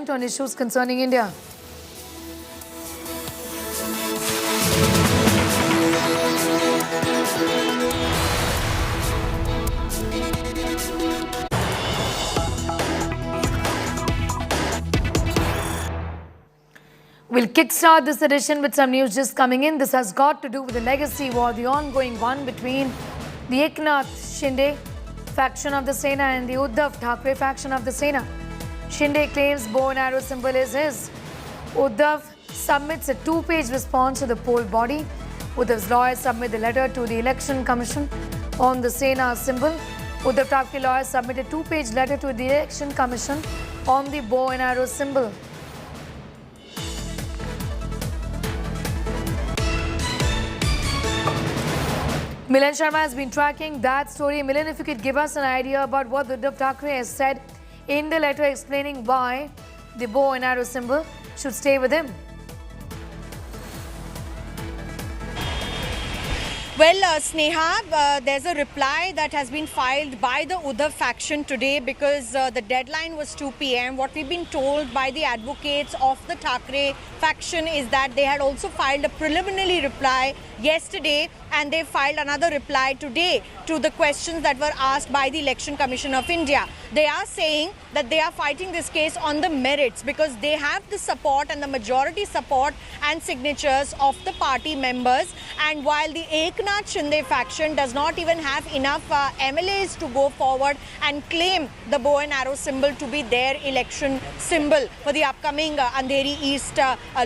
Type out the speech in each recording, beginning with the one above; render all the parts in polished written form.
update on issues concerning India. We'll kickstart this edition with some news just coming in. This has got to do with the legacy war, the ongoing one between the Eknath Shinde faction of the Sena and the Uddhav Thackeray faction of the Sena. Shinde claims bow and arrow symbol is his. Uddhav submits a two-page response to the poll body. Uddhav's lawyers submit the letter to the Election Commission on the Sena symbol. Uddhav Thackeray lawyers submit a two-page letter to the Election Commission on the bow and arrow symbol. Milan Sharma has been tracking that story. Milan, if you could give us an idea about what Uddhav Thackeray has said in the letter explaining why the bow and arrow symbol should stay with him. Well, Sneha, there's a reply that has been filed by the Uddhav faction today because the deadline was 2 p.m. What we've been told by the advocates of the Thackeray faction is that they had also filed a preliminary reply yesterday and they filed another reply today to the questions that were asked by the Election Commission of India. They are saying that they are fighting this case on the merits because they have the support and the majority support and signatures of the party members. And while the Eknath Shinde faction does not even have enough MLAs to go forward and claim the bow and arrow symbol to be their election symbol for the upcoming Andheri East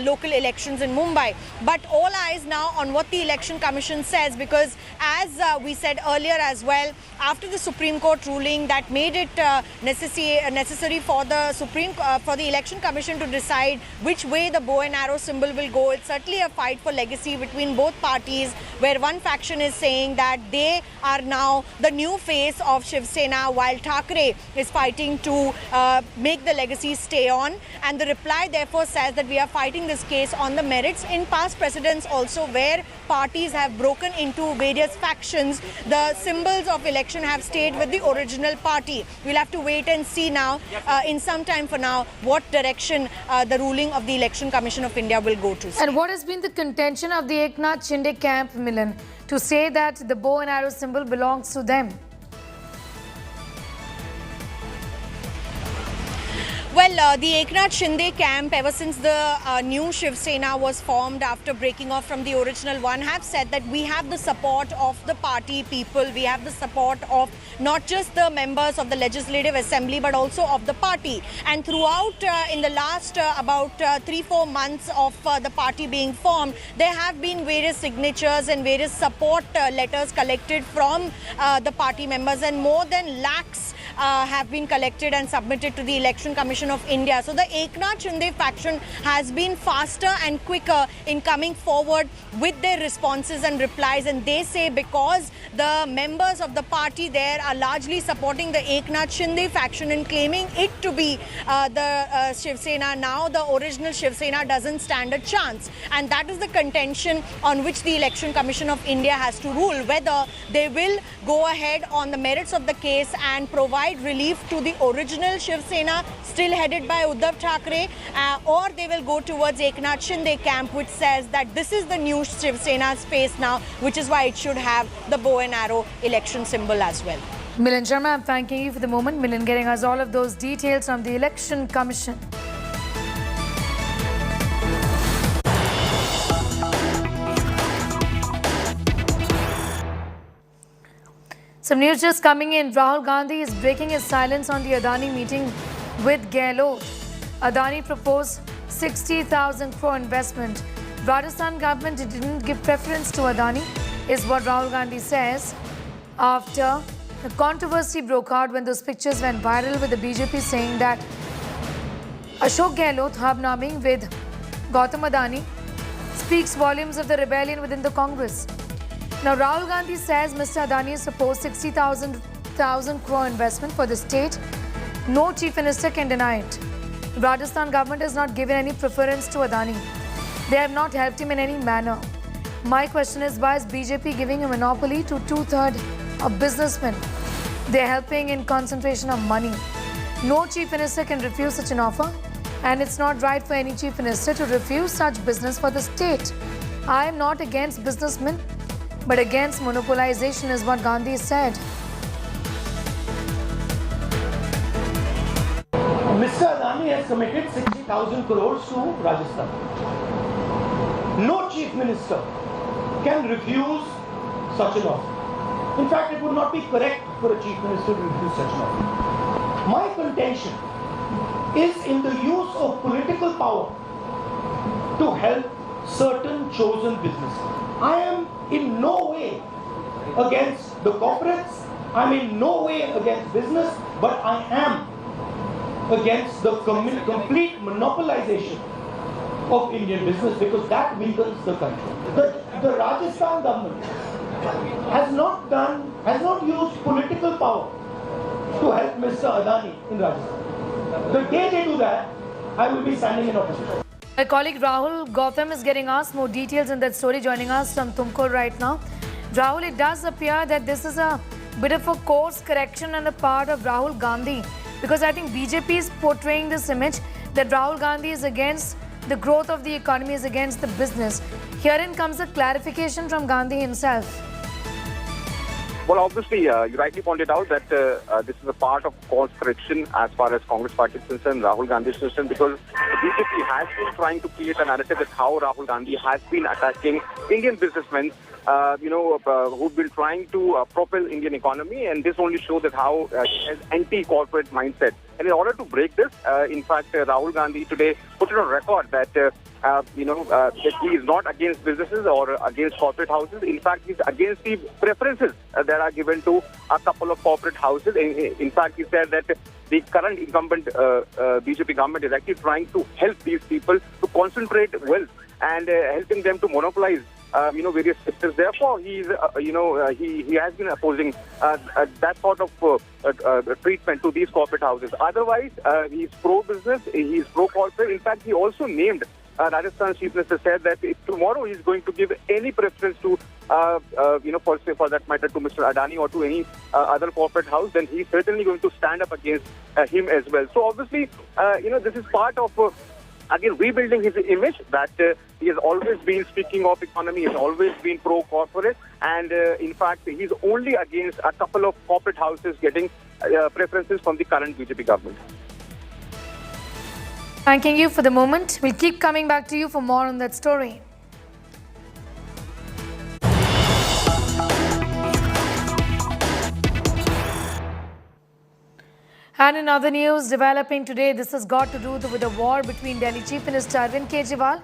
local elections in Mumbai. But all eyes now on what the Election Commission says, because as we said earlier as well, after the Supreme Court ruling that made it necessary for the Election Commission to decide which way the bow and arrow symbol will go, it's certainly a fight for legacy between both parties, where one faction is saying that they are now the new face of Shiv Sena, while Thackeray is fighting to make the legacy stay on. And the reply therefore says that we are fighting this case on the merits. In past precedents also, where parties have broken into various factions, the symbols of election have stayed with the original party. We'll have to wait and see now, in some time for now, what direction the ruling of the Election Commission of India will go to. And what has been the contention of the Eknath Shinde camp, Milan, to say that the bow and arrow symbol belongs to them? Well, the Eknath Shinde camp, ever since the new Shiv Sena was formed after breaking off from the original one, have said that we have the support of the party people, we have the support of not just the members of the Legislative Assembly but also of the party. And throughout in the last about 3-4 months of the party being formed, there have been various signatures and various support letters collected from the party members, and more than lakhs have been collected and submitted to the Election Commission of India. So the Eknath Shinde faction has been faster and quicker in coming forward with their responses and replies, and they say because the members of the party there are largely supporting the Eknath Shinde faction and claiming it to be the Shiv Sena now, the original Shiv Sena doesn't stand a chance. And that is the contention on which the Election Commission of India has to rule, whether they will go ahead on the merits of the case and provide relief to the original Shiv Sena still headed by Uddhav Thackeray, or they will go towards Eknath Shinde camp, which says that this is the new Shiv Sena's face now, which is why it should have the bow and arrow election symbol as well. Milan Sharma, I'm thanking you for the moment. Milan getting us all of those details from the Election Commission. Some news just coming in. Rahul Gandhi is breaking his silence on the Adani meeting with Dalit. Adani proposed 60,000 crore investment. Rajasthan government didn't give preference to Adani, is what Rahul Gandhi says after the controversy broke out when those pictures went viral with the BJP saying that Ashok Gehlot hobnobbing with Gautam Adani speaks volumes of the rebellion within the Congress. Now, Rahul Gandhi says Mr. Adani has proposed 60,000 crore investment for the state. No chief minister can deny it. The Rajasthan government has not given any preference to Adani. They have not helped him in any manner. My question is, why is BJP giving a monopoly to two-thirds of businessmen? They are helping in concentration of money. No chief minister can refuse such an offer. and it's not right for any chief minister to refuse such business for the state. I am not against businessmen, but against monopolization is what Gandhi said. Mr. Adani has committed 60,000 crores to Rajasthan. No chief minister can refuse such an offer. In fact, it would not be correct for a chief minister to refuse such an offer. My contention is in the use of political power to help certain chosen businesses. I am in no way against the corporates, I am in no way against business, but I am against the complete monopolization of Indian business because that weakens the country. The Rajasthan government has not used political power to help Mr. Adani in Rajasthan. The day they do that, I will be standing in opposition. My colleague Rahul Gautam is getting us more details in that story, joining us from Tumkur right now. Rahul, it does appear that this is a bit of a course correction on the part of Rahul Gandhi, because I think BJP is portraying this image that Rahul Gandhi is against the growth of the economy, is against the business. Herein comes a clarification from Gandhi himself. Well, obviously, you rightly pointed out that this is a part of course correction as far as Congress party is concerned, Rahul Gandhi is concerned, because BJP has been trying to create a narrative that how Rahul Gandhi has been attacking Indian businessmen, who've been trying to propel Indian economy, and this only shows that how he has anti-corporate mindset. And in order to break this, in fact, Rahul Gandhi today put it on record that that he is not against businesses or against corporate houses. In fact, he's against the preferences that are given to a couple of corporate houses. In fact, he said that the current incumbent BJP government is actually trying to help these people to concentrate wealth and helping them to monopolize various sectors. Therefore, he has been opposing that sort of treatment to these corporate houses. Otherwise, he's pro-business, he's pro-corporate. In fact, he also named Rajasthan Chief Minister said that if tomorrow he's going to give any preference to, for that matter, to Mr. Adani or to any other corporate house, then he's certainly going to stand up against him as well. So obviously, this is part of again rebuilding his image that he has always been speaking of economy, he has always been pro-corporate, and in fact, he's only against a couple of corporate houses getting preferences from the current BJP government. Thanking you for the moment. We'll keep coming back to you for more on that story. And in other news developing today, this has got to do with the war between Delhi Chief Minister Arvind Kejriwal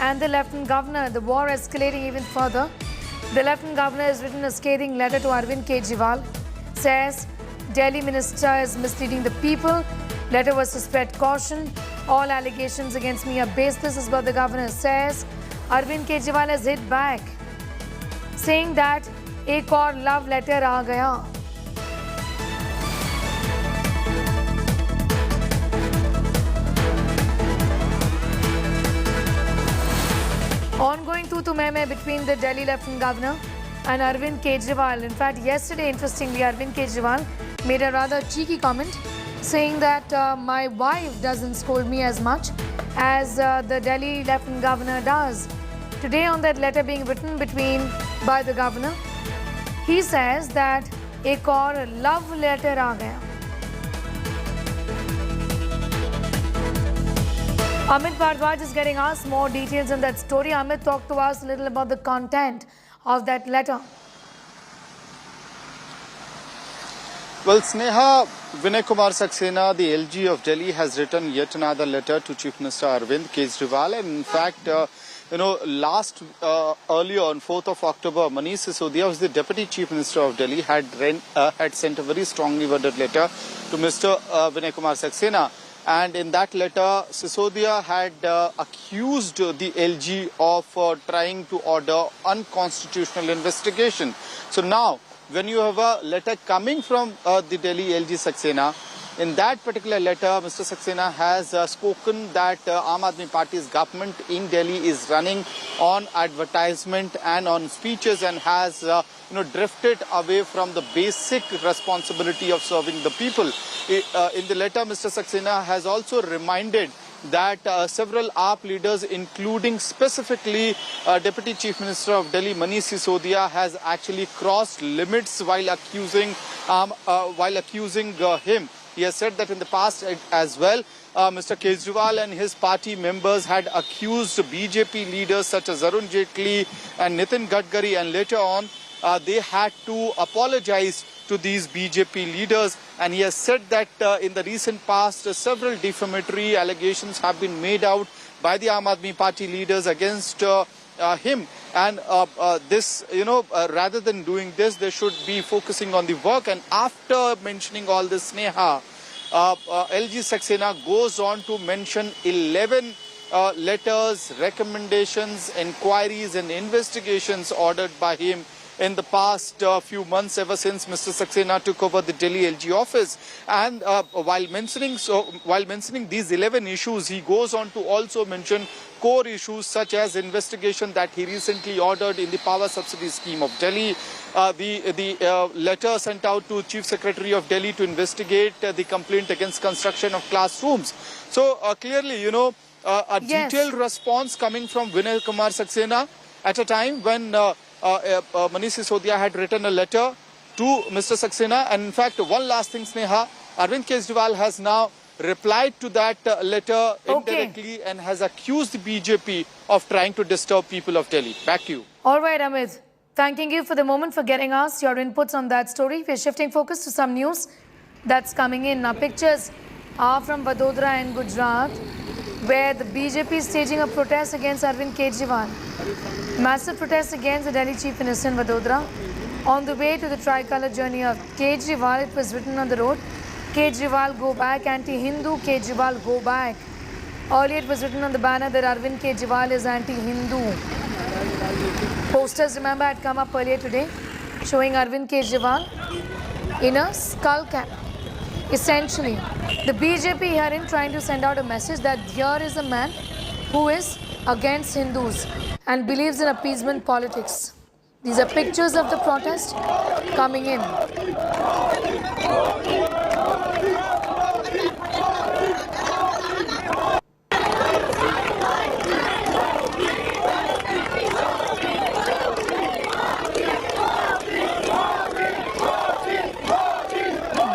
and the Lieutenant Governor. The war escalating even further. The Lieutenant Governor has written a scathing letter to Arvind Kejriwal. Says Delhi Minister is misleading the people. Letter was to spread caution. All allegations against me are baseless, is what the governor says. Arvind Kejriwal has hit back, saying that ek aur love letter aa gaya. Ongoing tu-tu-meh-meh between the Delhi Lieutenant Governor and Arvind Kejriwal. In fact, yesterday, interestingly, Arvind Kejriwal made a rather cheeky comment saying that my wife doesn't scold me as much as the Delhi Lieutenant Governor does. Today, on that letter being written by the governor, he says that ek aur love letter aa gaya. Amit Bhardwaj is getting us more details on that story. Amit, talk to us a little about the content of that letter. Well, Sneha, Vinay Kumar Saxena, the LG of Delhi, has written yet another letter to Chief Minister Arvind Kejriwal. And in fact, earlier on 4th of October, Manish Sisodia, who's the Deputy Chief Minister of Delhi, had sent a very strongly worded letter to Mr. Vinay Kumar Saxena. And in that letter, Sisodia had accused the LG of trying to order unconstitutional investigation. So now, when you have a letter coming from the Delhi LG Saxena, in that particular letter, Mr. Saxena has spoken that Aam Aadmi Party's government in Delhi is running on advertisement and on speeches and has drifted away from the basic responsibility of serving the people. In the letter, Mr. Saxena has also reminded that several AAP leaders, including specifically Deputy Chief Minister of Delhi, Manish Sisodia, has actually crossed limits while accusing him. He has said that in the past as well, Mr. Kejriwal and his party members had accused BJP leaders such as Arun Jaitley and Nitin Gadkari, and later on they had to apologize to these BJP leaders. And he has said that in the recent past, several defamatory allegations have been made out by the Aam Aadmi Party leaders against him. And rather than doing this, they should be focusing on the work. And after mentioning all this, Sneha, LG Saxena goes on to mention 11 letters, recommendations, inquiries and investigations ordered by him in the past few months, ever since Mr. Saxena took over the Delhi LG office. And while mentioning these 11 issues, he goes on to also mention core issues such as investigation that he recently ordered in the power subsidy scheme of Delhi, the letter sent out to Chief Secretary of Delhi to investigate the complaint against construction of classrooms. So clearly, a detailed response coming from Vinay Kumar Saxena at a time when Manish Sisodia had written a letter to Mr. Saxena. And in fact, one last thing, Sneha, Arvind Kejriwal has now replied to that letter indirectly and has accused the BJP of trying to disturb people of Delhi. Back to you. All right, Amit. Thanking you for the moment for getting us your inputs on that story. We're shifting focus to some news that's coming in. Now, pictures are from Vadodara and Gujarat, where the BJP is staging a protest against Arvind Kejriwal. Massive protest against the Delhi Chief Minister in Vadodara. On the way to the tricolour journey of Kejriwal, it was written on the road, Kejriwal go back, anti-Hindu, Kejriwal go back. Earlier it was written on the banner that Arvind Kejriwal is anti-Hindu. Posters, remember, had come up earlier today showing Arvind Kejriwal in a skull cap. Essentially, the BJP herein trying to send out a message that here is a man who is against Hindus and believes in appeasement politics. These are pictures of the protest coming in.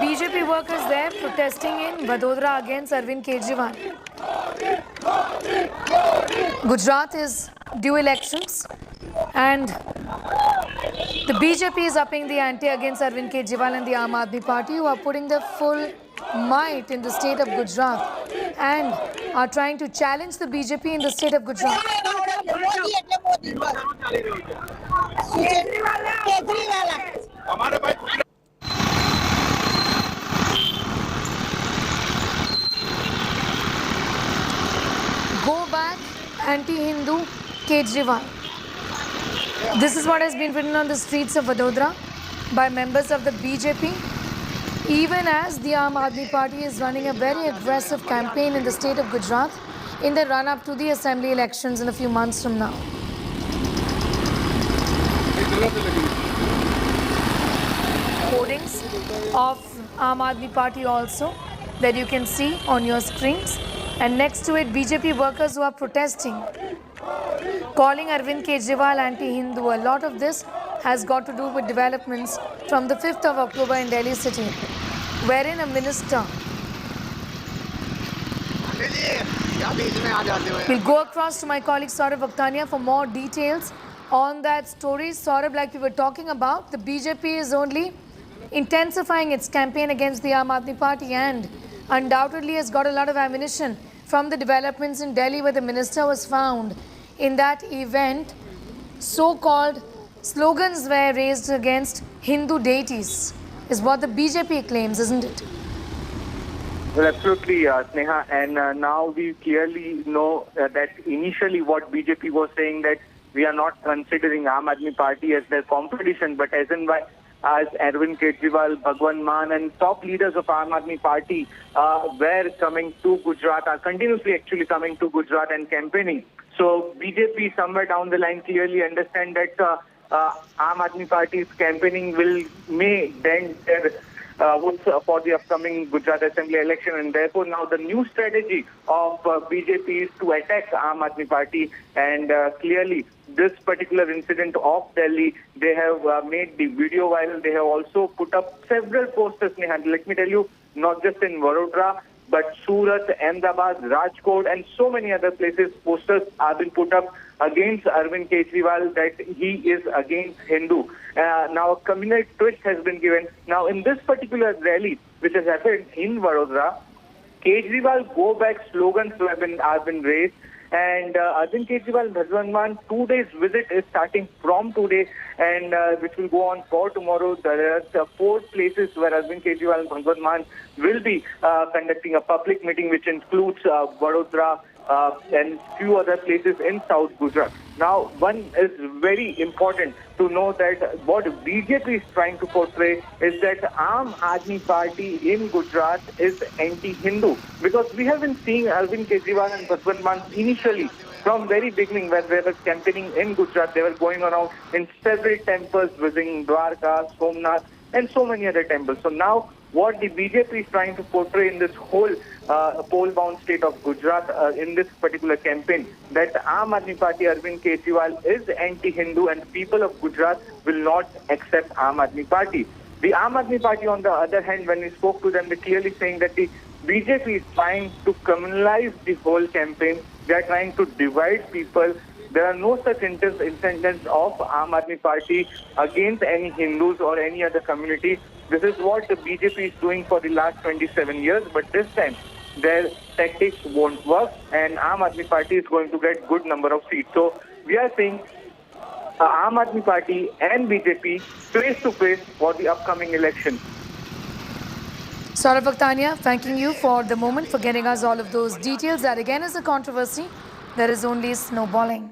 BJP workers there protesting in Vadodara against Arvind Kejriwal. Gujarat is due elections and the BJP is upping the ante against Arvind Kejriwal and the Aam Aadmi Party, who are putting their full might in the state of Gujarat and are trying to challenge the BJP in the state of Gujarat. Go back, anti-Hindu, Kejriwal. This is what has been written on the streets of Vadodara by members of the BJP, even as the Aam Aadmi Party is running a very aggressive campaign in the state of Gujarat in the run-up to the assembly elections in a few months from now. Hoardings of Aam Aadmi Party also that you can see on your screens, and next to it BJP workers who are protesting, calling Arvind Kejriwal anti-Hindu. A lot of this has got to do with developments from the 5th of October in Delhi city, wherein a minister will go across to my colleague Saurabh Vakhtania for more details on that story. Saurabh, like we were talking about, the BJP is only intensifying its campaign against the Aam Aadmi Party and undoubtedly has got a lot of ammunition from the developments in Delhi, where the minister was found. In that event, so-called slogans were raised against Hindu deities, is what the BJP claims, isn't it? Well, absolutely, Sneha. And now we clearly know that initially what BJP was saying, that we are not considering Aam Aadmi Party as their competition, but as Arvind Kejriwal, Bhagwan Mann and top leaders of Aam Aadmi Party were coming to Gujarat, are continuously actually coming to Gujarat and campaigning. So BJP somewhere down the line clearly understand that Aam Aadmi Party's campaigning may dent their votes for the upcoming Gujarat Assembly election, and therefore now the new strategy of BJP is to attack Aam Aadmi Party, and clearly this particular incident of Delhi, they have made the video viral. They have also put up several posters. Let me tell you, not just in Vadodara, but Surat, Ahmedabad, Rajkot, and so many other places, posters have been put up against Arvind Kejriwal that he is against Hindu. Now, a communal twist has been given. Now, in this particular rally, which has happened in Vadodara, Kejriwal go back slogans have been raised. And Arvind Kejriwal Bhagwan 2 days visit is starting from today, and which will go on for tomorrow. There are 4 places where Arvind Kejriwal and Bhagwan will be conducting a public meeting, which includes Vadodara and few other places in South Gujarat. Now, one is very important to know that what BJP is trying to portray is that Aam Aadmi Party in Gujarat is anti-Hindu, because we have been seeing Arvind Kejriwal and Bhagwan Mann initially from very beginning when they were campaigning in Gujarat. They were going around in several temples, visiting Dwarka, Somnath, and so many other temples. So now what the BJP is trying to portray in this whole poll-bound state of Gujarat in this particular campaign, that Aam Aadmi Party, Arvind Kejriwal is anti-Hindu and people of Gujarat will not accept Aam Aadmi Party. The Aam Aadmi Party, on the other hand, when we spoke to them, they clearly saying that the BJP is trying to communalize the whole campaign. They are trying to divide people. There are no such incentives of Aam Aadmi Party against any Hindus or any other community. This is what the BJP is doing for the last 27 years, but this time their tactics won't work and Aam Aadmi Party is going to get good number of seats. So we are seeing Aam Aadmi Party and BJP face to face for the upcoming election. Saurabh Vakhtania, thanking you for the moment, for getting us all of those details. That again is a controversy. There is only snowballing.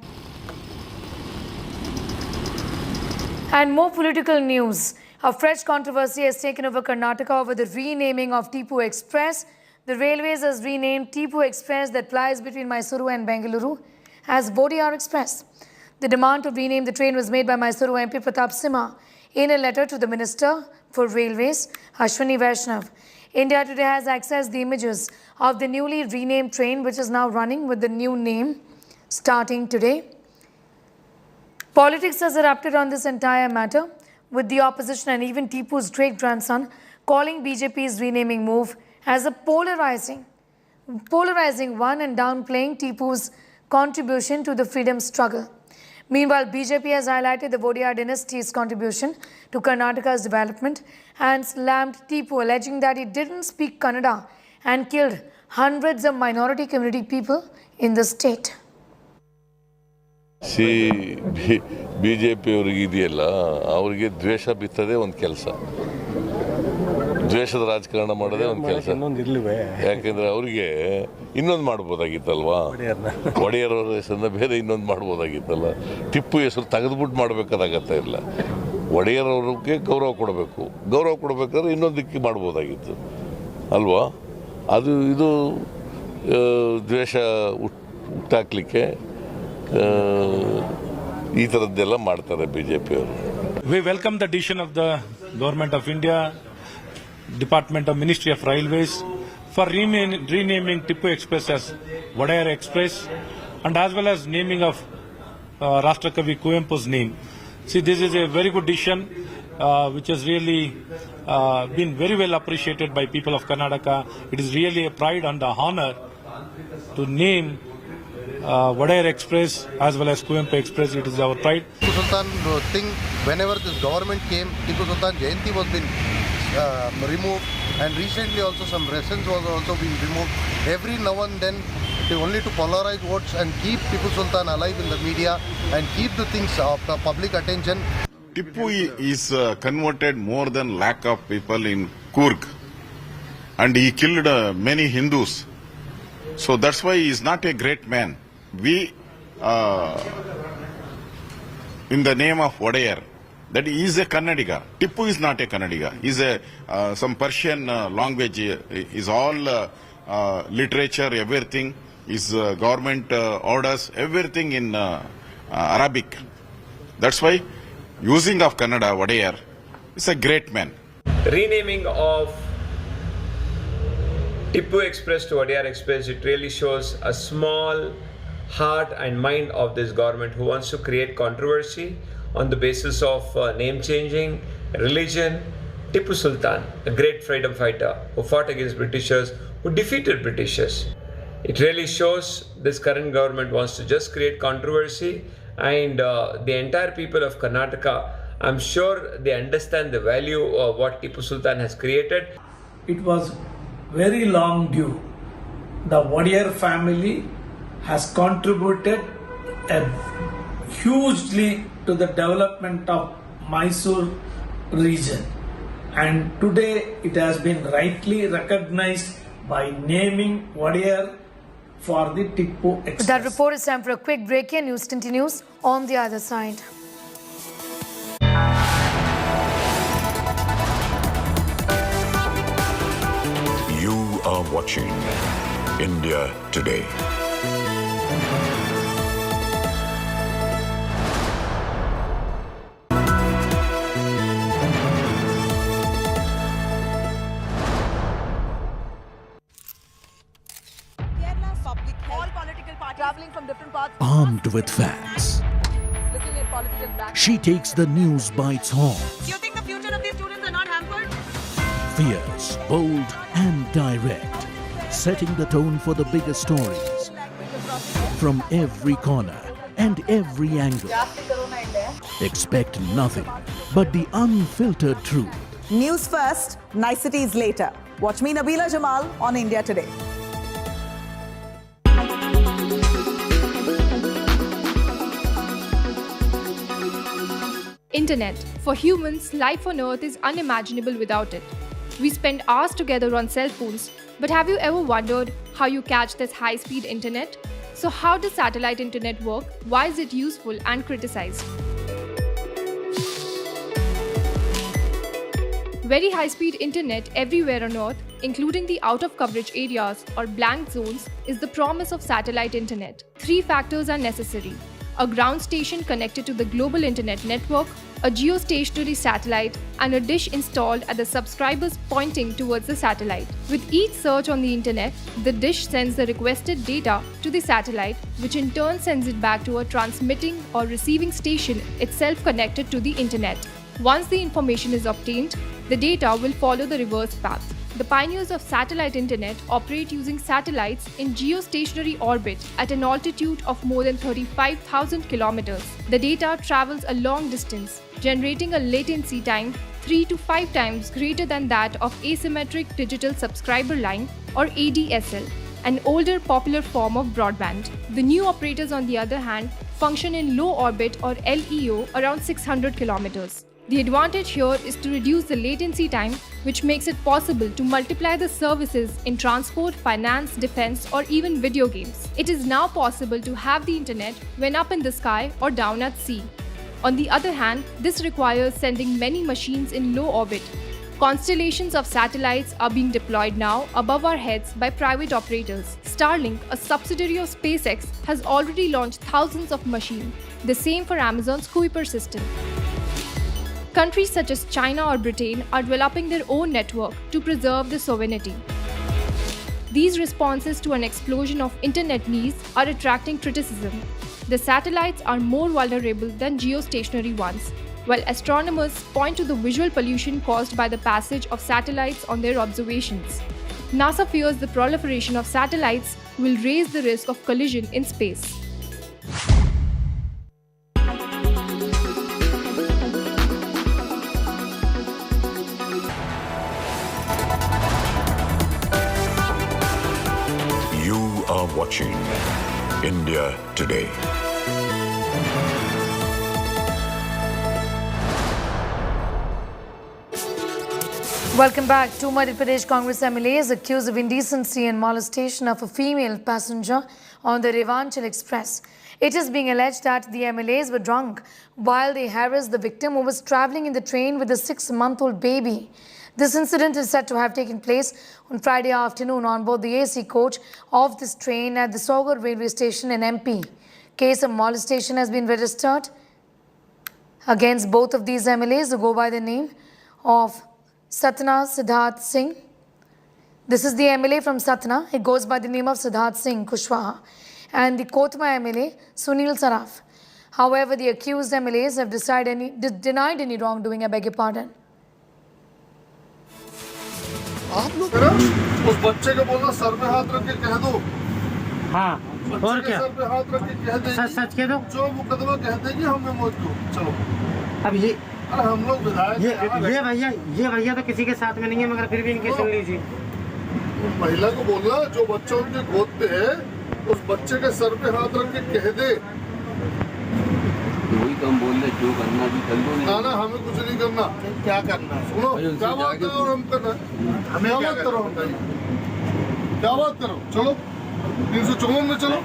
And more political news. A fresh controversy has taken over Karnataka over the renaming of Tipu Express. The Railways has renamed Tipu Express that plies between Mysuru and Bengaluru as Vodiyar Express. The demand to rename the train was made by Mysuru MP Pratap Simha in a letter to the Minister for Railways, Ashwini Vaishnav. India Today has accessed the images of the newly renamed train, which is now running with the new name starting today. Politics has erupted on this entire matter, with the opposition and even Tipu's great-grandson calling BJP's renaming move as a polarizing one and downplaying Tipu's contribution to the freedom struggle. Meanwhile, BJP has highlighted the Vodiyar dynasty's contribution to Karnataka's development and slammed Tipu, alleging that he didn't speak Kannada and killed hundreds of minority community people in the state. BJP ಅವರಿಗೆ ಇದೆಯಲ್ಲ, ಅವರಿಗೆ ದ್ವೇಷ ಬಿತ್ತದೇ ಒಂದು ಕೆಲಸ, ದ್ವೇಷದ ರಾಜಕಾರಣ ಮಾಡೋದೇ ಒಂದು ಕೆಲಸ. ಯಾಕೆಂದ್ರೆ ಅವರಿಗೆ ಇನ್ನೊಂದು ಮಾಡ್ಬೋದಾಗಿತ್ತಲ್ವಾ, ಒಡೆಯರವರ ಹೆಸರನ್ನ ಬೇರೆ ಇನ್ನೊಂದು ಮಾಡ್ಬೋದಾಗಿತ್ತಲ್ಲ. ಟಿಪ್ಪು ಹೆಸರು ತೆಗೆದುಬಿಟ್ಟು ಮಾಡಬೇಕಾದಾಗತ್ತಾ ಇಲ್ಲ. ಒಡೆಯರವ್ರಿಗೆ ಗೌರವ ಕೊಡಬೇಕು, ಗೌರವ ಕೊಡಬೇಕಾದ್ರೆ ಇನ್ನೊಂದಕ್ಕೆ ಮಾಡ್ಬೋದಾಗಿತ್ತು ಅಲ್ವಾ. ಅದು ಇದು ದ್ವೇಷ ಹುಟ್ಟಾಕ್ಲಿಕ್ಕೆ ಈ ಥರದ್ದೆಲ್ಲ ಮಾಡ್ತಾರೆ ಬಿಜೆಪಿಯವರು. We welcome the decision of the Government of India, Department of Ministry of Railways, for renaming Tipu Express as Vodiyar Express, and as well as naming of Rashtrakavi Kuvempu's name. See, this is a very good decision which has really been very well appreciated by people of Karnataka. It is really a pride and a honor to name Vodiyar Express as well as Kuvempu Express. It is our pride. Tipu Sultan thing, whenever this government came, Tipu Sultan Jayanti was been removed, and recently also some residence was also been removed. Every now and then, only to polarize votes and keep Tipu Sultan alive in the media and keep the things of the public attention. Tipu is converted more than lakh of people in Coorg, and he killed many Hindus. So that's why he is not a great man. We, in the name of Vodiyar, that he is a Kannadiga. Tipu is not a Kannadiga. He is some Persian language. Is all literature, everything is government orders, everything in Arabic. That's why using of Kannada, Vodiyar is a great man. renaming of Tipu Express to Odyar Express, it really shows a small heart and mind of this government who wants to create controversy on the basis of name changing, religion. Tipu Sultan, a great freedom fighter who fought against Britishers, who defeated Britishers. It really shows this current government wants to just create controversy, and the entire people of Karnataka, I'm sure they understand the value of what Tipu Sultan has created. It was very long due. The Odyar family has contributed hugely to the development of Mysore region, and today it has been rightly recognized by naming Odyar for the Tipu Express. That report is time for a quick break here. News continues on the other side. You are watching India Today. Armed with facts, she takes the news by its horns. You think the future of these students are not hampered? Fierce, bold and direct, setting the tone for the biggest stories from every corner and every angle. Expect nothing but the unfiltered truth. News first, niceties later. Watch me, Nabila Jamal, on India Today. Internet. For humans, life on Earth is unimaginable without it. We spend hours together on cell phones, but have you ever wondered how you catch this high-speed internet? So how does satellite internet work? Why is it useful and criticized? Very high-speed internet everywhere on Earth, including the out-of-coverage areas or blank zones, is the promise of satellite internet. 3 factors are necessary: a ground station connected to the global internet network, a geostationary satellite, and a dish installed at the subscribers pointing towards the satellite. With each search on the internet, the dish sends the requested data to the satellite, which in turn sends it back to a transmitting or receiving station itself connected to the internet. Once the information is obtained, the data will follow the reverse path. The pioneers of satellite internet operate using satellites in geostationary orbit at an altitude of more than 35,000 kilometers. The data travels a long distance, generating a latency time 3 to 5 times greater than that of asymmetric digital subscriber line or ADSL, an older popular form of broadband. The new operators, on the other hand, function in low orbit or LEO around 600 kilometers. The advantage here is to reduce the latency time, which makes it possible to multiply the services in transport, finance, defense, or even video games. It is now possible to have the internet when up in the sky or down at sea. On the other hand, this requires sending many machines in low orbit. Constellations of satellites are being deployed now above our heads by private operators. Starlink, a subsidiary of SpaceX, has already launched thousands of machines. The same for Amazon's Kuiper system. Countries such as China or Britain are developing their own network to preserve their sovereignty. These responses to an explosion of internet needs are attracting criticism. The satellites are more vulnerable than geostationary ones, while astronomers point to the visual pollution caused by the passage of satellites on their observations. NASA fears the proliferation of satellites will raise the risk of collision in space. Watching India Today. Welcome back. 2 Madhya Pradesh Congress MLAs accused of indecency and molestation of a female passenger on the Revanchal Express. It is being alleged that the MLAs were drunk while they harassed the victim, who was travelling in the train with a 6-month-old baby. This incident is said to have taken place on Friday afternoon on board the AC coach of this train at the Sogar railway station in MP. Case of molestation has been registered against both of these MLAs who go by the name of Satna Siddharth Singh. This is the MLA from Satna. He goes by the name of Siddharth Singh Kushwaha. And the Kotma MLA, Sunil Saraf. However, the accused MLAs have denied any wrongdoing. I beg your pardon. आप लोग उस बच्चे को बोलना sir पे हाथ रख के कह दो। हाँ, और क्या? सर पे हाथ रख के कह दे। सच कह दो। जो मुकदमा कहते हैं कि हमने मौत को। चलो। अब ये अरे हम लोग विधायक ये भैया तो किसी के साथ में नहीं है, मगर फिर भी इनकी सुन लीजिए। महिला को बोलना जो बच्चा उनके गोद पे है उस बच्चे के सर पे हाथ रख के कह दे। वही तो हम बोल रहे जो करना भी कर लो। ना हमें कुछ नहीं करना। क्या करना? सुनो क्या बात करो और हम करना। हमें क्या बात करो? हम क्या बात करो? चलो 354 में चलो।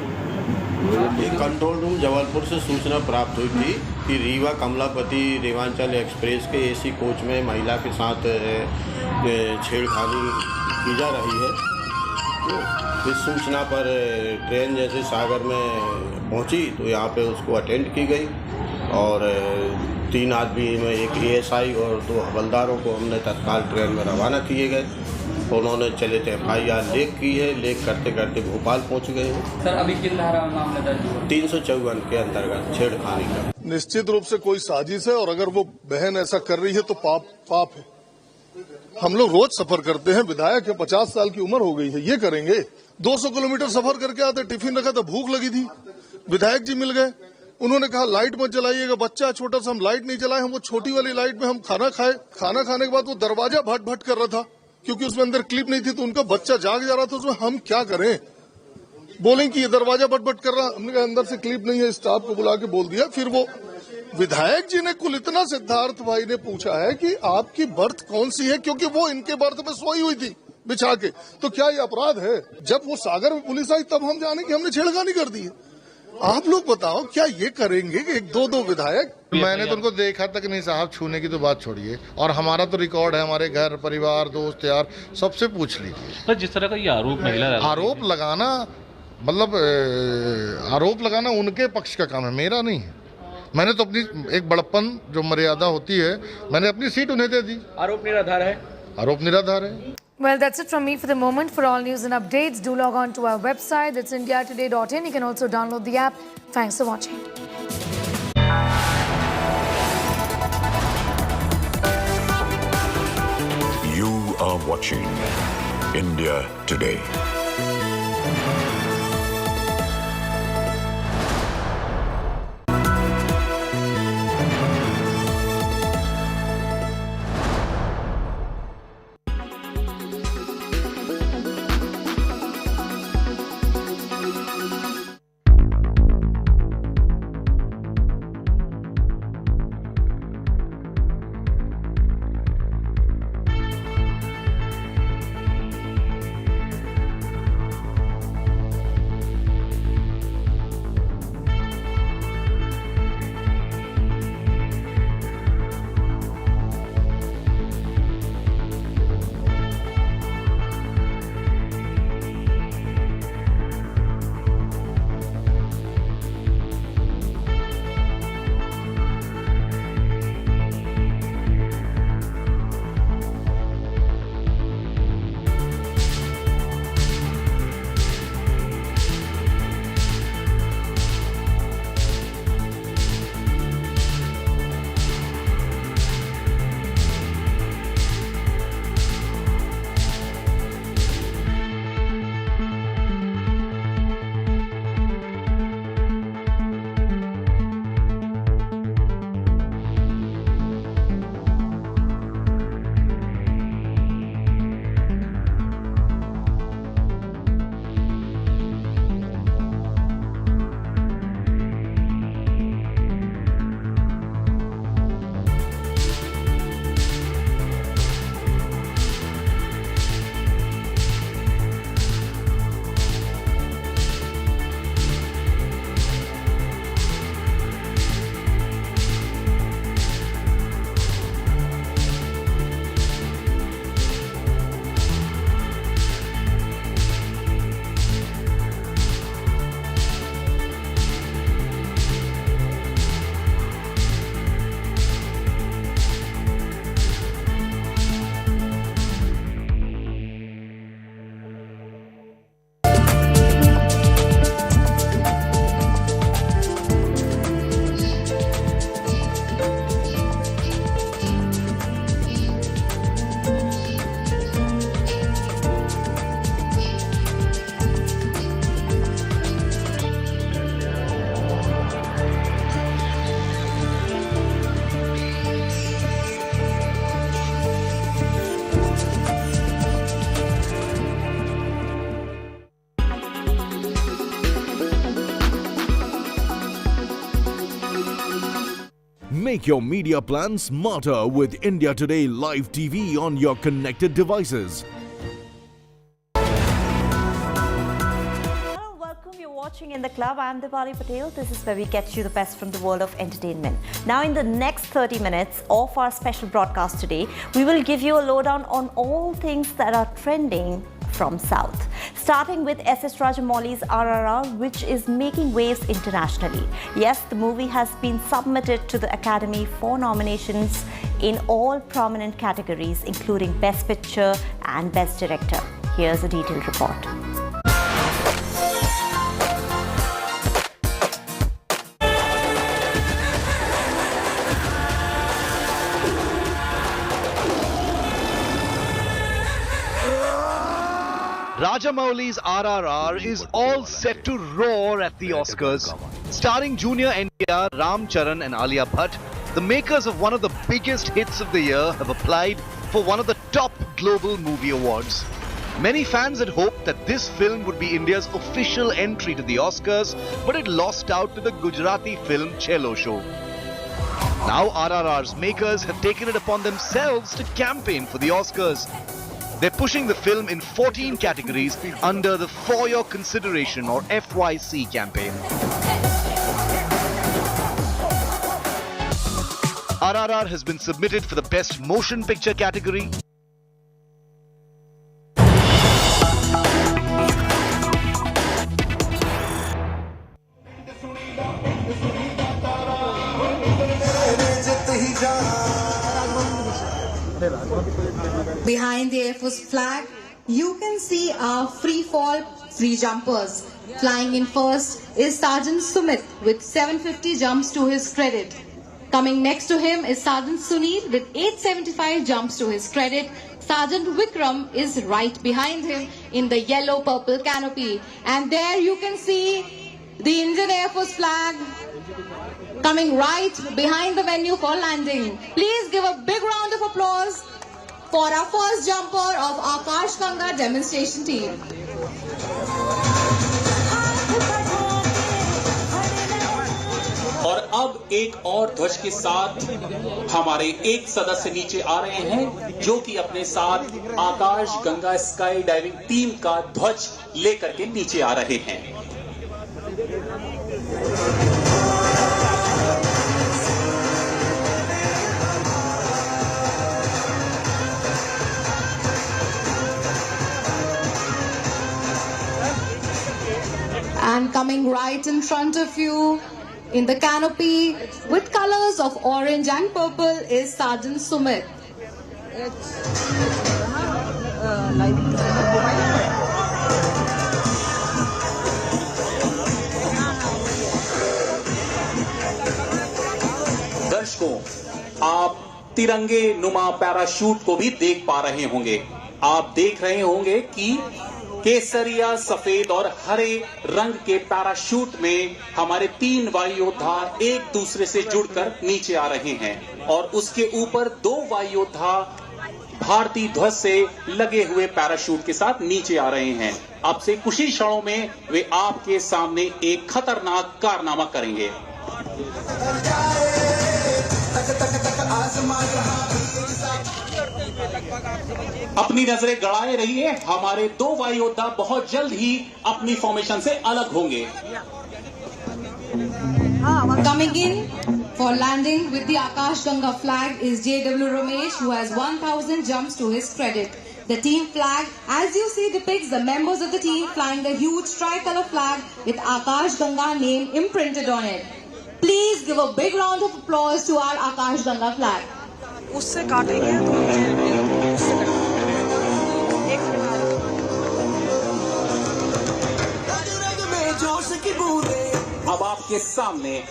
कंट्रोल रूम जबलपुर से सूचना प्राप्त हुई थी कि रीवा कमलापति रेवांचल एक्सप्रेस के एसी कोच में महिला के साथ छेड़खानी की जा रही है। इस सूचना पर ट्रेन जैसे सागर में पहुंची तो यहाँ पे उसको अटेंड की गई और 3 आदमी में एक ASI और 2 हवलदारों को हमने तत्काल ट्रेन में रवाना किए गए। उन्होंने चले थे FIR लेख की है। लेख करते करते भोपाल पहुंच गए हैं। सर अभी किन धारा में मामला दर्ज हुआ? 354 के अंतर्गत छेड़खानी का। निश्चित रूप से कोई साजिश है और अगर वो बहन ऐसा कर रही है तो पाप है। हम लोग रोज सफर करते हैं। विधायक है, 50 साल की उम्र हो गई है, ये करेंगे? 200 किलोमीटर सफर करके आते, टिफिन रखा था, भूख लगी थी, विधायक जी मिल गए, उन्होंने कहा लाइट मत जलाइएगा, बच्चा छोटा सा, हम लाइट नहीं जलाए, हम वो छोटी वाली लाइट में हम खाना खाए। खाना खाने के बाद वो दरवाजा भट भट कर रहा था क्योंकि उसमें अंदर क्लिप नहीं थी, तो उनका बच्चा जाग जा रहा था। उसमें हम क्या करें? बोले कि ये दरवाजा भट भट कर रहा। हमने कहा अंदर से क्लिप नहीं है, स्टाफ को बुला के बोल दिया। फिर वो विधायक जी ने कुल इतना सिद्धार्थ भाई ने पूछा है कि आपकी बर्थ कौन सी है, क्योंकि वो इनके बर्थ में सोई हुई थी बिछा के। तो क्या ये अपराध है? जब वो सागर में पुलिस आई तब हम जाने कि हमने छेड़खानी कर दी है। आप लोग बताओ क्या ये करेंगे कि 1-2 विधायक? मैंने तो उनको देखा तक नहीं साहब, छूने की तो बात छोड़िए। और हमारा तो रिकॉर्ड है, हमारे घर परिवार दोस्त यार सबसे पूछ लीजिए। तो जिस तरह का ये आरोप लगाना मतलब आरोप लगाना उनके पक्ष का काम है, मेरा नहीं है। मैंने तो अपनी एक बड़प्पन जो मर्यादा होती है, मैंने अपनी सीट उन्हें दे दी। आरोप निराधार है। आरोप निराधार है। Well, that's it from me for the moment. For all news and updates, do log on to our website. It's indiatoday.in. You can also download the app. Thanks for watching. You are watching India Today. Make your media plan smarter with India Today Live TV on your connected devices. Hello, welcome. You're watching In the Club. I'm Dipali Patel. This is where we get you the best from the world of entertainment. Now, in the next 30 minutes of our special broadcast today, we will give you a lowdown on all things that are trending from South. Starting with S.S. Rajamouli's RRR, which is making waves internationally. Yes, the movie has been submitted to the Academy for nominations in all prominent categories, including Best Picture and Best Director. Here's a detailed report. Rajamouli's RRR is all set to roar at the Oscars. Starring junior NTR, Ram Charan and Alia Bhatt, the makers of one of the biggest hits of the year have applied for one of the top global movie awards. Many fans had hoped that this film would be India's official entry to the Oscars, but it lost out to the Gujarati film Chola show. Now RRR's makers have taken it upon themselves to campaign for the Oscars. They're pushing the film in 14 categories under the For Your Consideration or FYC campaign. RRR has been submitted for the Best Motion Picture category. Behind the Air Force flag, you can see our free-fall free jumpers. Flying in first is Sergeant Sumit with 750 jumps to his credit. Coming next to him is Sergeant Sunil with 875 jumps to his credit. Sergeant Vikram is right behind him in the yellow-purple canopy. And there you can see the Indian Air Force flag coming right behind the venue for landing. Please give a big round of applause for our first jumper of Akash Ganga demonstration team. और अब एक और ध्वज के साथ हमारे एक सदस्य नीचे आ रहे हैं जो कि अपने साथ आकाश गंगा स्काई डाइविंग टीम का ध्वज लेकर के नीचे आ रहे हैं. And coming right in front of you in the canopy with colors of orange and purple is Sergeant Sumit. दर्शकों, आप तिरंगे नुमा पैराशूट को भी देख पा रहे होंगे. आप देख रहे होंगे कि केसरिया, सफेद और हरे रंग के पैराशूट में हमारे 3 वायु योद्धा एक दूसरे से जुड़कर नीचे आ रहे हैं और उसके ऊपर 2 वायु योद्धा भारतीय ध्वज से लगे हुए पैराशूट के साथ नीचे आ रहे हैं. अब से कुछ ही क्षणों में वे आपके सामने एक खतरनाक कारनामा करेंगे. अपनी नजरें गड़ाए रहिए, हमारे 2 वायु योद्धा बहुत जल्द ही अपनी फॉर्मेशन से अलग होंगे. Coming in for landing with the Akash Ganga flag is J.W. Ramesh, who has 1,000 jumps to his credit. The team flag, as you see, depicts the members of the team flying the huge tricolor flag with Akash Ganga name imprinted on it. Please give a big round of applause to our Akash Ganga flag. उससे काटेंगे तो अब आपके सामने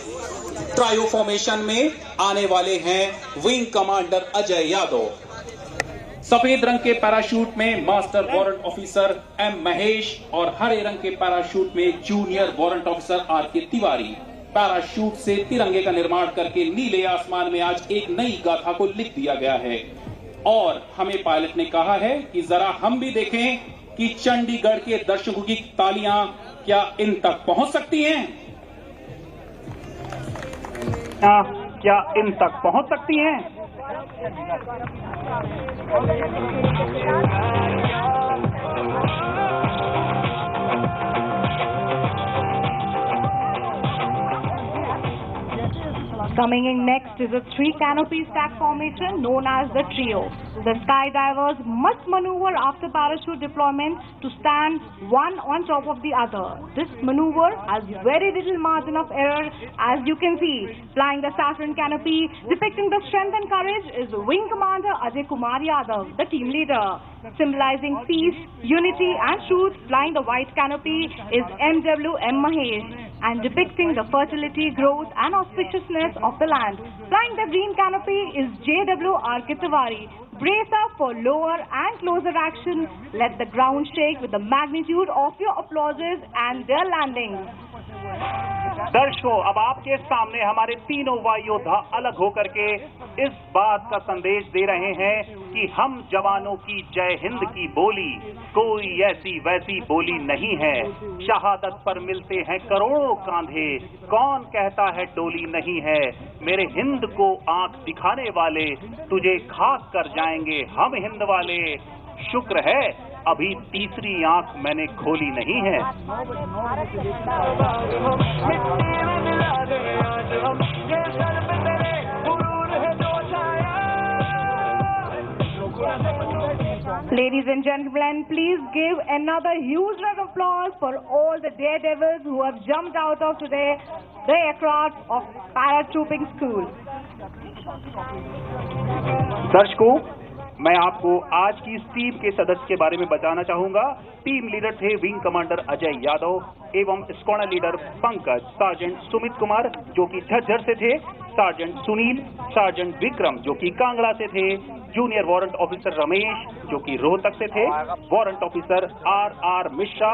trio formation में आने वाले हैं विंग कमांडर अजय यादव. सफेद रंग के पैराशूट में master warrant officer M Mahesh और हरे रंग के पैराशूट में जूनियर वारंट ऑफिसर आर के तिवारी. पैराशूट से तिरंगे का निर्माण करके नीले आसमान में आज एक नई गाथा को लिख दिया गया है और हमें पायलट ने कहा है कि जरा हम भी देखें कि चंडीगढ़ के दर्शकों की तालियां क्या इन तक पहुंच सकती हैं. क्या इन तक पहुंच सकती हैं? Coming in next is a 3 canopy stack formation known as the trio. The skydivers must maneuver after parachute deployment to stand one on top of the other. This maneuver has very little margin of error, as you can see. Flying the saffron canopy, depicting the strength and courage, is Wing Commander Ajay Kumar Yadav, the team leader. Symbolizing peace, unity and truth, flying the white canopy is MWM Mahesh, and depicting the fertility, growth and auspiciousness of the land. Flying the green canopy is JWR Kitawari. Brace up for lower and closer action. Let the ground shake with the magnitude of your applauses and their landings. दर्शकों, अब आपके सामने हमारे तीनों वायु योद्धा अलग होकर के इस बात का संदेश दे रहे हैं कि हम जवानों की जय हिंद की बोली कोई ऐसी वैसी बोली नहीं है। शहादत पर मिलते हैं करोड़ों कांधे, कौन कहता है डोली नहीं है। मेरे हिंद को आंख दिखाने वाले तुझे खाक कर जाएंगे हम हिंद वाले। शुक्र है अभी तीसरी आंख मैंने खोली नहीं है। Ladies and gentlemen, please give another huge round of applause for all the daredevils who have jumped out of today the aircraft of paratrooping school. दर्शकों, मैं आपको आज की इस टीम के सदस्य के बारे में बताना चाहूंगा। टीम लीडर थे विंग कमांडर अजय यादव एवं squadron leader Pankaj, sergeant Sumit Kumar जो कि झज्जर से थे, सार्जेंट सुनील, सार्जेंट विक्रम जो कि कांगड़ा से थे, जूनियर वारंट ऑफिसर रमेश जो कि रोहतक से थे, warrant officer R Mishra,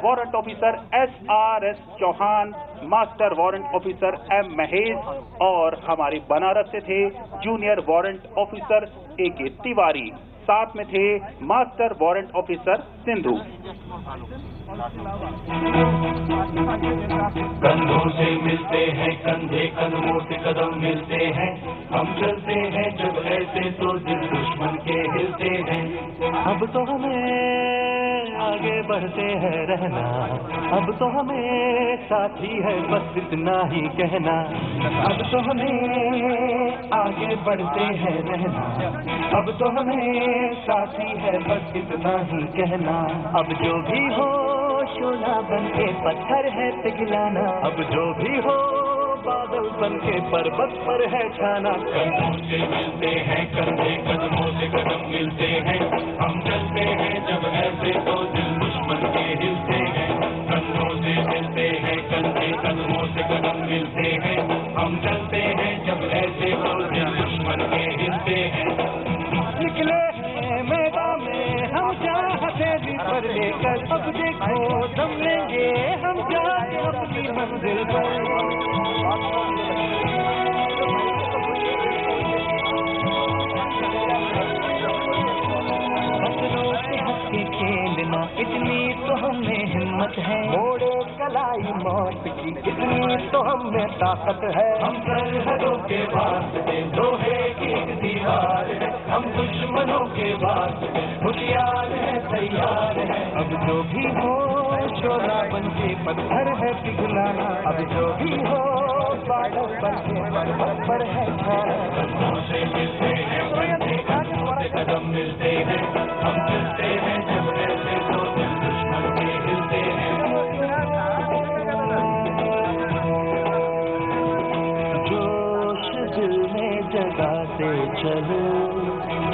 warrant officer SRS Chauhan, master warrant officer M Mahesh और हमारे बनारस से थे junior warrant officer AK Tiwari. साथ में थे मास्टर वारंट ऑफिसर सिंधु। कंधों से मिलते हैं कंधे, कदमों से कदम मिलते हैं, हम चलते हैं जब ऐसे तो दिल दुश्मन के हिलते हैं। अब तो हमें आगे बढ़ते हैं रहना, अब तो हमें साथी है बस इतना ही कहना। अब तो हमें आगे बढ़ते हैं रहना, अब तो हमें साथी है बस इतना ही कहना। अब जो भी हो शोला बन के पत्थर है पिघलाना, अब जो भी हो बादल बन के पर्वत पर है छाना। कंधों से मिलते हैं कंधे, कदमों से कदम मिलते हैं, हम चलते हैं जब ऐसे तो दिल दुश्मन के हिलते हैं। कंधों से मिलते हैं कंधे, कदमों से कदम मिलते हैं, हम चलते हैं जब ऐसे तो दिल दुश्मन के हिलते हैं। निकले हैं मैदान में हम चाहते भी पर लेकर, अब देखो दम लेंगे हम जाए अपनी मंजिल पर। बदलों से हंस के खेलना इतनी तो हमें हिम्मत है, मोड़े कलाई मौत की इतनी तो हमें ताकत है। हम सरहदों के वास्ते लोहे की एक दीवार है, हम दुश्मनों के वास्ते होशियार है तैयार है। अब जो भी हो शोला बन के पत्थर है पिघलाना, अब जो भी हो बादल बन के पर्वत पर है छाना। कंधों से मिलते हैं कंधे, कदमों से कदम मिलते हैं, हम चलते हैं जब ऐसे तो दिल दुश्मन के हिलते हैं। जोश दिल में जगाते चलो,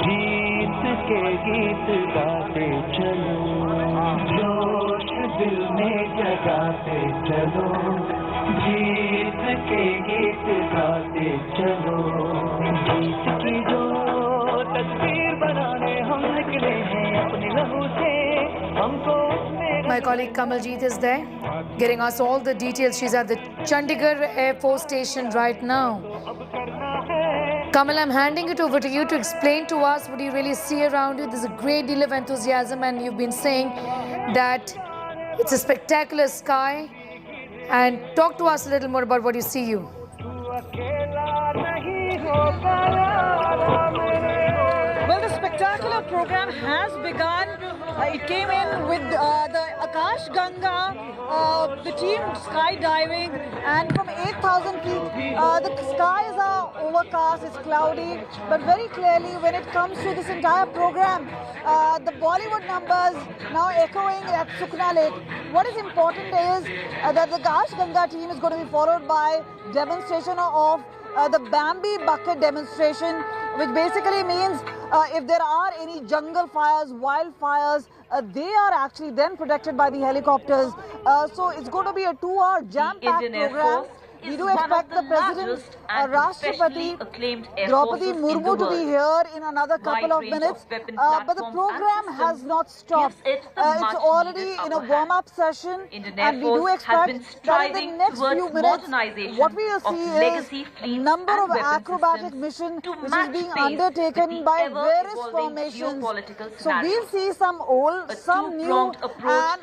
जीत के गीत गाते चलो। जोश दिल में जगाते चलो, जीत के गीत गाते चलो। जीत की जो तस्वीर बनाने हम निकले हैं अपने लहू से, हमको My colleague Kamaljeet is there, getting us all the details. She's at the Chandigarh Air Force Station right now. Kamal, I'm handing it over to you to explain to us what you really see around you. There's a great deal of enthusiasm and you've been saying that it's a spectacular sky. And talk to us a little more about what you see. Well, the spectacular program has begun. It came in with the Akash Ganga, the team skydiving, and from 8,000 feet, the skies are overcast, it's cloudy, but very clearly when it comes to this entire program, the Bollywood numbers now echoing at Sukna Lake. What is important is that the Akash Ganga team is going to be followed by demonstration of the Bambi bucket demonstration, which basically means if there are any jungle fires, wildfires, they are actually then protected by the helicopters. So it's going to be a 2-hour jam-packed program. We do expect the President, Rashtrapati Draupadi Murmu to be here in another couple of minutes. But the program has not stopped. It's already in a warm-up session, and we do expect that in the next few minutes, what we will see is a number of acrobatic missions which is being undertaken by various formations. So we'll see some old, some new, and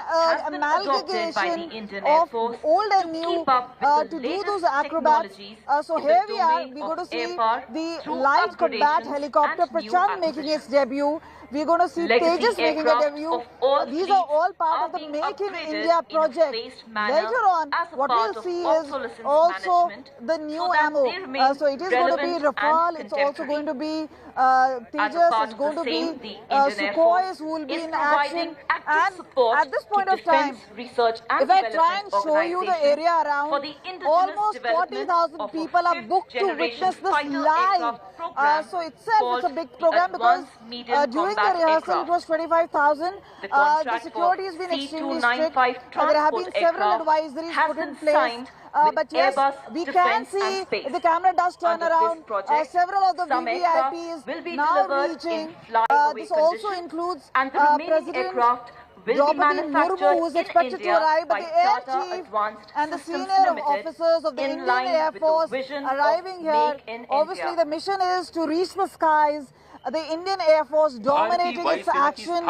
amalgamation of old and new to do those acrobats. So here we are, we're going to see the light combat helicopter Prachand making its debut. We're going to see Tejas making a debut. These are all part of the Make in India project. Later on, what we'll see is also the new ammo. So it is going to be Rafale, it's also going to be Tejas, it's going to be Sukhois who will be in action. And at this point of time, if I try and show you the area around, almost 40,000 people are booked to witness this live. So itself, it's a big program because during the rehearsal, it was 25,000. The security has been extremely strict. There have been several advisories put in place. But yes, we can see if the camera does turn around, several of the VVIPs now reaching. This also includes President Draupadi Murmu, who is expected to arrive, but the Air Chief and the senior officers of the Indian Air Force arriving here. Obviously, the mission is to reach the skies. The Indian Air Force dominating its action,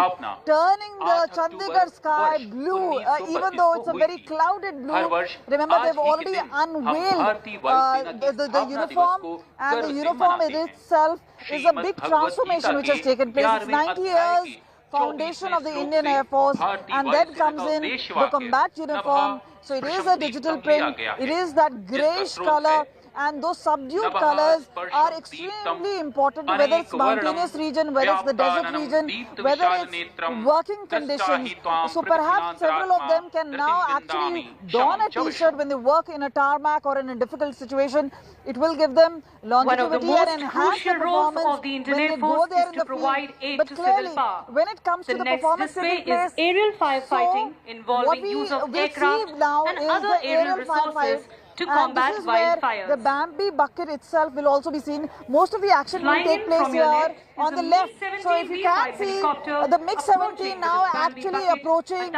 turning the Chandigarh sky blue, even though it's a very clouded blue. Remember, they've already unveiled the uniform, and the uniform in itself is a big transformation which has taken place. It's 90 years foundation of the Indian Air Force, and then comes in the combat uniform. So it is a digital print, it is that greyish color, and those subdued colors are extremely important, whether it's mountainous region, whether it's the desert region, whether it's working conditions. So perhaps several of them can now actually don a t-shirt when they work in a tarmac or in a difficult situation. It will give them longevity and enhance the performance when they go there in the field. But clearly, when it comes to the performance taking place, aerial firefighting involving use of aircraft and other aerial resources to combat wildfires. The Bambi bucket itself will also be seen. Most of the action will take place here on the left. So if you can see the MiG-17 now actually approaching,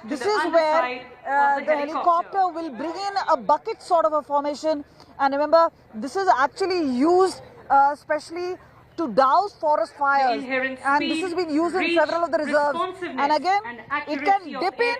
this is where the helicopter will bring in a bucket sort of a formation. And remember, this is actually used especially to douse forest fires, and this has been used in several of the reserves. And again, it can dip in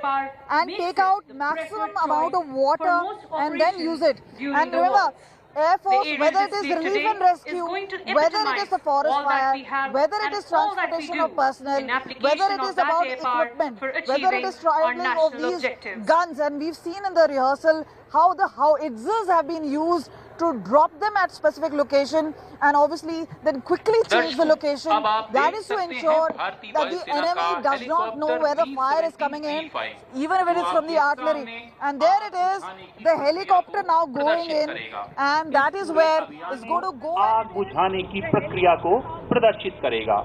and take out maximum amount of water and then use it. And remember, Air Force, whether it is relief and rescue, whether it is a forest fire, whether it is transportation of personnel, whether it is about equipment, whether it is trialing of these guns, and we've seen in the rehearsal how IDZs have been used to drop them at specific location and obviously then quickly change the location. That is to ensure that the enemy does not know where the fire is coming in, even if it is from the artillery. And there it is, the helicopter now going in, and that is where it's going to go. आग बुझाने की प्रक्रिया को प्रदर्शित करेगा।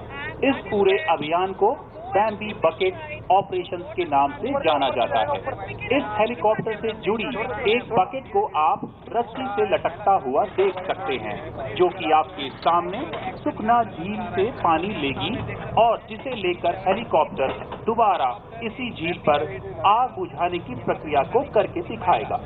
इस पूरे अभियान को बैम्बी बकेट ऑपरेशंस के नाम से जाना जाता है। इस हेलीकॉप्टर से जुड़ी एक बकेट को आप रस्सी से लटकता हुआ देख सकते हैं, जो कि आपके सामने सुखना झील से पानी लेगी और जिसे लेकर हेलीकॉप्टर दोबारा इसी झील पर आग बुझाने की प्रक्रिया को करके दिखाएगा।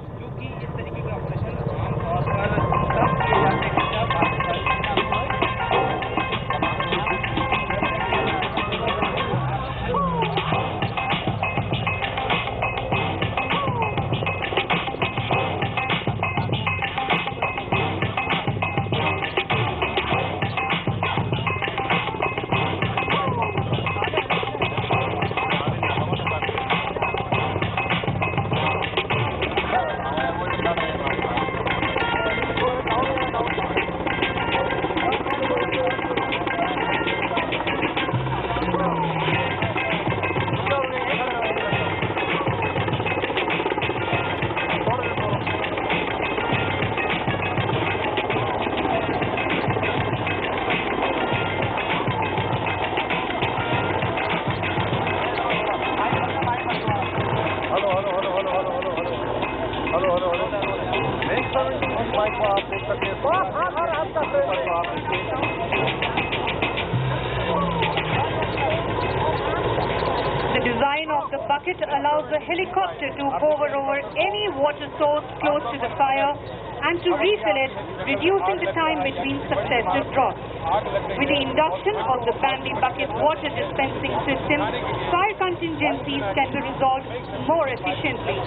The design of the bucket allows the helicopter to hover over any water source close to the fire and to refill it, reducing the time between successive drops. With the induction of the Bambi bucket water dispensing system, fire contingencies can be resolved more efficiently.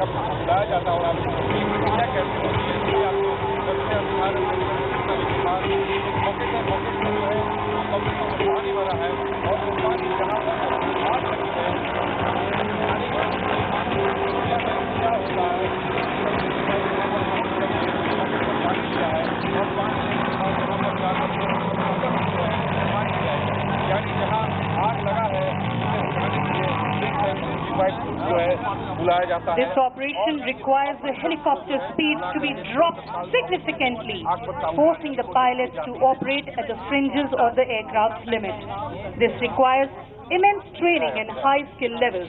This operation requires the helicopter speeds to be dropped significantly, forcing the pilots to operate at the fringes of the aircraft's limit. This requires immense training and high skill levels.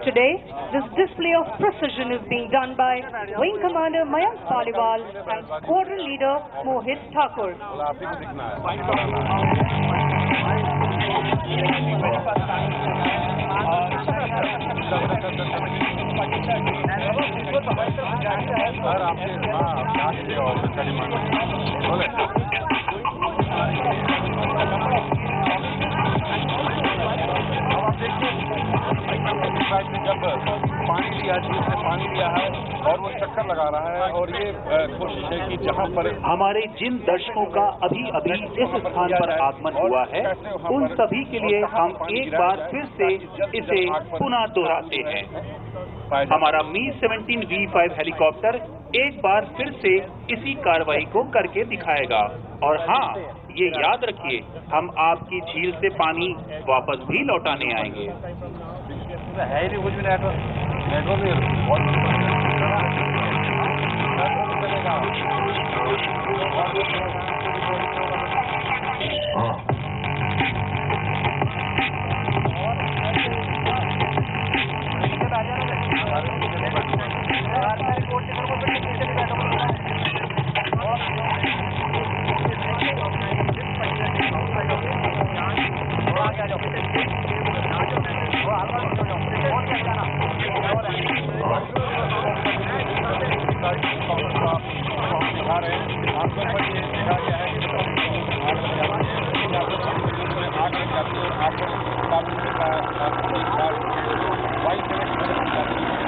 Today, this display of precision is being done by Wing Commander Mayank Paliwal and Squadron Leader Mohit Thakur. जब पानी लिया जिसने पानी लिया है और वो चक्कर लगा रहा है और ये कोशिश है कि जहाँ पर हमारे जिन दर्शकों का अभी अभी इस स्थान पर आगमन हुआ है उन सभी के लिए हम एक बार फिर से इसे पुनः दोहराते हैं। हमारा Mi-17 V5 हेलीकॉप्टर एक बार फिर से इसी कार्रवाई को करके दिखाएगा। और हाँ, ये याद रखिए, हम आपकी झील से पानी वापस भी लौटाने आएंगे। है ही नहीं कुछ भी नेटवर्क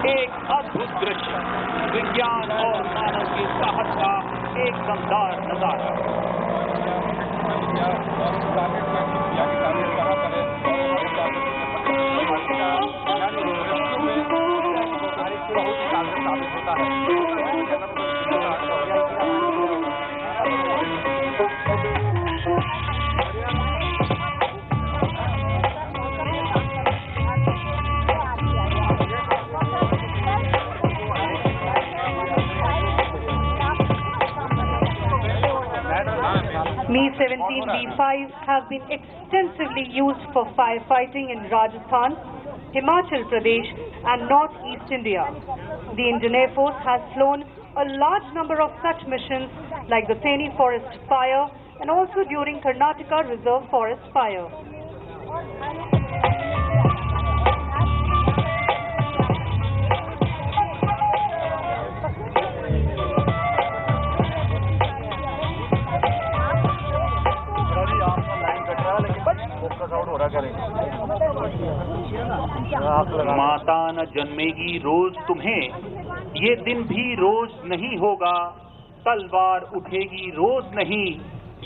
एक अद्भुत दृश्य, विज्ञान और मानव के साहस का एक दमदार नजारा। Mi-17 V5s have been extensively used for firefighting in Rajasthan, Himachal Pradesh and Northeast India. The Indian Air Force has flown a large number of such missions like the Theni Forest Fire and also during Karnataka Reserve Forest Fire. माता न जन्मेगी रोज तुम्हें, ये दिन भी रोज नहीं होगा। तलवार उठेगी रोज नहीं,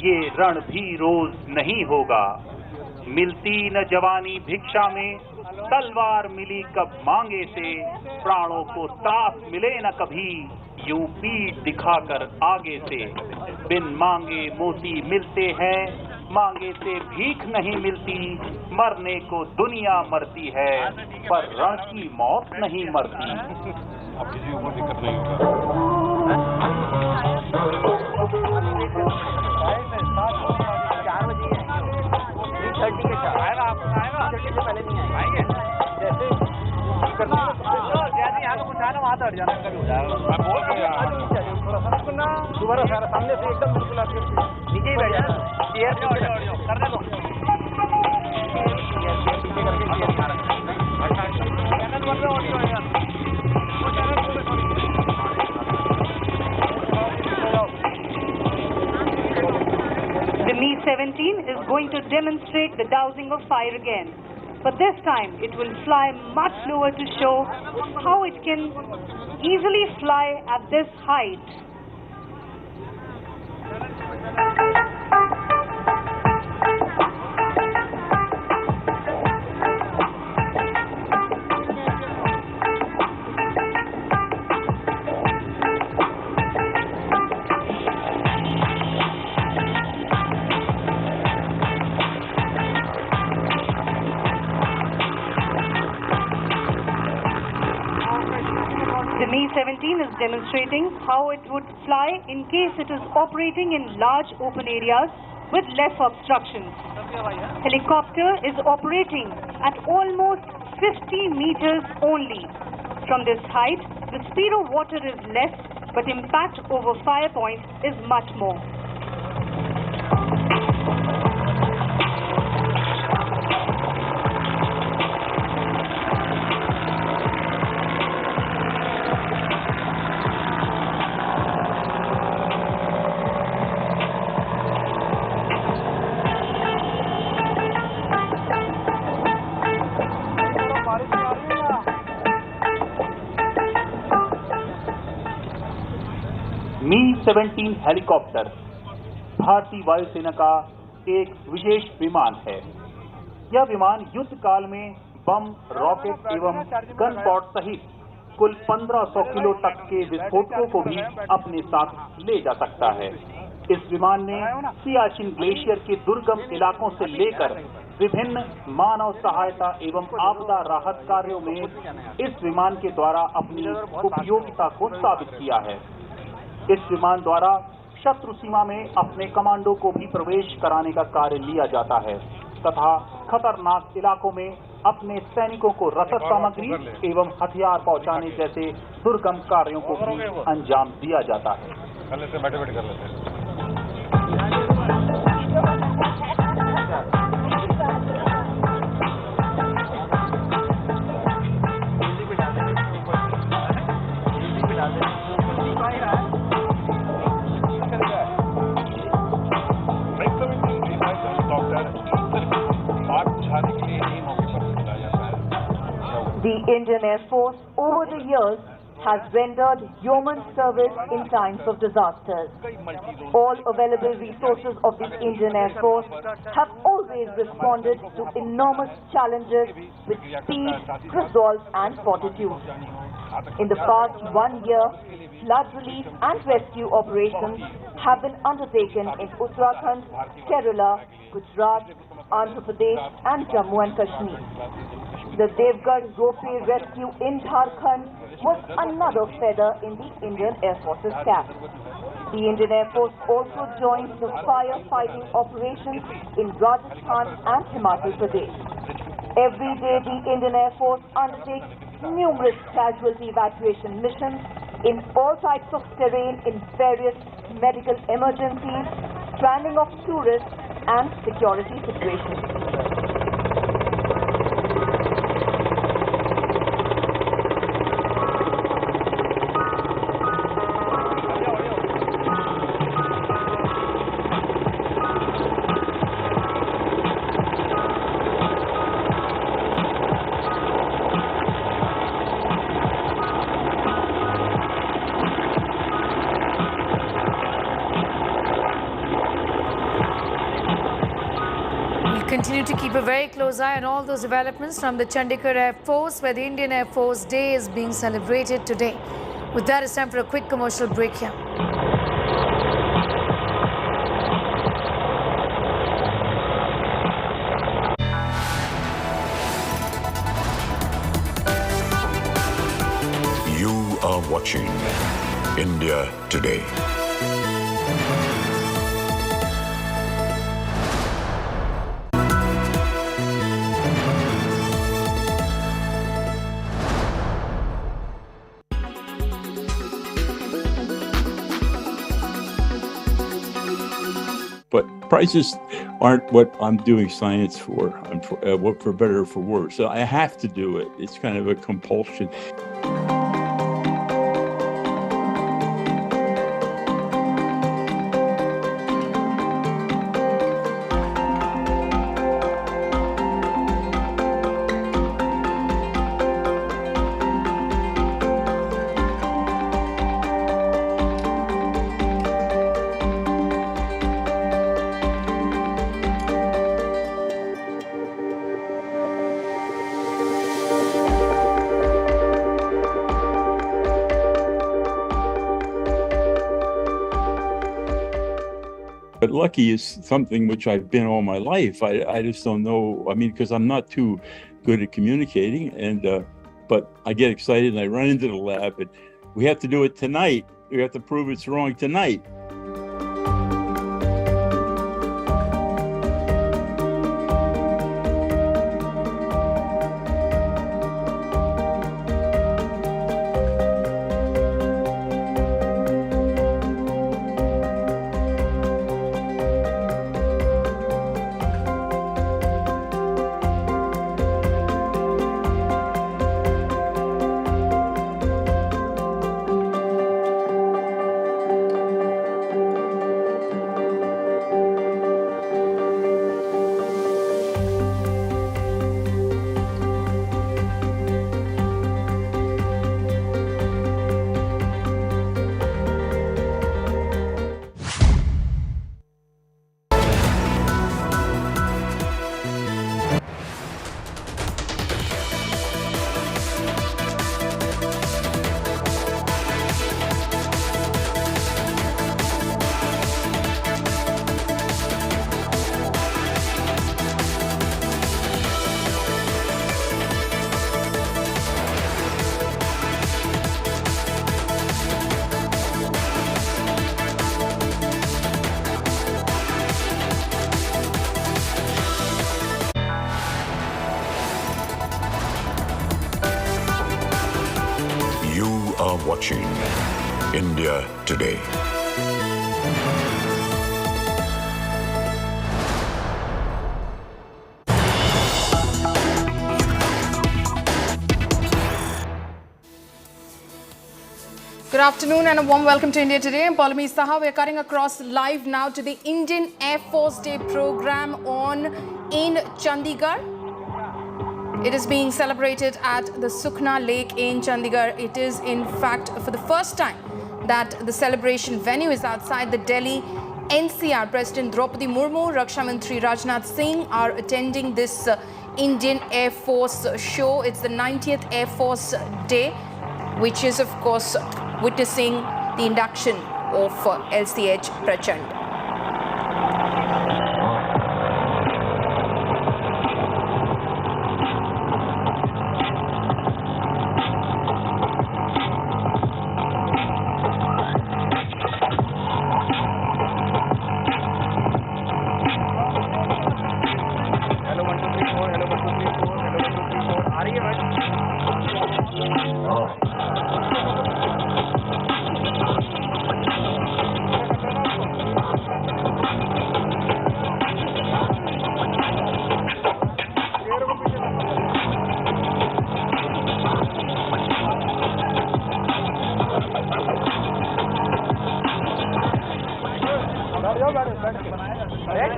ये रण भी रोज नहीं होगा। मिलती न जवानी भिक्षा में, तलवार मिली कब मांगे से। प्राणों को त्रास मिले न कभी, यूं पीठ दिखाकर आगे से। बिन मांगे मोती मिलते हैं, मांगे से भीख नहीं मिलती। मरने को दुनिया मरती है, पर रण की मौत नहीं मरती। अब किसी को दिक्कत नहीं होगा। 4 बजे 3:30 के आएगा, आएगा से पहले नहीं आएंगे। जैसे यहाँ को पहुँचाना वहाँ तो हट जाना, कभी हो जाएगा। मैं बोल रहा हूँ दोबारा सामने से एकदम बिल्कुल आपके नीचे ही बैठ जाना, चेयर करने दो, पीछे करके चेयर खा रखा चैनल वन में ऑडियो है यार, The Mi-17 is going to demonstrate the dousing of fire again. But this time it will fly much lower to show how it can easily fly at this height. The Mi-17 is demonstrating how it would fly in case it is operating in large open areas with less obstructions. Helicopter is operating at almost 50 meters only. From this height, the speed of water is less, but impact over fire point is much more. Mi-17 helicopter भारतीय वायुसेना का एक विशेष विमान है। यह विमान युद्ध काल में बम, रॉकेट एवं गन पॉड सहित कुल 1500 किलो तक के विस्फोटकों को भी अपने साथ ले जा सकता है। इस विमान ने सियाचिन ग्लेशियर के दुर्गम इलाकों से लेकर विभिन्न मानव सहायता एवं आपदा राहत कार्यों में इस विमान के द्वारा अपनी उपयोगिता को साबित किया है। इस विमान द्वारा शत्रु सीमा में अपने कमांडो को भी प्रवेश कराने का कार्य लिया जाता है तथा खतरनाक इलाकों में अपने सैनिकों को रसद सामग्री एवं हथियार पहुंचाने जैसे दुर्गम कार्यों को भी अंजाम दिया जाता है। The Indian Air Force over the years has rendered yeoman service in times of disasters. All available resources of the Indian Air Force have always responded to enormous challenges with speed, resolve and fortitude. In the past 1 year, flood relief and rescue operations have been undertaken in Uttarakhand, Kerala, Gujarat, Andhra Pradesh and Jammu and Kashmir. The Devgarh ropeway rescue in Jharkhand was another feather in the Indian Air Force's cap. The Indian Air Force also joined the firefighting operations in Rajasthan and Himachal Pradesh. Every day the Indian Air Force undertakes numerous casualty evacuation missions in all types of terrain in various medical emergencies, stranding of tourists and security situations. Continue to keep a very close eye on all those developments from the Chandigarh Air Force, where the Indian Air Force Day is being celebrated today. With that, it's time for a quick commercial break here. You are watching India Today. prices aren't what I'm doing science for. I'm for better or for worse. So I have to do it. It's kind of a compulsion. But lucky is something which I've been all my life. I just don't know. I mean, because I'm not too good at communicating, and but I get excited and I run into the lab, and we have to do it tonight. We have to prove it's wrong tonight. Watching India Today. Good afternoon and a warm welcome to India Today. I'm Paulami Saha. We're cutting across live now to the Indian Air Force Day program in Chandigarh. It is being celebrated at the Sukhna Lake in Chandigarh. It is in fact for the first time that the celebration venue is outside the Delhi NCR. President Draupadi Murmu, Raksha Mantri Rajnath Singh are attending this Indian Air Force show. It's the 90th Air Force Day, which is of course witnessing the induction of LCH Prachand.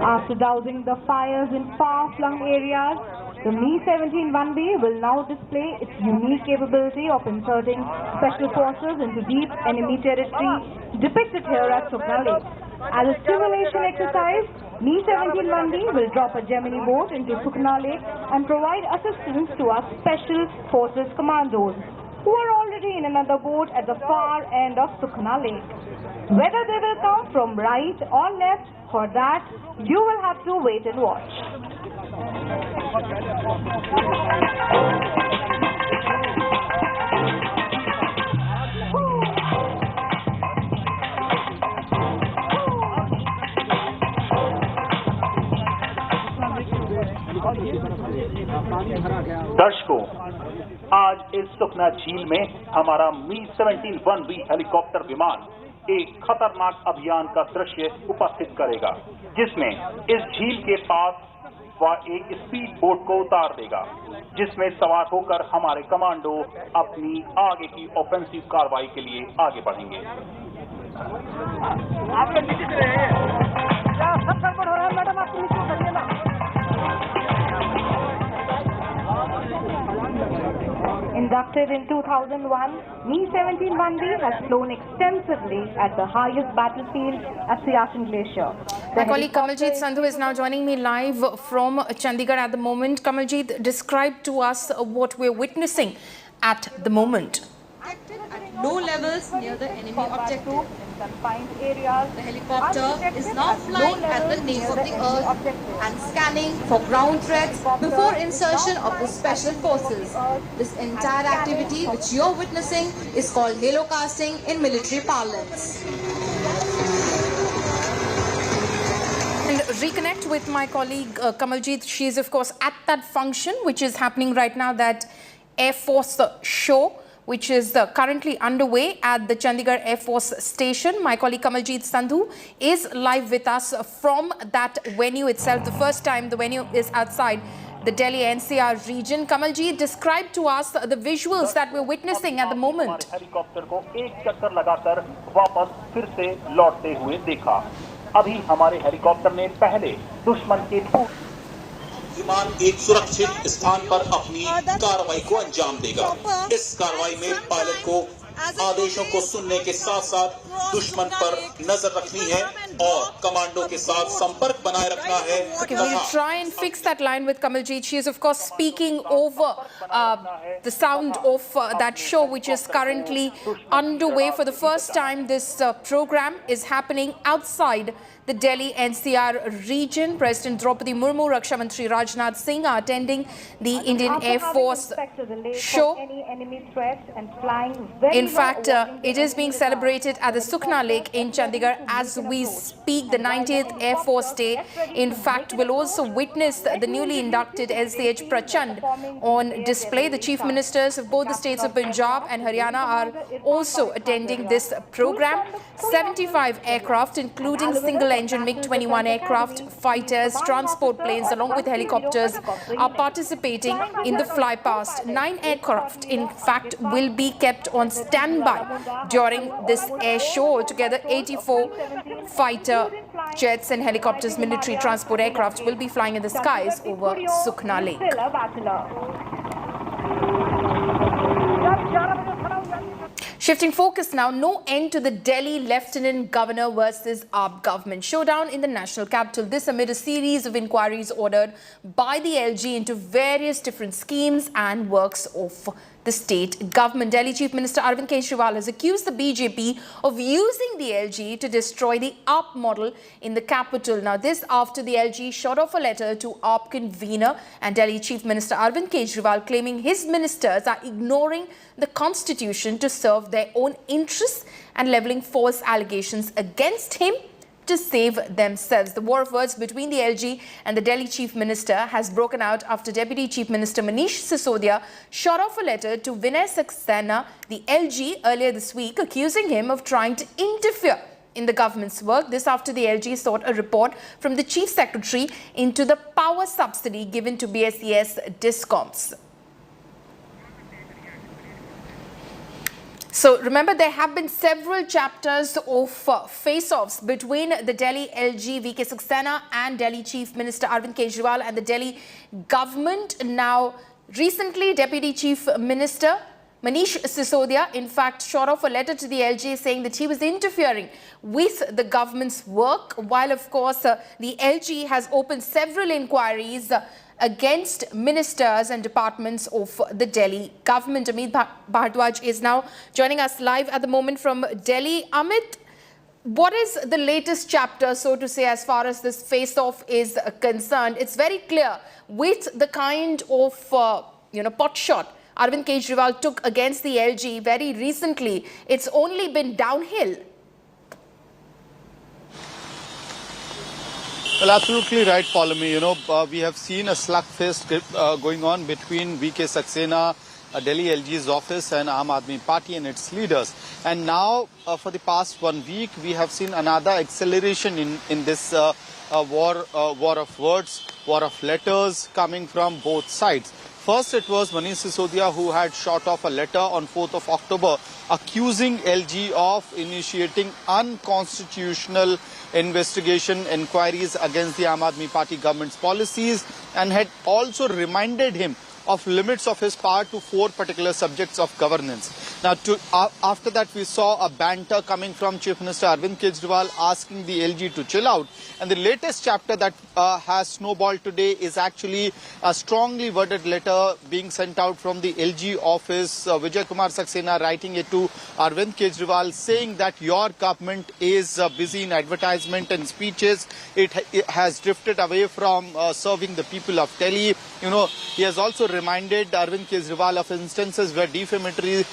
After dousing the fires in far-flung areas, the Mi-17 1B will now display its unique capability of inserting special forces into deep enemy territory, depicted here at Sukhna Lake. As a simulation exercise, Mi-17 1B will drop a Gemini boat into Sukhna Lake and provide assistance to our special forces commandos, who are already in another boat at the far end of Sukhna Lake. Whether they will come from right or left, for that, you will have to wait and watch. दर्शकों, आज इस सुखना झील में हमारा Mi-17 1B helicopter विमान एक खतरनाक अभियान का दृश्य उपस्थित करेगा, जिसमें इस झील के पास वह एक स्पीड बोट को उतार देगा, जिसमें सवार होकर हमारे कमांडो अपनी आगे की ऑफेंसिव कार्रवाई के लिए आगे बढ़ेंगे। Inducted in 2001, Mi-17 1B has flown extensively at the highest battlefield at Siachen Glacier. My colleague Kamaljeet Sandhu is now joining me live from Chandigarh at the moment. Kamaljeet, describe to us what we're witnessing at the moment. Active at low levels near the enemy objective. The helicopter is now flying at the nape of the earth and scanning for ground threats before insertion of the special forces. This entire activity which you're witnessing is called halo casting in military parlance. And reconnect with my colleague Kamaljeet. She is of course at that function which is happening right now, that Air Force show, which is currently underway at the Chandigarh Air Force Station. My colleague Kamaljeet Sandhu is live with us from that venue itself. The first time the venue is outside the Delhi NCR region. Kamaljeet, describe to us the visuals that we're witnessing at the moment. Helicopter को एक चक्कर लगाकर वापस फिर से लौटते हुए देखा। अभी हमारे हेलीकॉप्टर ने पहले दुश्मन के विमान एक सुरक्षित स्थान पर अपनी कार्रवाई को अंजाम देगा। इस कार्रवाई में पायलट को आदेशों को सुनने के साथ साथ दुश्मन पर नजर रखनी है और कमांडो के साथ संपर्क बनाए रखना है। Okay, we'll try and fix that line with Kamaljeet. She is of course speaking over the sound of that show which is currently underway. For the first time, this program is happening outside the Delhi NCR region. President Draupadi Murmu, Raksha Mantri Rajnath Singh are attending the Indian Air Force show. In fact, it is being celebrated at the Sukhna Lake in Chandigarh as we speak, the 90th Air Force Day. In fact, we'll also witness the newly inducted LCH Prachand on display. The chief ministers of both the states of Punjab and Haryana are also attending this program. 75 aircraft, including single-engine MiG-21 aircraft, fighters, transport planes, along with helicopters, are participating in the flypast. 9 aircraft, in fact, will be kept on standby during this air show. Altogether, 84 fighter jets and helicopters, military transport aircraft will be flying in the skies over Sukhna Lake. Shifting focus now, no end to the Delhi Lieutenant Governor versus AAP government showdown in the national capital. This amid a series of inquiries ordered by the LG into various different schemes and works of the state government. Delhi Chief Minister Arvind Kejriwal has accused the BJP of using the LG to destroy the AAP model in the capital. Now, this after the LG shot off a letter to AAP convener and Delhi Chief Minister Arvind Kejriwal, claiming his ministers are ignoring the constitution to serve their own interests and levelling false allegations against him to save themselves. The war of words between the LG and the Delhi Chief Minister has broken out after Deputy Chief Minister Manish Sisodia shot off a letter to Vinay Saxena, the LG, earlier this week, accusing him of trying to interfere in the government's work. This after the LG sought a report from the Chief Secretary into the power subsidy given to BSES discoms. So remember, there have been several chapters of face-offs between the Delhi LG VK Saxena and Delhi Chief Minister Arvind Kejriwal and the Delhi government. Now, recently, Deputy Chief Minister Manish Sisodia, in fact, shot off a letter to the LG saying that he was interfering with the government's work, while, of course, the LG has opened several inquiries against ministers and departments of the Delhi government. Amit Bhardwaj is now joining us live at the moment from Delhi. Amit, what is the latest chapter, so to say, as far as this face-off is concerned? It's very clear with the kind of, pot shot Arvind Kejriwal took against the LG very recently. It's only been downhill. Well, absolutely right, Paulami. We have seen a slugfest going on between VK Saxena, Delhi LG's office and Aam Aadmi Party and its leaders. And now, for the past 1 week, we have seen another acceleration in this war of words, war of letters coming from both sides. First, it was Manish Sisodia who had shot off a letter on 4th of October accusing LG of initiating unconstitutional investigation inquiries against the Aam Aadmi Party government's policies, and had also reminded him of limits of his power to 4 particular subjects of governance. Now, after that, we saw a banter coming from Chief Minister Arvind Kejriwal asking the LG to chill out. And the latest chapter that has snowballed today is actually a strongly worded letter being sent out from the LG office. Vijay Kumar Saxena writing it to Arvind Kejriwal, saying that your government is busy in advertisement and speeches. It has drifted away from serving the people of Delhi. You know, he has also reminded Arvind Kejriwal of instances where defamatory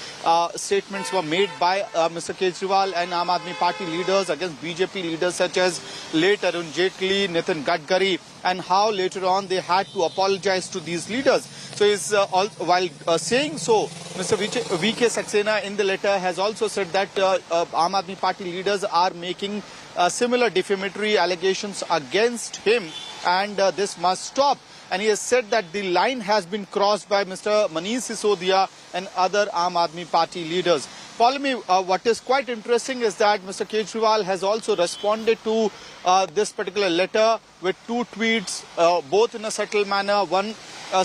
statements were made by Mr. Kejriwal and Aam Aadmi Party leaders against BJP leaders such as late Arun Jaitley, Nitin Gadkari, and how later on they had to apologize to these leaders. So, while saying so, Mr. V.K. Saxena in the letter has also said that Aam Aadmi Party leaders are making similar defamatory allegations against him, and this must stop. And he has said that the line has been crossed by Mr. Manish Sisodia and other Aam Aadmi Party leaders. Paulami, what is quite interesting is that Mr. Kejriwal has also responded to this particular letter with 2 tweets, both in a subtle manner. One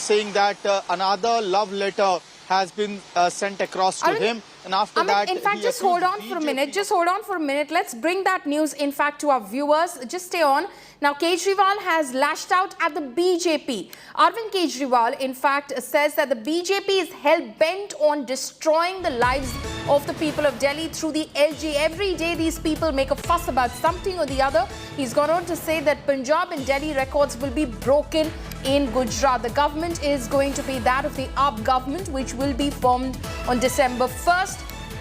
saying that another love letter has been sent across to him. And after that, in fact, just hold on for a minute. Just hold on for a minute. Let's bring that news, in fact, to our viewers. Just stay on. Now, Kejriwal has lashed out at the BJP. Arvind Kejriwal, in fact, says that the BJP is hell-bent on destroying the lives of the people of Delhi through the LG. Every day, these people make a fuss about something or the other. He's gone on to say that Punjab and Delhi records will be broken in Gujarat. The government is going to be that of the AAP government, which will be formed on December 1st.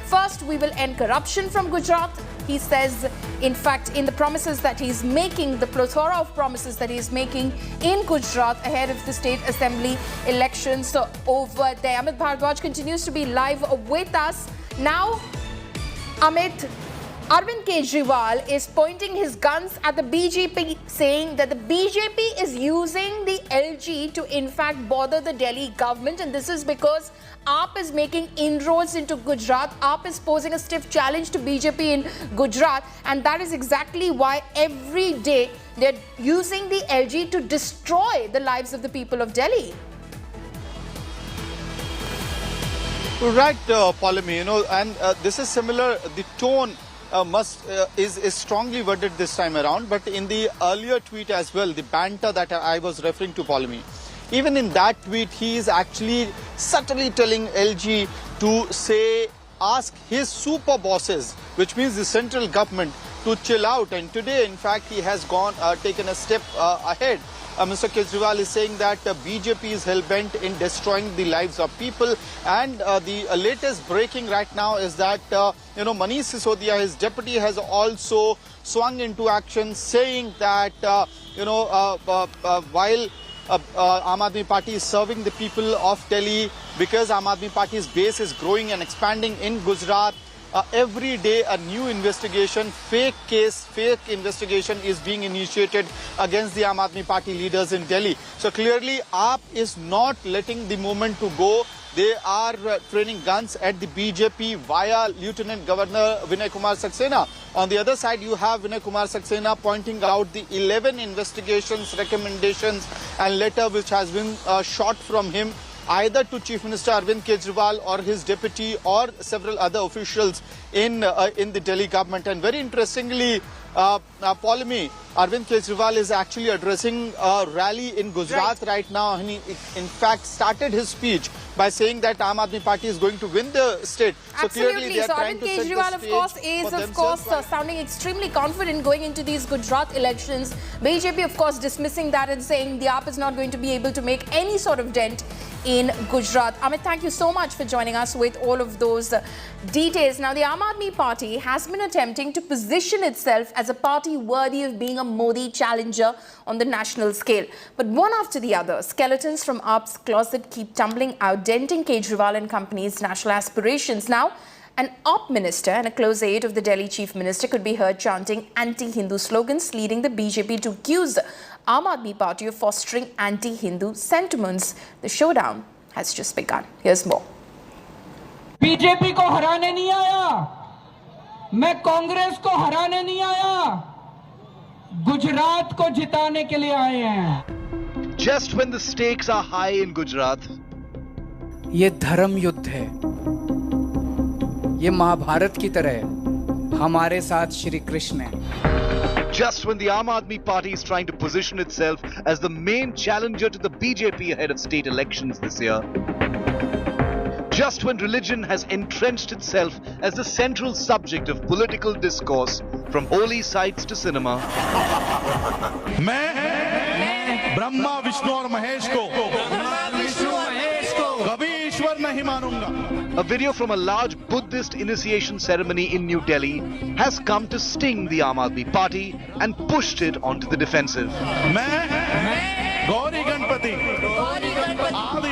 First, we will end corruption from Gujarat. He says, in fact, in the promises that he's making, the plethora of promises that he's making in Gujarat ahead of the state assembly elections over there. Amit Bhardwaj continues to be live with us. Now, Amit, Arvind Kejriwal is pointing his guns at the BJP, saying that the BJP is using the LG to, in fact, bother the Delhi government. And this is because AAP is making inroads into Gujarat. AAP is posing a stiff challenge to BJP in Gujarat. And that is exactly why every day they're using the LG to destroy the lives of the people of Delhi. Right, Paulami, you know, and this is similar. The tone is strongly worded this time around, but in the earlier tweet as well, the banter that I was referring to, Paulami, even in that tweet, he is actually subtly telling LG to ask his super bosses, which means the central government, to chill out. And today, in fact, he has taken a step ahead. Mr. Kejriwal is saying that BJP is hell-bent in destroying the lives of people. And the latest breaking right now is that, Manish Sisodia, his deputy, has also swung into action, saying that, while Aam Aadmi Party is serving the people of Delhi, because Aam Aadmi Party's base is growing and expanding in Gujarat, every day a new investigation, fake investigation is being initiated against the Aam Aadmi Party leaders in Delhi. So clearly AAP is not letting the moment to go. They are training guns at the BJP via Lieutenant Governor Vinay Kumar Saxena. On the other side, you have Vinay Kumar Saxena pointing out the 11 investigations, recommendations and letter which has been shot from him, either to Chief Minister Arvind Kejriwal or his deputy or several other officials in the Delhi government. And very interestingly, Paulami, Arvind Kejriwal is actually addressing a rally in Gujarat right now. And he, in fact, started his speech by saying that Aam Aadmi Party is going to win the state. So clearly they are trying to set the Arvind Kejriwal, of course, sounding extremely confident going into these Gujarat elections. BJP, of course, dismissing that and saying the AAP is not going to be able to make any sort of dent in Gujarat. Amit, thank you so much for joining us with all of those details. Now, the Aam Aadmi Party has been attempting to position itself as a party worthy of being a Modi challenger on the national scale. But one after the other, skeletons from AAP's closet keep tumbling out, denting Kejriwal and company's national aspirations. Now, an AAP minister and a close aide of the Delhi chief minister could be heard chanting anti-Hindu slogans, leading the BJP to accuse Aam Aadmi Party of fostering anti-Hindu sentiments. The showdown has just begun. Here's more. BJP को हराने नहीं आया, मैं कांग्रेस को हराने नहीं आया, गुजरात को जिताने के लिए आए हैं. Just when the stakes are high in Gujarat, ये धर्म युद्ध है, ये महाभारत की तरह है, हमारे साथ श्री कृष्ण है. just when the Aam Aadmi Party is trying to position itself as the main challenger to the BJP ahead of state elections this year, just when religion has entrenched itself as the central subject of political discourse, from holy sites to cinema, मैं ब्रह्मा विष्णु और महेश को कभी ईश्वर नहीं मानूंगा. A video from a large Buddhist initiation ceremony in New Delhi has come to sting the Aam Aadmi Party and pushed it onto the defensive. मैं गौरी गणपति आदि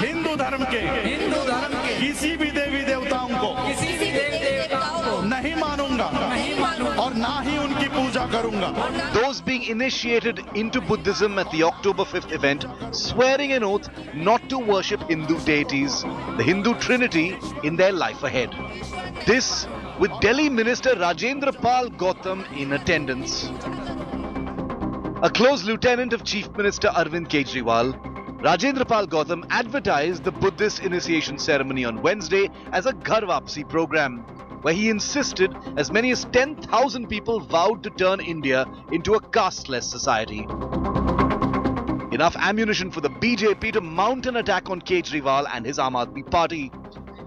हिंदू धर्म के किसी भी देवी देवताओं को नहीं मानूंगा और ना ही उनकी पूजा करूंगा. Those being initiated into Buddhism at the October 5th event, swearing an oath not to worship Hindu deities, the Hindu Trinity, in their life ahead. This with Delhi Minister Rajendra Pal Gautam in attendance. A close lieutenant of Chief Minister Arvind Kejriwal, Rajendra Pal Gautam advertised the Buddhist initiation ceremony on Wednesday as a Ghar Wapsi program, where he insisted as many as 10,000 people vowed to turn India into a casteless society. Enough ammunition for the BJP to mount an attack on Kejriwal and his Aam Aadmi Party.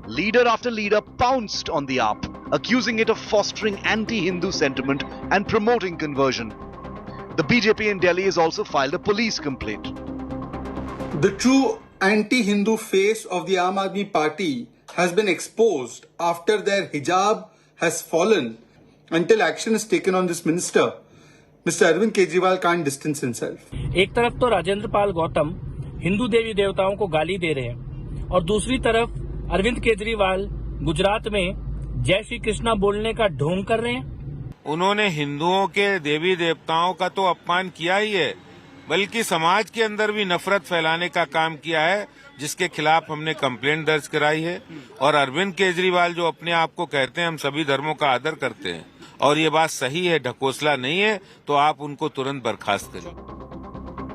Leader after leader pounced on the AAP, accusing it of fostering anti-Hindu sentiment and promoting conversion. The BJP in Delhi has also filed a police complaint. The true anti-Hindu face of the Aam Aadmi Party has been exposed after their hijab has fallen. Until action is taken on this minister, Mr. Arvind Kejriwal can't distance himself. एक तरफ तो राजेंद्र पाल गौतम हिंदू देवी देवताओं को गाली दे रहे हैं और दूसरी तरफ अरविंद केजरीवाल गुजरात में जय श्री कृष्णा बोलने का ढोंग कर रहे हैं. उन्होंने हिंदुओं के देवी देवताओं का तो अपमान किया ही है, बल्कि समाज के अंदर भी नफरत फैलाने का काम किया है, जिसके खिलाफ हमने कंप्लेंट दर्ज कराई है. और अरविंद केजरीवाल जो अपने आप को कहते हैं हम सभी धर्मों का आदर करते हैं और ये बात सही है, ढकोसला नहीं है, तो आप उनको तुरंत बर्खास्त करें.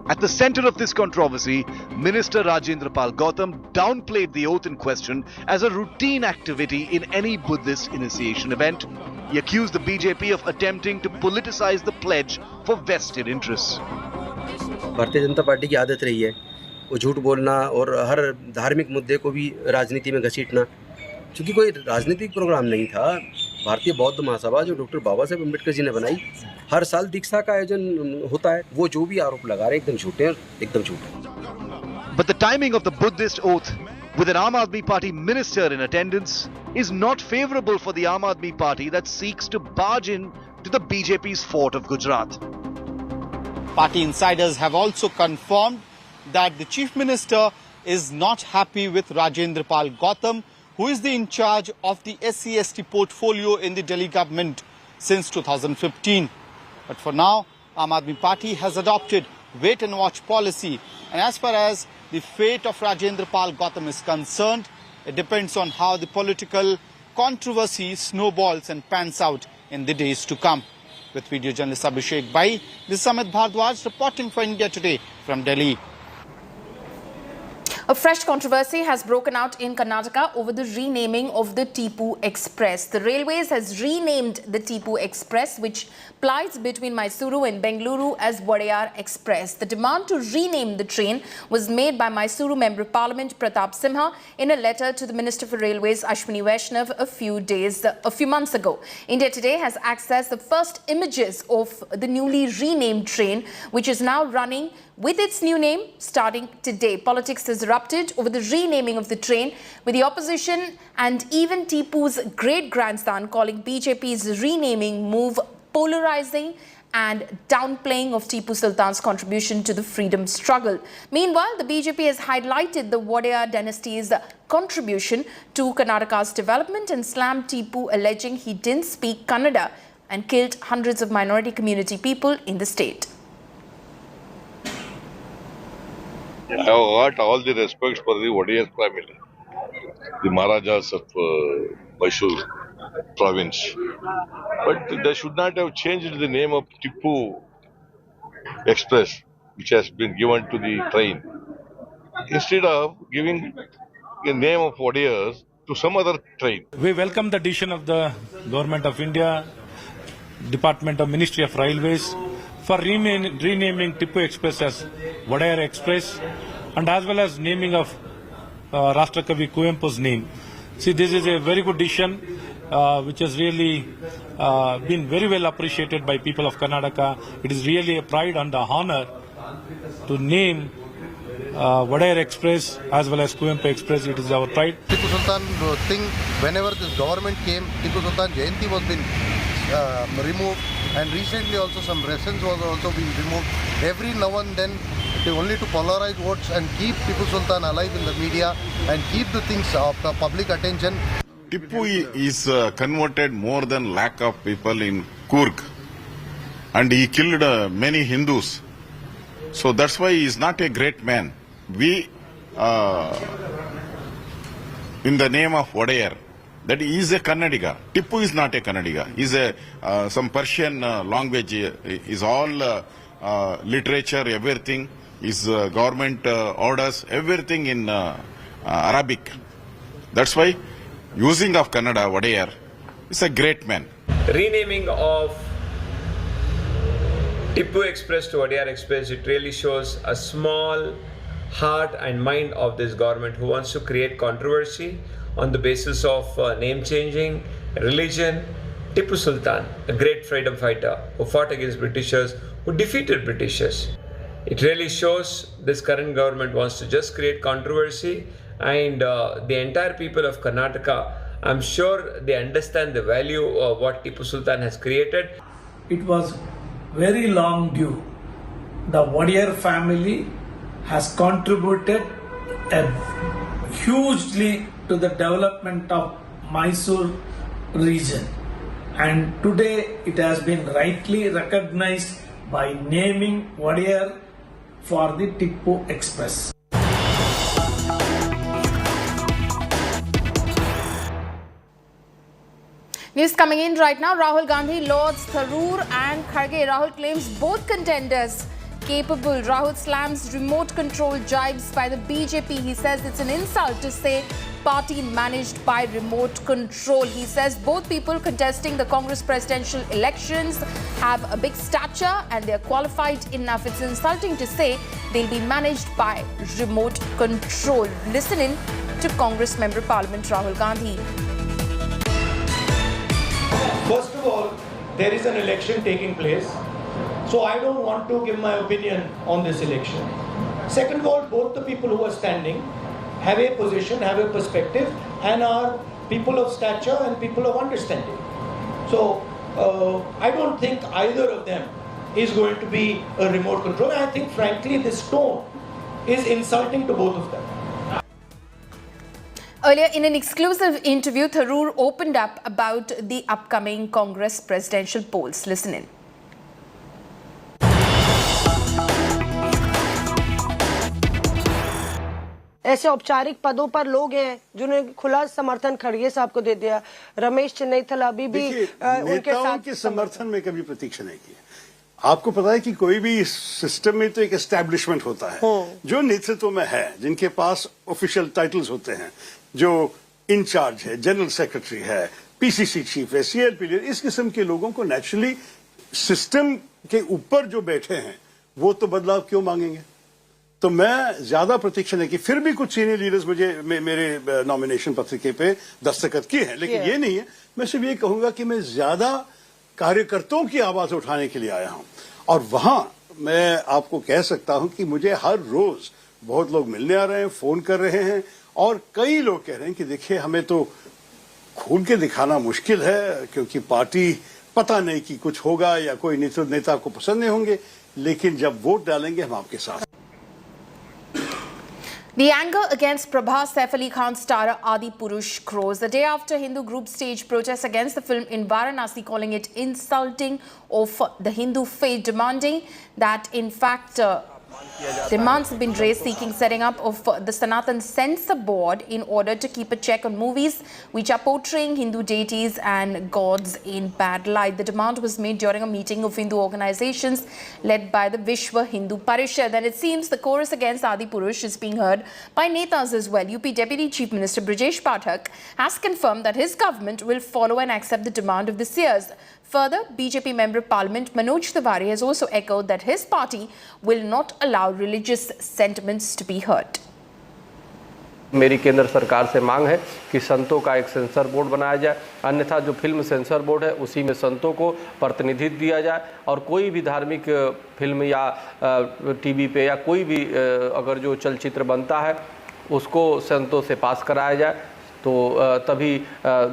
At the center of this controversy, Minister Rajendra Pal Gautam downplayed the oath in question as a routine activity in any Buddhist initiation event. He accused the BJP of attempting to politicize the pledge for vested interests. Bharatiya Janata party की आदत रही है वो झूठ बोलना और हर धार्मिक मुद्दे को भी राजनीति में घसीटना. क्योंकि कोई राजनीतिक प्रोग्राम नहीं था. भारतीय बौद्ध महासभा जो डॉक्टर बाबा साहेब अम्बेडकर जी ने बनाई, हर साल दीक्षा का आयोजन होता है. वो जो भी आरोप लगा रहे हैं एकदम झूठे हैं, एकदम झूठे. But the timing of the Buddhist oath with an Aam Aadmi Party minister in attendance is not favorable for the Aam Aadmi Party that seeks to barge in to the BJP's fort of Gujarat. Party insiders have also confirmed that the Chief Minister is not happy with Rajendra Pal Gautam, who is the in charge of the SC/ST portfolio in the Delhi government since 2015. But for now, Aam Aadmi Party has adopted wait and watch policy. And as far as the fate of Rajendra Pal Gautam is concerned, it depends on how the political controversy snowballs and pans out in the days to come. With video journalist Abhishek Bai, this is Amit Bhardwaj reporting for India Today from Delhi. A fresh controversy has broken out in Karnataka over the renaming of the Tipu Express. The Railways has renamed the Tipu Express, which plies between Mysuru and Bengaluru, as Wadayar Express. The demand to rename the train was made by Mysuru Member of Parliament Pratap Simha in a letter to the Minister for Railways Ashwini Vaishnav a few months ago. India Today has accessed the first images of the newly renamed train, which is now running with its new name starting today. Politics is erupted over the renaming of the train, with the opposition and even Tipu's great-grandson calling BJP's renaming move polarizing and downplaying of Tipu Sultan's contribution to the freedom struggle. Meanwhile, the BJP has highlighted the Wadiyar dynasty's contribution to Karnataka's development and slammed Tipu, alleging he didn't speak Kannada and killed hundreds of minority community people in the state. I have got all the respect for the Wadiyar family, the Maharajas of Mysore province. But they should not have changed the name of Tipu Express, which has been given to the train, instead of giving the name of Wadiyars to some other train. We welcome the decision of the Government of India, Department of Ministry of Railways, for renaming Tipu Express as Wadiyar Express, and as well as naming of Rashtrakavi Kuvempu's name. See, this is a very good decision, which has really been very well appreciated by people of Karnataka. It is really a pride and a honor to name Wadiyar Express as well as Kuvempu Express. It is our pride. Tipu Sultan thing, whenever this government came, Tipu Sultan Jayanti was been removed, and recently also some lessons was also being removed. Every now and then, only to polarize votes and keep Tipu Sultan alive in the media and keep the things of public attention. Tipu is converted more than lakh of people in Coorg, and he killed many Hindus. So that's why he is not a great man. We, in the name of Wadiyar, that he is a Kannadiga. Tipu is not a Kannadiga. He is a some Persian language. Is all literature, everything is government orders, everything in Arabic. That's why using of Kannada, Wadiyar, is a great man. Renaming of Tipu Express to Wadiyar Express, it really shows a small heart and mind of this government who wants to create controversy on the basis of name changing, religion. Tipu Sultan, a great freedom fighter who fought against Britishers, who defeated Britishers. It really shows this current government wants to just create controversy, and the entire people of Karnataka, I'm sure they understand the value of what Tipu Sultan has created. It was very long due. The Wadiyar family has contributed hugely to the development of Mysore region, and today it has been rightly recognized by naming Wadiyar for the Tipu Express. News coming in right now. Rahul Gandhi lauds Tharoor and Kharge. Rahul claims both contenders capable. Rahul slams remote control jibes by the BJP. He says it's an insult to say party managed by remote control. He says both people contesting the Congress presidential elections have a big stature and they are qualified enough. It's insulting to say they'll be managed by remote control. Listen in to Congress Member Parliament Rahul Gandhi. First of all, there is an election taking place, so I don't want to give my opinion on this election. Second of all, both the people who are standing have a position, have a perspective, and are people of stature and people of understanding. So I don't think either of them is going to be a remote control. I think frankly this tone is insulting to both of them. Earlier, in an exclusive interview, Tharoor opened up about the upcoming Congress presidential polls. Listen in. ऐसे औपचारिक पदों पर लोग हैं जिन्होंने खुला समर्थन खड़गे साहब को दे दिया। रमेश चन्नैथल अभी भी उनके साथ के समर्थन में कभी प्रतीक्षा नहीं की। आपको पता है कि कोई भी सिस्टम में तो एक एस्टैब्लिशमेंट होता है जो नेतृत्व में है, जिनके पास ऑफिशियल टाइटल्स होते हैं, जो इंचार्ज है, जनरल सेक्रेटरी है, पीसीसी चीफ है, सीएलपी लीडर, इस किस्म के लोगों को नेचुरली सिस्टम के ऊपर जो बैठे हैं वो तो बदलाव क्यों मांगेंगे। तो मैं ज्यादा प्रतीक्षा नहीं की। फिर भी कुछ सीनियर लीडर्स मुझे मेरे नॉमिनेशन पत्रिके पे दस्तखत किए हैं, लेकिन ये नहीं है। मैं सिर्फ ये कहूंगा कि मैं ज्यादा कार्यकर्ताओं की आवाज उठाने के लिए आया हूं, और वहां मैं आपको कह सकता हूं कि मुझे हर रोज बहुत लोग मिलने आ रहे हैं, फोन कर रहे हैं, और कई लोग कह रहे हैं कि देखिए हमें तो खून के दिखाना मुश्किल है क्योंकि पार्टी पता नहीं कि कुछ होगा या कोई नेता को पसंद नहीं होंगे, लेकिन जब वोट डालेंगे हम आपके साथ। The anger against Prabhas Saif Ali Khan's star Adipurush grows the day after Hindu group staged protests against the film in Varanasi, calling it insulting of the Hindu faith, demanding that in fact demands have been raised seeking setting up of the Sanatan Censor Board in order to keep a check on movies which are portraying Hindu deities and gods in bad light. The demand was made during a meeting of Hindu organizations led by the Vishwa Hindu Parishad, and it seems the chorus against Adipurush is being heard by netas as well. UP Deputy Chief Minister Brijesh Pathak has confirmed that his government will follow and accept the demand of the seers. Further, BJP Member of Parliament Manoj Tiwari has also echoed that his party will not allow religious sentiments to be hurt. मेरी केंद्र सरकार से मांग है कि संतों का एक सेंसर बोर्ड बनाया जाए, अन्यथा जो फिल्म सेंसर बोर्ड है उसी में संतों को प्रतिनिधित्व दिया जाए, और कोई भी धार्मिक फिल्म या टीवी पे या कोई भी अगर जो चलचित्र बनता है उसको संतों से पास कराया जाए, तो तभी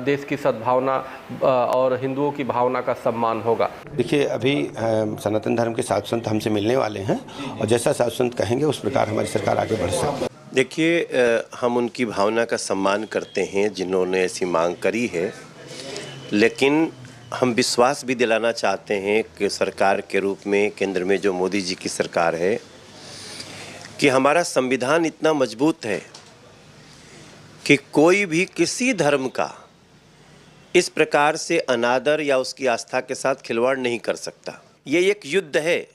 देश की सद्भावना और हिंदुओं की भावना का सम्मान होगा। देखिए, अभी सनातन धर्म के साधु संत हमसे मिलने वाले हैं और जैसा साधु संत कहेंगे उस प्रकार हमारी सरकार आगे बढ़ सकती है। देखिए, हम उनकी भावना का सम्मान करते हैं जिन्होंने ऐसी मांग करी है, लेकिन हम विश्वास भी दिलाना चाहते हैं कि सरकार के रूप में केंद्र में जो मोदी जी की सरकार है कि हमारा संविधान इतना मजबूत है कि कोई भी किसी धर्म का इस प्रकार से अनादर या उसकी आस्था के साथ खिलवाड़ नहीं कर सकता। ये एक युद्ध है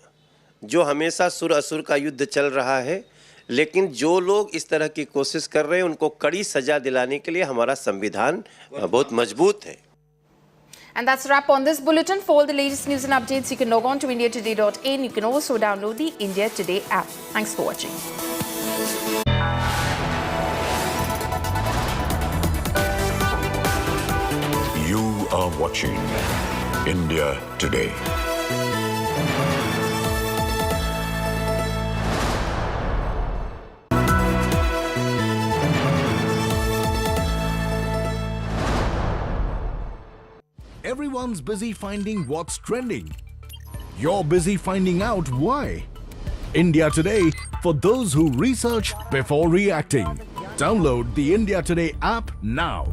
जो हमेशा सुर असुर का युद्ध चल रहा है, लेकिन जो लोग इस तरह की कोशिश कर रहे हैं उनको कड़ी सजा दिलाने के लिए हमारा संविधान बहुत मजबूत है। And that's a wrap on this bulletin. For all the latest news and updates, you can log on to indiatoday.in. You can also download the India Today app. Thanks for watching. You are watching India Today. Everyone's busy finding what's trending. You're busy finding out why. India Today, for those who research before reacting. Download the India Today app now.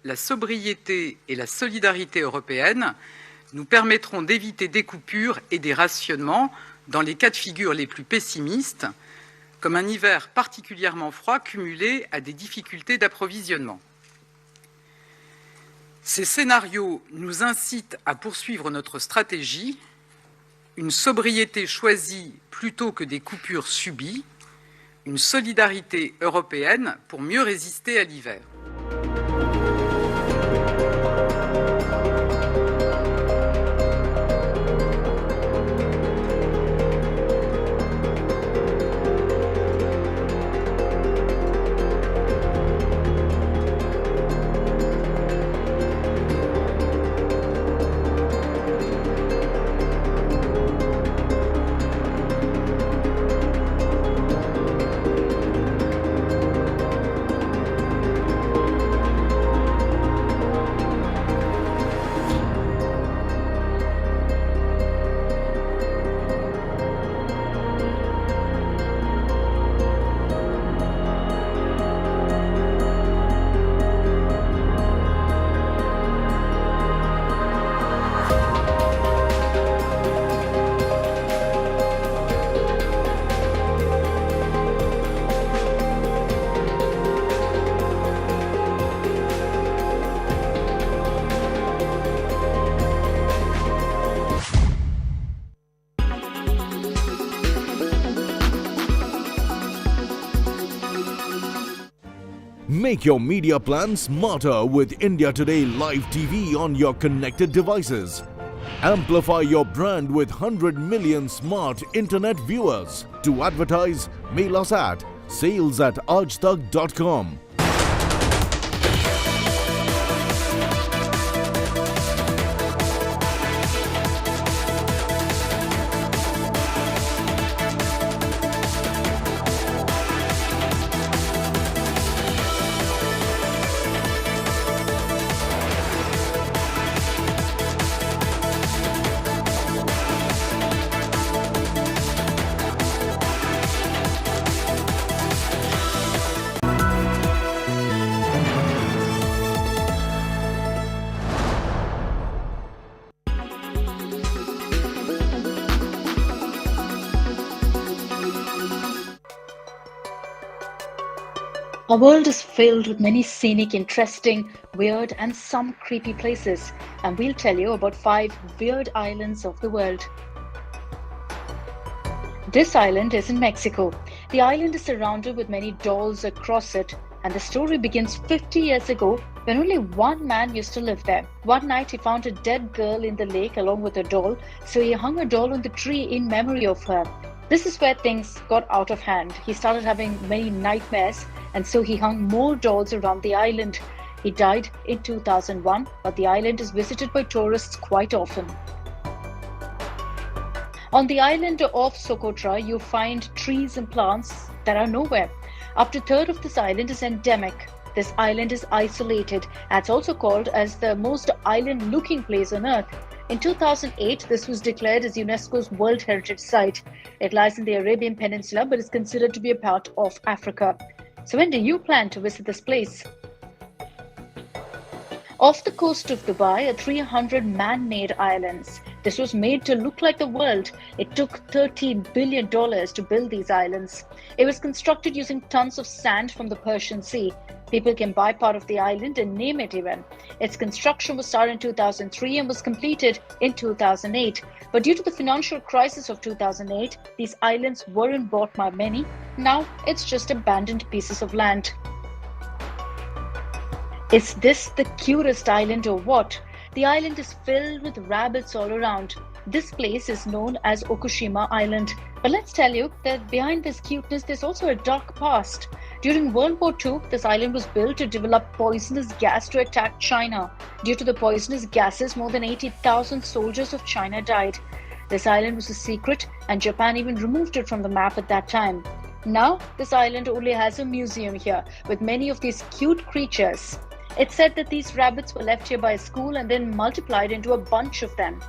La sobriété et la solidarité européenne nous permettront d'éviter des coupures et des rationnements dans les cas de figure les plus pessimistes, comme un hiver particulièrement froid cumulé à des difficultés d'approvisionnement. Ces scénarios nous incitent à poursuivre notre stratégie, une sobriété choisie plutôt que des coupures subies, une solidarité européenne pour mieux résister à l'hiver. Make your media plan smarter with India Today Live TV on your connected devices. Amplify your brand with 100 million smart internet viewers. To advertise, mail us at sales@aajtak.com. Our world is filled with many scenic, interesting, weird and some creepy places, and we'll tell you about 5 weird islands of the world. This island is in Mexico. The island is surrounded with many dolls across it, and the story begins 50 years ago when only one man used to live there. One night he found a dead girl in the lake along with a doll, so he hung a doll on the tree in memory of her. This is where things got out of hand. He started having many nightmares, and so he hung more dolls around the island. He died in 2001, but the island is visited by tourists quite often. On the island of Socotra, you find trees and plants that are nowhere. Up to a third of this island is endemic. This island is isolated, and it's also called as the most island-looking place on Earth. In 2008, this was declared as UNESCO's World Heritage Site. It lies in the Arabian Peninsula, but is considered to be a part of Africa. So when do you plan to visit this place? Off the coast of Dubai are 300 man-made islands. This was made to look like the world. It took $13 billion to build these islands. It was constructed using tons of sand from the Persian Sea. People can buy part of the island and name it even. Its construction was started in 2003 and was completed in 2008. But due to the financial crisis of 2008, these islands weren't bought by many. Now it's just abandoned pieces of land. Is this the cutest island or what? The island is filled with rabbits all around. This place is known as Okushima Island. But let's tell you that behind this cuteness, there's also a dark past. During World War II, this island was built to develop poisonous gas to attack China. Due to the poisonous gases, more than 80,000 soldiers of China died. This island was a secret, and Japan even removed it from the map at that time. Now, this island only has a museum here with many of these cute creatures. It's said that these rabbits were left here by a school and then multiplied into a bunch of them.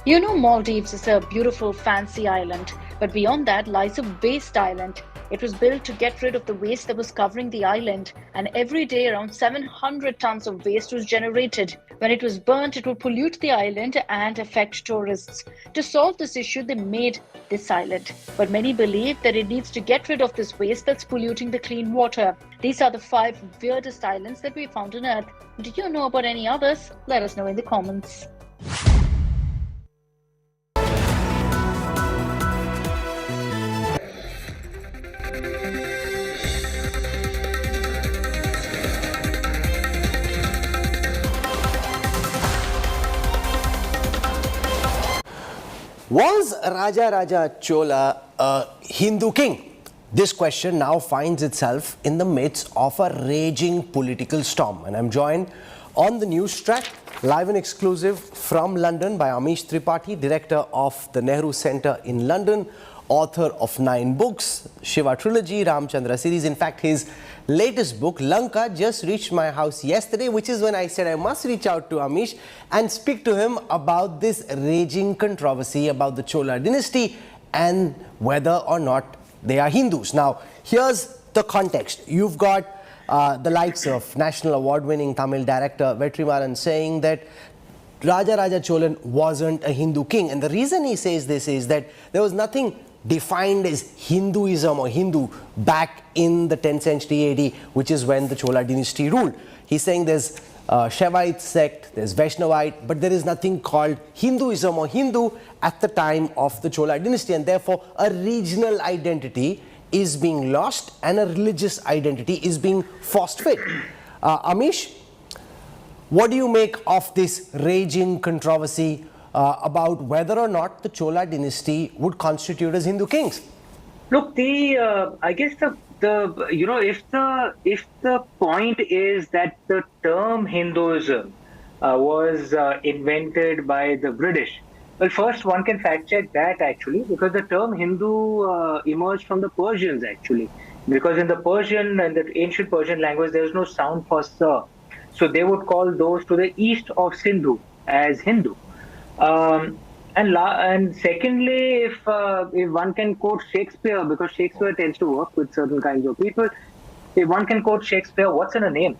You know, Maldives is a beautiful, fancy island, but beyond that lies a waste island. It was built to get rid of the waste that was covering the island, and every day around 700 tons of waste was generated. When it was burnt, it would pollute the island and affect tourists. To solve this issue, they made this island. But many believe that it needs to get rid of this waste that's polluting the clean water. These are the 5 weirdest islands that we found on Earth. Do you know about any others? Let us know in the comments. Was Raja Chola a Hindu king? This question now finds itself in the midst of a raging political storm. And I'm joined on the news track, live and exclusive from London by Amish Tripathi, director of the Nehru Centre in London, author of 9 books, Shiva Trilogy, Ramchandra series. In fact, his latest book, Lanka, just reached my house yesterday, which is when I said I must reach out to Amish and speak to him about this raging controversy about the Chola dynasty and whether or not they are Hindus. Now, here's the context. You've got the likes of national award-winning Tamil director Vetrimaran saying that Raja Cholan wasn't a Hindu king. And the reason he says this is that there was nothing defined as Hinduism or Hindu back in the 10th century AD, which is when the Chola dynasty ruled. He's saying there's Shaivite sect, there's Vaishnavite, but there is nothing called Hinduism or Hindu at the time of the Chola dynasty, and therefore a regional identity is being lost and a religious identity is being forced fit. Amish, what do you make of this raging controversy about whether or not the Chola dynasty would constitute as Hindu kings? Look, I guess if the point is that the term Hinduism was invented by the British, well, first one can fact check that actually, because the term Hindu emerged from the Persians actually, because in the Persian and the ancient Persian language there is no sound for sir, so they would call those to the east of Sindhu as Hindu. And secondly, if one can quote Shakespeare, because Shakespeare tends to work with certain kinds of people, if one can quote Shakespeare, what's in a name?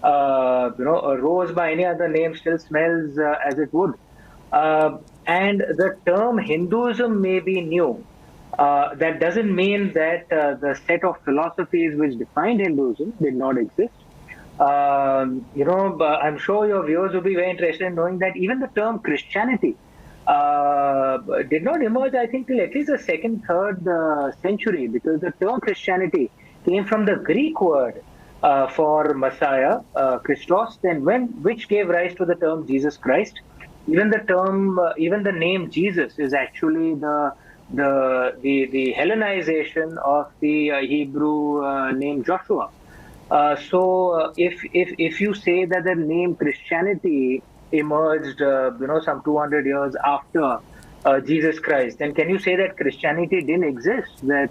A rose by any other name still smells as it would. And the term Hinduism may be new. That doesn't mean that the set of philosophies which defined Hinduism did not exist. I'm sure your viewers will be very interested in knowing that even the term Christianity did not emerge, I think, till at least the 2nd, 3rd century, because the term Christianity came from the Greek word for Messiah, Christos, which gave rise to the term Jesus Christ. Even the name Jesus is actually the Hellenization of the Hebrew name Joshua. So if you say that the name Christianity emerged, some 200 years after Jesus Christ, then can you say that Christianity didn't exist? That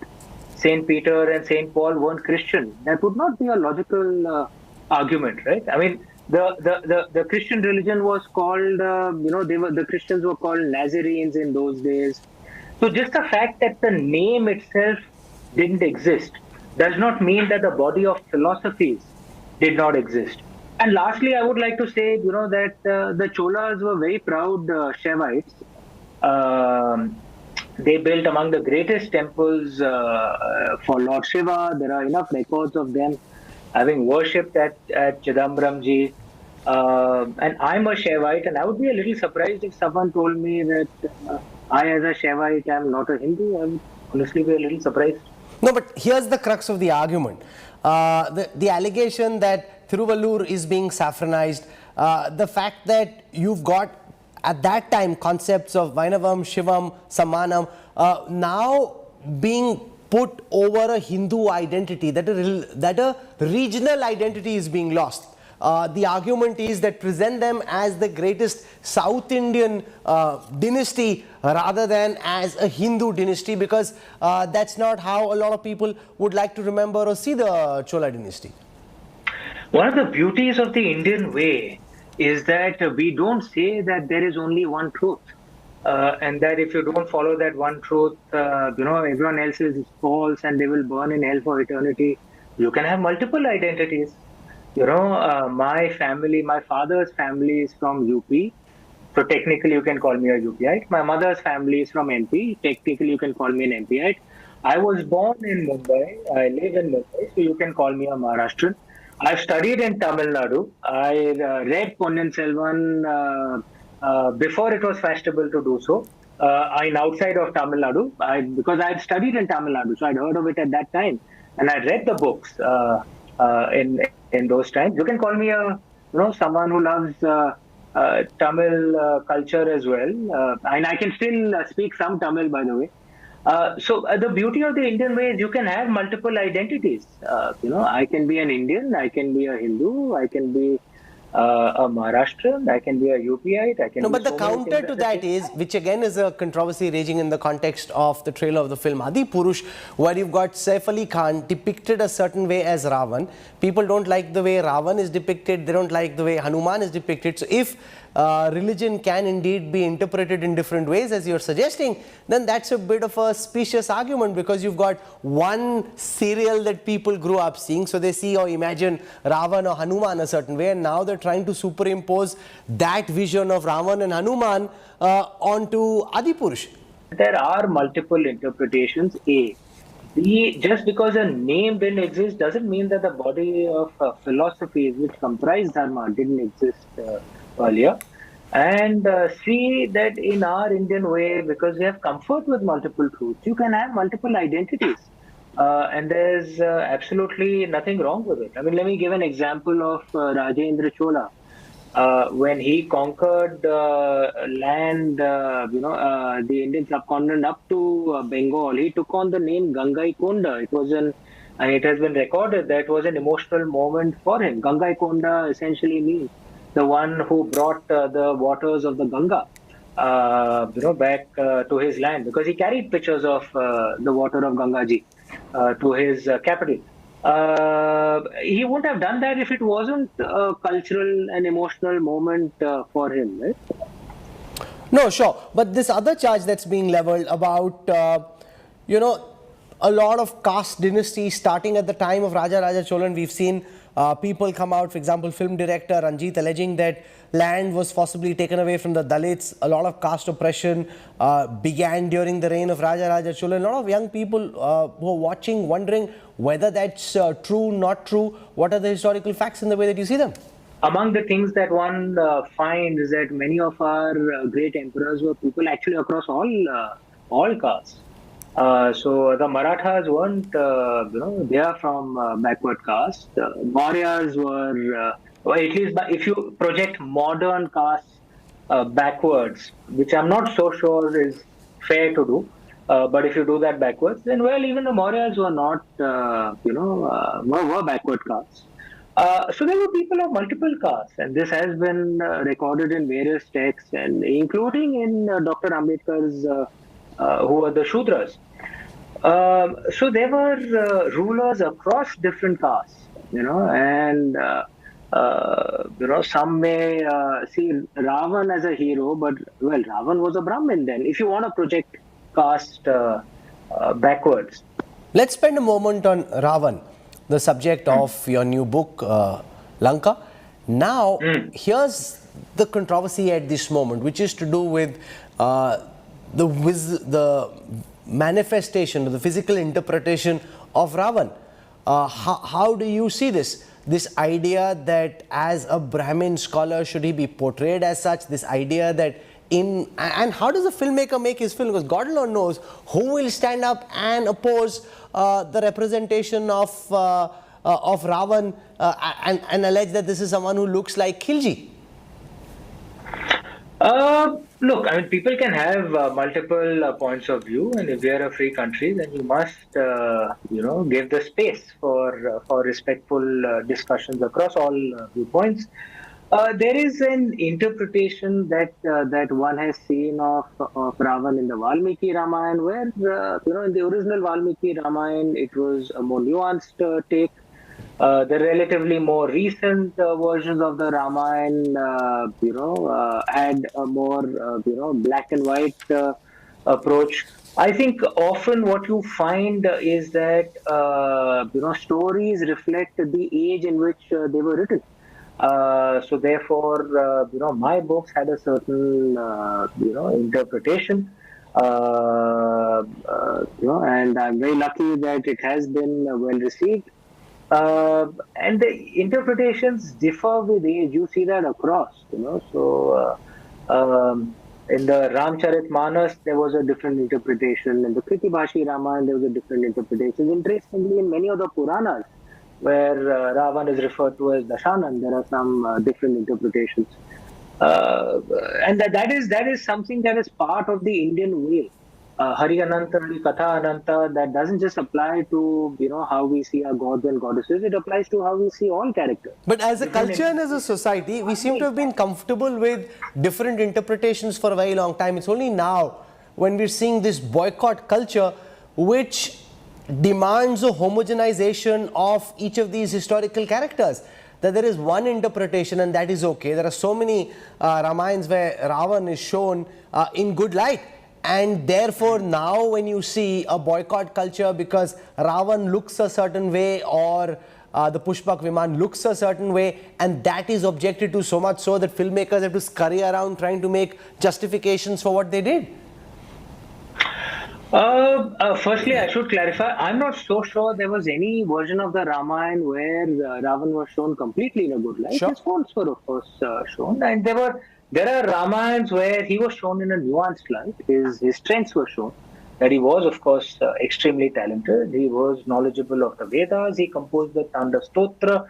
Saint Peter and Saint Paul weren't Christian? That would not be a logical argument, right? I mean, the Christian religion was called, the Christians were called Nazarenes in those days. So just the fact that the name itself didn't exist does not mean that the body of philosophies did not exist. And lastly, I would like to say, that the Cholas were very proud Shaivites. They built among the greatest temples for Lord Shiva. There are enough records of them having worshipped at Chidambaramji. And I'm a Shaivite, and I would be a little surprised if someone told me that I, as a Shaivite, am not a Hindu. I would honestly be a little surprised. No, but here's the crux of the argument. The allegation that Thiruvallur is being saffronized, the fact that you've got at that time concepts of Vainavam, Shivam, Samanam, now being put over a Hindu identity, that a regional identity is being lost. The argument is that present them as the greatest South Indian dynasty rather than as a Hindu dynasty, because that's not how a lot of people would like to remember or see the Chola dynasty. One of the beauties of the Indian way is that we don't say that there is only one truth. And that if you don't follow that one truth, everyone else is false and they will burn in hell for eternity. You can have multiple identities. My family, my father's family is from UP. So technically you can call me a UPite. My mother's family is from MP. Technically you can call me an MPite. I was born in Mumbai. I live in Mumbai. So you can call me a Maharashtrian. I've studied in Tamil Nadu. I read Ponniyin Selvan before it was fashionable to do so. I'm outside of Tamil Nadu because I had studied in Tamil Nadu, so I'd heard of it at that time, and I read the books in those times. You can call me someone who loves Tamil culture as well, and I can still speak some Tamil, by the way. So the beauty of the Indian way is you can have multiple identities. I can be an Indian, I can be a Hindu, I can be a Maharashtrian, I can be a UPite, I can. No, but the counter to that is, which again is a controversy raging in the context of the trailer of the film Adipurush, where you've got Saif Ali Khan depicted a certain way as Ravan. People don't like the way Ravan is depicted, they don't like the way Hanuman is depicted. So if religion can indeed be interpreted in different ways, as you're suggesting, then that's a bit of a specious argument, because you've got one serial that people grew up seeing, so they see or imagine Ravan or Hanuman a certain way, and now they're trying to superimpose that vision of Ravan and Hanuman onto Adipurush. There are multiple interpretations. Just because a name didn't exist doesn't mean that the body of philosophies which comprise Dharma didn't exist earlier. And see that in our Indian way, because we have comfort with multiple truths, you can have multiple identities. And there's absolutely nothing wrong with it. I mean, let me give an example of Rajendra Chola. When he conquered land, the Indian subcontinent up to Bengal, he took on the name Gangaikonda. It has been recorded that it was an emotional moment for him. Gangaikonda essentially means the one who brought the waters of the Ganga, back to his land, because he carried pictures of the water of Gangaji to his capital. He wouldn't have done that if it wasn't a cultural and emotional moment for him, right? No, sure. But this other charge that's being leveled about, a lot of caste dynasties starting at the time of Raja Cholan. We've seen people come out, for example, film director Ranjit alleging that land was forcibly taken away from the Dalits. A lot of caste oppression began during the reign of Raja Cholan. A lot of young people who are watching wondering whether that's true, not true. What are the historical facts in the way that you see them? Among the things that one finds is that many of our great emperors were people actually across all castes. So the Marathas weren't, they are from backward caste. Mauryas were, at least if you project modern castes backwards, which I'm not so sure is fair to do, but if you do that backwards, then well, even the Mauryas were not, were backward castes. So there were people of multiple castes, and this has been recorded in various texts, and including in Dr. Ambedkar's, who were the Shudras. So there were rulers across different castes, and some may see Ravan as a hero, but well, Ravan was a Brahmin then. If you want to project caste backwards. Let's spend a moment on Ravan, the subject of your new book, Lanka. Now, here's the controversy at this moment, which is to do with the manifestation, the physical interpretation of Ravan. How do you see this? This idea that as a Brahmin scholar, should he be portrayed as such? This idea that and how does a filmmaker make his film? Because God alone knows who will stand up and oppose the representation of Ravan and allege that this is someone who looks like Khilji. Look, I mean, people can have multiple points of view, and if we are a free country, then you must, give the space for respectful discussions across all viewpoints. There is an interpretation that one has seen of Ravan in the Valmiki Ramayana, where in the original Valmiki Ramayana, it was a more nuanced take. The relatively more recent versions of the Ramayana, had a more, black and white approach. I think often what you find is that, stories reflect the age in which they were written. So therefore, my books had a certain, interpretation. And I'm very lucky that it has been well received. And the interpretations differ with age. You see that across, So in the Ramcharitmanas, there was a different interpretation. In the Kritibhashi Ramayana, there was a different interpretation. Interestingly, in many of the Puranas, where Ravan is referred to as Dashanan, there are some different interpretations. And that is something that is part of the Indian way. Hari Ananta, Katha Ananta, that doesn't just apply to, how we see our gods and goddesses, it applies to how we see all characters. But as a culture and as a society, we seem to have been comfortable with different interpretations for a very long time. It's only now when we're seeing this boycott culture, which demands a homogenization of each of these historical characters, that there is one interpretation and that is okay. There are so many Ramayans where Ravan is shown in good light. And therefore, now when you see a boycott culture because Ravan looks a certain way or the Pushpak Viman looks a certain way, and that is objected to so much so that filmmakers have to scurry around trying to make justifications for what they did. Firstly, I should clarify, I'm not so sure there was any version of the Ramayana where Ravan was shown completely in a good light. Sure. His faults were, of course, shown, and there are Ramayans where he was shown in a nuanced light. His strengths were shown. that he was, of course, extremely talented. He was knowledgeable of the Vedas. He composed the Tanda Stotra,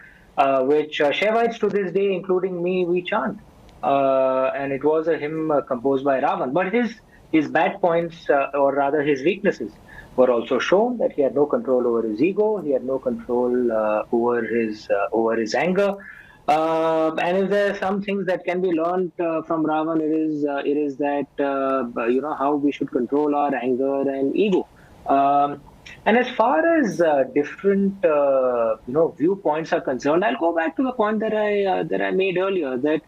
which Shaivites to this day, including me, we chant. And it was a hymn composed by Ravan. But his bad points, or rather his weaknesses, were also shown, that he had no control over his ego, he had no control over his anger. And if there are some things that can be learned from Ravan, it is that how we should control our anger and ego. And as far as different viewpoints are concerned, I'll go back to the point that I made earlier, that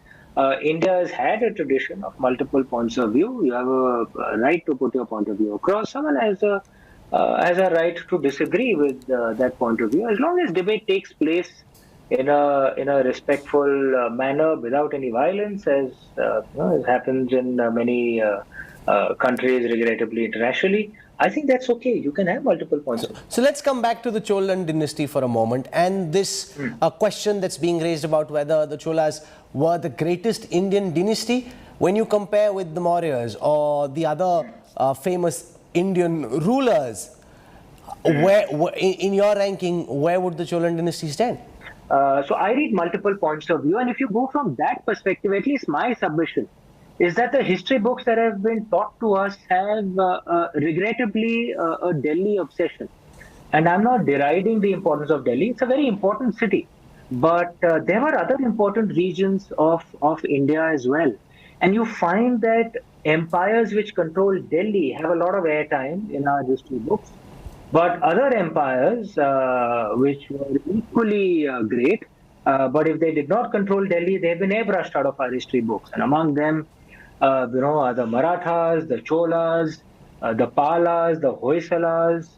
India has had a tradition of multiple points of view. You have a right to put your point of view across. Someone has a right to disagree with that point of view, as long as debate takes place in a respectful manner, without any violence, as happens in many countries, regrettably internationally. I think that's okay. You can have multiple points of view. So let's come back to the Cholan dynasty for a moment, and this question that's being raised about whether the Cholas were the greatest Indian dynasty. When you compare with the Mauryas or the other famous Indian rulers, where in your ranking, where would the Cholan dynasty stand? So I read multiple points of view, and if you go from that perspective, at least my submission is that the history books that have been taught to us have regrettably a Delhi obsession. And I'm not deriding the importance of Delhi. It's a very important city. But there were other important regions of India as well. And you find that empires which control Delhi have a lot of airtime in our history books. But other empires which were equally great, but if they did not control Delhi, they've been airbrushed out of our history books. And among them, are the Marathas, the Cholas, the Palas, the Hoysalas,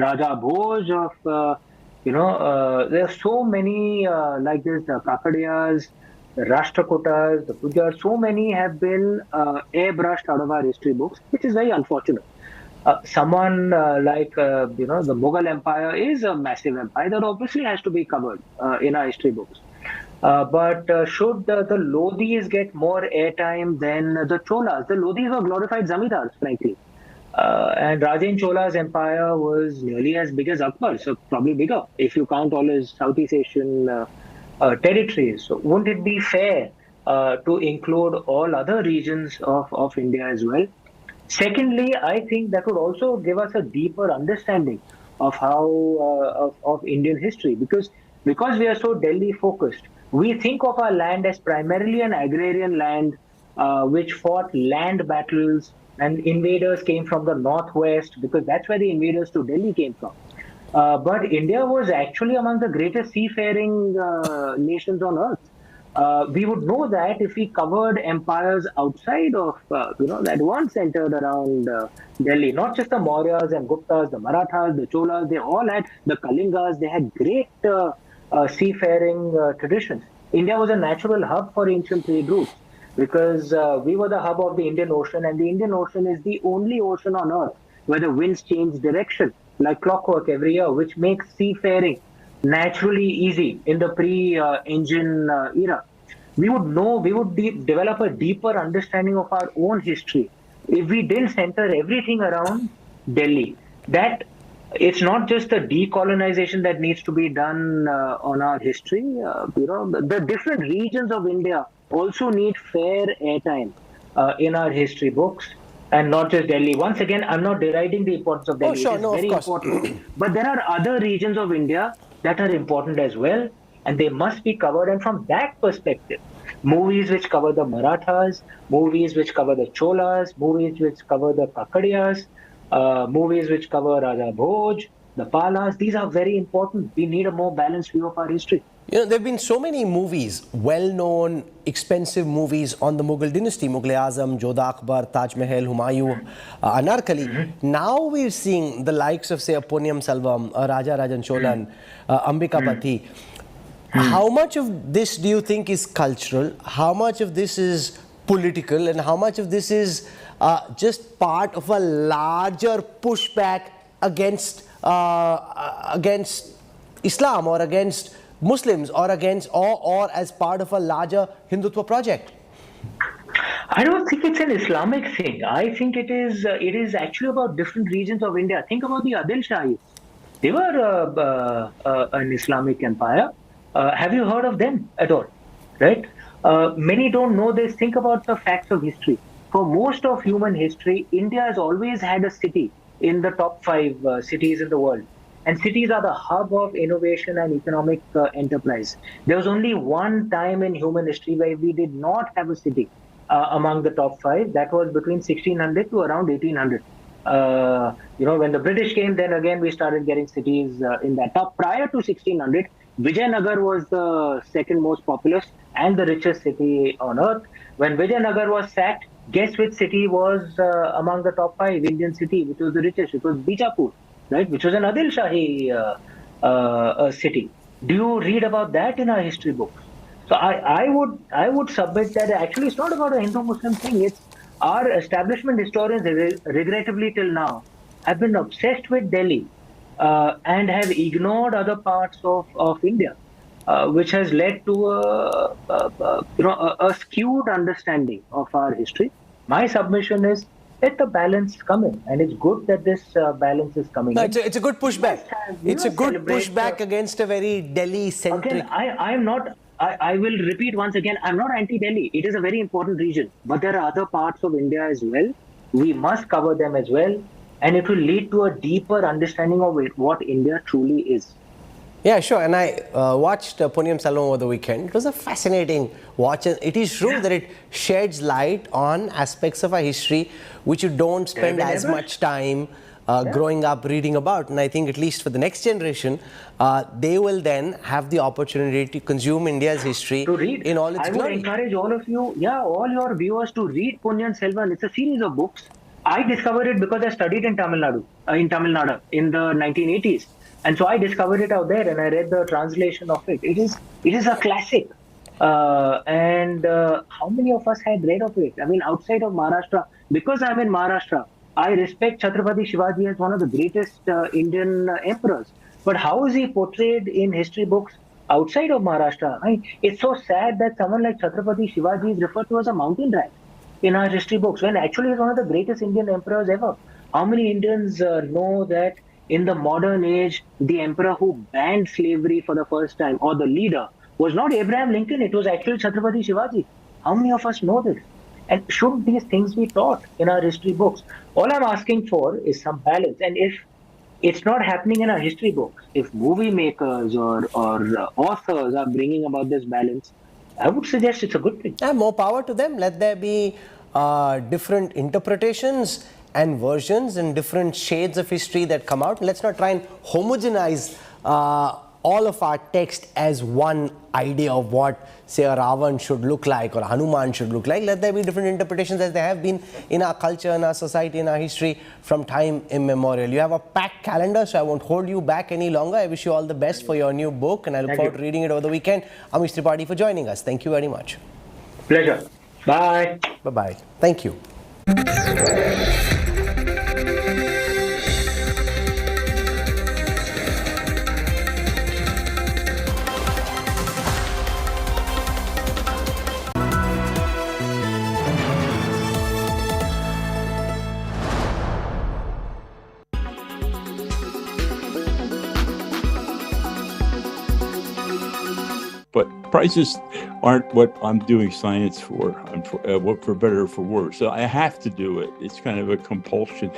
Raja Bhoj of, there are so many like this, the Kakadiyas, the Rashtrakutas, the Pujars, so many have been airbrushed out of our history books, which is very unfortunate. Someone like, the Mughal Empire is a massive empire that obviously has to be covered in our history books. But should the Lodhis get more airtime than the Cholas? The Lodhis were glorified zamindars, frankly. And Rajan Chola's empire was nearly as big as Akbar, so probably bigger if you count all his Southeast Asian territories. So wouldn't it be fair to include all other regions of India as well? Secondly, I think that would also give us a deeper understanding of how of Indian history, because we are so Delhi focused. We think of our land as primarily an agrarian land which fought land battles, and invaders came from the northwest, because that's where the invaders to Delhi came from. But India was actually among the greatest seafaring nations on earth. We would know that if we covered empires outside of, that weren't centered around Delhi, not just the Mauryas and Guptas, the Marathas, the Cholas, they all had, the Kalingas, they had great seafaring traditions. India was a natural hub for ancient trade routes, because we were the hub of the Indian Ocean, and the Indian Ocean is the only ocean on earth where the winds change direction like clockwork every year, which makes seafaring naturally easy in the pre-engine era. We would develop a deeper understanding of our own history if we didn't center everything around Delhi. That it's not just the decolonization that needs to be done on our history. The different regions of India also need fair airtime in our history books, and not just Delhi. Once again, I'm not deriding the importance of Delhi. Sure, it is very important. But there are other regions of India that are important as well, and they must be covered. And from that perspective, movies which cover the Marathas, movies which cover the Cholas, movies which cover the Kakadiyas, movies which cover Raja Bhoj, the Palas, these are very important. We need a more balanced view of our history. There have been so many movies, well-known, expensive movies on the Mughal dynasty, Mughal-e-Azam, Jodha Akbar, Taj Mahal, Humayun, Anarkali. Now we're seeing the likes of, say, Ponniyam Selvam, Raja Rajan Cholan, Ambikapati. How much of this do you think is cultural? How much of this is political? And how much of this is just part of a larger pushback against Islam, or against Muslims, or against or as part of a larger Hindutva project? I don't think it's an Islamic thing. I think it is actually about different regions of India. Think about the Adil Shahis. They were an Islamic empire. Have you heard of them at all? Right? Many don't know this. Think about the facts of history. For most of human history, India has always had a city in the top 5 cities in the world. And cities are the hub of innovation and economic enterprise. There was only one time in human history where we did not have a city among the top 5. That was between 1600 to around 1800. When the British came, then again we started getting cities in that top. Prior to 1600, Vijayanagar was the second most populous and the richest city on earth. When Vijayanagar was sacked, guess which city was among the top 5 Indian city, which was the richest? It was Bijapur, right? Which was an Adil Shahi city. Do you read about that in our history books? So I would submit that actually it's not about a Hindu-Muslim thing. It's our establishment historians, regrettably till now, have been obsessed with Delhi and have ignored other parts of India, which has led to a skewed understanding of our history. My submission is let the balance come in, and it's good that this balance is coming in. It's a good pushback. It's a good pushback against a very Delhi-centric... Again, I'm not... I will repeat once again, I'm not anti-Delhi. It is a very important region. But there are other parts of India as well. We must cover them as well. And it will lead to a deeper understanding of what India truly is. Yeah, sure. And I watched Ponniyin Selvam over the weekend. It was a fascinating watch. It is true that it sheds light on aspects of our history which you don't spend as much time growing up reading about. And I think at least for the next generation, they will then have the opportunity to consume India's history in all its glory. I would encourage all of you, all your viewers to read Ponniyin Selvan. It's a series of books. I discovered it because I studied in Tamil Nadu in the 1980s. And so I discovered it out there and I read the translation of it. It is a classic. And how many of us had read of it? I mean, outside of Maharashtra, because I'm in Maharashtra, I respect Chhatrapati Shivaji as one of the greatest Indian emperors. But how is he portrayed in history books outside of Maharashtra? It's so sad that someone like Chhatrapati Shivaji is referred to as a mountain rat in our history books, when actually he's one of the greatest Indian emperors ever. How many Indians know that in the modern age, the emperor who banned slavery for the first time, or the leader, was not Abraham Lincoln, it was actually Chhatrapati Shivaji? How many of us know this? And should these things be taught in our history books? All I'm asking for is some balance. And if it's not happening in our history books, if movie makers or authors are bringing about this balance, I would suggest it's a good thing. Yeah, more power to them. Let there be different interpretations and versions and different shades of history that come out. Let's not try and homogenize all of our text as one idea of what, say, a Ravan should look like or a Hanuman should look like. Let there be different interpretations as there have been in our culture, in our society, in our history from time immemorial. You have a packed calendar, so I won't hold you back any longer. I wish you all the best for your new book and I look forward to reading it over the weekend. Amish Tripathi for joining us. Thank you very much. Pleasure. Bye. Bye-bye. Thank you. But prices aren't what I'm doing science for. I'm for better or for worse. So I have to do it. It's kind of a compulsion.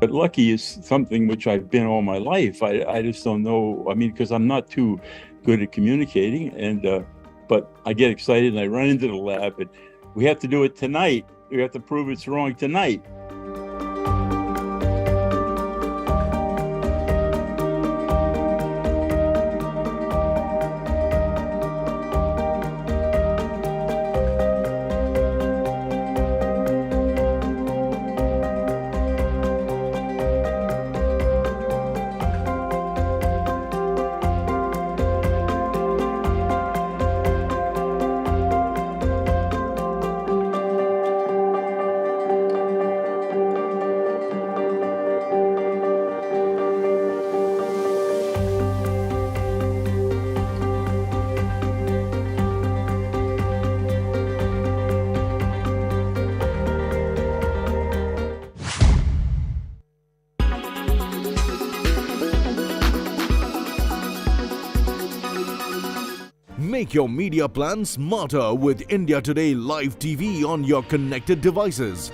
But lucky is something which I've been all my life. I just don't know. I mean, because I'm not too good at communicating, and but I get excited and I run into the lab, and we have to do it tonight. We have to prove it's wrong tonight. Make your media plan smarter with India Today Live TV on your connected devices.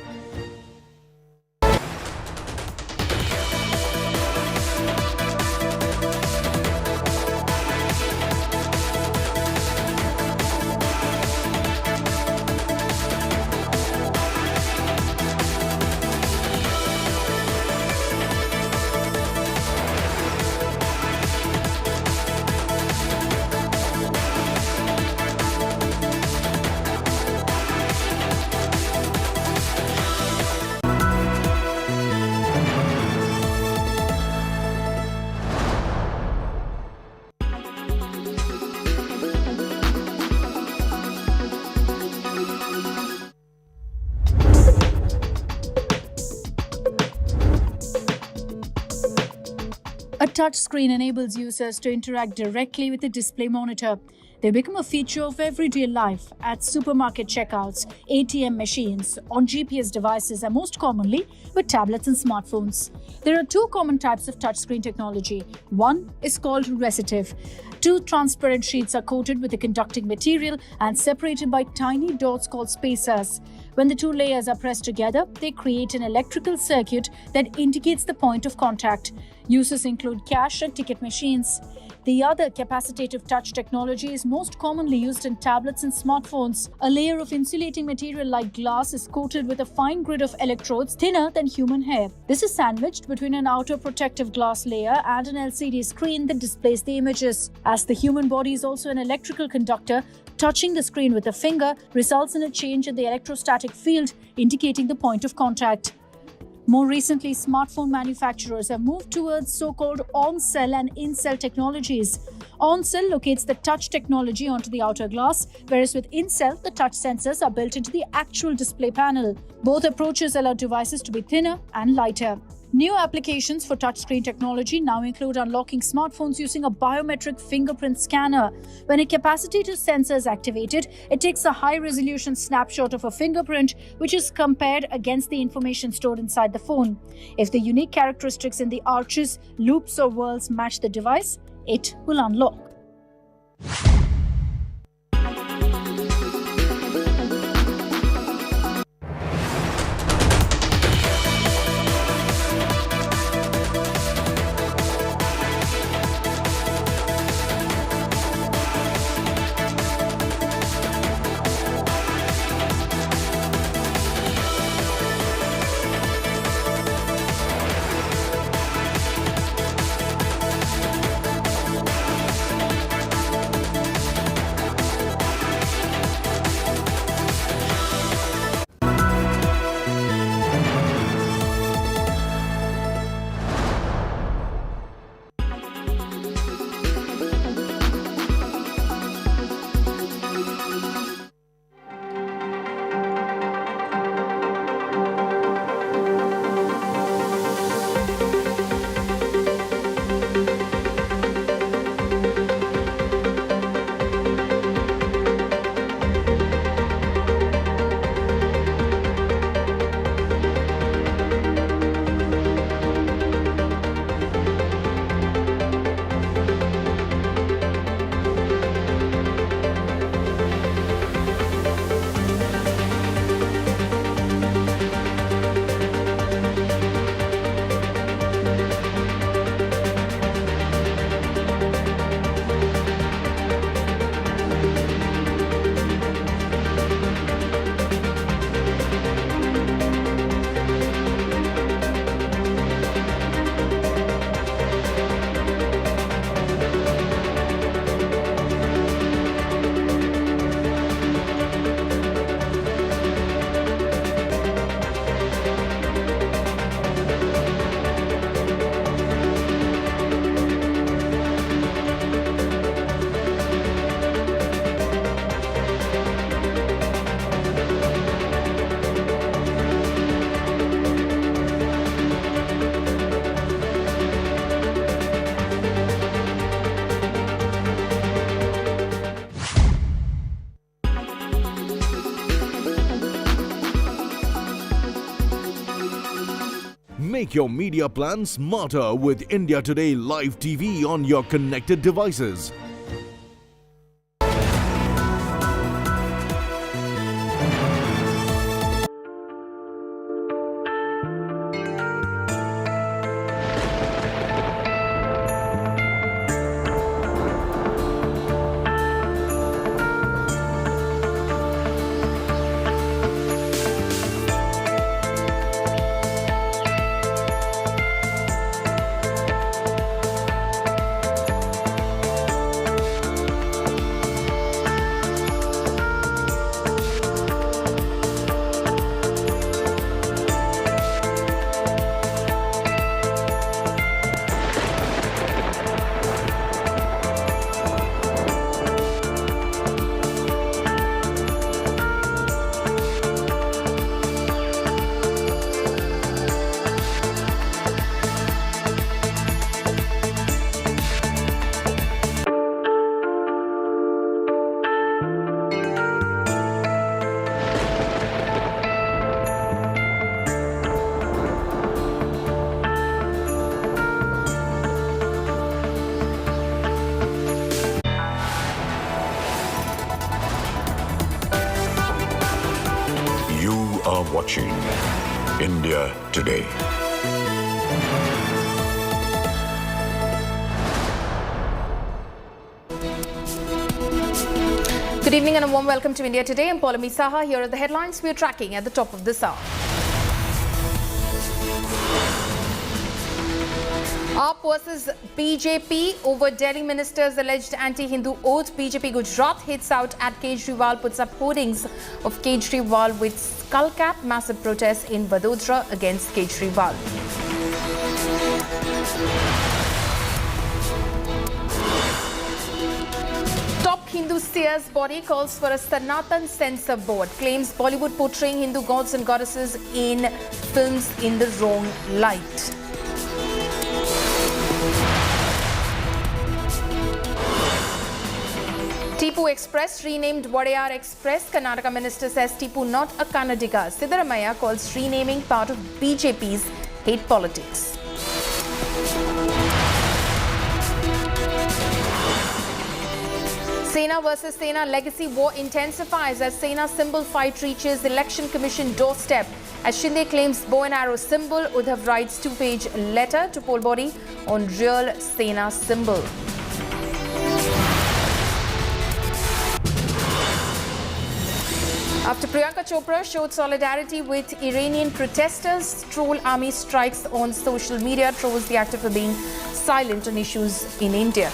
A touchscreen enables users to interact directly with the display monitor. They become a feature of everyday life at supermarket checkouts, ATM machines, on GPS devices, and most commonly with tablets and smartphones. There are two common types of touchscreen technology. One is called resistive. Two transparent sheets are coated with a conducting material and separated by tiny dots called spacers. When the two layers are pressed together, they create an electrical circuit that indicates the point of contact. Uses include cash and ticket machines. The other capacitive touch technology is most commonly used in tablets and smartphones. A layer of insulating material like glass is coated with a fine grid of electrodes thinner than human hair. This is sandwiched between an outer protective glass layer and an LCD screen that displays the images. As the human body is also an electrical conductor, touching the screen with a finger results in a change in the electrostatic field, indicating the point of contact. More recently, smartphone manufacturers have moved towards so-called on-cell and in-cell technologies. On-cell locates the touch technology onto the outer glass, whereas with in-cell, the touch sensors are built into the actual display panel. Both approaches allow devices to be thinner and lighter. New applications for touchscreen technology now include unlocking smartphones using a biometric fingerprint scanner. When a capacitive sensor is activated, it takes a high-resolution snapshot of a fingerprint, which is compared against the information stored inside the phone. If the unique characteristics in the arches, loops, or whorls match the device, it will unlock. Make your media plan smarter with India Today Live TV on your connected devices. are watching India Today. Good evening and a warm welcome to India Today. I'm Paulami Saha. Here are the headlines we're tracking at the top of this hour. AAP versus BJP over Delhi minister's alleged anti-Hindu oath. BJP Gujarat hits out at Kejriwal, puts up hoardings of Kejriwal with skull cap. Massive protests in Vadodara against Kejriwal. Top Hindu seer's body calls for a Sanatan censor board. Claims Bollywood portraying Hindu gods and goddesses in films in the wrong light. Tipu Express renamed Wadayar Express. Karnataka minister says Tipu not a Kannadiga. Siddaramaiah calls renaming part of BJP's hate politics. Sena versus Sena legacy war intensifies as Sena symbol fight reaches election commission doorstep. As Shinde claims bow and arrow symbol, Uddhav writes two-page letter to poll body on real Sena symbol. After Priyanka Chopra showed solidarity with Iranian protesters, troll army strikes on social media, trolls the actor for being silent on issues in India.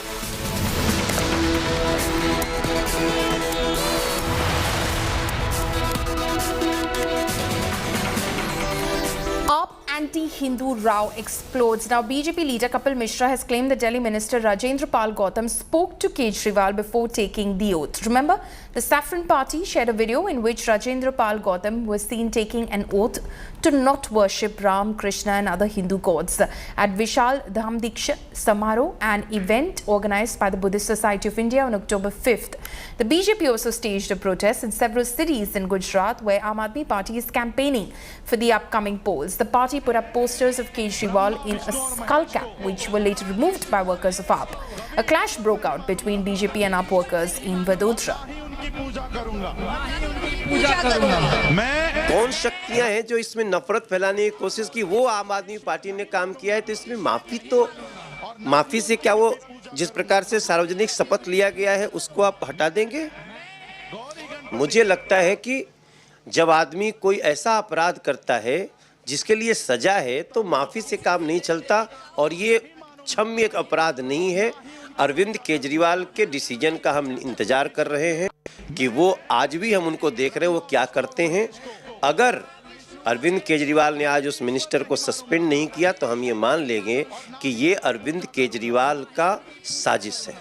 AAP anti-Hindu row explodes. Now, BJP leader Kapil Mishra has claimed that Delhi Minister Rajendra Pal Gautam spoke to Kejriwal before taking the oath. Remember, the Saffron Party shared a video in which Rajendra Pal Gautam was seen taking an oath to not worship Ram, Krishna and other Hindu gods at Vishal Dham Diksha Samaroh, an event organized by the Buddhist Society of India on October 5th. The BJP also staged a protest in several cities in Gujarat where Aam Aadmi Party is campaigning for the upcoming polls. The party put up posters of Kejriwal in a skull cap, which were later removed by workers of AAP. A clash broke out between BJP and AAP workers in Vadodara. कौन शक्तियां हैं जो इसमें नफरत फैलाने की कोशिश की? वो आम आदमी पार्टी ने काम किया है, तो इसमें माफी से क्या वो जिस प्रकार से सार्वजनिक शपथ लिया गया है उसको आप हटा देंगे? मुझे लगता है कि जब आदमी कोई ऐसा अपराध करता है जिसके लिए सजा है तो माफी से काम नहीं चलता, और ये क्षम्य अपराध नहीं है। अरविंद केजरीवाल के डिसीजन का हम इंतजार कर रहे हैं कि वो आज भी हम उनको देख रहे हैं वो क्या करते हैं। अगर अरविंद केजरीवाल ने आज उस मिनिस्टर को सस्पेंड नहीं किया तो हम ये मान लेंगे कि ये अरविंद केजरीवाल का साजिश है।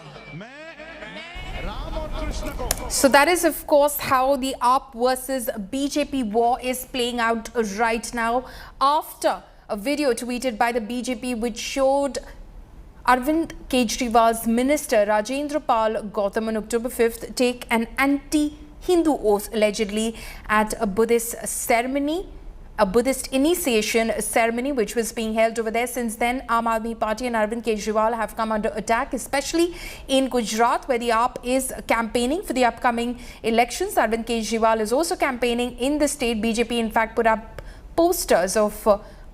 So that is of course how the AAP versus BJP war is playing out right now, after a video tweeted by the BJP which showed Arvind Kejriwal's minister Rajendra Pal Gautam on October 5th take an anti-Hindu oath allegedly at a Buddhist ceremony, a Buddhist initiation ceremony which was being held over there. Since then, Aam Aadmi Party and Arvind Kejriwal have come under attack, especially in Gujarat where the AAP is campaigning for the upcoming elections. Arvind Kejriwal is also campaigning in the state. BJP in fact put up posters of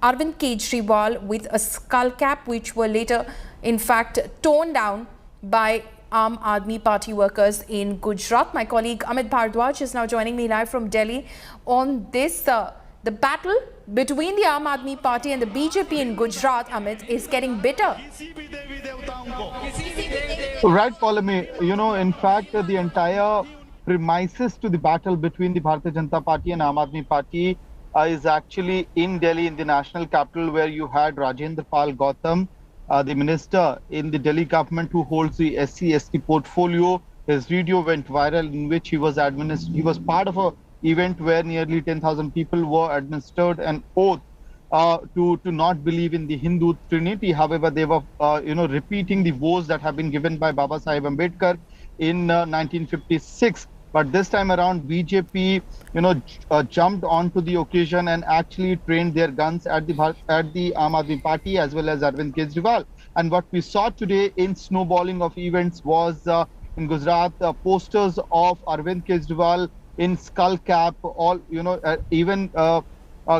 Arvind Kejriwal with a skull cap which were later in fact torn down by Aam Aadmi Party workers in Gujarat. My colleague Amit Bhardwaj is now joining me live from Delhi on this. The battle between the Aam Aadmi Party and the BJP in Gujarat, Amit, is getting bitter. Right, Paulami. You know, in fact, the entire premises to the battle between the Bharatiya Janata Party and Aam Aadmi Party is actually in Delhi, in the national capital, where you had Rajendra Pal Gautam, the minister in the Delhi government who holds the SC/ST portfolio. His video went viral in which he was part of a event where nearly 10,000 people were administered an oath to not believe in the Hindu Trinity. However, they were repeating the vows that have been given by Baba Sahib Ambedkar in 1956. But this time around, BJP jumped onto the occasion and actually trained their guns at the Aam Aadmi Party as well as Arvind Kejriwal. And what we saw today in snowballing of events was in Gujarat, posters of Arvind Kejriwal in skull cap, all even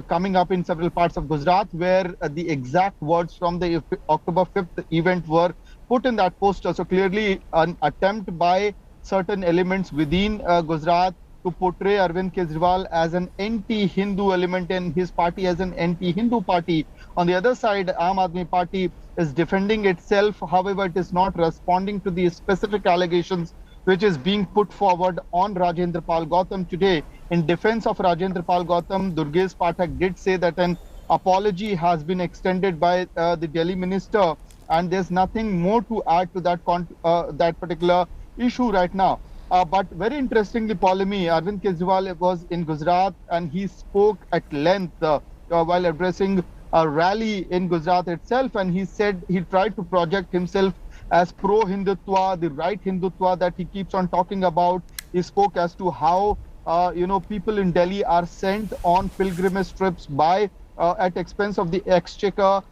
coming up in several parts of Gujarat, where the exact words from the October 5th event were put in that poster. So clearly an attempt by certain elements within Gujarat to portray Arvind Kejriwal as an anti-Hindu element and his party as an anti-Hindu party. On the other side, Aam Aadmi Party is defending itself. However, it is not responding to the specific allegations which is being put forward on Rajendra Pal Gautam today. In defense of Rajendra Pal Gautam, Durgesh Pathak did say that an apology has been extended by the Delhi minister, and there's nothing more to add to that particular issue right now. But very interestingly, Paulami, Arvind Kejriwal was in Gujarat and he spoke at length while addressing a rally in Gujarat itself, and he said he tried to project himself as pro-Hindutva, the right Hindutva that he keeps on talking about. He spoke as to how people in Delhi are sent on pilgrimage trips by at expense of the exchequer.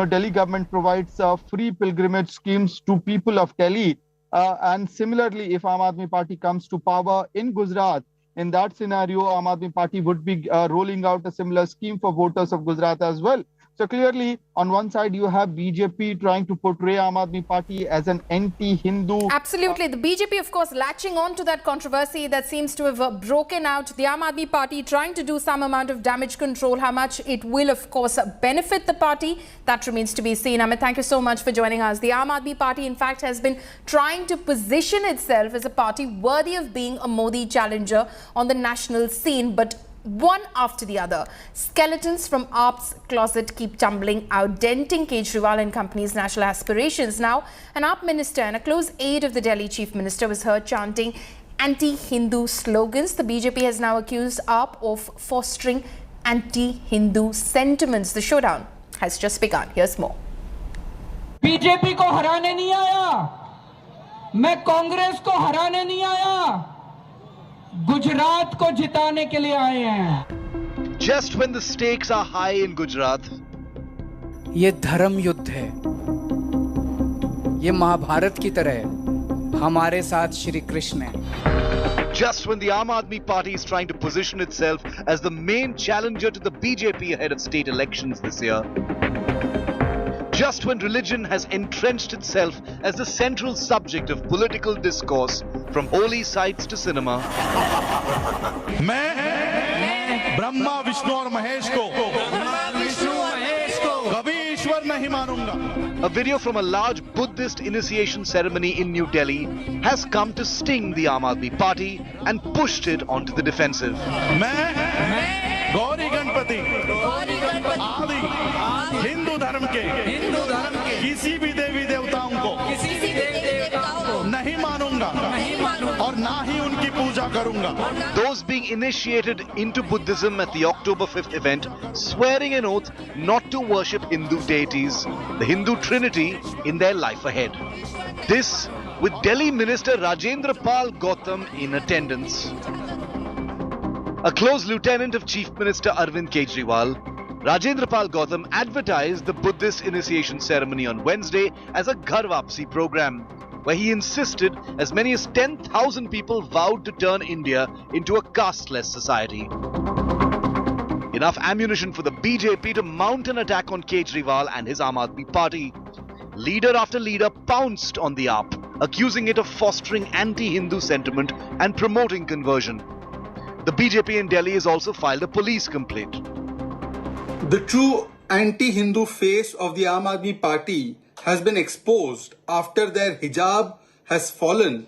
Delhi government provides free pilgrimage schemes to people of Delhi. And similarly, if Aam Aadmi Party comes to power in Gujarat, in that scenario, Aam Aadmi Party would be rolling out a similar scheme for voters of Gujarat as well. So clearly, on one side, you have BJP trying to portray Aam Aadmi Party as an anti-Hindu. Absolutely. The BJP, of course, latching on to that controversy that seems to have broken out. The Aam Aadmi Party trying to do some amount of damage control. How much it will, of course, benefit the party, that remains to be seen. Amit, thank you so much for joining us. The Aam Aadmi Party, in fact, has been trying to position itself as a party worthy of being a Modi challenger on the national scene, but one after the other, skeletons from AAP's closet keep tumbling out, denting Kejriwal and company's national aspirations. Now, an AAP minister and a close aide of the Delhi chief minister was heard chanting anti-Hindu slogans. The BJP has now accused AAP of fostering anti-Hindu sentiments. The showdown has just begun. Here's more. BJP को हराने नहीं आया, मैं कांग्रेस को हराने नहीं आया, गुजरात को जिताने के लिए आए हैं. Just when the stakes are high in Gujarat, ये धर्म युद्ध है, ये महाभारत की तरह है, हमारे साथ श्री कृष्ण है. Just when the Aam Aadmi Party is trying to position itself as the main challenger to the BJP ahead of state elections this year. Just when religion has entrenched itself as the central subject of political discourse, from holy sites to cinema. मैं ब्रह्मा विष्णु और महेश को कभी ईश्वर नहीं मानूंगा. A video from a large Buddhist initiation ceremony in New Delhi has come to sting the Aam Aadmi Party and pushed it onto the defensive. मैं गौरी गणपति आदि हिंदू धर्म के किसी भी देवी देवताओं को नहीं मानूंगा और ना ही उनकी पूजा करूंगा. Those being initiated into Buddhism at the October 5th event swearing an oath not to worship Hindu deities, the Hindu Trinity, in their life ahead. This with Delhi Minister Rajendra Pal Gautam in attendance. A close lieutenant of Chief Minister Arvind Kejriwal, Rajendra Pal Gautam advertised the Buddhist initiation ceremony on Wednesday as a Ghar Wapsi program, where he insisted as many as 10,000 people vowed to turn India into a casteless society. Enough ammunition for the BJP to mount an attack on Kejriwal and his Aam Aadmi Party. Leader after leader pounced on the AAP, accusing it of fostering anti-Hindu sentiment and promoting conversion. The BJP in Delhi has also filed a police complaint. The true anti-Hindu face of the Aam Aadmi Party has been exposed after their hijab has fallen.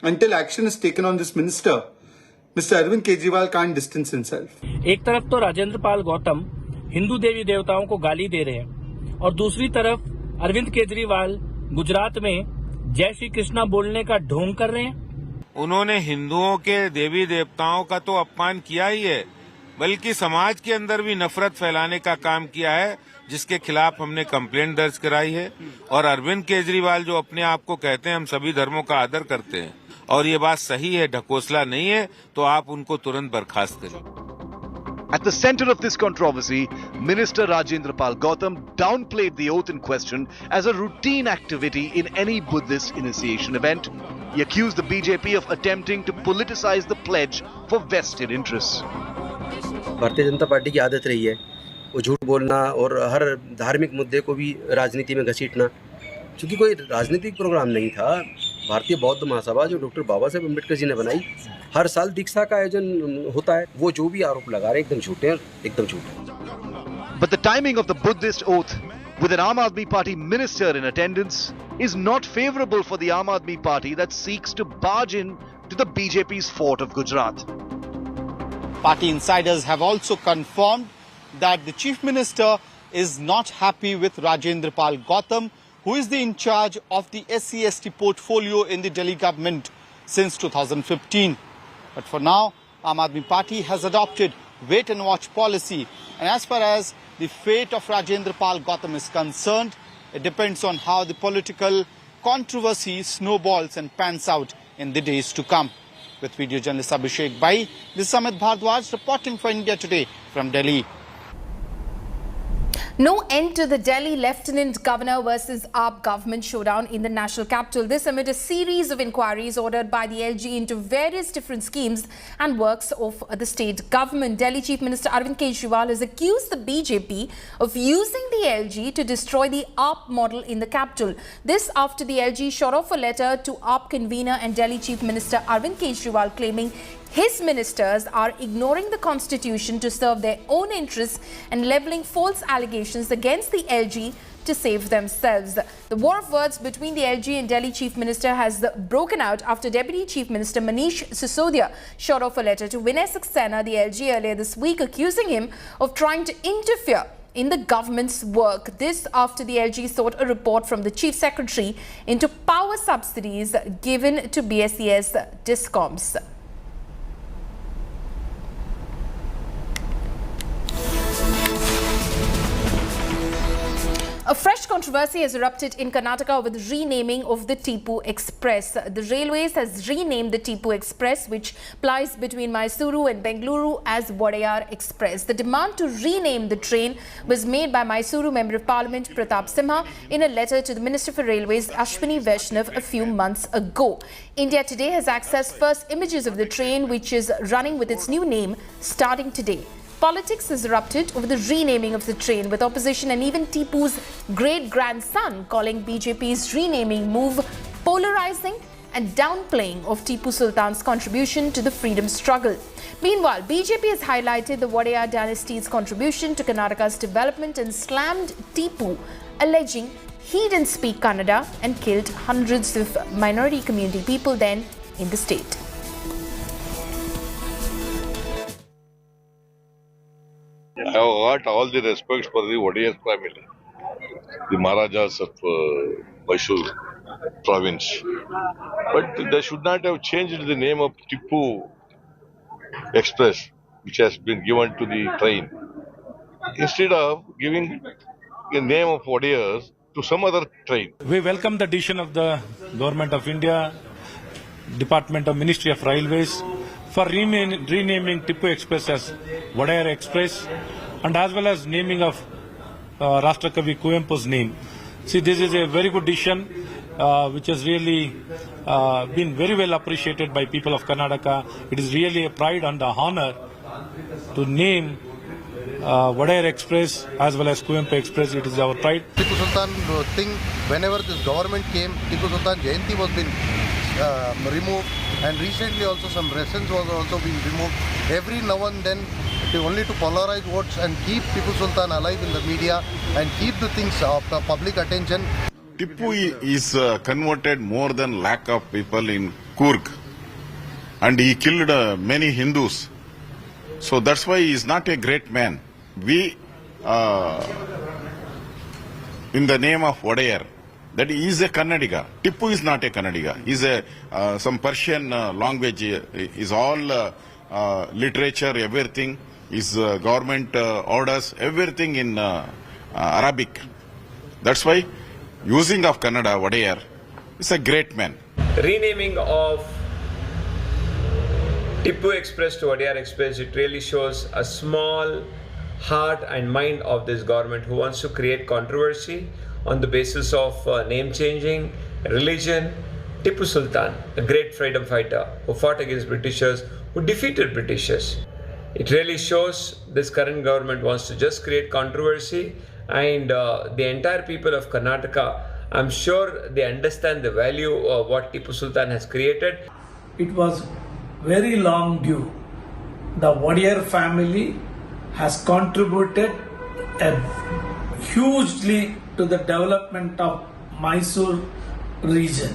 Until action is taken on this minister, Mr. Arvind Kejriwal can't distance himself. एक तरफ तो राजेंद्र पाल गौतम हिंदू देवी देवताओं को गाली दे रहे हैं और दूसरी तरफ अरविंद केजरीवाल गुजरात में जय श्री कृष्णा बोलने का ढोंग कर रहे हैं. उन्होंने हिंदुओं के देवी देवताओं का तो अपमान किया ही है, बल्कि समाज के अंदर भी नफरत फैलाने का काम किया है, जिसके खिलाफ हमने कंप्लेंट दर्ज कराई है. और अरविंद केजरीवाल जो अपने आप को कहते हैं हम सभी धर्मों का आदर करते हैं और ये बात सही है, ढकोसला नहीं है, तो आप उनको तुरंत बर्खास्त करें. At the center of this controversy, Minister Rajendra Pal Gautam downplayed the oath in question as a routine activity in any Buddhist initiation event, He accused the BJP of attempting to politicize the pledge for vested interests. Bharatiya Janata party की आदत रही है वो झूठ बोलना और हर धार्मिक मुद्दे को भी राजनीति में घसीटना, क्योंकि कोई राजनीतिक प्रोग्राम नहीं था। भारतीय बौद्ध महासभा जो डॉक्टर बाबा साहेब अम्बेडकर जी ने बनाई, हर साल दीक्षा का आयोजन होता है। वो जो भी आरोप लगा रहे हैं एकदम झूठे हैं, एकदम झूठे। But the timing of the Buddhist oath with an Aam Aadmi Party minister in attendance is not favorable for the Aam Aadmi Party that seeks to barge in to the BJP's fort of Gujarat. Party insiders have also confirmed that the Chief Minister is not happy with Rajendra Pal Gautam, who is the in charge of the SC/ST portfolio in the Delhi government since 2015. But for now, Aam Aadmi Party has adopted wait and watch policy, and as far as the fate of Rajendra Pal Gautam is concerned, it depends on how the political controversy snowballs and pans out in the days to come. With video journalist Abhishek Bhai, this is Amit Bhardwaj reporting for India Today from Delhi. No end to the Delhi Lieutenant Governor versus AAP government showdown in the national capital. This amid a series of inquiries ordered by the LG into various different schemes and works of the state government. Delhi Chief Minister Arvind Kejriwal has accused the BJP of using the LG to destroy the AAP model in the capital. This after the LG shot off a letter to AAP convener and Delhi Chief Minister Arvind Kejriwal claiming his ministers are ignoring the constitution to serve their own interests and levelling false allegations against the LG to save themselves. The war of words between the LG and Delhi Chief Minister has broken out after Deputy Chief Minister Manish Sisodia shot off a letter to Vinay Saxena, the LG, earlier this week, accusing him of trying to interfere in the government's work. This after the LG sought a report from the Chief Secretary into power subsidies given to BSES discoms. A fresh controversy has erupted in Karnataka over the renaming of the Tipu Express. The Railways has renamed the Tipu Express, which plies between Mysuru and Bengaluru, as Wadayar Express. The demand to rename the train was made by Mysuru Member of Parliament Pratap Simha in a letter to the Minister for Railways Ashwini Vaishnav a few months ago. India Today has accessed first images of the train, which is running with its new name starting today. Politics has erupted over the renaming of the train, with opposition and even Tipu's great-grandson calling BJP's renaming move polarizing and downplaying of Tipu Sultan's contribution to the freedom struggle. Meanwhile, BJP has highlighted the Wadayar dynasty's contribution to Karnataka's development and slammed Tipu, alleging he didn't speak Kannada and killed hundreds of minority community people then in the state. I have got all the respect for the Wadayar family, the Maharajas of Mysore province. But they should not have changed the name of Tipu Express, which has been given to the train. Instead of giving the name of Wadayars to some other train. We welcome the decision of the Government of India, Department of Ministry of Railways, for renaming Tipu Express as Wadayar Express, and as well as naming of Rashtrakavi Kuvempu's name. See, this is a very good decision which has really been very well appreciated by people of Karnataka. It is really a pride and a honor to name Wadayar Express as well as Kuvempu Express. It is our pride. Tipu Sultan thing, whenever this government came, Tipu Sultan Jayanti was been removed, and recently also some residence was also being removed. Every now and then, only to polarize votes and keep Tipu Sultan alive in the media and keep the things of public attention. Tipu is converted more than lakh of people in Coorg, and he killed many Hindus. So that's why he is not a great man. We, in the name of Wadayar, that he is a Kannadiga. Tipu is not a Kannadiga. He is a some Persian language. Is all literature, everything. His government orders, everything in Arabic. That's why using of Kannada, Wadayar, is a great man. Renaming of Tipu Express to Wadayar Express, it really shows a small heart and mind of this government who wants to create controversy on the basis of name changing, religion, Tipu Sultan, a great freedom fighter who fought against Britishers, who defeated Britishers. It really shows this current government wants to just create controversy, and the entire people of Karnataka, I'm sure they understand the value of what Tipu Sultan has created. It was very long due. The Wadiyar family has contributed hugely to the development of Mysore region,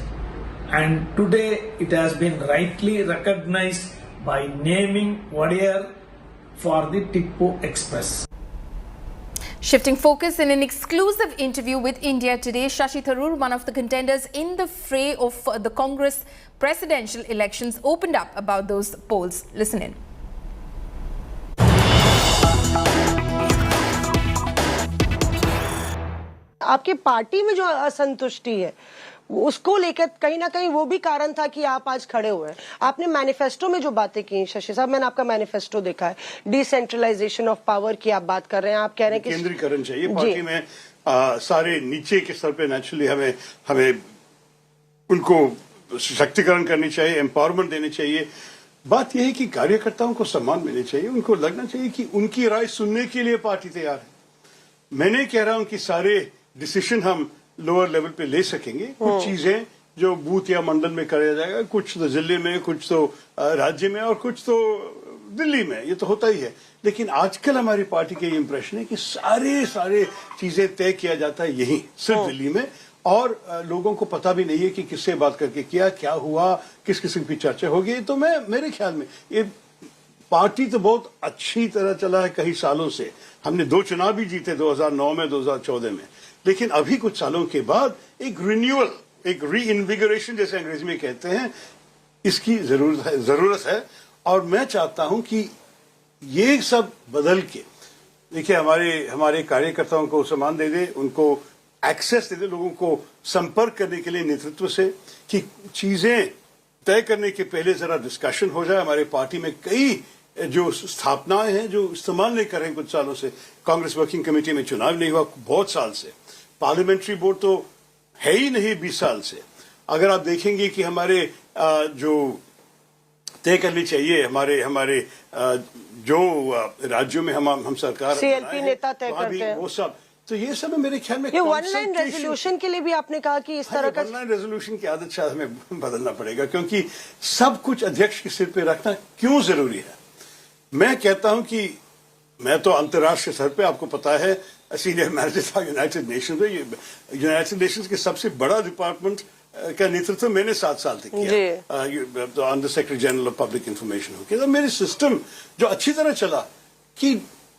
and today it has been rightly recognized by naming Wadiyar for the Tipu Express. Shifting focus, in an exclusive interview with India Today, Shashi Tharoor, one of the contenders in the fray of the Congress presidential elections, opened up about those polls. Listen in. आपके party में जो असंतुष्टि है उसको लेकर कहीं ना कहीं वो भी कारण था कि आप आज खड़े हुए हैं। आपने मैनिफेस्टो में जो बातें की शशि साहब, मैंने आपका मैनिफेस्टो देखा है, डिसेंट्रलाइजेशन ऑफ पावर की आप बात कर रहे हैं। आप कह रहे हैं कि केंद्रीकरण चाहिए पार्टी में, सारे नीचे के स्तर पे नेचुरली हमें उनको सशक्तिकरण करनी चाहिए, एम्पावरमेंट देनी चाहिए। बात यह है कि कार्यकर्ताओं को सम्मान मिलनी चाहिए, उनको लगना चाहिए कि उनकी राय सुनने के लिए पार्टी तैयार है। मैं नहीं कह रहा हूं कि सारे डिसीजन हम लोअर लेवल पे ले सकेंगे, कुछ चीजें जो बूथ या मंडल में कराया जाएगा, कुछ तो जिले में, कुछ तो राज्य में और कुछ तो दिल्ली में, ये तो होता ही है। लेकिन आजकल हमारी पार्टी के इंप्रेशन है कि सारे चीजें तय किया जाता है यहीं सिर्फ दिल्ली में, और लोगों को पता भी नहीं है कि किससे बात करके किया, क्या हुआ, किस किस्म की चर्चा होगी। तो मेरे ख्याल में ये पार्टी तो बहुत अच्छी तरह चला है कई सालों से। हमने 2 चुनाव भी जीते, 2009 में, 2014 में, लेकिन अभी कुछ सालों के बाद एक रिन्यूअल, एक री-इन्विगोरेशन जैसे अंग्रेजी में कहते हैं, इसकी जरूरत है। और मैं चाहता हूं कि ये सब बदल के, देखिए, हमारे कार्यकर्ताओं को सम्मान दे दे, उनको एक्सेस दे दे, लोगों को संपर्क करने के लिए नेतृत्व से, कि चीजें तय करने के पहले जरा डिस्कशन हो जाए। हमारे पार्टी में कई जो स्थापनाएं हैं जो इस्तेमाल नहीं कर रहे हैं कुछ सालों से। कांग्रेस वर्किंग कमेटी में चुनाव नहीं हुआ बहुत साल से, पार्लियामेंट्री बोर्ड तो है ही नहीं 20 साल से। अगर आप देखेंगे कि हमारे जो तय करनी चाहिए, हमारे जो राज्यों में हम सरकार सीएलपी नेता तय करते हैं, वो सब, तो ये सब मेरे ख्याल में ये वन लाइन रेजोल्यूशन के लिए भी आपने कहा कि इस तरह का वन लाइन रेजोल्यूशन की आदत शायद हमें बदलना पड़ेगा, क्योंकि सब कुछ अध्यक्ष के सिर पे रखना क्यों जरूरी है। मैं कहता हूं कि मैं तो अंतर्राष्ट्रीय स्तर पे, आपको पता है, सीनियर मैनेजर था यूनाइटेड नेशंस में। यूनाइटेड नेशंस के सबसे बड़ा डिपार्टमेंट का नेतृत्व मैंने 7 साल तक किया, under secretary general of public information होकर। तो मेरी सिस्टम जो अच्छी तरह चला कि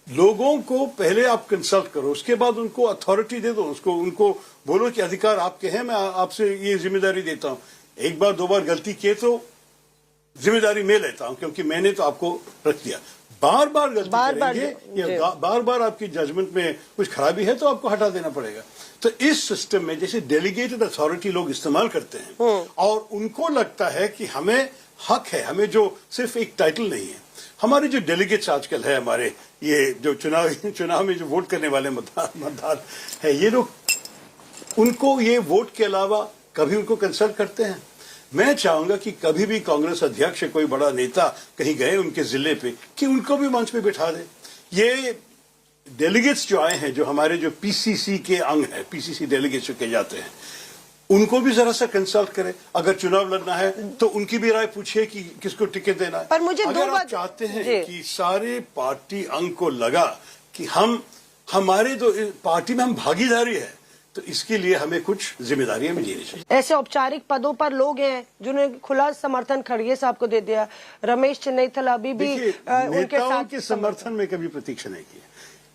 लोगों को पहले आप कंसल्ट करो, उसके बाद उनको अथॉरिटी दे दो, उनको बोलो कि अधिकार आपके हैं, मैं आपसे ये जिम्मेदारी देता हूं। 1 बार 2 बार गलती किए तो जिम्मेदारी मैं लेता हूं, क्योंकि मैंने तो आपको रख दिया। बार बार गलती करेंगे या बार बार आपकी जजमेंट में कुछ खराबी है तो आपको हटा देना पड़ेगा। तो इस सिस्टम में जैसे डेलीगेटेड अथॉरिटी लोग इस्तेमाल करते हैं, और उनको लगता है कि हमें हक है, हमें जो सिर्फ एक टाइटल नहीं है। हमारे जो डेलीगेट्स आजकल है, हमारे ये जो चुनाव में जो वोट करने वाले मतदार है, ये लोग, उनको ये वोट के अलावा कभी उनको कंसल्ट करते हैं? मैं चाहूंगा कि कभी भी कांग्रेस अध्यक्ष, कोई बड़ा नेता कहीं गए उनके जिले पे, कि उनको भी मंच पे बिठा दे। ये डेलीगेट्स जो आए हैं, जो हमारे जो पीसीसी के अंग है, पीसीसी डेलीगेट्स जो कहे जाते हैं, उनको भी जरा सा कंसल्ट करें। अगर चुनाव लड़ना है तो उनकी भी राय पूछिए कि किसको टिकट देना है। पर मुझे अगर आप चाहते हैं कि सारे पार्टी अंग को लगा कि हमारे तो पार्टी में हम भागीदारी है, तो इसके लिए हमें कुछ जिम्मेदारियां भी लेनी चाहिए। ऐसे औपचारिक पदों पर लोग हैं जिन्होंने खुला समर्थन खड़गे साहब को दे दिया। रमेश चन्नैथल अभी भी उनके साथ के समर्थन में कभी प्रतीक्षा नहीं की।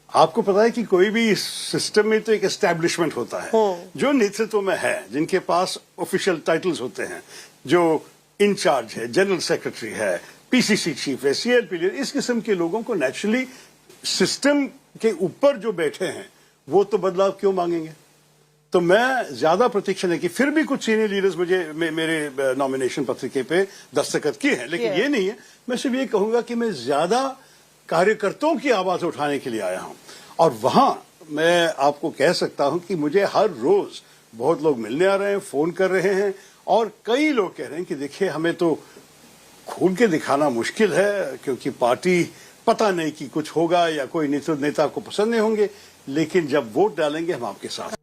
आपको पता है कि कोई भी सिस्टम में तो एक एस्टैब्लिशमेंट होता है जो नेतृत्व में है, जिनके पास ऑफिशियल टाइटल्स होते हैं, जो इंचार्ज है, जनरल सेक्रेटरी है, पीसीसी चीफ है, सीएलपी लीडर, इस किस्म के लोगों को नेचुरली सिस्टम के ऊपर जो बैठे हैं वो तो बदलाव क्यों मांगेंगे। तो मैं ज्यादा प्रतीक्षा नहीं की। फिर भी कुछ सीनियर लीडर्स मेरे नॉमिनेशन पत्रिके पे दस्तखत किए हैं, लेकिन ये नहीं है। मैं सिर्फ ये कहूंगा कि मैं ज्यादा कार्यकर्ताओं की आवाज उठाने के लिए आया हूं, और वहां मैं आपको कह सकता हूं कि मुझे हर रोज बहुत लोग मिलने आ रहे हैं, फोन कर रहे हैं, और कई लोग कह रहे हैं कि देखिए हमें तो खोल के दिखाना मुश्किल है क्योंकि पार्टी पता नहीं कि कुछ होगा या कोई नेता आपको पसंद नहीं होंगे, लेकिन जब वोट डालेंगे हम आपके साथ।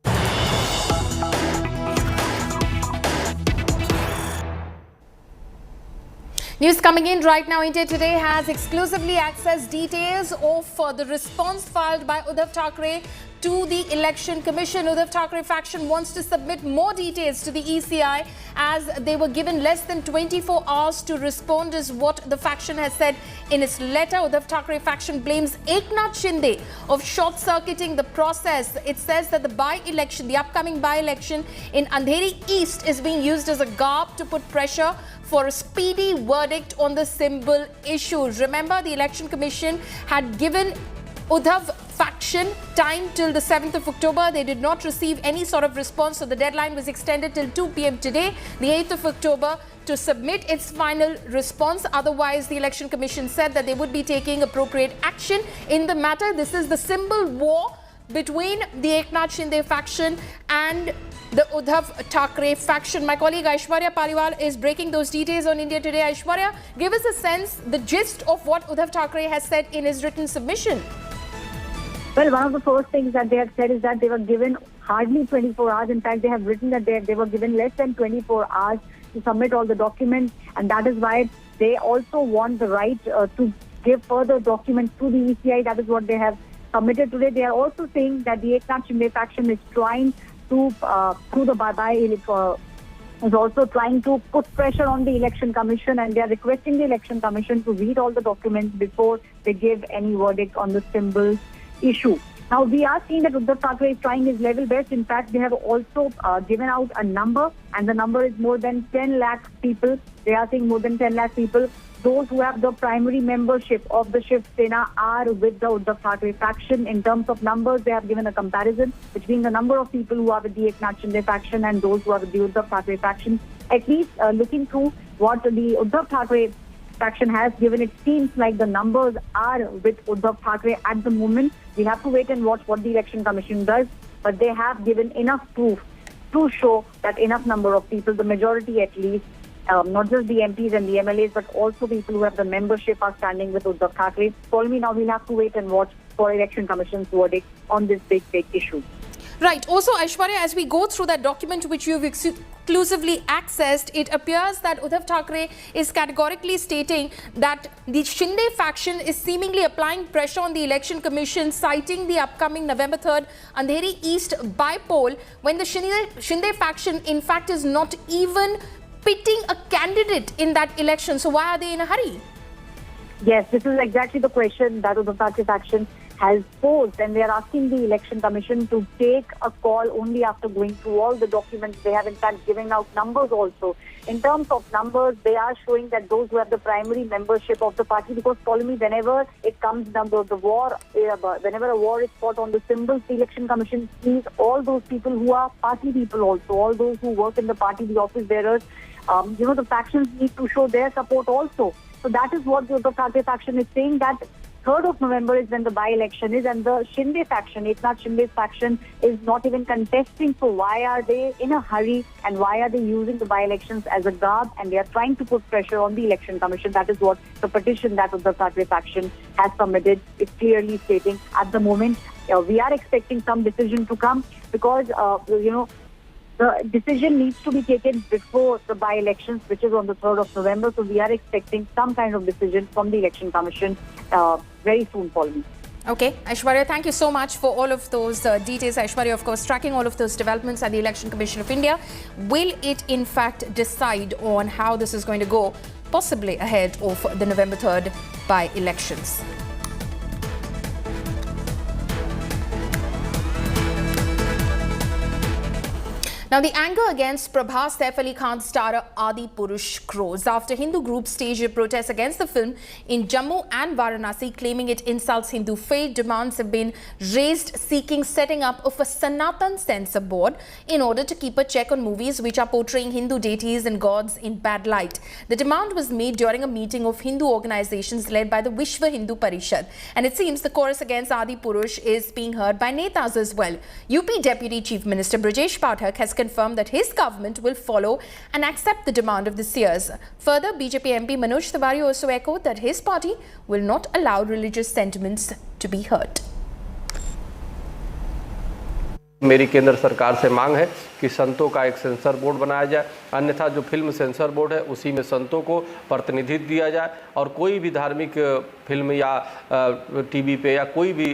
News coming in right now. India Today has exclusively accessed details of the response filed by Uddhav Thackeray to the Election Commission. Uddhav Thackeray faction wants to submit more details to the ECI as they were given less than 24 hours to respond, is what the faction has said in its letter. Uddhav Thackeray faction blames Eknath Shinde of short-circuiting the process. It says that the upcoming by-election in Andheri East is being used as a garb to put pressure for a speedy verdict on the symbol issues. Remember, the Election Commission had given Uddhav faction time till the 7th of October. They did not receive any sort of response, so the deadline was extended till 2 p.m. today, the 8th of October, to submit its final response. Otherwise, the Election Commission said that they would be taking appropriate action in the matter. This is the symbol war between the Eknath Shinde faction and the Uddhav Thackeray faction. My colleague Aishwarya Paliwal is breaking those details on India Today. Aishwarya, give us a sense, the gist of what Uddhav Thackeray has said in his written submission. Well, one of the first things that they have said is that they were given hardly 24 hours. In fact, they have written that they were given less than 24 hours to submit all the documents, and that is why they also want the right to give further documents to the ECI. That is what they have submitted today. They are also saying that the Eknath Shinde faction is trying to, through the is also trying to put pressure on the Election Commission, and they are requesting the Election Commission to read all the documents before they give any verdict on the symbols issue. Now, we are seeing that Uddhav Thackeray is trying his level best. In fact, they have also given out a number, and the number is more than 10 lakh people. They are saying more than 10 lakh people. Those who have the primary membership of the Shiv Sena are with the Uddhav Thackeray faction. In terms of numbers, they have given a comparison between the number of people who are with the Eknath Shinde faction and those who are with the Uddhav Thackeray faction. At least looking through what the Uddhav Thackeray faction has given, it seems like the numbers are with Uddhav Thackeray at the moment. We have to wait and watch what the Election Commission does, but they have given enough proof to show that enough number of people, the majority at least, not just the MPs and the MLAs, but also people who have the membership are standing with Uddhav Thackeray. For me, now we'll have to wait and watch for Election Commission's verdict on this big issue. Right. Also, Aishwarya, as we go through that document which you've exclusively accessed, it appears that Uddhav Thackeray is categorically stating that the Shinde faction is seemingly applying pressure on the Election Commission, citing the upcoming November 3rd Andheri East by-poll, when the Shinde faction, in fact, is not even pitting a candidate in that election. So why are they in a hurry? Yes, this is exactly the question that Uddhav Thackeray faction has posed, and they are asking the Election Commission to take a call only after going through all the documents. They have in fact given out numbers also. In terms of numbers, they are showing that those who have the primary membership of the party, because follow me, whenever it comes down to the war, whenever a war is fought on the symbols, the Election Commission sees all those people who are party people also, all those who work in the party, the office bearers. The factions need to show their support also. So that is what the Uddhav Thackeray faction is saying, that 3rd of November is when the by-election is, and the Shinde faction, Eknath Shinde's faction, is not even contesting. So why are they in a hurry, and why are they using the by-elections as a garb? And they are trying to put pressure on the Election Commission. That is what the petition that Uddhav Thackeray faction has submitted is clearly stating. At the moment, we are expecting some decision to come, because the decision needs to be taken before the by-elections, which is on the 3rd of November. So we are expecting some kind of decision from the Election Commission very soon, Paul. Okay, Aishwarya, thank you so much for all of those details. Aishwarya, of course, tracking all of those developments at the Election Commission of India. Will it, in fact, decide on how this is going to go, possibly ahead of the November 3rd by-elections? Now, the anger against Prabhas Saif Ali Khan's star Adipurush grows after Hindu groups staged a protest against the film in Jammu and Varanasi, claiming it insults Hindu faith. Demands have been raised seeking setting up of a Sanatan censor board in order to keep a check on movies which are portraying Hindu deities and gods in bad light. The demand was made during a meeting of Hindu organizations led by the Vishwa Hindu Parishad. And it seems the chorus against Adipurush is being heard by netas as well. UP Deputy Chief Minister Brajesh Pathak has confirmed that his government will follow and accept the demand of the seers. Further, BJP MP Manoj Tiwari also echoed that his party will not allow religious sentiments to be hurt. मेरी केंद्र सरकार से मांग है कि संतों का एक सेंसर बोर्ड बनाया जाए, अन्यथा जो फिल्म सेंसर बोर्ड है उसी में संतों को प्रतिनिधित्व दिया जाए और कोई भी धार्मिक फिल्म या टीवी पे या कोई भी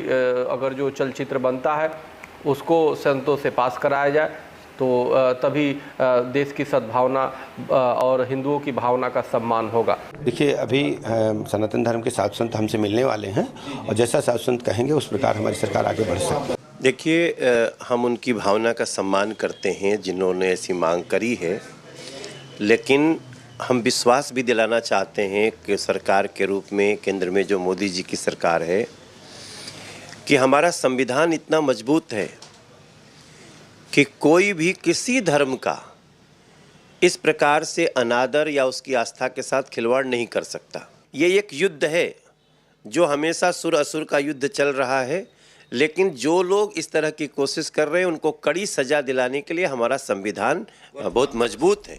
अगर जो चलचित्र बनता है उसको संतों से पास कराया जाए, तो तभी देश की सद्भावना और हिंदुओं की भावना का सम्मान होगा। देखिए, अभी सनातन धर्म के साधु संत हमसे मिलने वाले हैं और जैसा साधु संत कहेंगे उस प्रकार हमारी सरकार आगे बढ़ सकती है। देखिए, हम उनकी भावना का सम्मान करते हैं जिन्होंने ऐसी मांग करी है, लेकिन हम विश्वास भी दिलाना चाहते हैं कि सरकार के रूप में केंद्र में जो मोदी जी की सरकार है कि हमारा संविधान इतना मजबूत है कि कोई भी किसी धर्म का इस प्रकार से अनादर या उसकी आस्था के साथ खिलवाड़ नहीं कर सकता। ये एक युद्ध है जो हमेशा सुर असुर का युद्ध चल रहा है, लेकिन जो लोग इस तरह की कोशिश कर रहे हैं उनको कड़ी सजा दिलाने के लिए हमारा संविधान बहुत मजबूत है।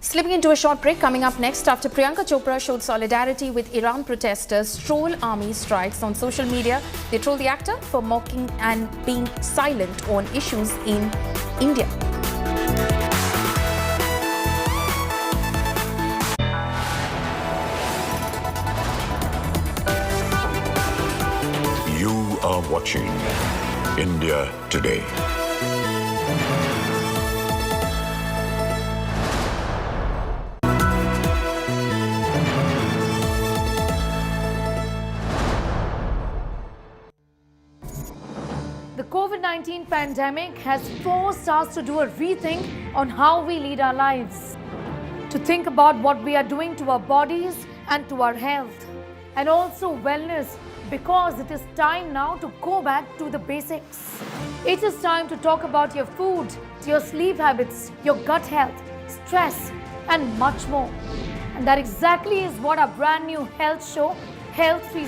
Slipping into a short break, coming up next, after Priyanka Chopra showed solidarity with Iran protesters, troll army strikes on social media. They troll the actor for mocking and being silent on issues in India. You are watching India Today. The COVID-19 pandemic has forced us to do a rethink on how we lead our lives, to think about what we are doing to our bodies and to our health, and also wellness, because it is time now to go back to the basics. It is time to talk about your food, your sleep habits, your gut health, stress, and much more. And that exactly is what our brand new health show, Health Free.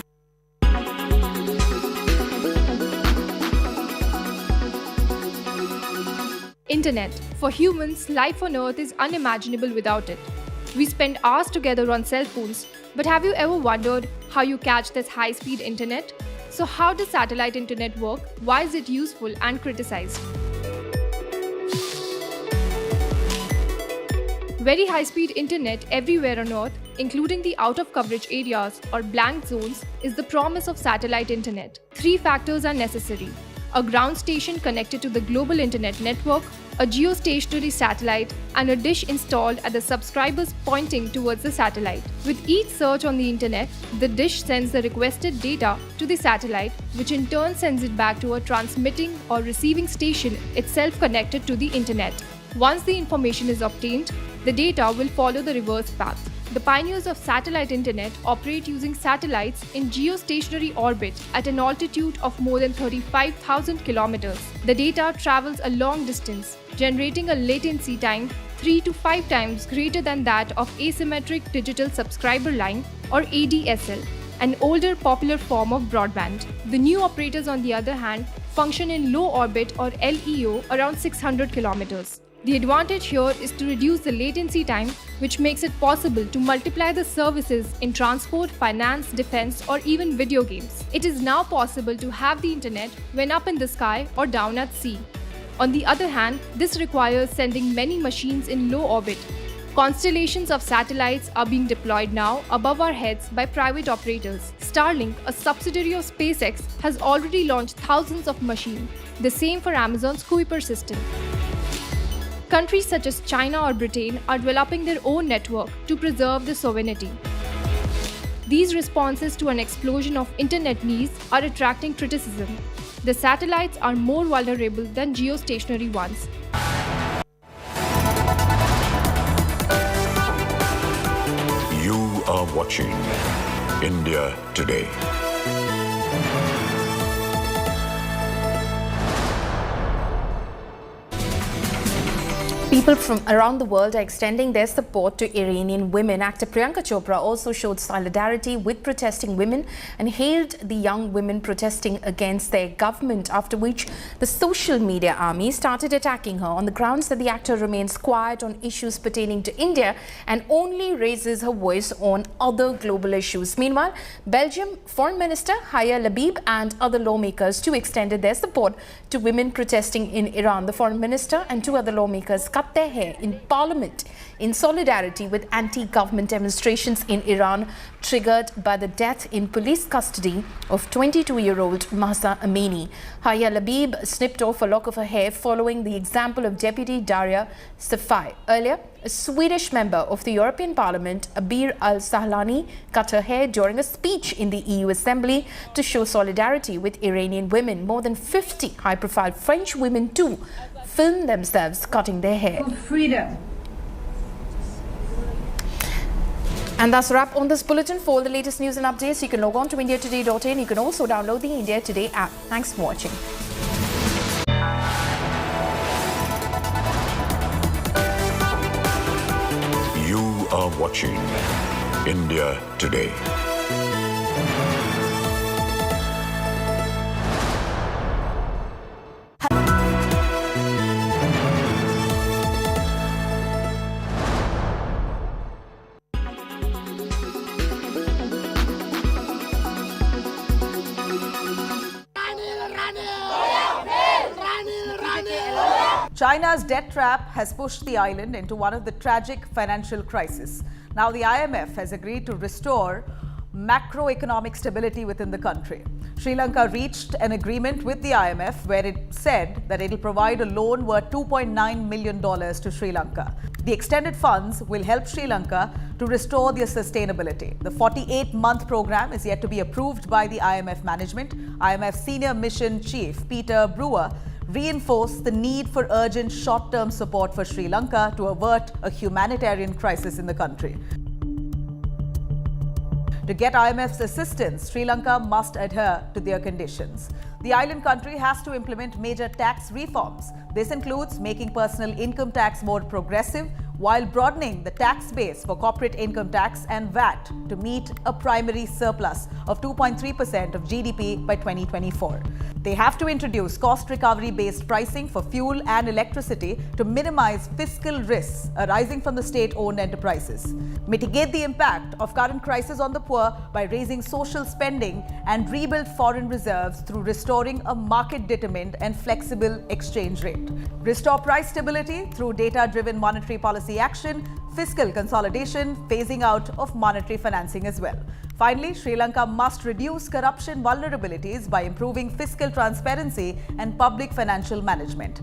Internet. For humans, life on Earth is unimaginable without it. We spend hours together on cell phones, but have you ever wondered how you catch this high-speed internet? So how does satellite internet work? Why is it useful and criticized? Very high-speed internet everywhere on Earth, including the out-of-coverage areas or blank zones, is the promise of satellite internet. 3 factors are necessary: a ground station connected to the global internet network, a geostationary satellite, and a dish installed at the subscribers pointing towards the satellite. With each search on the internet, the dish sends the requested data to the satellite, which in turn sends it back to a transmitting or receiving station itself connected to the internet. Once the information is obtained, the data will follow the reverse path. The pioneers of satellite internet operate using satellites in geostationary orbit at an altitude of more than 35,000 kilometers. The data travels a long distance, generating a latency time 3 to 5 times greater than that of asymmetric digital subscriber line or ADSL, an older popular form of broadband. The new operators, on the other hand, function in low orbit or LEO around 600 kilometers. The advantage here is to reduce the latency time, which makes it possible to multiply the services in transport, finance, defense, or even video games. It is now possible to have the internet when up in the sky or down at sea. On the other hand, this requires sending many machines in low orbit. Constellations of satellites are being deployed now above our heads by private operators. Starlink, a subsidiary of SpaceX, has already launched thousands of machines. The same for Amazon's Kuiper system. Countries such as China or Britain are developing their own network to preserve the sovereignty. These responses to an explosion of internet needs are attracting criticism. The satellites are more vulnerable than geostationary ones. You are watching India Today. People from around the world are extending their support to Iranian women. Actor Priyanka Chopra also showed solidarity with protesting women and hailed the young women protesting against their government, after which the social media army started attacking her on the grounds that the actor remains quiet on issues pertaining to India and only raises her voice on other global issues. Meanwhile, Belgium Foreign Minister Haya Labib and other lawmakers too extended their support to women protesting in Iran. The foreign minister and two other lawmakers cut their hair in parliament in solidarity with anti-government demonstrations in Iran triggered by the death in police custody of 22-year-old Mahsa Amini. Haya Labib snipped off a lock of her hair following the example of Deputy Daria Safai. Earlier, a Swedish member of the European Parliament, Abir Al-Sahlani, cut her hair during a speech in the EU Assembly to show solidarity with Iranian women. More than 50 high-profile French women too filmed themselves cutting their hair. Freedom. And that's a wrap on this bulletin. For all the latest news and updates, you can log on to indiatoday.in. You can also download the India Today app. Thanks for watching. You are watching India Today. China's debt trap has pushed the island into one of the tragic financial crises. Now the IMF has agreed to restore macroeconomic stability within the country. Sri Lanka reached an agreement with the IMF where it said that it will provide a loan worth $2.9 million to Sri Lanka. The extended funds will help Sri Lanka to restore their sustainability. The 48-month program is yet to be approved by the IMF management. IMF Senior Mission Chief Peter Brewer reinforced the need for urgent short-term support for Sri Lanka to avert a humanitarian crisis in the country. To get IMF's assistance, Sri Lanka must adhere to their conditions. The island country has to implement major tax reforms. This includes making personal income tax more progressive while broadening the tax base for corporate income tax and VAT to meet a primary surplus of 2.3% of GDP by 2024. They have to introduce cost recovery-based pricing for fuel and electricity to minimize fiscal risks arising from the state-owned enterprises. Mitigate the impact of current crisis on the poor by raising social spending and rebuild foreign reserves through restoring a market-determined and flexible exchange rate. Restore price stability through data-driven monetary policy action, fiscal consolidation, phasing out of monetary financing as well. Finally, Sri Lanka must reduce corruption vulnerabilities by improving fiscal transparency and public financial management.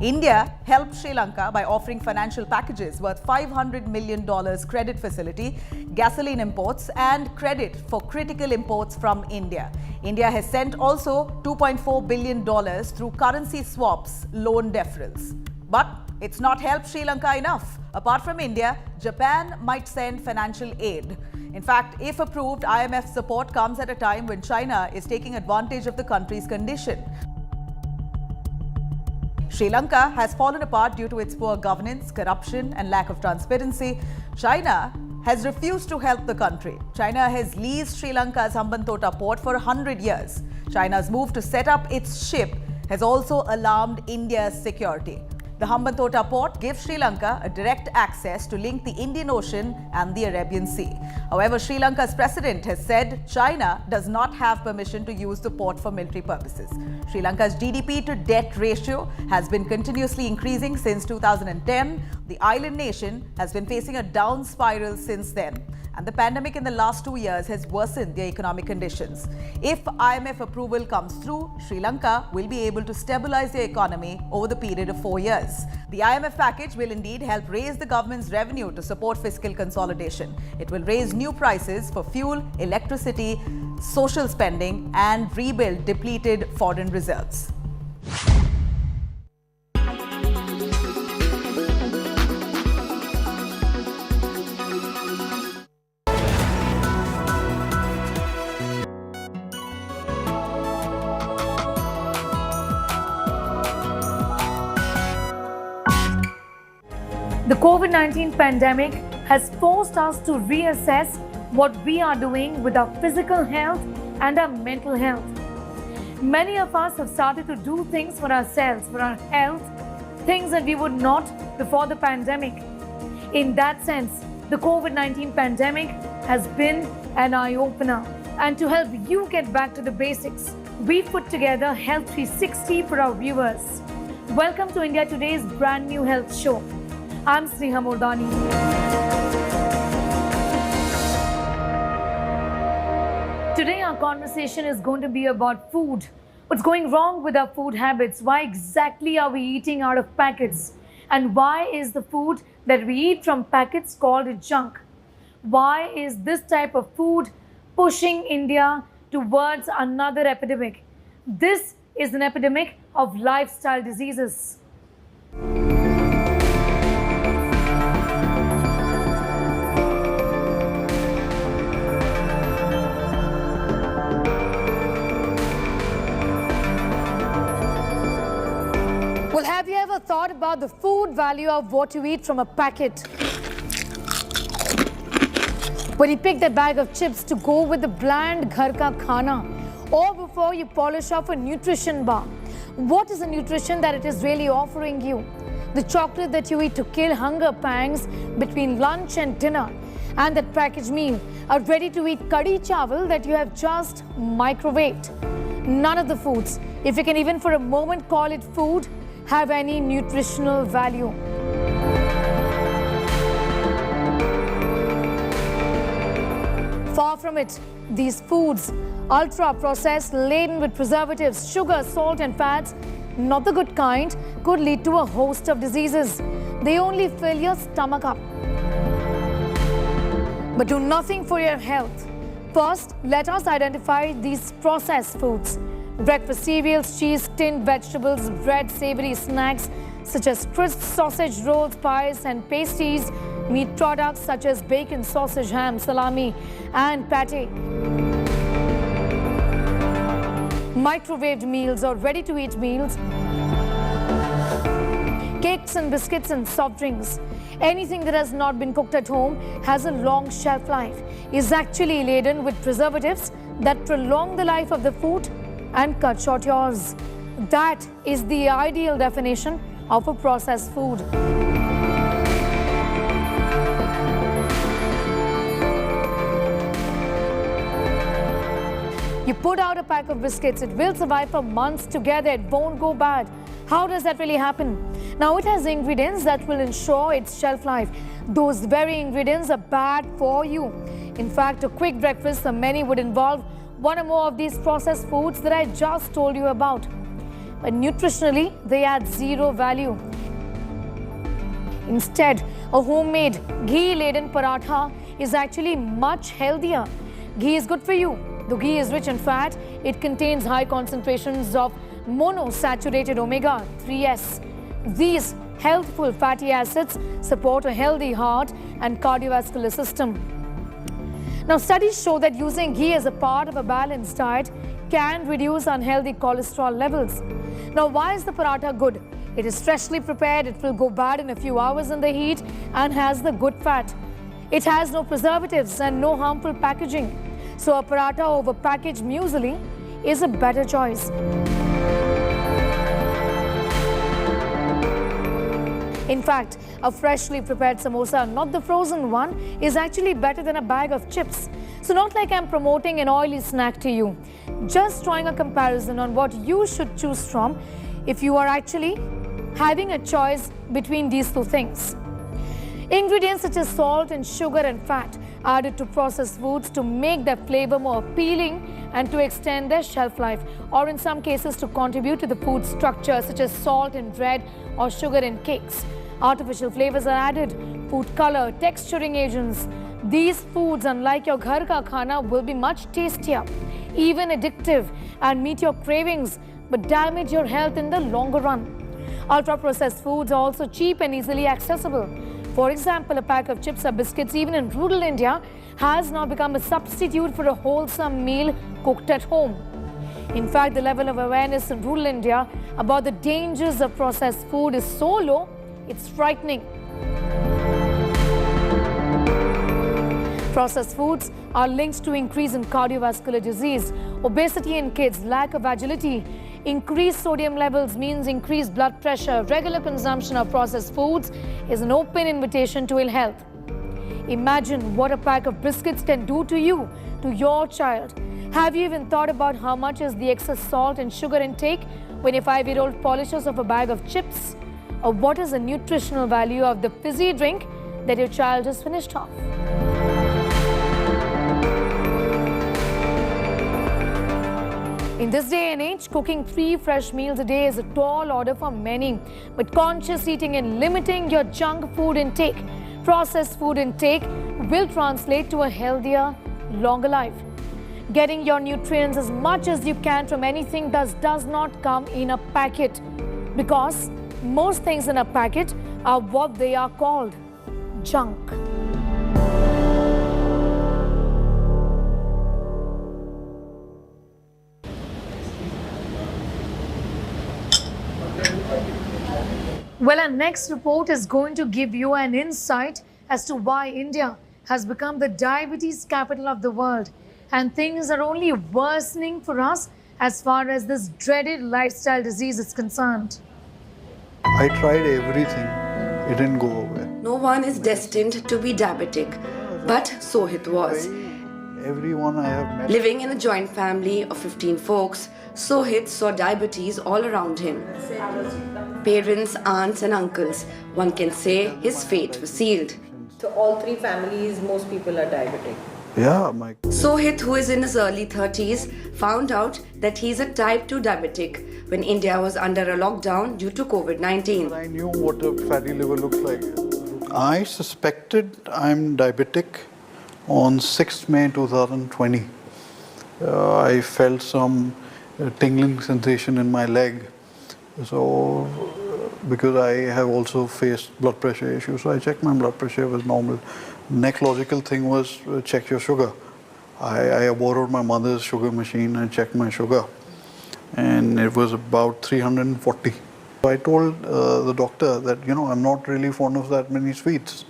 India helped Sri Lanka by offering financial packages worth $500 million credit facility, gasoline imports and credit for critical imports from India. India has sent also $2.4 billion through currency swaps loan deferrals. But it's not helped Sri Lanka enough. Apart from India, Japan might send financial aid. In fact, if approved, IMF support comes at a time when China is taking advantage of the country's condition. Sri Lanka has fallen apart due to its poor governance, corruption and lack of transparency. China has refused to help the country. China has leased Sri Lanka's Hambantota port for 100 years. China's move to set up its ship has also alarmed India's security. The Hambantota port gives Sri Lanka a direct access to link the Indian Ocean and the Arabian Sea. However, Sri Lanka's president has said China does not have permission to use the port for military purposes. Sri Lanka's GDP to debt ratio has been continuously increasing since 2010. The island nation has been facing a down spiral since then. And the pandemic in the last 2 years has worsened their economic conditions. If IMF approval comes through, Sri Lanka will be able to stabilize their economy over the period of 4 years. The IMF package will indeed help raise the government's revenue to support fiscal consolidation. It will raise new prices for fuel, electricity, social spending, and rebuild depleted foreign reserves. The COVID-19 pandemic has forced us to reassess what we are doing with our physical health and our mental health. Many of us have started to do things for ourselves, for our health, things that we would not before the pandemic. In that sense, the COVID-19 pandemic has been an eye-opener. And to help you get back to the basics, we've put together Health 360 for our viewers. Welcome to India Today's brand new health show. I'm Sneha Mordani. Today our conversation is going to be about food. What's going wrong with our food habits? Why exactly are we eating out of packets? And why is the food that we eat from packets called junk? Why is this type of food pushing India towards another epidemic? This is an epidemic of lifestyle diseases. Well, have you ever thought about the food value of what you eat from a packet? When you pick that bag of chips to go with the bland ghar ka khana, or before you polish off a nutrition bar, what is the nutrition that it is really offering you? The chocolate that you eat to kill hunger pangs between lunch and dinner, and that packaged meal, a ready-to-eat kadhi chawal that you have just microwaved. None of the foods, if you can even for a moment call it food, have any nutritional value. Far from it, these foods, ultra-processed, laden with preservatives, sugar, salt and fats, not the good kind, could lead to a host of diseases. They only fill your stomach up, but do nothing for your health. First, let us identify these processed foods. Breakfast cereals, cheese, tinned vegetables, bread, savory snacks such as crisps, sausage rolls, pies and pasties, meat products such as bacon, sausage, ham, salami and pate. Microwaved meals or ready-to-eat meals, cakes and biscuits and soft drinks. Anything that has not been cooked at home has a long shelf life, is actually laden with preservatives that prolong the life of the food and cut short yours. That is the ideal definition of a processed food. You put out a pack of biscuits, it will survive for months together, it won't go bad. How does that really happen? Now, it has ingredients that will ensure its shelf life. Those very ingredients are bad for you. In fact, a quick breakfast for many would involve one or more of these processed foods that I just told you about. But nutritionally, they add zero value. Instead, a homemade ghee-laden paratha is actually much healthier. Ghee is good for you. Though ghee is rich in fat, it contains high concentrations of monosaturated omega-3s. These healthful fatty acids support a healthy heart and cardiovascular system. Now, studies show that using ghee as a part of a balanced diet can reduce unhealthy cholesterol levels. Now, why is the paratha good? It is freshly prepared, it will go bad in a few hours in the heat and has the good fat. It has no preservatives and no harmful packaging. So, a paratha over packaged muesli is a better choice. In fact, a freshly prepared samosa, not the frozen one, is actually better than a bag of chips. So not like I'm promoting an oily snack to you. Just drawing a comparison on what you should choose from if you are actually having a choice between these two things. Ingredients such as salt and sugar and fat added to processed foods to make their flavor more appealing and to extend their shelf life, or in some cases to contribute to the food structure such as salt in bread or sugar in cakes. Artificial flavors are added, food color, texturing agents. These foods, unlike your ghar ka khana, will be much tastier, even addictive, and meet your cravings, but damage your health in the longer run. Ultra-processed foods are also cheap and easily accessible. For example, a pack of chips or biscuits, even in rural India, has now become a substitute for a wholesome meal cooked at home. In fact, the level of awareness in rural India about the dangers of processed food is so low, it's frightening. Processed foods are linked to increase in cardiovascular disease, obesity in kids, lack of agility. Increased sodium levels means increased blood pressure. Regular consumption of processed foods is an open invitation to ill health. Imagine what a pack of biscuits can do to you, to your child. Have you even thought about how much is the excess salt and sugar intake when a 5-year-old polishes off a bag of chips? Or what is the nutritional value of the fizzy drink that your child has finished off? In this day and age, cooking 3 fresh meals a day is a tall order for many. But conscious eating and limiting your junk food intake, processed food intake will translate to a healthier, longer life. Getting your nutrients as much as you can from anything does not come in a packet, because most things in a packet are what they are called, junk. Well, our next report is going to give you an insight as to why India has become the diabetes capital of the world. And things are only worsening for us as far as this dreaded lifestyle disease is concerned. I tried everything. It didn't go away. No one is destined to be diabetic, but Sohit was. Everyone I have met. Living in a joint family of 15 folks, Sohit saw diabetes all around him. Parents, aunts and uncles, one can say his fate was sealed. So all 3 families, most people are diabetic. Yeah, Sohit, who is in his early 30s, found out that he's a type 2 diabetic when India was under a lockdown due to COVID-19. I knew what a fatty liver looks like. I suspected I'm diabetic on 6th May 2020. I felt some tingling sensation in my leg. So, because I have also faced blood pressure issues, so I checked my blood pressure, it was normal. Next logical thing was check your sugar. I borrowed my mother's sugar machine and checked my sugar, and it was about 340. I told the doctor that, I'm not really fond of that many sweets.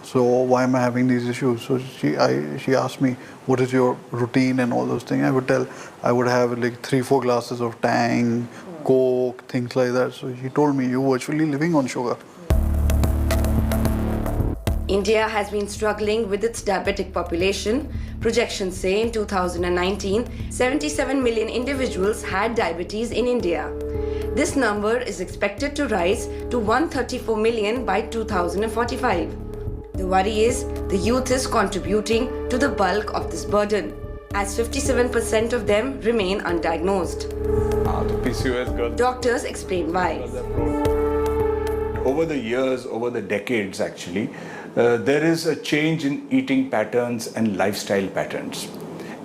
So why am I having these issues? So she asked me, what is your routine and all those things. I would tell, I would have like 3-4 glasses of Tang, Coke, things like that. So she told me, you're virtually living on sugar. India has been struggling with its diabetic population. Projections say in 2019, 77 million individuals had diabetes in India. This number is expected to rise to 134 million by 2045. The worry is the youth is contributing to the bulk of this burden, as 57% of them remain undiagnosed. The PCOS girl. Doctors explain why. Over the years, over the decades actually, there is a change in eating patterns and lifestyle patterns.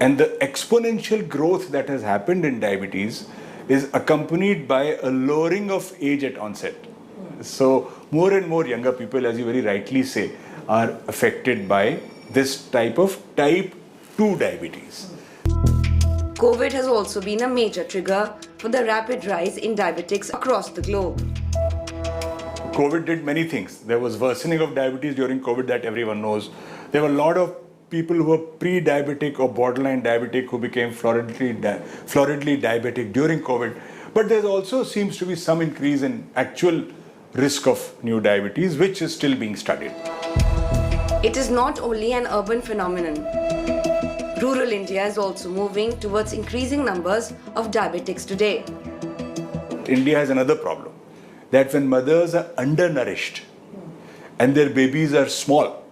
And the exponential growth that has happened in diabetes is accompanied by a lowering of age at onset. So more and more younger people, as you very rightly say, are affected by this type of type 2 diabetes. COVID has also been a major trigger for the rapid rise in diabetics across the globe. COVID did many things. There was worsening of diabetes during COVID that everyone knows. There were a lot of people who were pre-diabetic or borderline diabetic who became floridly diabetic during COVID. But there also seems to be some increase in actual risk of new diabetes, which is still being studied. It is not only an urban phenomenon. Rural India is also moving towards increasing numbers of diabetics today. India has another problem, that when mothers are undernourished and their babies are small,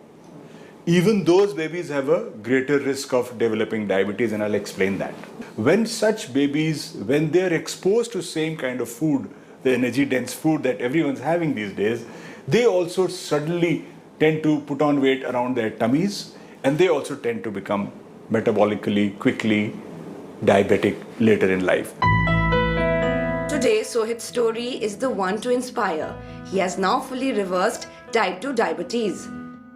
even those babies have a greater risk of developing diabetes, and I'll explain that. When such babies, when they're exposed to same kind of food, the energy-dense food that everyone's having these days, they also suddenly tend to put on weight around their tummies, and they also tend to become metabolically, quickly diabetic later in life. Today, Sohit's story is the one to inspire. He has now fully reversed type 2 diabetes.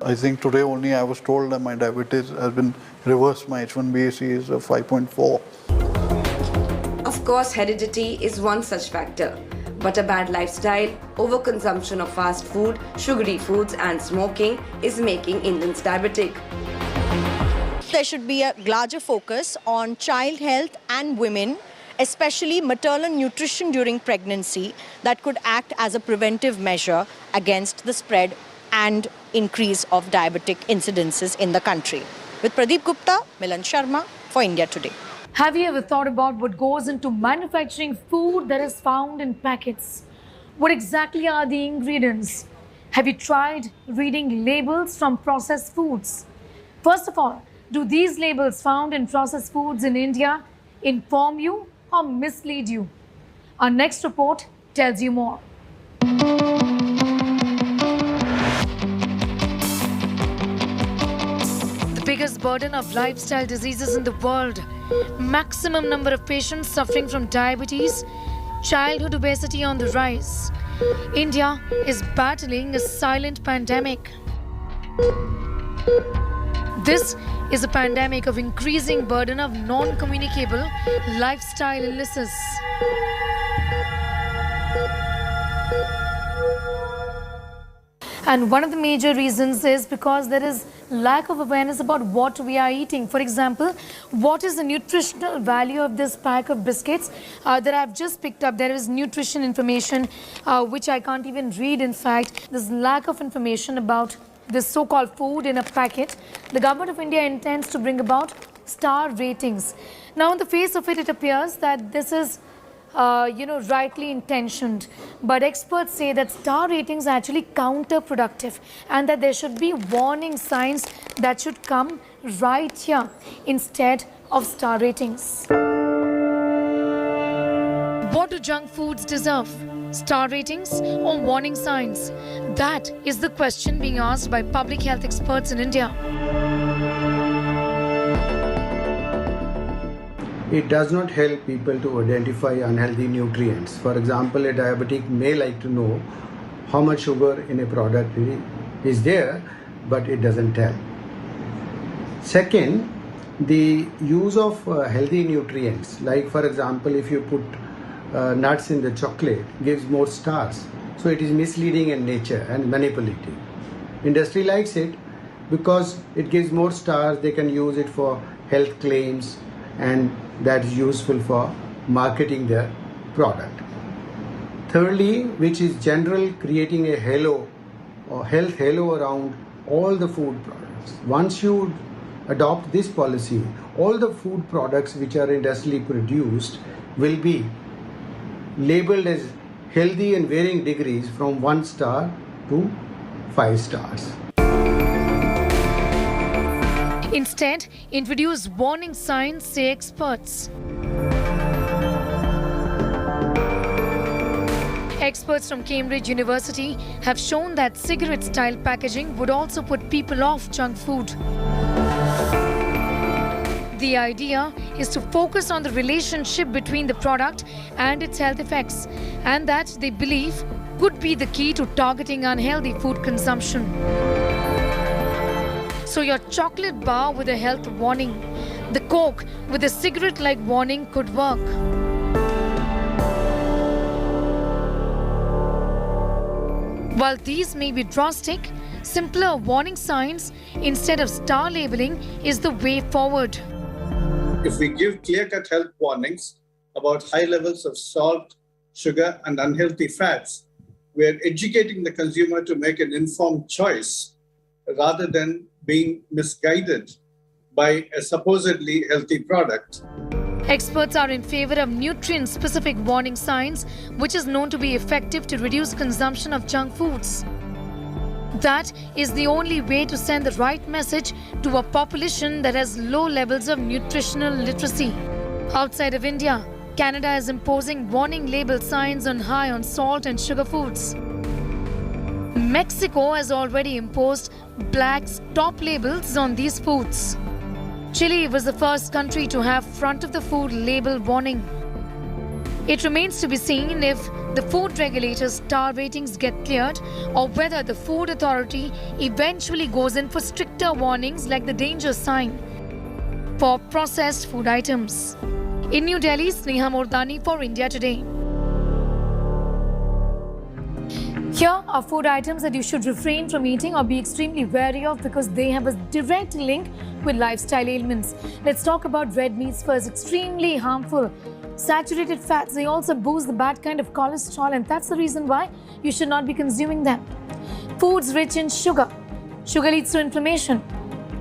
I think today only I was told that my diabetes has been reversed. My H1BAC is 5.4. Of course, heredity is one such factor. But a bad lifestyle, overconsumption of fast food, sugary foods and smoking is making Indians diabetic. there should be a larger focus on child health and women, especially maternal nutrition during pregnancy, that could act as a preventive measure against the spread and increase of diabetic incidences in the country. With Pradeep Gupta, Milan Sharma for India Today. Have you ever thought about what goes into manufacturing food that is found in packets? What exactly are the ingredients? Have you tried reading labels from processed foods? First of all, do these labels found in processed foods in India inform you or mislead you? Our next report tells you more. The biggest burden of lifestyle diseases in the world, maximum number of patients suffering from diabetes, childhood obesity on the rise. India is battling a silent pandemic. This is a pandemic of increasing burden of non-communicable lifestyle illnesses. And one of the major reasons is because there is lack of awareness about what we are eating. For example, what is the nutritional value of this pack of biscuits that I've just picked up? There is nutrition information which I can't even read. In fact, there's lack of information about this so-called food in a packet. The government of India intends to bring about star ratings. Now, on the face of it, it appears that this is rightly intentioned. But experts say that star ratings are actually counterproductive and that there should be warning signs that should come right here instead of star ratings. What do junk foods deserve? Star ratings or warning signs? That is the question being asked by public health experts in India. It does not help people to identify unhealthy nutrients. For example, a diabetic may like to know how much sugar in a product is there, but it doesn't tell. Second, the use of healthy nutrients, like for example, if you put nuts in the chocolate, gives more stars. So it is misleading in nature and manipulative. Industry likes it because it gives more stars. They can use it for health claims, and that is useful for marketing their product. Thirdly, which is general, creating a halo or health halo around all the food products. Once you adopt this policy, all the food products which are industrially produced will be labeled as healthy in varying degrees from 1 star to 5 stars. Instead, introduce warning signs, say experts. Experts from Cambridge University have shown that cigarette-style packaging would also put people off junk food. The idea is to focus on the relationship between the product and its health effects, and that they believe could be the key to targeting unhealthy food consumption. So your chocolate bar with a health warning, the Coke with a cigarette-like warning could work. While these may be drastic, simpler warning signs instead of star labeling is the way forward. If we give clear-cut health warnings about high levels of salt, sugar, and unhealthy fats, we are educating the consumer to make an informed choice rather than being misguided by a supposedly healthy product. Experts are in favor of nutrient-specific warning signs, which is known to be effective to reduce consumption of junk foods. That is the only way to send the right message to a population that has low levels of nutritional literacy. Outside of India, Canada is imposing warning label signs on high on salt and sugar foods. Mexico has already imposed black stop labels on these foods. Chile was the first country to have front of the food label warning. It remains to be seen if the food regulator's star ratings get cleared or whether the food authority eventually goes in for stricter warnings like the danger sign for processed food items. In New Delhi, Sneha Mordani for India Today. Here are 4 items that you should refrain from eating or be extremely wary of because they have a direct link with lifestyle ailments. Let's talk about red meats first. Extremely harmful. Saturated fats, they also boost the bad kind of cholesterol, and that's the reason why you should not be consuming them. Foods rich in sugar. Sugar leads to inflammation.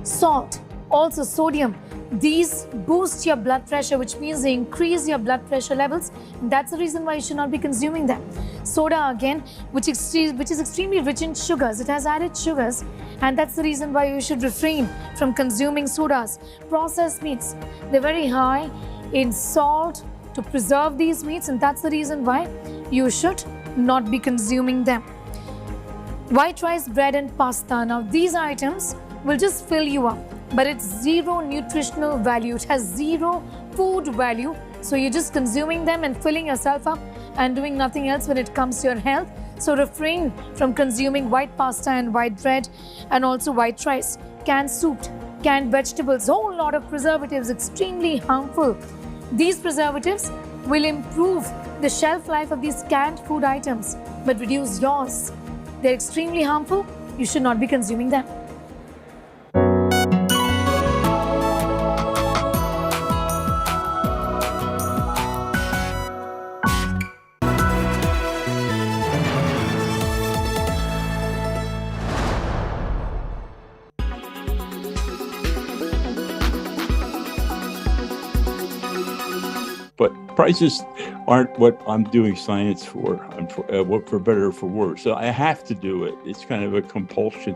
Salt, also sodium. These boost your blood pressure, which means they increase your blood pressure levels. That's the reason why you should not be consuming them. Soda, again, which is extremely rich in sugars. It has added sugars, and that's the reason why you should refrain from consuming sodas. Processed meats, they're very high in salt to preserve these meats, and that's the reason why you should not be consuming them. White rice, bread and pasta. Now, these items will just fill you up, but it's zero nutritional value. It has zero food value. So you're just consuming them and filling yourself up and doing nothing else when it comes to your health. So refrain from consuming white pasta and white bread and also white rice. Canned soup, canned vegetables, whole lot of preservatives, extremely harmful. These preservatives will improve the shelf life of these canned food items, but reduce yours. They're extremely harmful. You should not be consuming them. But prices aren't what I'm doing science for. I'm for better or for worse. So I have to do it. It's kind of a compulsion.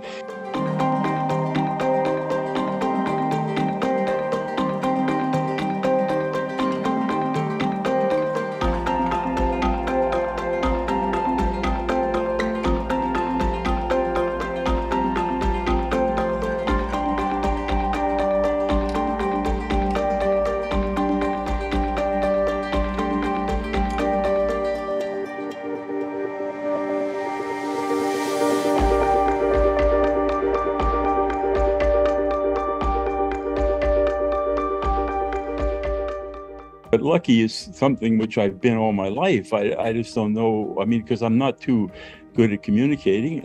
But lucky is something which I've been all my life. I just don't know. I mean, because I'm not too good at communicating,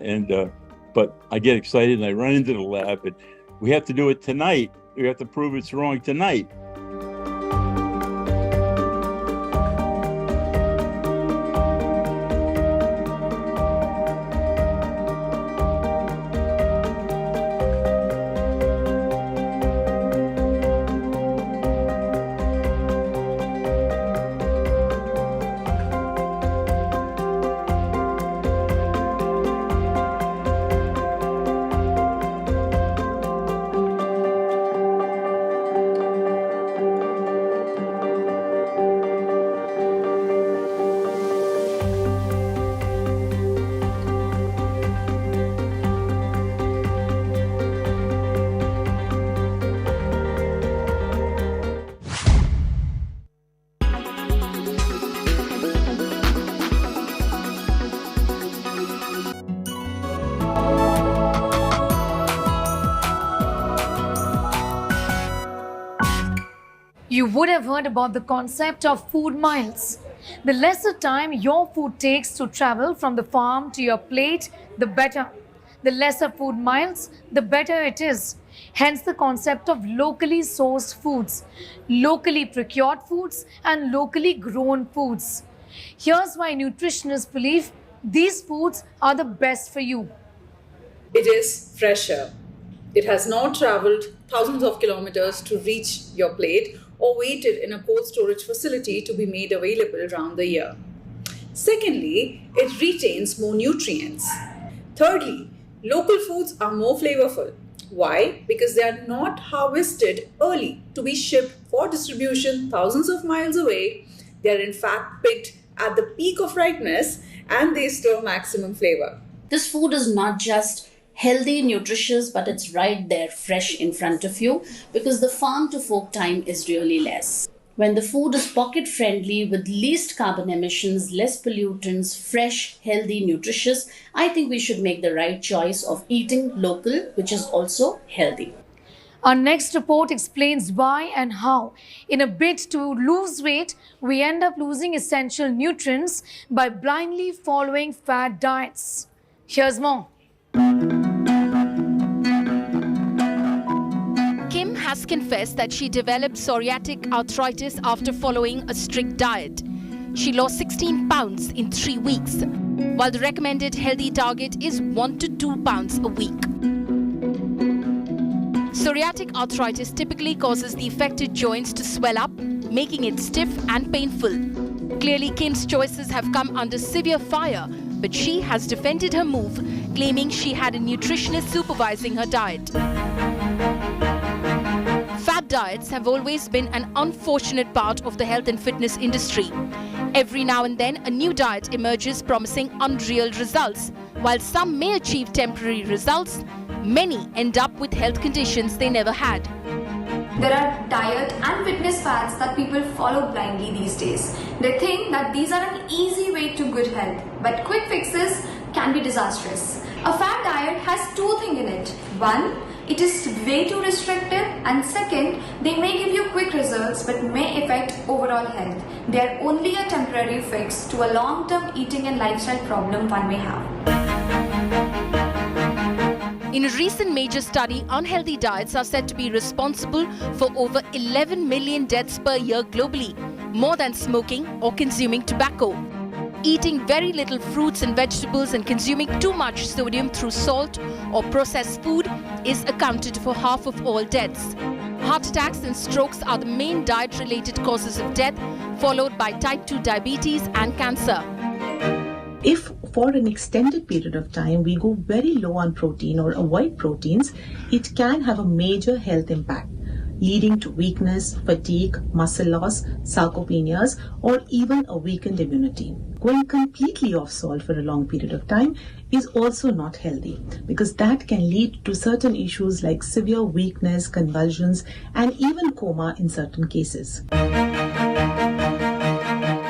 but I get excited and I run into the lab, and we have to do it tonight. We have to prove it's wrong tonight. You would have heard about the concept of food miles. The lesser time your food takes to travel from the farm to your plate, the better. The lesser food miles, the better it is. Hence the concept of locally sourced foods, locally procured foods and locally grown foods. Here's why nutritionists believe these foods are the best for you. It is fresher. It has not traveled thousands of kilometers to reach your plate or waited in a cold storage facility to be made available around the year. Secondly, it retains more nutrients. Thirdly, local foods are more flavorful. Why? Because they are not harvested early to be shipped for distribution thousands of miles away. They are in fact picked at the peak of ripeness and they store maximum flavor. This food is not just healthy, nutritious, but it's right there fresh in front of you because the farm to fork time is really less. When the food is pocket friendly with least carbon emissions, less pollutants, fresh, healthy, nutritious, I think we should make the right choice of eating local, which is also healthy. Our next report explains why and how, in a bid to lose weight, we end up losing essential nutrients by blindly following fad diets. Here's more. Kim has confessed that she developed psoriatic arthritis after following a strict diet. She lost 16 pounds in 3 weeks, while the recommended healthy target is 1 to 2 pounds a week. Psoriatic arthritis typically causes the affected joints to swell up, making it stiff and painful. Clearly, Kim's choices have come under severe fire, but she has defended her move, claiming she had a nutritionist supervising her diet. Fad diets have always been an unfortunate part of the health and fitness industry. Every now and then, a new diet emerges promising unreal results. While some may achieve temporary results, many end up with health conditions they never had. There are diet and fitness fads that people follow blindly these days. They think that these are an easy way to good health, but quick fixes can be disastrous. A fad diet has two things in it. One, it is way too restrictive, and second, they may give you quick results but may affect overall health. They are only a temporary fix to a long-term eating and lifestyle problem one may have. In a recent major study, unhealthy diets are said to be responsible for over 11 million deaths per year globally, more than smoking or consuming tobacco. Eating very little fruits and vegetables and consuming too much sodium through salt or processed food is accounted for half of all deaths. Heart attacks and strokes are the main diet-related causes of death, followed by type 2 diabetes and cancer. If for an extended period of time we go very low on protein or avoid proteins, it can have a major health impact, leading to weakness, fatigue, muscle loss, sarcopenias, or even a weakened immunity. Going completely off salt for a long period of time is also not healthy, because that can lead to certain issues like severe weakness, convulsions, and even coma in certain cases.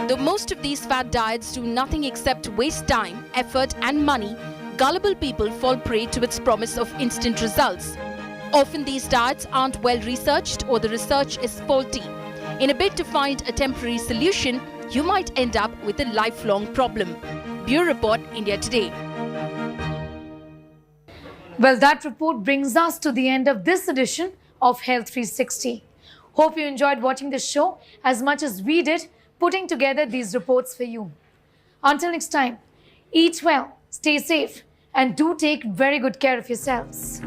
Though most of these fad diets do nothing except waste time, effort, and money, gullible people fall prey to its promise of instant results. Often these diets aren't well researched or the research is faulty. In a bid to find a temporary solution, you might end up with a lifelong problem. Bureau Report, India Today. Well, that report brings us to the end of this edition of Health 360. Hope you enjoyed watching the show as much as we did putting together these reports for you. Until next time, eat well, stay safe, and do take very good care of yourselves.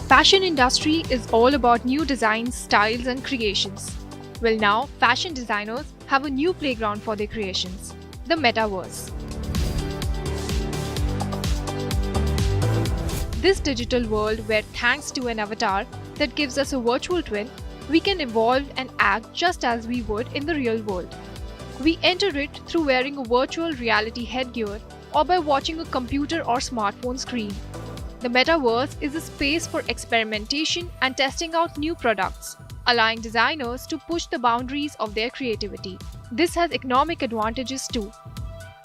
Fashion industry is all about new designs, styles and creations. Well, now fashion designers have a new playground for their creations, the metaverse. This digital world where, thanks to an avatar that gives us a virtual twin, we can evolve and act just as we would in the real world. We enter it through wearing a virtual reality headgear or by watching a computer or smartphone screen. The metaverse is a space for experimentation and testing out new products, allowing designers to push the boundaries of their creativity. This has economic advantages too.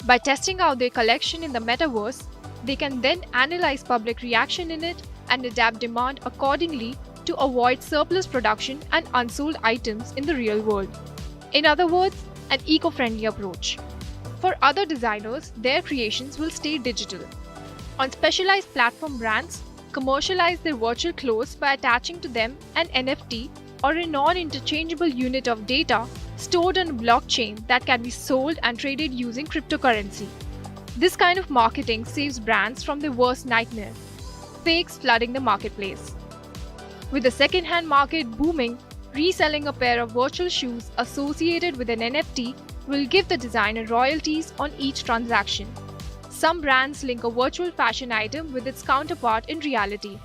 By testing out their collection in the metaverse, they can then analyze public reaction in it and adapt demand accordingly to avoid surplus production and unsold items in the real world. In other words, an eco-friendly approach. For other designers, their creations will stay digital. On specialized platform, brands commercialize their virtual clothes by attaching to them an NFT or a non-interchangeable unit of data stored on a blockchain that can be sold and traded using cryptocurrency. This kind of marketing saves brands from their worst nightmare: fakes flooding the marketplace. With the second-hand market booming, reselling a pair of virtual shoes associated with an NFT will give the designer royalties on each transaction. Some brands link a virtual fashion item with its counterpart in reality.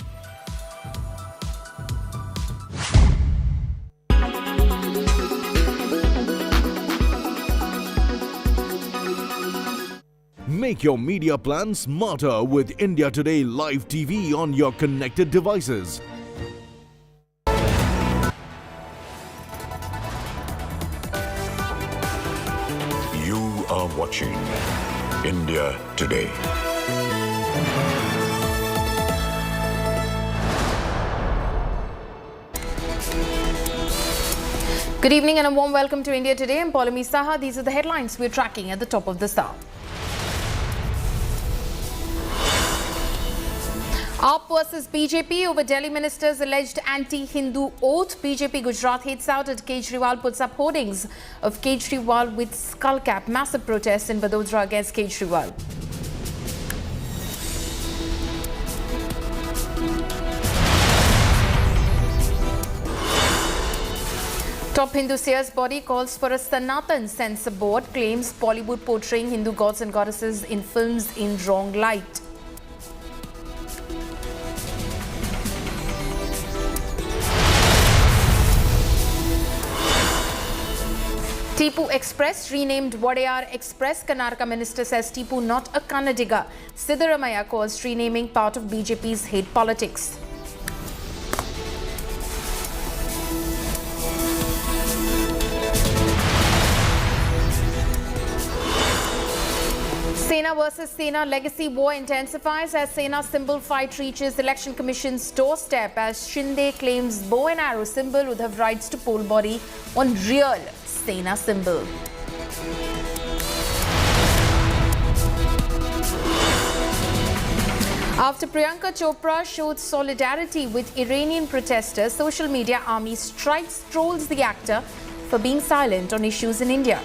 Make your media plan smarter with India Today Live TV on your connected devices. You are watching India Today. Good evening and a warm welcome to India Today. I'm Paulami Saha. These are the headlines we're tracking at the top of this hour. AAP versus BJP over Delhi minister's alleged anti-Hindu oath. BJP Gujarat hits out at Kejriwal, puts up hoardings of Kejriwal with skull cap. Massive protests in Vadodara against Kejriwal. Top Hindu seer's body calls for a Sanatan censor board, claims Bollywood portraying Hindu gods and goddesses in films in wrong light. Tipu Express renamed Wadayar Express. Karnataka minister says Tipu not a Kannadiga. Siddaramaiah calls renaming part of BJP's hate politics. Sena versus Sena legacy war intensifies as Sena symbol fight reaches Election Commission's doorstep as Shinde claims bow and arrow symbol. Uddhav writes to poll body on real Sena symbol. After Priyanka Chopra showed solidarity with Iranian protesters, social media army strikes trolls the actor for being silent on issues in India.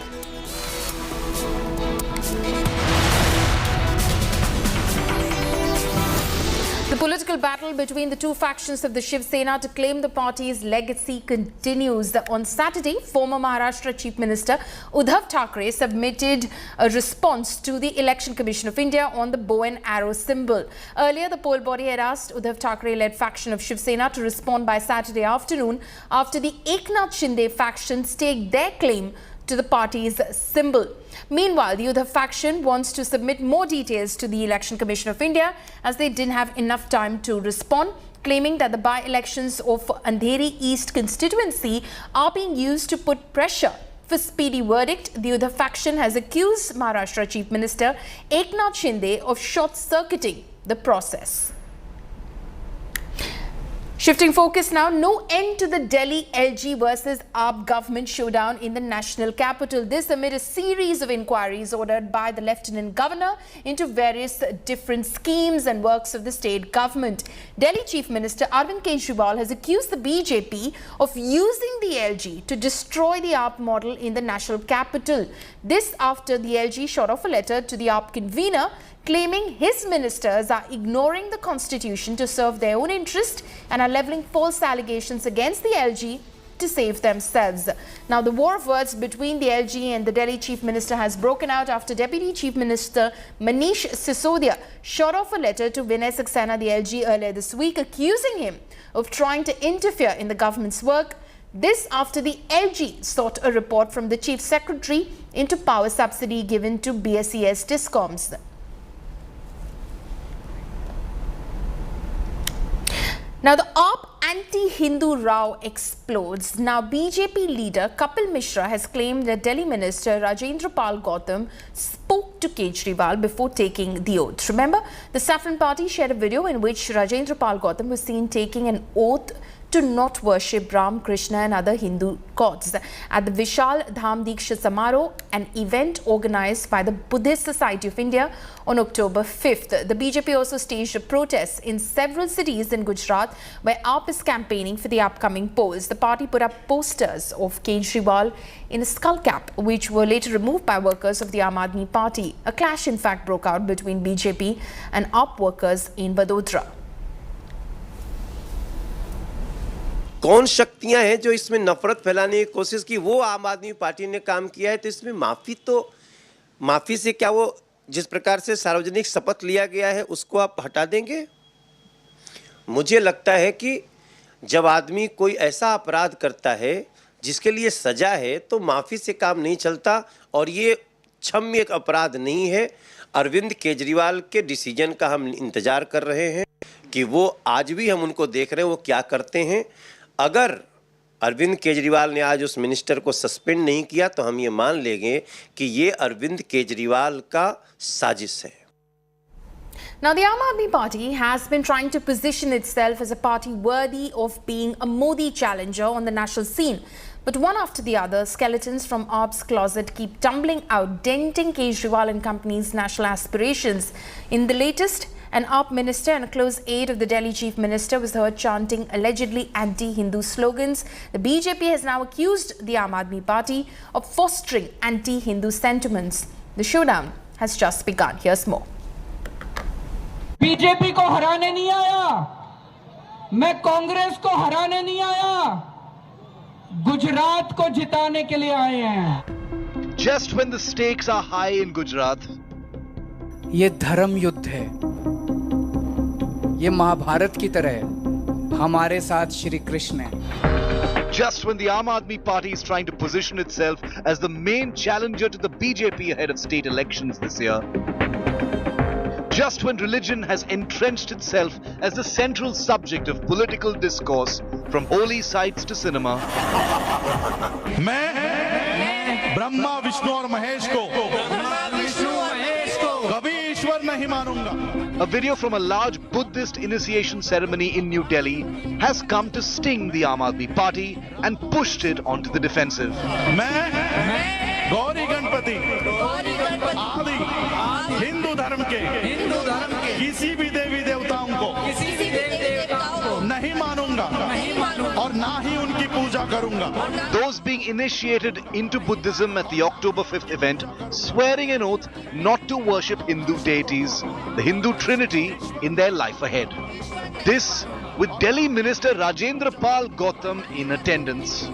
The political battle between the two factions of the Shiv Sena to claim the party's legacy continues. On Saturday, former Maharashtra Chief Minister Uddhav Thackeray submitted a response to the Election Commission of India on the bow and arrow symbol. Earlier, the poll body had asked Uddhav Thackeray-led faction of Shiv Sena to respond by Saturday afternoon after the Eknath Shinde faction staked their claim to the party's symbol. Meanwhile, the Uddhav faction wants to submit more details to the Election Commission of India as they didn't have enough time to respond, claiming that the by-elections of Andheri East constituency are being used to put pressure for speedy verdict. The Uddhav faction has accused Maharashtra Chief Minister Eknath Shinde of short-circuiting the process. Shifting focus now, no end to the Delhi LG versus AAP government showdown in the national capital. This amid a series of inquiries ordered by the Lieutenant Governor into various different schemes and works of the state government. Delhi Chief Minister Arvind Kejriwal has accused the BJP of using the LG to destroy the AAP model in the national capital. This after the LG shot off a letter to the AAP convener claiming his ministers are ignoring the constitution to serve their own interest and are levelling false allegations against the LG to save themselves. Now, the war of words between the LG and the Delhi Chief Minister has broken out after Deputy Chief Minister Manish Sisodia shot off a letter to Vinay Saxena, the LG, earlier this week, accusing him of trying to interfere in the government's work. This after the LG sought a report from the Chief Secretary into power subsidy given to BSES Discoms. Now, the AAP anti-Hindu row explodes. Now, BJP leader Kapil Mishra has claimed that Delhi Minister Rajendra Pal Gautam spoke to Kejriwal before taking the oath. Remember, the Saffron Party shared a video in which Rajendra Pal Gautam was seen taking an oath to not worship Ram, Krishna and other Hindu gods at the Vishal Dham Diksha Samaroh, an event organized by the Buddhist Society of India on October 5th. The BJP also staged a protest in several cities in Gujarat where AAP is campaigning for the upcoming polls. The party put up posters of Kejriwal in a skull cap, which were later removed by workers of the Aam Aadmi Party. A clash in fact broke out between BJP and AAP workers in Vadodara. कौन शक्तियां हैं जो इसमें नफरत फैलाने की कोशिश की, वो आम आदमी पार्टी ने काम किया है। तो इसमें माफी से क्या वो जिस प्रकार से सार्वजनिक शपथ लिया गया है उसको आप हटा देंगे? मुझे लगता है कि जब आदमी कोई ऐसा अपराध करता है जिसके लिए सजा है तो माफी से काम नहीं चलता। और ये क्षम्य एक अपराध नहीं है। अरविंद केजरीवाल के डिसीजन का हम इंतजार कर रहे हैं कि वो आज भी हम उनको देख रहे हैं वो क्या करते हैं। अगर अरविंद केजरीवाल ने आज उस मिनिस्टर को सस्पेंड नहीं किया तो हम ये मान लेंगे कि ये अरविंद केजरीवाल का साजिश है। Now, the Aam Aadmi Party has been trying to position itself as a party worthy of being a Modi challenger on the national scene. But one after the other, skeletons from AAP's closet keep tumbling out, denting Kejriwal and company's national aspirations. In the latest, an AAP minister and a close aide of the Delhi chief minister was heard chanting allegedly anti-Hindu slogans. The BJP has now accused the Aam Aadmi Party of fostering anti-Hindu sentiments. The showdown has just begun. Here's more. BJP को हराने नहीं आया, मैं कांग्रेस को हराने नहीं आया, गुजरात को जिताने के लिए आए हैं। Just when the stakes are high in Gujarat, ये धर्म युद्ध है, ये महाभारत की तरह है, हमारे साथ श्री कृष्ण है। Just when the Aam Aadmi Party is trying to position itself as the main challenger to the BJP ahead of state elections this year. Just when religion has entrenched itself as the central subject of political discourse, from holy sites to cinema. मैं ब्रह्मा विष्णु और महेश को कभी ईश्वर नहीं मानूंगा. A video from a large Buddhist initiation ceremony in New Delhi has come to sting the Aam Aadmi Party and pushed it onto the defensive. मैं गौरी गणपति आदि हिंदू धर्म के किसी भी देवी देवताओं को नहीं मानूंगा और ना ही उनकी पूजा करूंगा. Those being initiated into Buddhism at the October 5th event, swearing an oath not to worship Hindu deities, the Hindu Trinity, in their life ahead. This with Delhi Minister Rajendra Pal Gautam in attendance.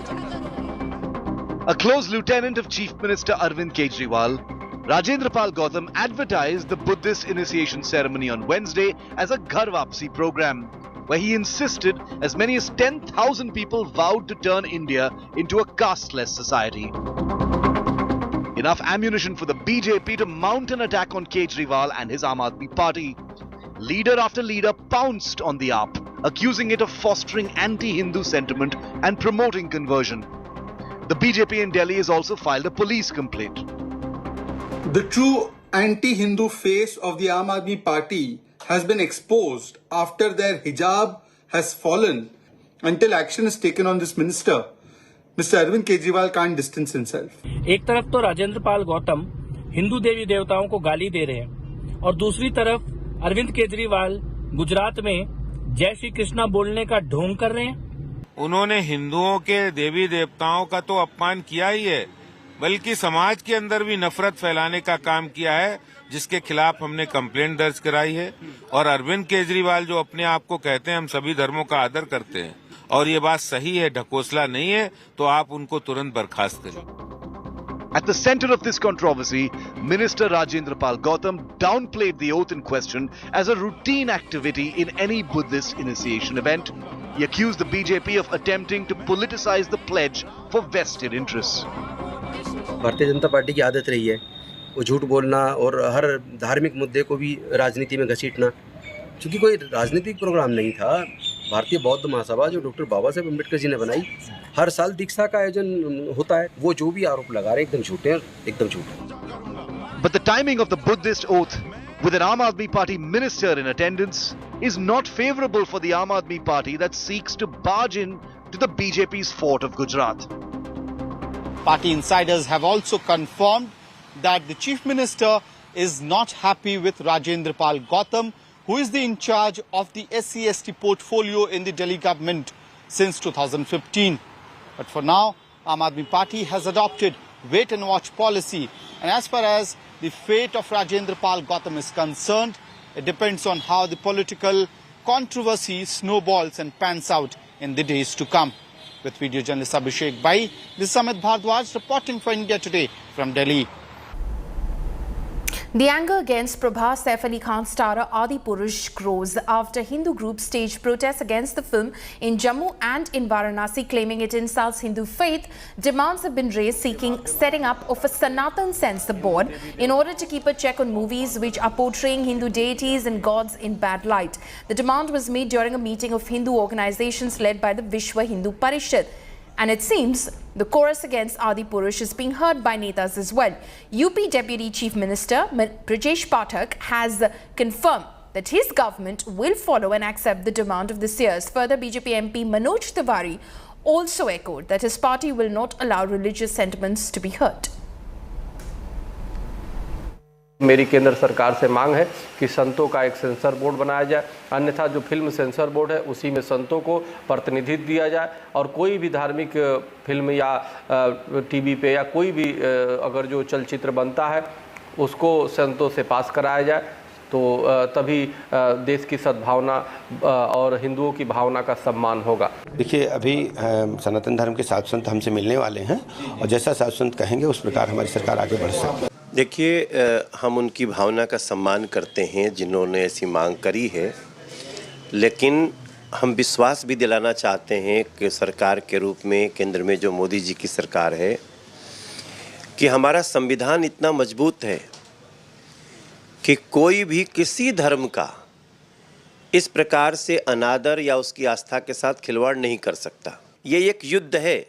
A close lieutenant of Chief Minister Arvind Kejriwal, Rajendra Pal Gautam advertised the Buddhist initiation ceremony on Wednesday as a Ghar Vapsi program, where he insisted as many as 10,000 people vowed to turn India into a casteless society. Enough ammunition for the BJP to mount an attack on Kejriwal and his Aam Aadmi Party. Leader after leader pounced on the AAP, accusing it of fostering anti-Hindu sentiment and promoting conversion. The BJP in Delhi has also filed a police complaint. The true anti-Hindu face of the Aam Aadmi Party has been exposed after their hijab has fallen. Until action is taken on this minister, Mr. Arvind Kejriwal can't distance himself. एक तरफ तो राजेंद्र पाल गौतम हिंदू देवी देवताओं को गाली दे रहे हैं और दूसरी तरफ अरविंद केजरीवाल गुजरात में जय श्री कृष्णा बोलने का ढोंग कर रहे हैं. उन्होंने हिंदुओं के देवी देवताओं का तो अपमान किया ही है, बल्कि समाज के अंदर भी नफरत फैलाने का काम किया है, जिसके खिलाफ हमने कंप्लेंट दर्ज कराई है. और अरविंद केजरीवाल जो अपने आप को कहते हैं हम सभी धर्मों का आदर करते हैं और ये बात सही है, ढकोसला नहीं है, तो आप उनको तुरंत बर्खास्त करें. At the center of this controversy, Minister Rajendra Pal Gautam downplayed the oath in question as a routine activity in any Buddhist initiation event. He accused the BJP of attempting to politicize the pledge for vested interests. Bharatiya Janata party की आदत रही है वो झूठ बोलना और हर धार्मिक मुद्दे को भी राजनीति में घसीटना. क्योंकि कोई राजनीतिक प्रोग्राम नहीं था. भारतीय बौद्ध महासभा जो डॉक्टर बाबा साहेब अम्बेडकर जी ने बनाई, हर साल दीक्षा का आयोजन होता है. वो जो भी आरोप लगा रहे एकदम झूठे हैं, एकदम झूठे. But the timing of the Buddhist oath with an Aam Aadmi Party minister in attendance is not favorable for the Aam Aadmi Party that seeks to barge in to the BJP's fort of Gujarat. Party insiders have also confirmed that the Chief Minister is not happy with Rajendra Pal Gautam, who is in charge of the SC/ST portfolio in the Delhi government since 2015. But for now, Aam Aadmi Party has adopted wait and watch policy. And as far as the fate of Rajendra Pal Gautam is concerned, it depends on how the political controversy snowballs and pans out in the days to come. With video journalist Abhishek Bai, this is Amit Bhardwaj reporting for India Today from Delhi. The anger against Prabha Saif Ali Khan star Adipurush grows after Hindu groups staged protests against the film in Jammu and in Varanasi, claiming it insults Hindu faith. Demands have been raised seeking setting up of a Sanatan censor board in order to keep a check on movies which are portraying Hindu deities and gods in bad light. The demand was made during a meeting of Hindu organizations led by the Vishwa Hindu Parishad. And it seems the chorus against Adipurush is being heard by netas as well. UP Deputy Chief Minister Brajesh Pathak has confirmed that his government will follow and accept the demand of the seers. Further, BJP MP Manoj Tiwari also echoed that his party will not allow religious sentiments to be hurt. मेरी केंद्र सरकार से मांग है कि संतों का एक सेंसर बोर्ड बनाया जाए, अन्यथा जो फिल्म सेंसर बोर्ड है उसी में संतों को प्रतिनिधित्व दिया जाए और कोई भी धार्मिक फिल्म या टीवी पे या कोई भी अगर जो चलचित्र बनता है उसको संतों से पास कराया जाए, तो तभी देश की सद्भावना और हिंदुओं की भावना का सम्मान होगा। देखिए, अभी सनातन धर्म के साधु संत हमसे मिलने वाले हैं और जैसा साधु संत कहेंगे उस प्रकार हमारी सरकार आगे बढ़ सकती है। देखिए, हम उनकी भावना का सम्मान करते हैं जिन्होंने ऐसी मांग करी है, लेकिन हम विश्वास भी दिलाना चाहते हैं कि सरकार के रूप में केंद्र में जो मोदी जी की सरकार है कि हमारा संविधान इतना मजबूत है कि कोई भी किसी धर्म का इस प्रकार से अनादर या उसकी आस्था के साथ खिलवाड़ नहीं कर सकता। ये एक युद्ध है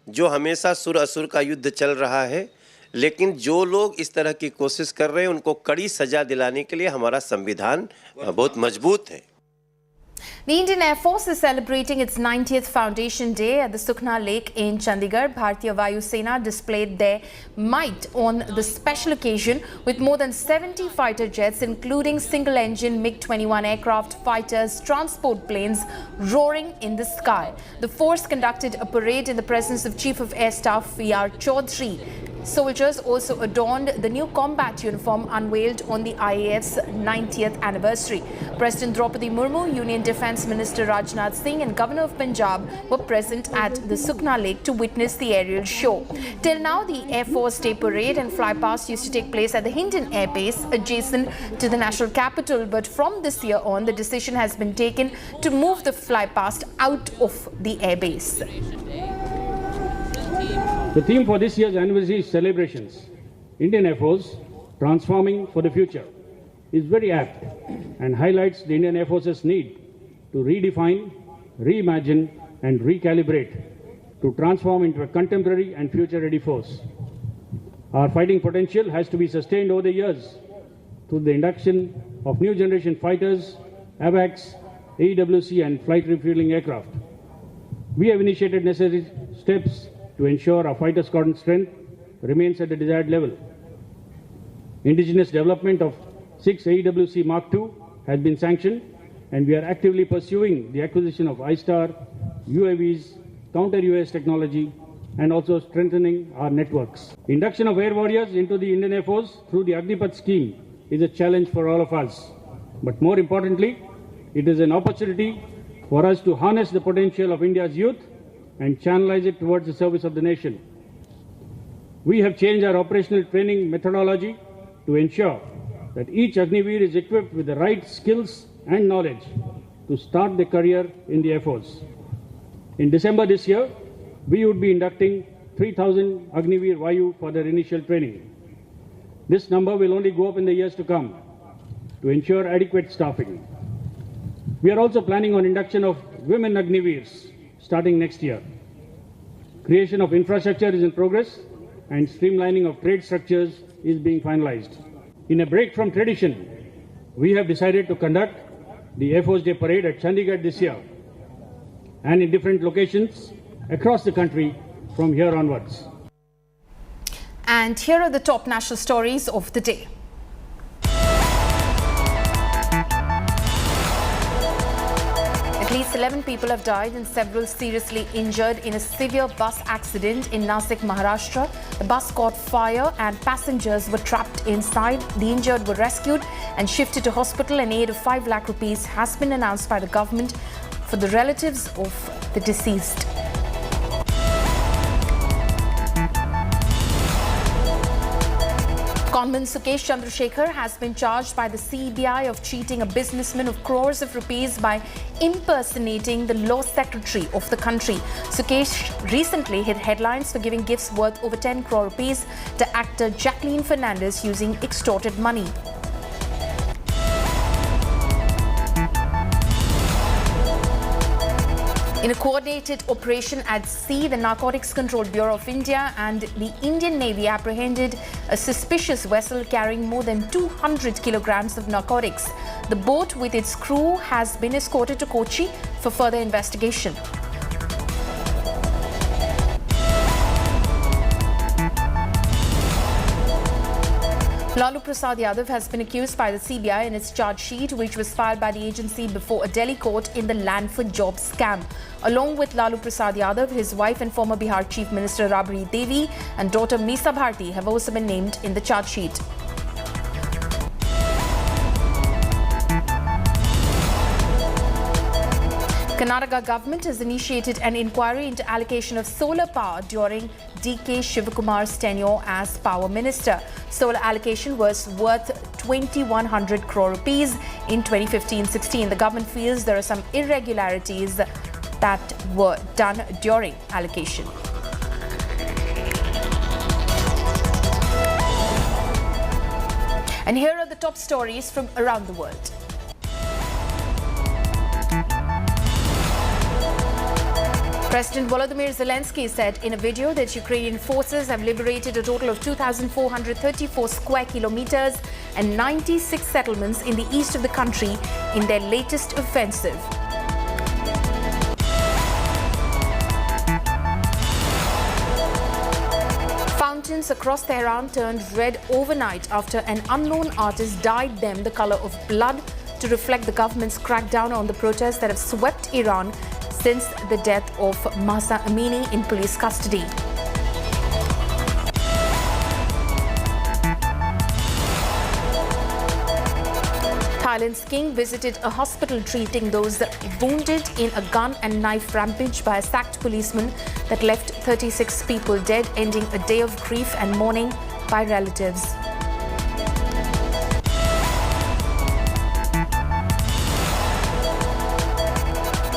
जो हमेशा सुर असुर का युद्ध चल रहा है, लेकिन जो लोग इस तरह की कोशिश कर रहे हैं उनको कड़ी सजा दिलाने के लिए हमारा संविधान बहुत मजबूत है। The Indian Air Force is celebrating its 90th Foundation Day at the Sukhna Lake in Chandigarh. Bharatiya Vayu Sena displayed their might on the special occasion with more than 70 fighter jets, including single-engine MiG-21 aircraft, fighters, transport planes roaring in the sky. The force conducted a parade in the presence of Chief of Air Staff V.R. Chaudhary. Soldiers also adorned the new combat uniform unveiled on the IAF's 90th anniversary. President Draupadi Murmu, Union Defence Minister Rajnath Singh and Governor of Punjab were present at the Sukhna Lake to witness the aerial show. Till now, the Air Force Day Parade and flypast used to take place at the Hindon Air Base adjacent to the national capital, but from this year on, the decision has been taken to move the flypast out of the air base. The theme for this year's anniversary celebrations, Indian Air Force, Transforming for the Future, is very apt and highlights the Indian Air Force's need to redefine, reimagine and recalibrate to transform into a contemporary and future-ready force. Our fighting potential has to be sustained over the years through the induction of new generation fighters, AWACS, AEWC and flight refueling aircraft. We have initiated necessary steps to ensure our fighter squadron strength remains at the desired level. Indigenous development of 6 AEWC Mark II has been sanctioned, and we are actively pursuing the acquisition of I-STAR, UAVs, counter-UAS technology, and also strengthening our networks. Induction of air warriors into the Indian Air Force through the Agnipath scheme is a challenge for all of us. But more importantly, it is an opportunity for us to harness the potential of India's youth and channelize it towards the service of the nation. We have changed our operational training methodology to ensure that each Agniveer is equipped with the right skills and knowledge to start their career in the Air Force. In December this year, we would be inducting 3,000 Agniveer Vayu for their initial training. This number will only go up in the years to come to ensure adequate staffing. We are also planning on induction of women Agniveers starting next year. Creation of infrastructure is in progress and streamlining of trade structures is being finalized. In a break from tradition, we have decided to conduct the Air Force Day Parade at Chandigarh this year and in different locations across the country from here onwards. And here are the top national stories of the day. At least 11 people have died and several seriously injured in a severe bus accident in Nasik, Maharashtra. The bus caught fire and passengers were trapped inside. The injured were rescued and shifted to hospital. An aid of 5 lakh rupees has been announced by the government for the relatives of the deceased. Conman Sukesh Chandrasekhar has been charged by the CBI of cheating a businessman of crores of rupees by impersonating the law secretary of the country. Sukesh recently hit headlines for giving gifts worth over 10 crore rupees to actor Jacqueline Fernandez using extorted money. In a coordinated operation at sea, the Narcotics Control Bureau of India and the Indian Navy apprehended a suspicious vessel carrying more than 200 kilograms of narcotics. The boat with its crew has been escorted to Kochi for further investigation. Lalu Prasad Yadav has been accused by the CBI in its charge sheet, which was filed by the agency before a Delhi court in the Land for Jobs scam. Along with Lalu Prasad Yadav, his wife and former Bihar Chief Minister Rabri Devi and daughter Misa Bharti have also been named in the charge sheet. Karnataka government has initiated an inquiry into allocation of solar power during DK Shivakumar's tenure as power minister. Solar allocation was worth 2,100 crore rupees in 2015-16. The government feels there are some irregularities that were done during allocation. And here are the top stories from around the world. President Volodymyr Zelensky said in a video that Ukrainian forces have liberated a total of 2,434 square kilometers and 96 settlements in the east of the country in their latest offensive. Fountains across Tehran turned red overnight after an unknown artist dyed them the color of blood to reflect the government's crackdown on the protests that have swept Iran since the death of Mahsa Amini in police custody. Thailand's king visited a hospital treating those wounded in a gun and knife rampage by a sacked policeman that left 36 people dead, ending a day of grief and mourning by relatives.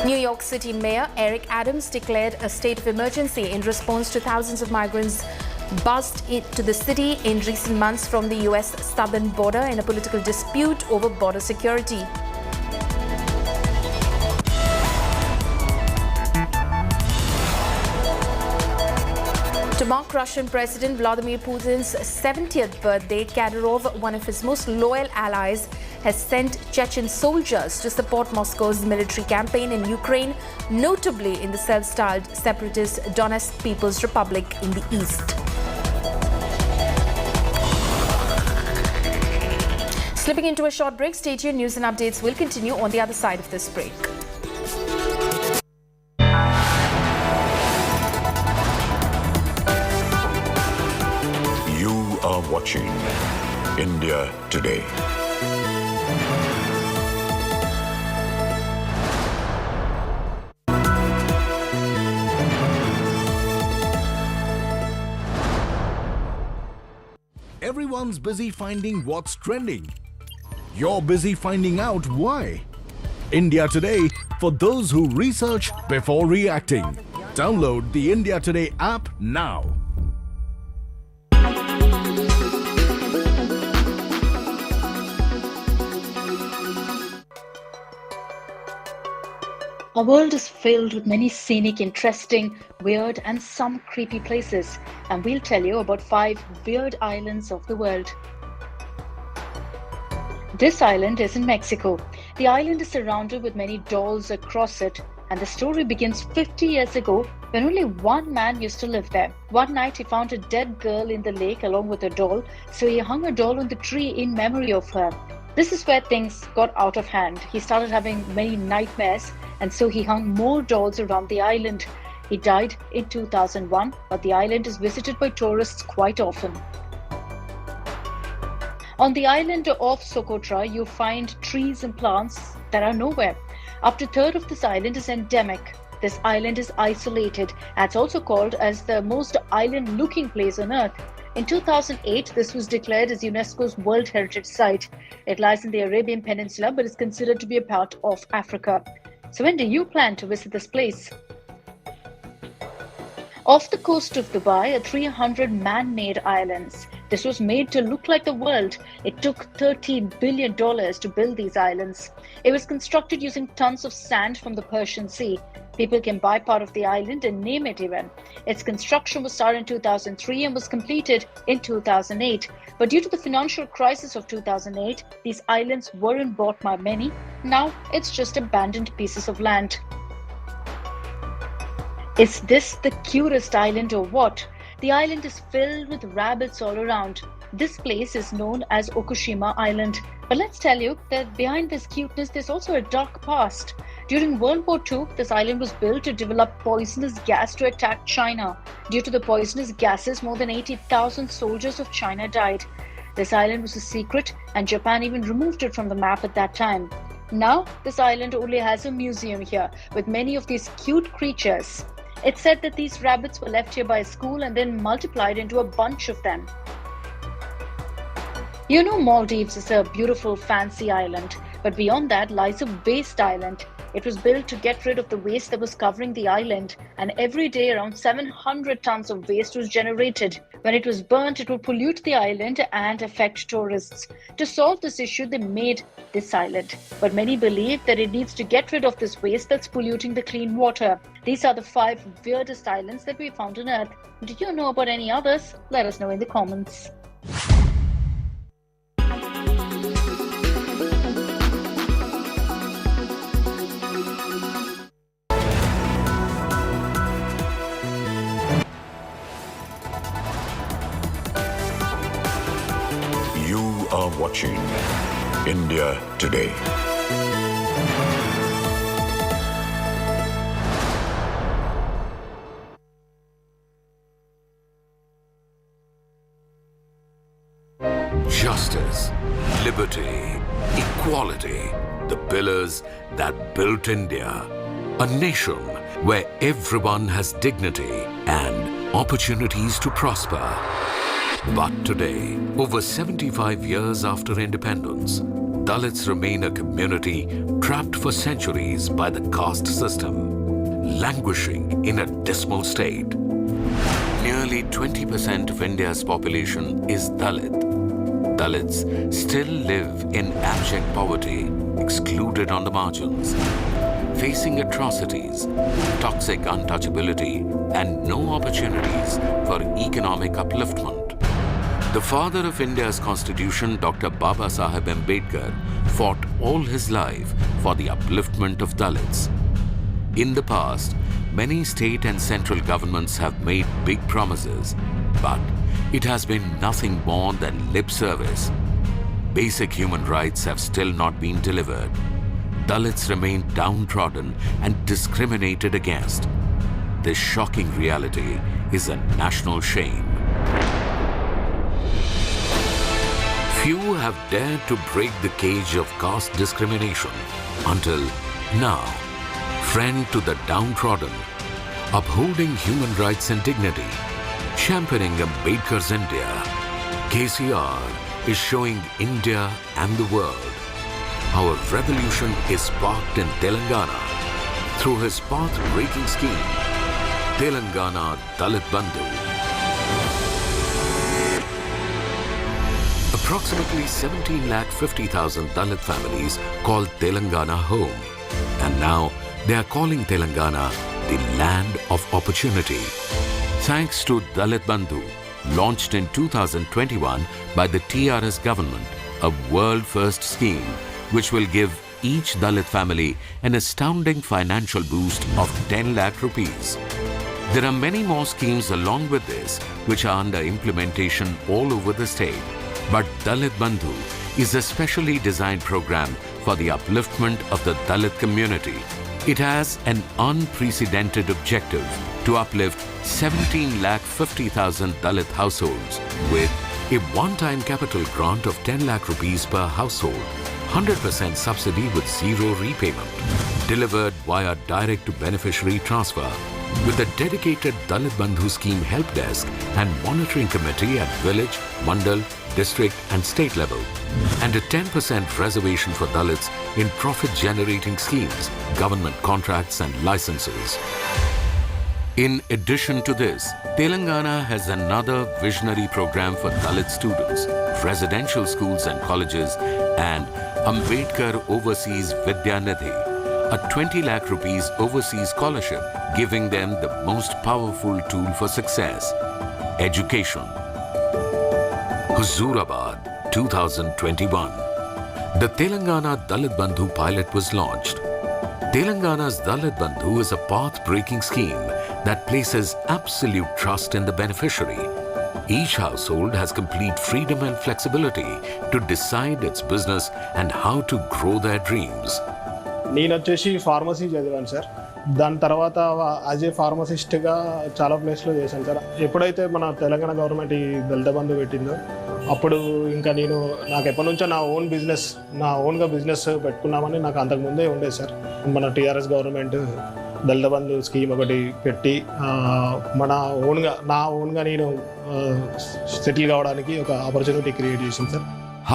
New York City Mayor Eric Adams declared a state of emergency in response to thousands of migrants buzzed into the city in recent months from the U.S. southern border in a political dispute over border security. To mark Russian President Vladimir Putin's 70th birthday, Kadyrov, one of his most loyal allies, has sent Chechen soldiers to support Moscow's military campaign in Ukraine, notably in the self-styled separatist Donetsk People's Republic in the east. Slipping into a short break, stay tuned. News and updates will continue on the other side of this break. You are watching India Today. Everyone's busy finding what's trending. You're busy finding out why. India Today, for those who research before reacting. Download the India Today app now. Our world is filled with many scenic, interesting, weird and some creepy places, and we'll tell you about 5 weird islands of the world. This island is in Mexico. The island is surrounded with many dolls across it, and the story begins 50 years ago when only one man used to live there. One night he found a dead girl in the lake along with a doll, so he hung a doll on the tree in memory of her. This is where things got out of hand. He started having many nightmares, and so he hung more dolls around the island. He died in 2001, but the island is visited by tourists quite often. On the island of Socotra, you find trees and plants that are nowhere. Up to a third of this island is endemic. This island is isolated, and it's also called as the most island-looking place on Earth. In 2008, this was declared as UNESCO's World Heritage Site. It lies in the Arabian Peninsula but is considered to be a part of Africa. So when do you plan to visit this place? Off the coast of Dubai are 300 man-made islands. This was made to look like the world. It took $13 billion to build these islands. It was constructed using tons of sand from the Persian Sea. People can buy part of the island and name it even. Its construction was started in 2003 and was completed in 2008. But due to the financial crisis of 2008, these islands weren't bought by many. Now it's just abandoned pieces of land. Is this the cutest island or what? The island is filled with rabbits all around. This place is known as Okushima Island. But let's tell you that behind this cuteness, there's also a dark past. During World War II, this island was built to develop poisonous gas to attack China. Due to the poisonous gases, more than 80,000 soldiers of China died. This island was a secret, and Japan even removed it from the map at that time. Now, this island only has a museum here with many of these cute creatures. It's said that these rabbits were left here by a school and then multiplied into a bunch of them. You know, Maldives is a beautiful, fancy island, but beyond that lies a waste island. It was built to get rid of the waste that was covering the island, and every day around 700 tons of waste was generated. When it was burnt, it would pollute the island and affect tourists. To solve this issue, they made this island. But many believe that it needs to get rid of this waste that's polluting the clean water. These are the 5 weirdest islands that we found on Earth. Do you know about any others? Let us know in the comments. You are watching India Today. Justice, liberty, equality, the pillars that built India. A nation where everyone has dignity and opportunities to prosper. But today, over 75 years after independence, Dalits remain a community trapped for centuries by the caste system, languishing in a dismal state. Nearly 20% of India's population is Dalit. Dalits still live in abject poverty, excluded on the margins, facing atrocities, toxic untouchability, and no opportunities for economic upliftment. The father of India's constitution, Dr. Baba Saheb Ambedkar, fought all his life for the upliftment of Dalits. In the past, many state and central governments have made big promises, but it has been nothing more than lip service. Basic human rights have still not been delivered. Dalits remain downtrodden and discriminated against. This shocking reality is a national shame. Few have dared to break the cage of caste discrimination until now. Friend to the downtrodden, upholding human rights and dignity, championing Ambedkar's India, KCR is showing India and the world our revolution is sparked in Telangana through his path-breaking scheme, Telangana Dalit Bandhu. Approximately 17,50,000 Dalit families call Telangana home, and now they are calling Telangana the land of opportunity. Thanks to Dalit Bandhu, launched in 2021 by the TRS government, a world-first scheme which will give each Dalit family an astounding financial boost of 10 lakh rupees. There are many more schemes along with this which are under implementation all over the state. But Dalit Bandhu is a specially designed program for the upliftment of the Dalit community. It has an unprecedented objective to uplift 17,50,000 Dalit households with a one-time capital grant of 10 lakh rupees per household, 100% subsidy with zero repayment, delivered via direct-to-beneficiary transfer, with a dedicated Dalit Bandhu scheme help desk and monitoring committee at village, mandal, district and state level, and a 10% reservation for Dalits in profit-generating schemes, government contracts and licenses. In addition to this, Telangana has another visionary program for Dalit students, residential schools and colleges, and Ambedkar Overseas Vidya Nidhi, a 20 lakh rupees overseas scholarship, giving them the most powerful tool for success, education. Huzurabad, 2021. The Telangana Dalit Bandhu pilot was launched. Telangana's Dalit Bandhu is a path-breaking scheme that places absolute trust in the beneficiary. Each household has complete freedom and flexibility to decide its business and how to grow their dreams. నేను వచ్చేసి pharmacy చదివాను sir. దాని తర్వాత as a ఫార్మసిస్ట్గా చాలా ప్లేస్లో చేశాను sir. ఎప్పుడైతే మన తెలంగాణ గవర్నమెంట్ ఈ దళిత బంధు పెట్టిందో అప్పుడు ఇంకా నేను నాకు ఎప్పటి నుంచో నా ఓన్గా బిజినెస్ పెట్టుకున్నామని నాకు అంతకుముందే ఉండేది సార్. మన టీఆర్ఎస్ గవర్నమెంట్ దళిత బంధు స్కీమ్ ఒకటి పెట్టి నా ఓన్గా నేను సెటిల్ కావడానికి ఒక ఆపర్చునిటీ క్రియేట్ చేసింది sir.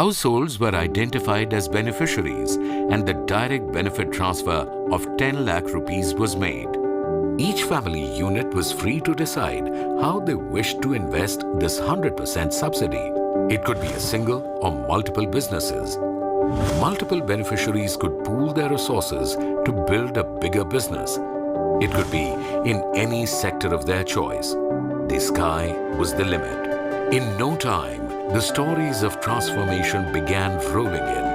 Households were identified as beneficiaries and the direct benefit transfer of 10 lakh rupees was made. Each family unit was free to decide how they wished to invest this 100% subsidy. It could be a single or multiple businesses. Multiple beneficiaries could pool their resources to build a bigger business. It could be in any sector of their choice. The sky was the limit. In no time, the stories of transformation began rolling in.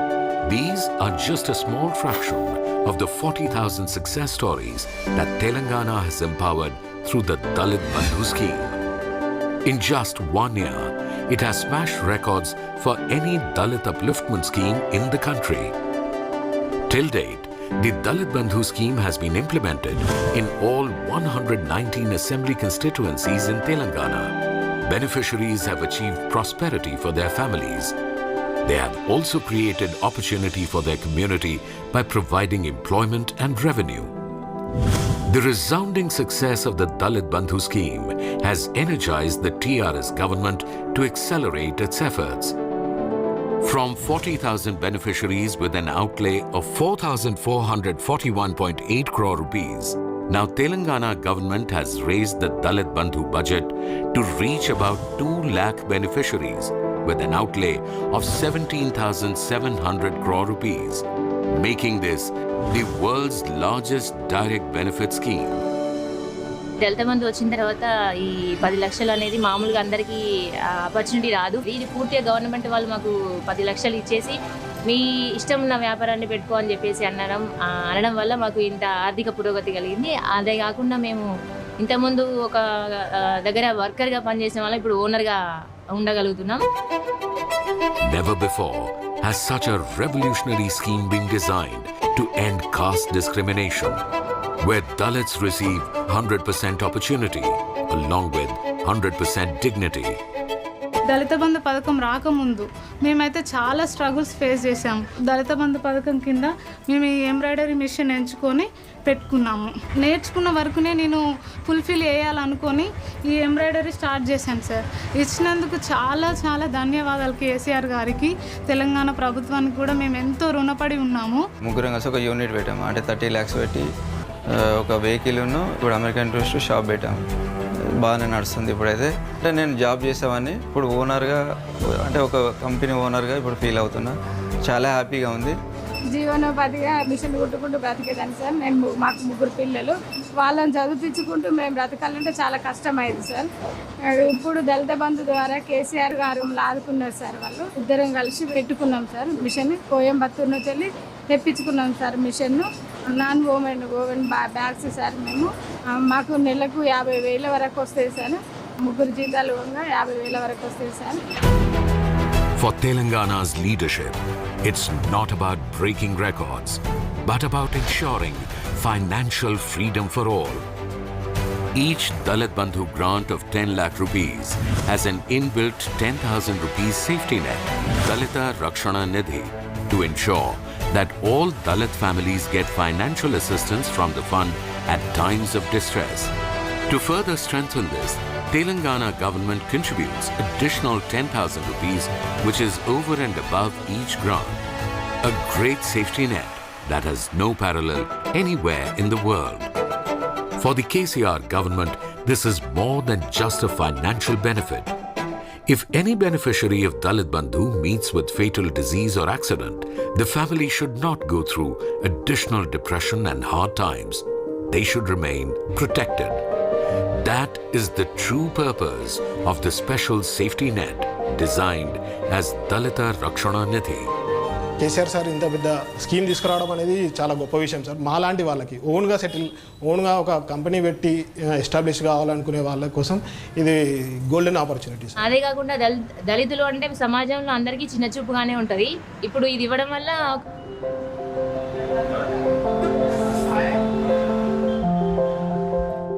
These are just a small fraction of the 40,000 success stories that Telangana has empowered through the Dalit Bandhu scheme. In just 1 year, it has smashed records for any Dalit upliftment scheme in the country. Till date, the Dalit Bandhu scheme has been implemented in all 119 assembly constituencies in Telangana. Beneficiaries have achieved prosperity for their families. They have also created opportunity for their community by providing employment and revenue. The resounding success of the Dalit Bandhu scheme has energized the TRS government to accelerate its efforts. From 40,000 beneficiaries with an outlay of 4,441.8 crore rupees, now Telangana government has raised the Dalit Bandhu budget to reach about 2 lakh beneficiaries with an outlay of 17,700 crore rupees, making this the world's largest direct benefit scheme. దళిత బంధు వచ్చిన తర్వాత ఈ 10 లక్షలు అనేది మామూలుగా అందరికీ opportunity రాదు. ఇది పూర్తిగా గవర్నమెంట్ వాళ్ళు మాకు 10 లక్షలు ఇచ్చేసి మీ ఇష్టం ఉన్న వ్యాపారాన్ని పెట్టుకో అని చెప్పేసి అనడం వల్ల మాకు ఇంత ఆర్థిక పురోగతి కలిగింది. అదే కాకుండా మేము ఇంతకుముందు ఒక దగ్గర వర్కర్గా పనిచేసిన వాళ్ళం ఇప్పుడు ఓనర్గా ఉండగలుగుతున్నాం. Never before has such a revolutionary scheme been designed to end caste discrimination, where Dalits receive 100% opportunity along with 100% dignity. దళిత బంధు పథకం రాకముందు మేమైతే చాలా స్ట్రగుల్స్ ఫేస్ చేసాము. దళిత బంధు పథకం కింద మేము ఈ ఎంబ్రాయిడరీ మిషన్ ఎంచుకొని పెట్టుకున్నాము. నేర్చుకున్న వరకునే నేను ఫుల్ఫిల్ చేయాలనుకొని ఈ ఎంబ్రాయిడరీ స్టార్ట్ చేశాను సార్. ఇచ్చినందుకు చాలా చాలా ధన్యవాదాలు కేసీఆర్ గారికి, తెలంగాణ ప్రభుత్వానికి కూడా మేము ఎంతో రుణపడి ఉన్నాము. ముగ్గురం కలిసి ఒక యూనిట్ పెట్టాము. అంటే 30 lakhs పెట్టి ఒక వెహికల్ను ఇప్పుడు అమెరికన్ టూరిస్ట్ షాప్ పెట్టాము. బాగానే నడుస్తుంది ఇప్పుడైతే. అంటే నేను జాబ్ చేసేవాడిని, ఇప్పుడు ఓనర్గా అంటే ఒక కంపెనీ ఓనర్గా ఇప్పుడు ఫీల్ అవుతున్నా. చాలా హ్యాపీగా ఉంది. జీవనోపాధిగా మిషన్ కుట్టుకుంటూ బ్రతికేదాన్ని సార్. మాకు 3 పిల్లలు, వాళ్ళని చదివించుకుంటూ మేము బ్రతకాలంటే చాలా కష్టమైంది సార్. ఇప్పుడు దళిత బంధు ద్వారా కేసీఆర్ గారు ఆదుకున్నారు సార్. వాళ్ళు ఇద్దరం కలిసి పెట్టుకున్నాం సార్ మిషన్. కోయంబత్తూరు నుంచి వెళ్ళి తెప్పించుకున్నాం సార్ మిషన్ను. Non woven bags sir. మాకు నెలకు 50,000 వరకు వస్తాయి సార్. 3 జీతాలు 50,000 వరకు వస్తాయి sir. For Telangana's leadership, it's not about breaking records, but about ensuring financial freedom for all. Each Dalit Bandhu grant of 10 lakh rupees has an inbuilt 10,000 rupees safety net, Dalita Rakshana Nidhi, to ensure that all Dalit families get financial assistance from the fund at times of distress. To further strengthen this, Telangana government contributes additional 10,000 rupees, which is over and above each grant. A great safety net that has no parallel anywhere in the world. For the KCR government, this is more than just a financial benefit. If any beneficiary of Dalit Bandhu meets with fatal disease or accident, the family should not go through additional depression and hard times. They should remain protected. That is the true purpose of the special safety net designed as Dalita Rakshana Nidhi. KCR sir ఇంత పెద్ద scheme తీసుకురావడం అనేది చాలా గొప్ప విషయం sir. మాలాంటి వాళ్ళకి ఓన్గా ఒక కంపెనీ పెట్టి ఎస్టాబ్లిష్ కావాలనుకునే వాళ్ళ కోసం ఇది గోల్డెన్ ఆపర్చునిటీ. అదే కాకుండా దళితులు అంటే సమాజంలో అందరికీ చిన్న చూపుగానే ఉంటుంది. ఇప్పుడు ఇది ఇవ్వడం వల్ల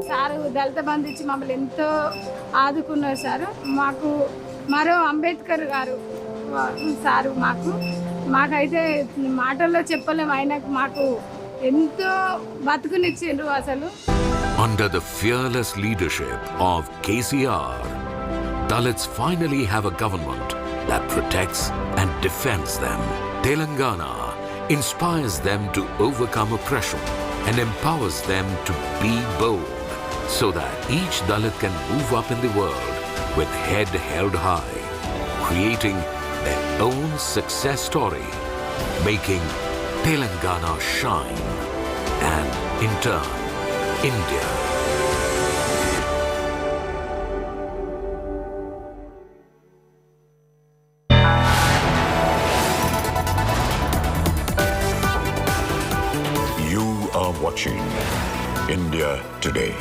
సారు దళిత బంధు ఇచ్చి మమ్మల్ని ఎంతో ఆదుకున్నారు సారు. మాకు మరో అంబేద్కర్ గారు సారు మాకైతే మాటల్లో చెప్పలేము. ఆయనకు మాకు ఎంతో బతుకునిచ్చిండ్రు అసలు. Under the fearless leadership of KCR, Dalits finally have a government that protects and defends them. Telangana inspires them to overcome oppression and empowers them to be bold so that each Dalit can move up in the world with head held high, creating their own success story, making Telangana shine and, in turn, India. You are watching India Today.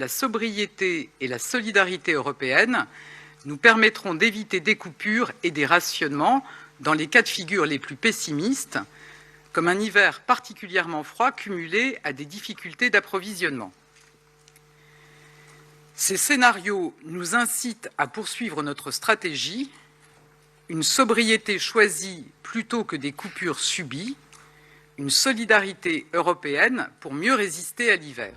La sobriété et la solidarité européenne nous permettront d'éviter des coupures et des rationnements dans les cas de figure les plus pessimistes, comme un hiver particulièrement froid cumulé à des difficultés d'approvisionnement. Ces scénarios nous incitent à poursuivre notre stratégie, une sobriété choisie plutôt que des coupures subies, une solidarité européenne pour mieux résister à l'hiver.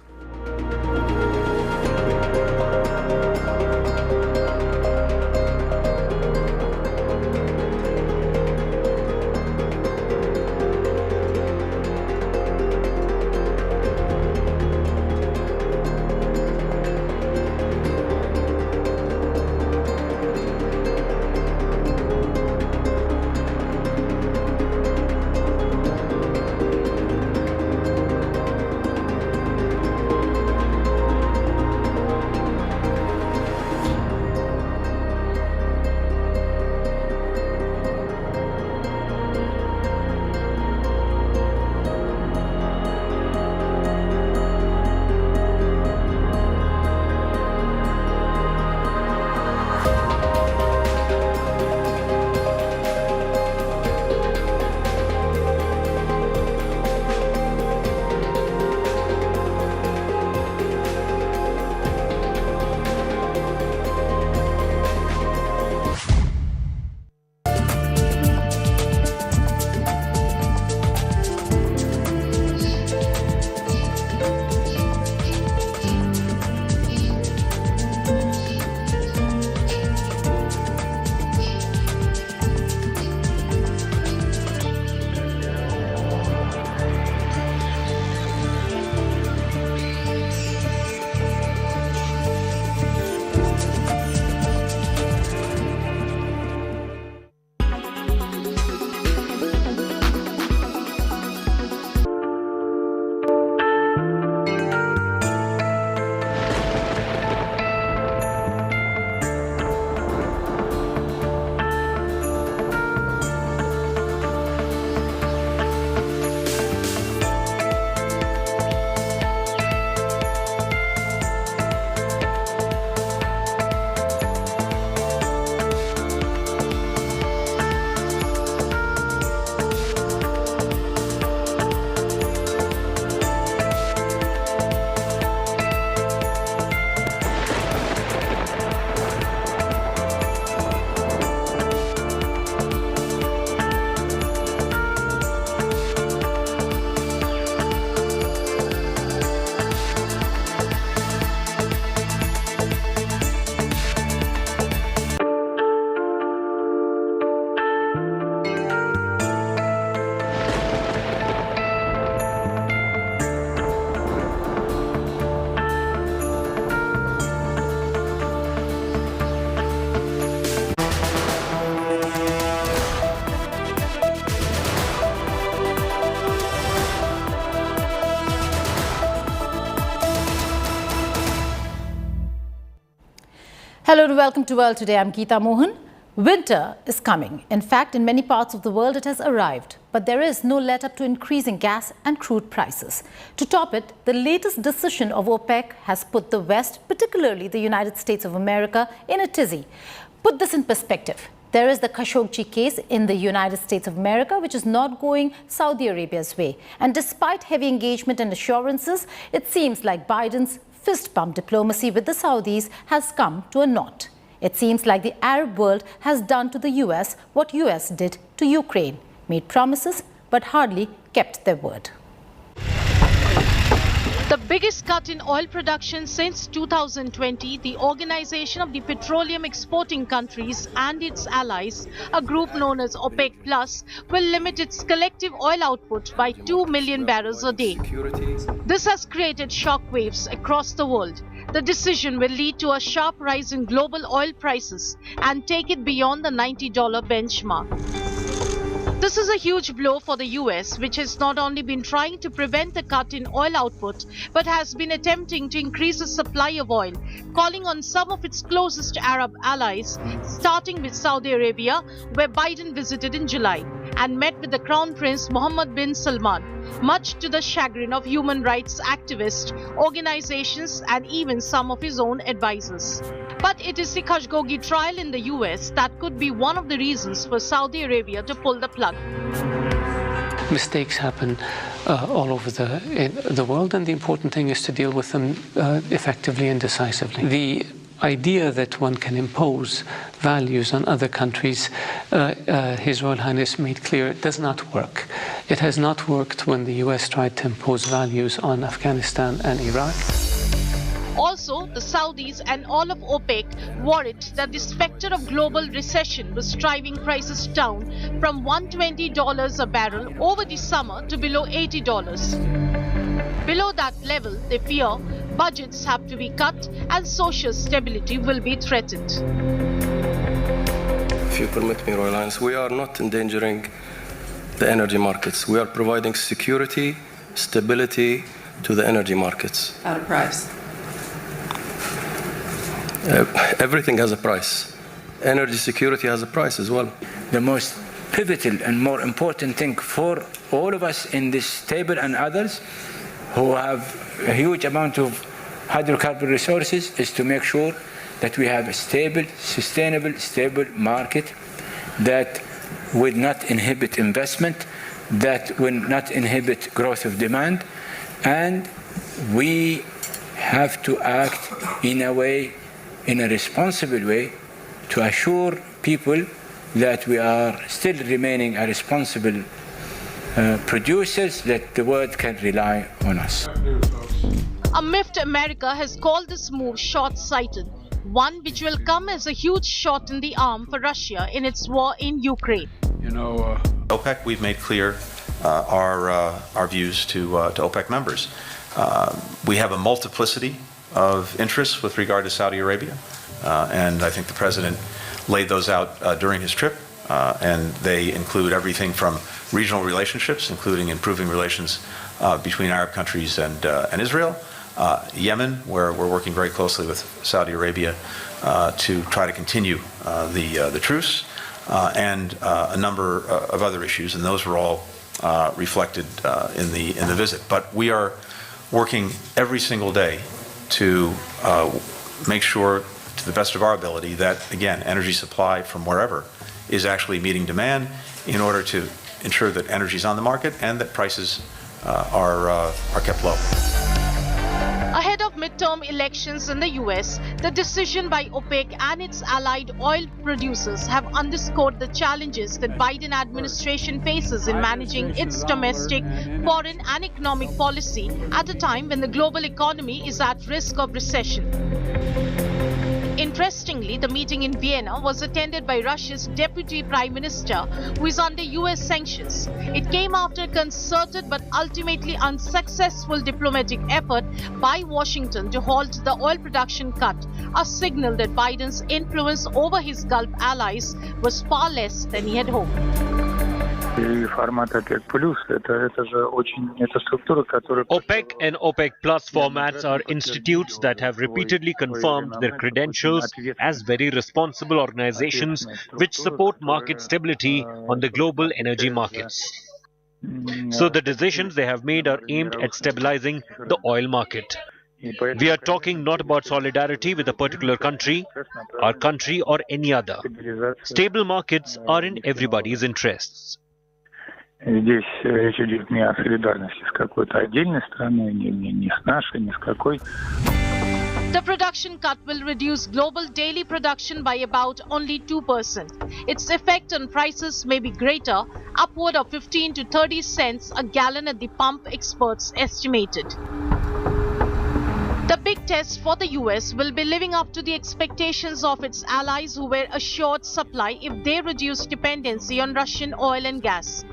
Hello and welcome to World Today. I'm Geeta Mohan. Winter is coming. In fact, in many parts of the world, it has arrived. But there is no let-up to increasing gas and crude prices. To top it, the latest decision of OPEC has put the West, particularly the United States of America, in a tizzy. Put this in perspective. There is the Khashoggi case in the United States of America, which is not going Saudi Arabia's way. And despite heavy engagement and assurances, it seems like Biden's fist bump diplomacy with the Saudis has come to a knot. It seems like the Arab world has done to the US what US did to Ukraine, made promises but hardly kept their word. The biggest cut in oil production since 2020, the Organization of the Petroleum Exporting Countries and its allies, a group known as OPEC Plus, will limit its collective oil output by 2 million barrels a day. This has created shockwaves across the world. The decision will lead to a sharp rise in global oil prices and take it beyond the $90 benchmark. This is a huge blow for the US, which has not only been trying to prevent the cut in oil output, but has been attempting to increase the supply of oil, calling on some of its closest Arab allies, starting with Saudi Arabia, where Biden visited in July, and met with the Crown Prince Mohammed bin Salman, much to the chagrin of human rights activists, organizations, and even some of his own advisors. But it is the Khashoggi trial in the US that could be one of the reasons for Saudi Arabia to pull the plug. Mistakes happen all over the world, and the important thing is to deal with them effectively and decisively. The idea that one can impose values on other countries, His Royal Highness made clear, it does not work. It has not worked when the US tried to impose values on Afghanistan and Iraq. Also, the Saudis and all of OPEC worried that the specter of global recession was driving prices down from $120 a barrel over the summer to below $80. Below that level, they fear budgets have to be cut and social stability will be threatened. If you permit me, Royal Highness, we are not endangering the energy markets. We are providing security, stability to the energy markets. At a price. Everything has a price. Energy security has a price as well. The most pivotal and more important thing for all of us in this table and others who have a huge amount of hydrocarbon resources is to make sure that we have a stable, sustainable, stable market that will not inhibit investment, that will not inhibit growth of demand, and we have to act in a way, in a responsible way, to assure people that we are still remaining a responsible producers, that the world can rely on us. A miffed America has called this move short-sighted, one which will come as a huge shot in the arm for Russia in its war in Ukraine. OPEC, we've made clear our views to OPEC members. We have a multiplicity of interests with regard to Saudi Arabia, and I think the President laid those out during his trip, and they include everything from regional relationships, including improving relations between Arab countries and Israel, Yemen, where we're working very closely with Saudi Arabia to try to continue the truce, and a number of other issues, and those were all reflected in the visit. But we are working every single day to make sure, to the best of our ability, that, again, energy supply from wherever is actually meeting demand in order to ensure that energy is on the market and that prices are kept low. Ahead of midterm elections in the US, the decision by OPEC and its allied oil producers have underscored the challenges that Biden administration faces in managing its domestic, foreign and economic policy at a time when the global economy is at risk of recession. Interestingly, the meeting in Vienna was attended by Russia's Deputy Prime Minister, who is under US sanctions. It came after a concerted but ultimately unsuccessful diplomatic effort by Washington to halt the oil production cut, a signal that Biden's influence over his Gulf allies was far less than he had hoped. OPEC and OPEC Plus formats are institutes that have repeatedly confirmed their credentials as very responsible organizations which support market stability on the global energy markets. So the decisions they have made are aimed at stabilizing the oil market. We are talking not about solidarity with a particular country, our country or any other. Stable markets are in everybody's interests. Здесь речь идет не о солидарности с какой-то отдельной страной, не с нашей, ни с какой. The production cut will reduce global daily production by about only 2%. Its effect on prices may be greater, upward of 15 to 30 cents a gallon at the pump, experts estimated. The big test for the US will be living up to the expectations of its allies who were assured supply if they reduce dependency on Russian oil and gas.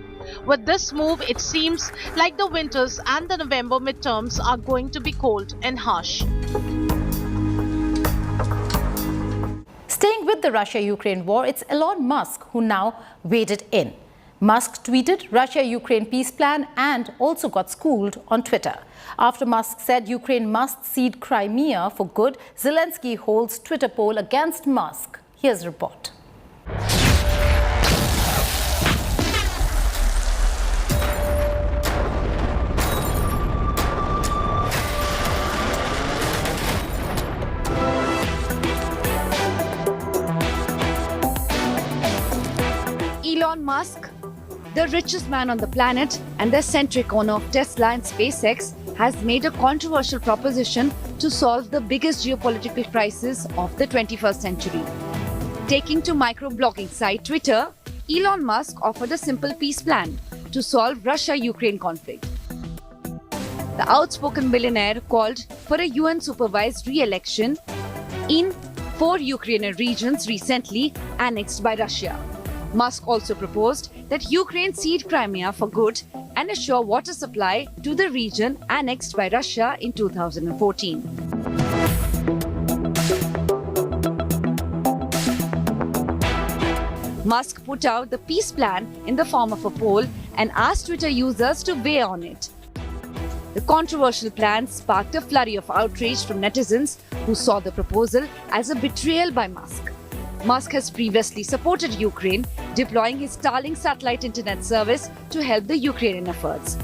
With this move, it seems like the winters and the November midterms are going to be cold and harsh. Staying with the Russia-Ukraine war, it's Elon Musk who now waded in. Musk tweeted Russia-Ukraine peace plan and also got schooled on Twitter. After Musk said Ukraine must cede Crimea for good, Zelensky holds Twitter poll against Musk. Here's a report. Elon Musk, the richest man on the planet and the eccentric owner of Tesla and SpaceX, has made a controversial proposition to solve the biggest geopolitical crisis of the 21st century. Taking to microblogging site Twitter, Elon Musk offered a simple peace plan to solve Russia-Ukraine conflict. The outspoken billionaire called for a UN-supervised re-election in 4 Ukrainian regions recently annexed by Russia. Musk also proposed that Ukraine cede Crimea for good and assure water supply to the region annexed by Russia in 2014. Musk put out the peace plan in the form of a poll and asked Twitter users to weigh on it. The controversial plan sparked a flurry of outrage from netizens who saw the proposal as a betrayal by Musk. Musk has previously supported Ukraine, deploying his Starlink satellite internet service to help the Ukrainian efforts.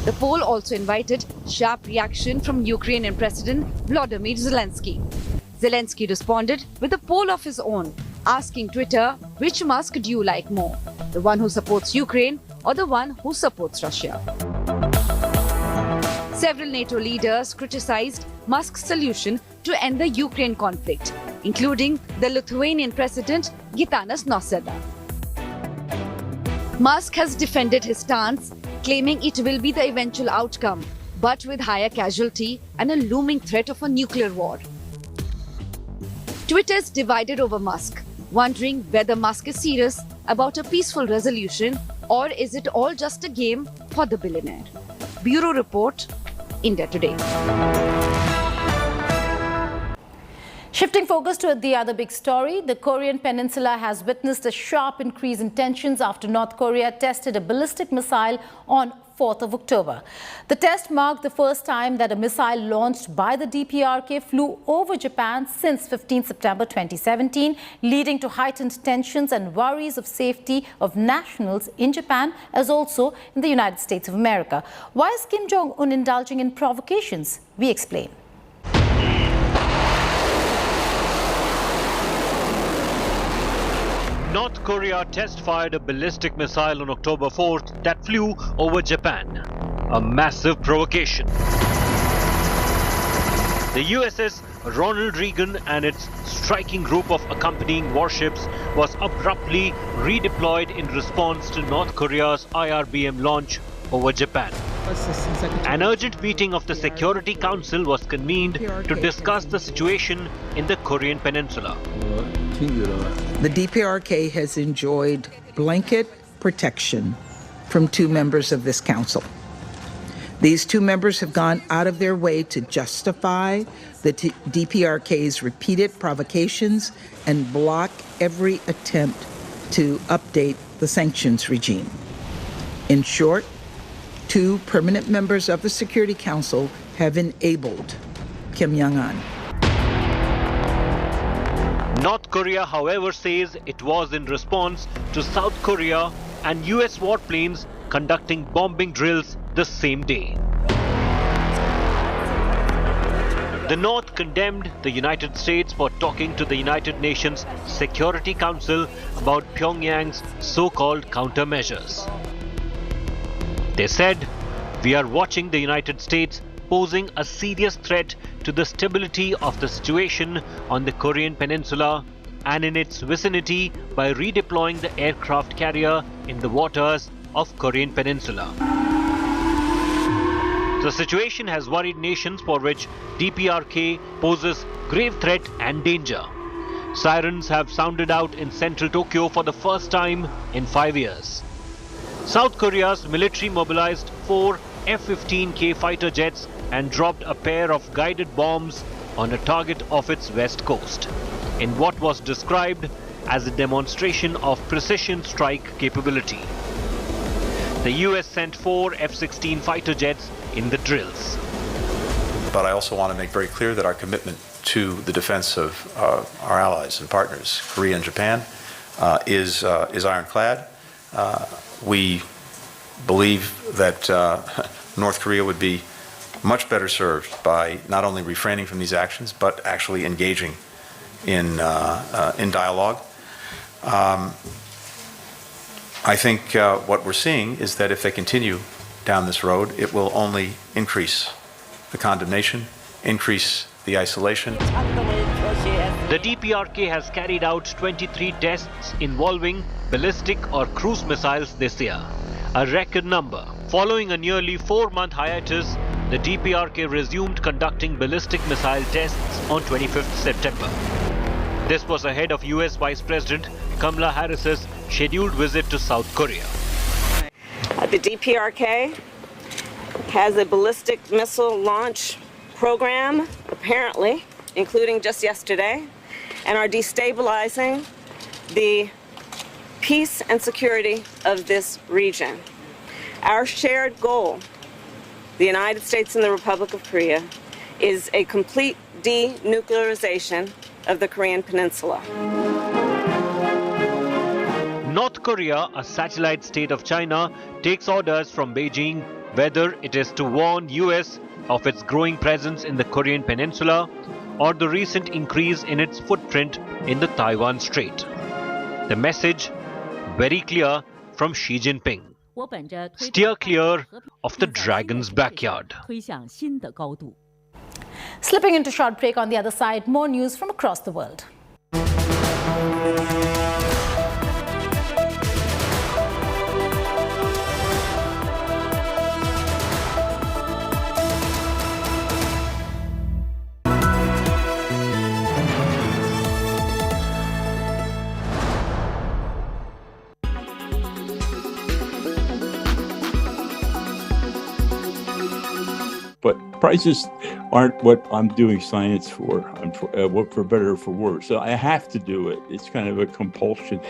The poll also invited sharp reaction from Ukrainian President Volodymyr Zelensky. Zelensky responded with a poll of his own, asking Twitter, which Musk do you like more, the one who supports Ukraine or the one who supports Russia? Several NATO leaders criticized Musk's solution to end the Ukraine conflict, including the Lithuanian President Gitanas Nausėda. Musk has defended his stance, claiming it will be the eventual outcome, but with higher casualty and a looming threat of a nuclear war. Twitter is divided over Musk, wondering whether Musk is serious about a peaceful resolution or is it all just a game for the billionaire. Bureau Report, India Today. Shifting focus to the other big story, the Korean peninsula has witnessed a sharp increase in tensions after North Korea tested a ballistic missile on 4th of October. The test marked the first time that a missile launched by the DPRK flew over Japan since 15 September 2017, leading to heightened tensions and worries of safety of nationals in Japan as also in the United States of America. Why is Kim Jong-un indulging in provocations? We explain. North Korea test-fired a ballistic missile on October 4th that flew over Japan. A massive provocation. The USS Ronald Reagan and its striking group of accompanying warships was abruptly redeployed in response to North Korea's IRBM launch over Japan. An urgent meeting of the Security Council was convened to discuss the situation in the Korean peninsula. The DPRK has enjoyed blanket protection from 2 members of this council. These 2 members have gone out of their way to justify the DPRK's repeated provocations and block every attempt to update the sanctions regime. In short, 2 permanent members of the Security Council have enabled Kim Jong-un. North Korea, however, says it was in response to South Korea and US warplanes conducting bombing drills the same day. The North condemned the United States for talking to the United Nations Security Council about Pyongyang's so-called countermeasures. They said, "We are watching the United States posing a serious threat to the stability of the situation on the Korean Peninsula and in its vicinity by redeploying the aircraft carrier in the waters of Korean Peninsula." The situation has worried nations for which DPRK poses grave threat and danger. Sirens have sounded out in central Tokyo for the first time in 5 years. South Korea's military mobilized 4 F-15K fighter jets and dropped a pair of guided bombs on a target off its west coast, in what was described as a demonstration of precision strike capability. The US sent 4 F-16 fighter jets in the drills. But I also want to make very clear that our commitment to the defense of our allies and partners, Korea and Japan, is ironclad. We believe that North Korea would be much better served by not only refraining from these actions, but actually engaging in dialogue. I think what we're seeing is that if they continue down this road, it will only increase the condemnation, increase the isolation. The DPRK has carried out 23 tests involving ballistic or cruise missiles this year, a record number. Following a nearly 4-month hiatus, the DPRK resumed conducting ballistic missile tests on 25th September. This was ahead of US Vice President Kamala Harris's scheduled visit to South Korea. The DPRK has a ballistic missile launch program, apparently, including just yesterday, and are destabilizing the peace and security of this region. Our shared goal, the United States and the Republic of Korea, is a complete denuclearization of the Korean Peninsula. North Korea, a satellite state of China, takes orders from Beijing whether it is to warn US of its growing presence in the Korean Peninsula or the recent increase in its footprint in the Taiwan Strait. The message, very clear from Xi Jinping: steer clear of the dragon's backyard. Slipping into short break. On the other side, more news from across the world. But prices aren't what I'm doing science for. I'm for better or for worse. So I have to do it. It's kind of a compulsion.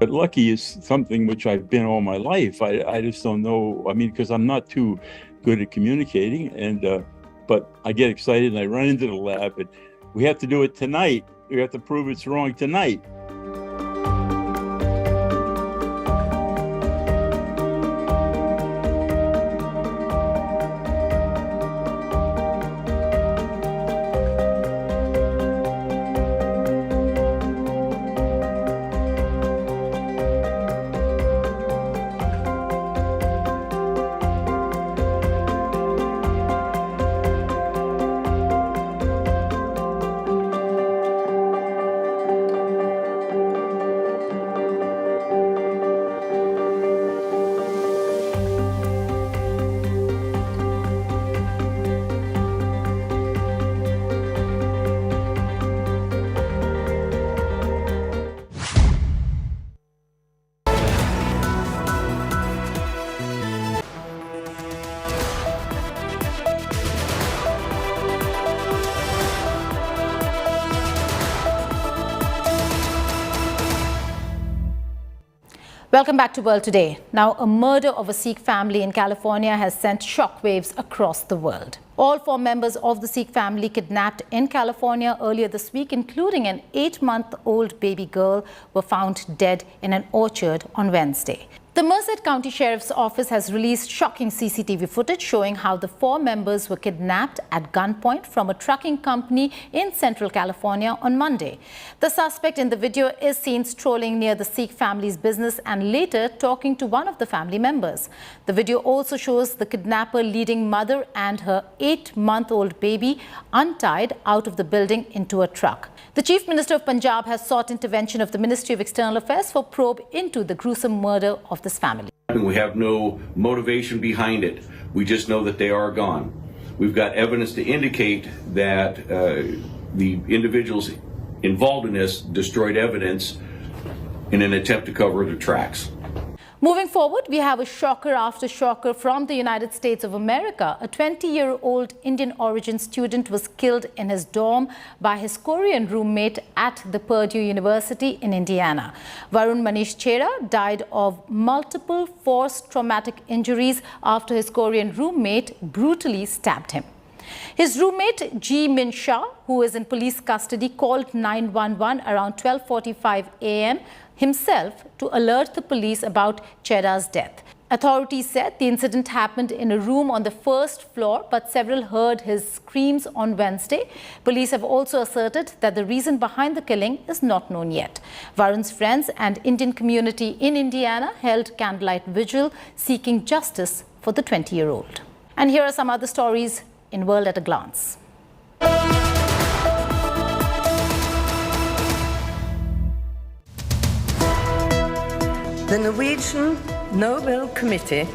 But lucky is something which I've been all my life. I just don't know. I mean, because I'm not too good at communicating, and but I get excited and I run into the lab, and we have to do it tonight. We have to prove it's wrong tonight. Welcome back to World Today. Now, a murder of a Sikh family in California has sent shockwaves across the world. All 4 members of the Sikh family kidnapped in California earlier this week, including an 8-month-old baby girl, were found dead in an orchard on Wednesday. The Merced County Sheriff's Office has released shocking CCTV footage showing how the 4 members were kidnapped at gunpoint from a trucking company in Central California on Monday. The suspect in the video is seen strolling near the Sikh family's business and later talking to one of the family members. The video also shows the kidnapper leading mother and her 8-month-old baby untied out of the building into a truck. The Chief Minister of Punjab has sought intervention of the Ministry of External Affairs for probe into the gruesome murder of this family. We have no motivation behind it. We just know that they are gone. We've got evidence to indicate that the individuals involved in this destroyed evidence in an attempt to cover their tracks. Moving forward, we have a shocker after shocker from the United States of America. A 20-year-old Indian origin student was killed in his dorm by his Korean roommate at the Purdue University in Indiana. Varun Manish Chera died of multiple forced traumatic injuries after his Korean roommate brutally stabbed him. His roommate Ji Min Shah, who is in police custody, called 911 around 12:45 a.m. himself to alert the police about Chera's death. Authorities said the incident happened in a room on the 1st floor, but several heard his screams on Wednesday. Police have also asserted that the reason behind the killing is not known yet. Varun's friends and Indian community in Indiana held candlelight vigil seeking justice for the 20-year-old. And here are some other stories in World at a Glance. The Norwegian Nobel Committee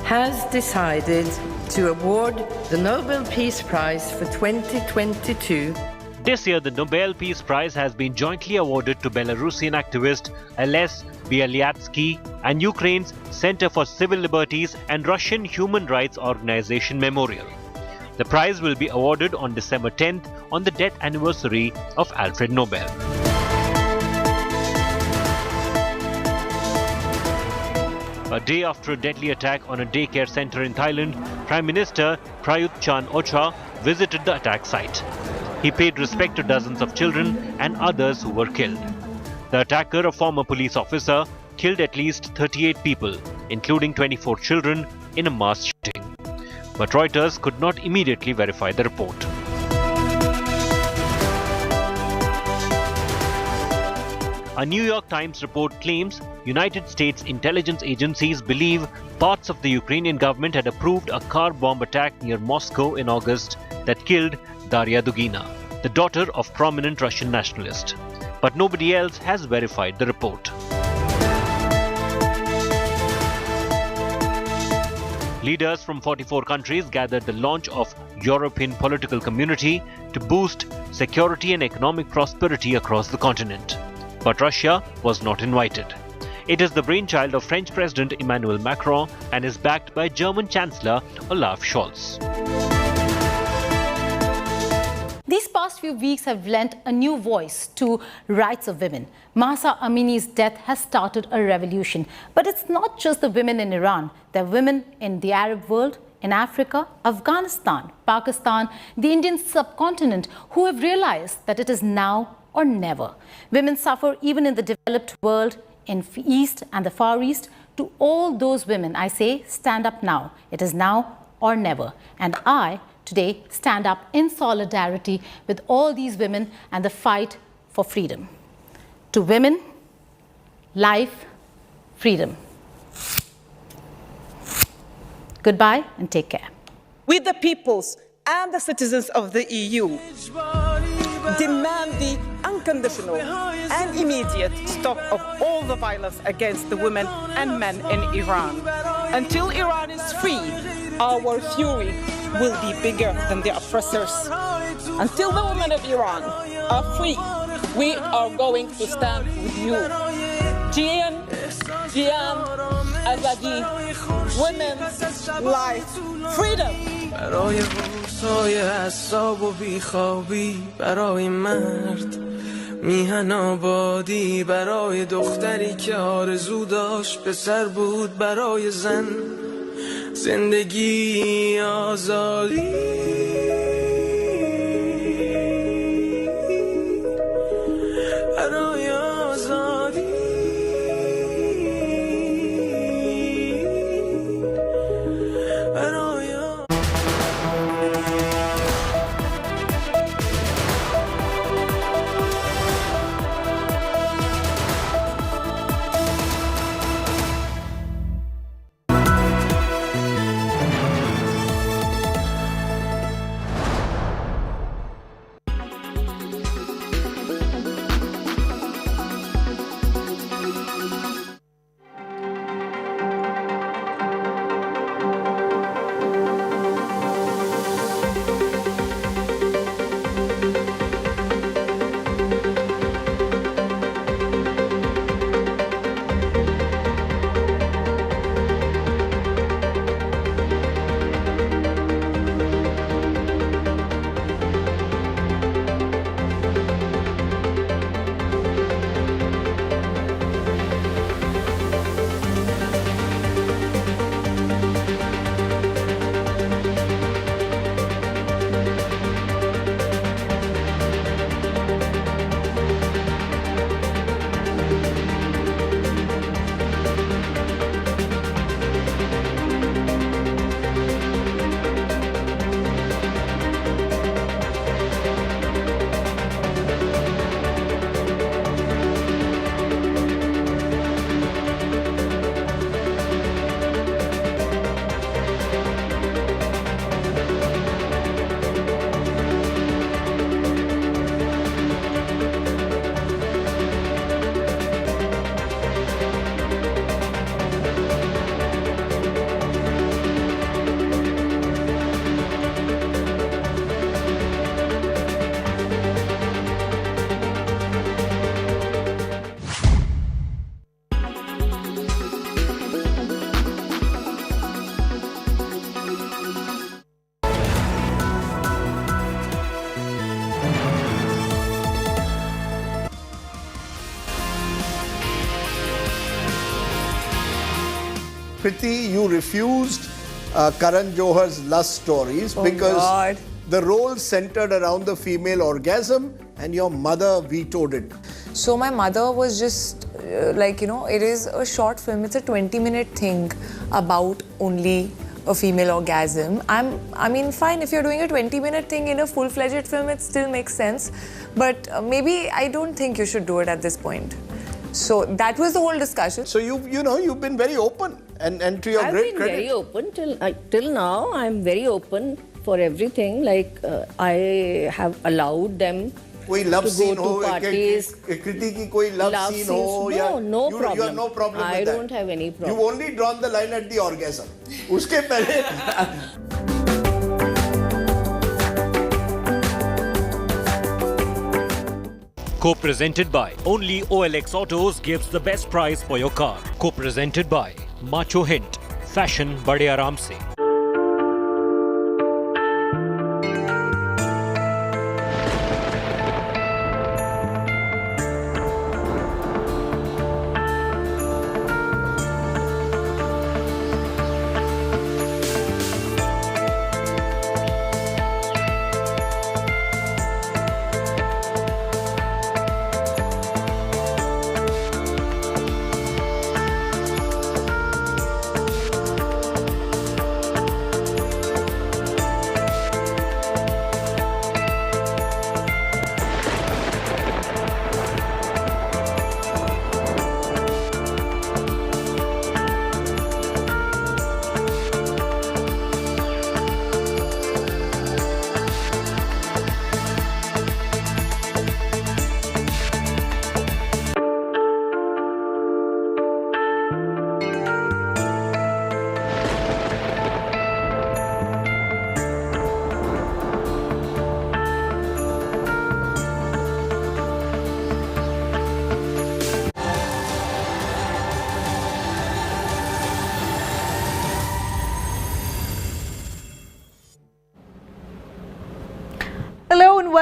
has decided to award the Nobel Peace Prize for 2022. This year, the Nobel Peace Prize has been jointly awarded to Belarusian activist Ales Bialyatsky and Ukraine's Center for Civil Liberties and Russian Human Rights Organization Memorial. The prize will be awarded on December 10th on the death anniversary of Alfred Nobel. A day after a deadly attack on a daycare center in Thailand, Prime Minister Prayut Chan-o-cha visited the attack site. He paid respect to dozens of children and others who were killed. The attacker, a former police officer, killed at least 38 people, including 24 children, in a mass shooting. But Reuters could not immediately verify the report. A New York Times report claims United States intelligence agencies believe parts of the Ukrainian government had approved a car bomb attack near Moscow in August that killed Daria Dugina, the daughter of prominent Russian nationalist. But nobody else has verified the report. Leaders from 44 countries gathered at the launch of European Political Community to boost security and economic prosperity across the continent. But Russia was not invited. It is the brainchild of French President Emmanuel Macron and is backed by German Chancellor Olaf Scholz. These past few weeks have lent a new voice to rights of women. Mahsa Amini's death has started a revolution. But it's not just the women in Iran. There are women in the Arab world, in Africa, Afghanistan, Pakistan, the Indian subcontinent who have realized that it is now or never. Women suffer even in the developed world, in East and the Far East. To all those women, I say, stand up now. It is now or never. And I, today, stand up in solidarity with all these women and the fight for freedom. To women, life, freedom. Goodbye and take care. We, the peoples and the citizens of the EU, demand the unconditional and immediate stop of all the violence against the women and men in Iran. Until Iran is free, our fury will be bigger than the oppressors. Until the women of Iran are free, we are going to stand with you. Jian, Azadi, women, life, freedom. برای روزهای عصاب و بیخوابی برای مرد میهن آبادی برای دختری که آرزو داشت پسر بود برای زن زندگی آزادی برای آزادی برای Priti, you refused Karan Johar's lust stories because the role centered around the female orgasm and your mother vetoed it. So my mother was just it is a short film. It's a 20-minute thing about only a female orgasm. I mean, fine, if you're doing a 20-minute thing in a full-fledged film, it still makes sense. But maybe I don't think you should do it at this point. So that was the whole discussion. So you've been very open, and to your great credit. I've been very open till now. I'm very open for everything. Like I have allowed them कोई love to scene go to parties. Kriti की कोई love scene हो या no you problem. have no problem I with that. don't have any problem. You've only drawn the line at the orgasm. उसके पहले Co-presented by Only OLX Autos gives the best price for your car. Co-presented by Macho Hint, fashion बड़े आराम से.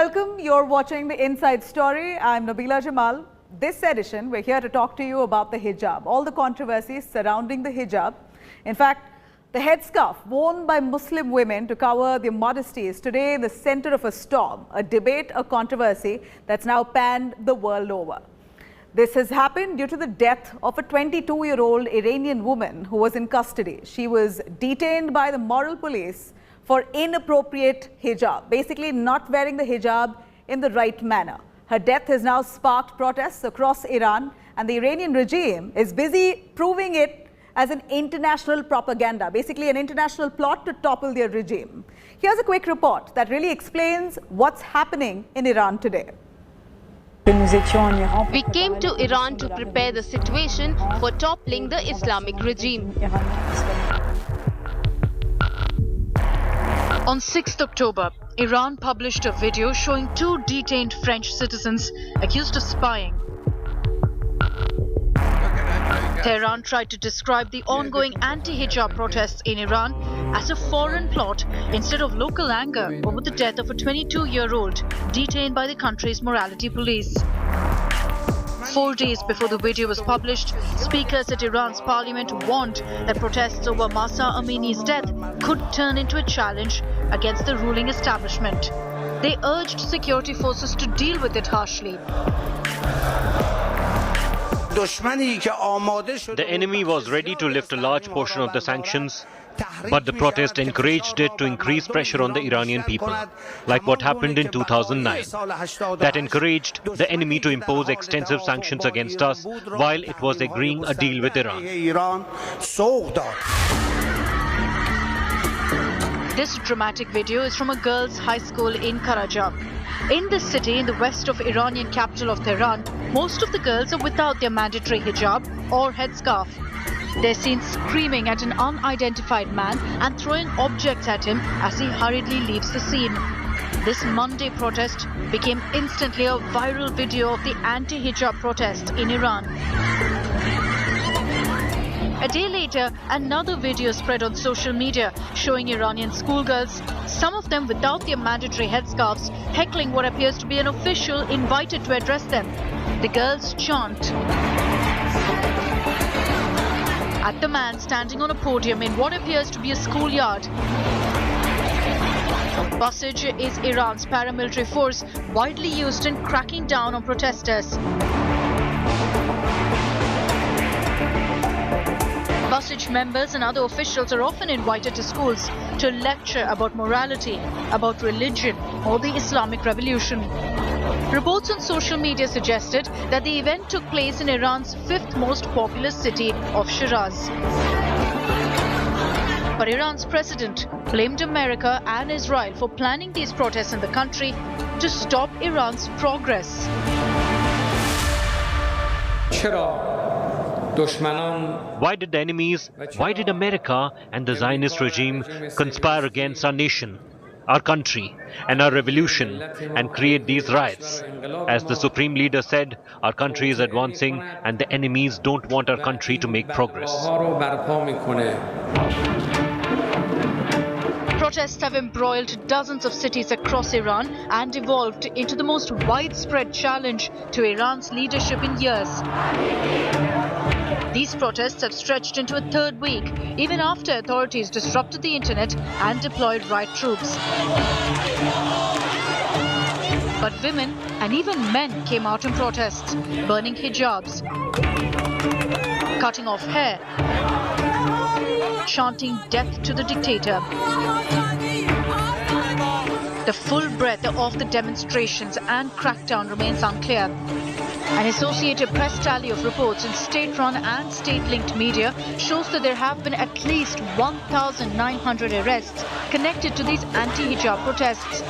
Welcome. You're watching The Inside Story. I'm Nabila Jamal. This edition, we're here to talk to you about the hijab, all the controversies surrounding the hijab. In fact, the headscarf worn by Muslim women to cover their modesty is today the center of a storm, a debate, a controversy that's now panned the world over. This has happened due to the death of a 22-year-old Iranian woman who was in custody. She was detained by the moral police for inappropriate hijab, basically not wearing the hijab in the right manner. Her death has now sparked protests across Iran, and the Iranian regime is busy proving it as an international propaganda, basically an international plot to topple their regime. Here's a quick report that really explains what's happening in Iran today. We came to Iran to prepare the situation for toppling the Islamic regime. On 6th October, Iran published a video showing 2 detained French citizens accused of spying. Tehran tried to describe the ongoing anti-hijab protests in Iran as a foreign plot instead of local anger over the death of a 22-year-old detained by the country's morality police. 4 days before the video was published, speakers at Iran's parliament warned that protests over Mahsa Amini's death could turn into a challenge against the ruling establishment. They urged security forces to deal with it harshly. The enemy was ready to lift a large portion of the sanctions, but the protest encouraged it to increase pressure on the Iranian people, like what happened in 2009. That encouraged the enemy to impose extensive sanctions against us while it was agreeing a deal with Iran. This dramatic video is from a girls' high school in Karajak. In this city, in the west of Iranian capital of Tehran, most of the girls are without their mandatory hijab or headscarf. They're seen screaming at an unidentified man and throwing objects at him as he hurriedly leaves the scene. This Monday protest became instantly a viral video of the anti-hijab protest in Iran. A day later, another video spread on social media showing Iranian schoolgirls, some of them without their mandatory headscarves, heckling what appears to be an official invited to address them. The girls chant at the man standing on a podium in what appears to be a schoolyard. Basij is Iran's paramilitary force widely used in cracking down on protesters. Basij members and other officials are often invited to schools to lecture about morality, about religion, or the Islamic Revolution. Reports on social media suggested that the event took place in Iran's 5th most populous city of Shiraz. But Iran's president blamed America and Israel for planning these protests in the country to stop Iran's progress. Why did the enemies, why did America and the Zionist regime conspire against our nation, our country, and our revolution and create these riots? As the Supreme Leader said, our country is advancing and the enemies don't want our country to make progress. Protests have embroiled dozens of cities across Iran and evolved into the most widespread challenge to Iran's leadership in years. These protests have stretched into a 3rd week, even after authorities disrupted the internet and deployed riot troops. But women and even men came out in protests, burning hijabs, cutting off hair, chanting death to the dictator. The full breadth of the demonstrations and crackdown remains unclear. An Associated Press tally of reports in state-run and state-linked media shows that there have been at least 1,900 arrests connected to these anti-hijab protests.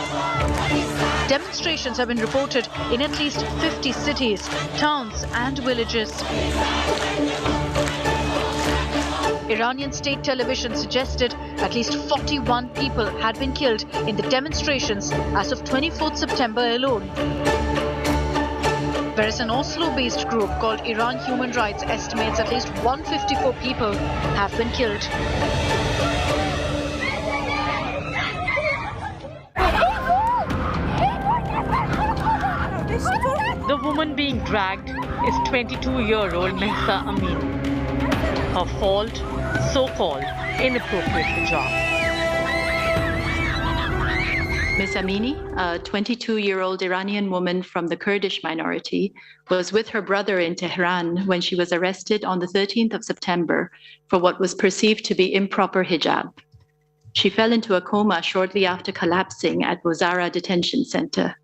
Demonstrations have been reported in at least 50 cities, towns and villages. Iranian state television suggested at least 41 people had been killed in the demonstrations as of 24th September alone. Whereas an Oslo-based group called Iran Human Rights estimates at least 154 people have been killed. dragged is 22-year-old Mahsa Amini. Her fault, so-called inappropriate hijab. Ms. Amini, a 22-year-old Iranian woman from the Kurdish minority, was with her brother in Tehran when she was arrested on the 13th of September for what was perceived to be improper hijab. She fell into a coma shortly after collapsing at Bozara Detention Center.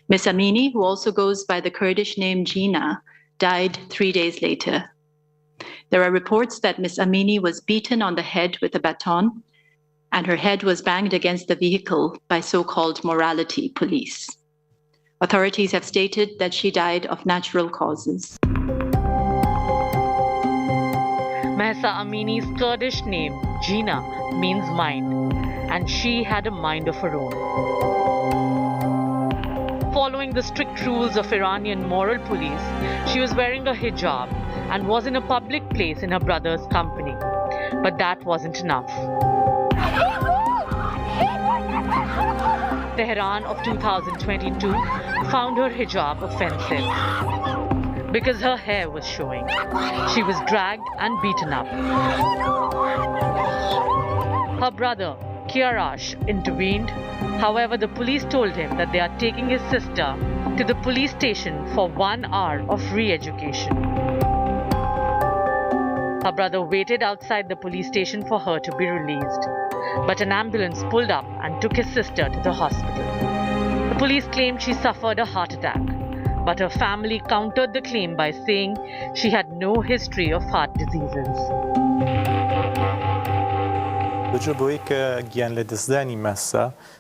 Ms. Amini, who also goes by the Kurdish name Gina, died 3 days later. There are reports that Ms. Amini was beaten on the head with a baton, and her head was banged against the vehicle by so-called morality police. Authorities have stated that she died of natural causes. Mahsa Amini's Kurdish name, Gina, means mind, and she had a mind of her own. Following the strict rules of Iranian moral police, she was wearing a hijab and was in a public place in her brother's company. But that wasn't enough. Tehran of 2022 found her hijab offensive because her hair was showing. She was dragged and beaten up. Her brother, Kiarash, intervened. However, the police told him that they are taking his sister to the police station for 1 hour of re-education. Her brother waited outside the police station for her to be released. But an ambulance pulled up and took his sister to the hospital. The police claimed she suffered a heart attack, but her family countered the claim by saying she had no history of heart diseases.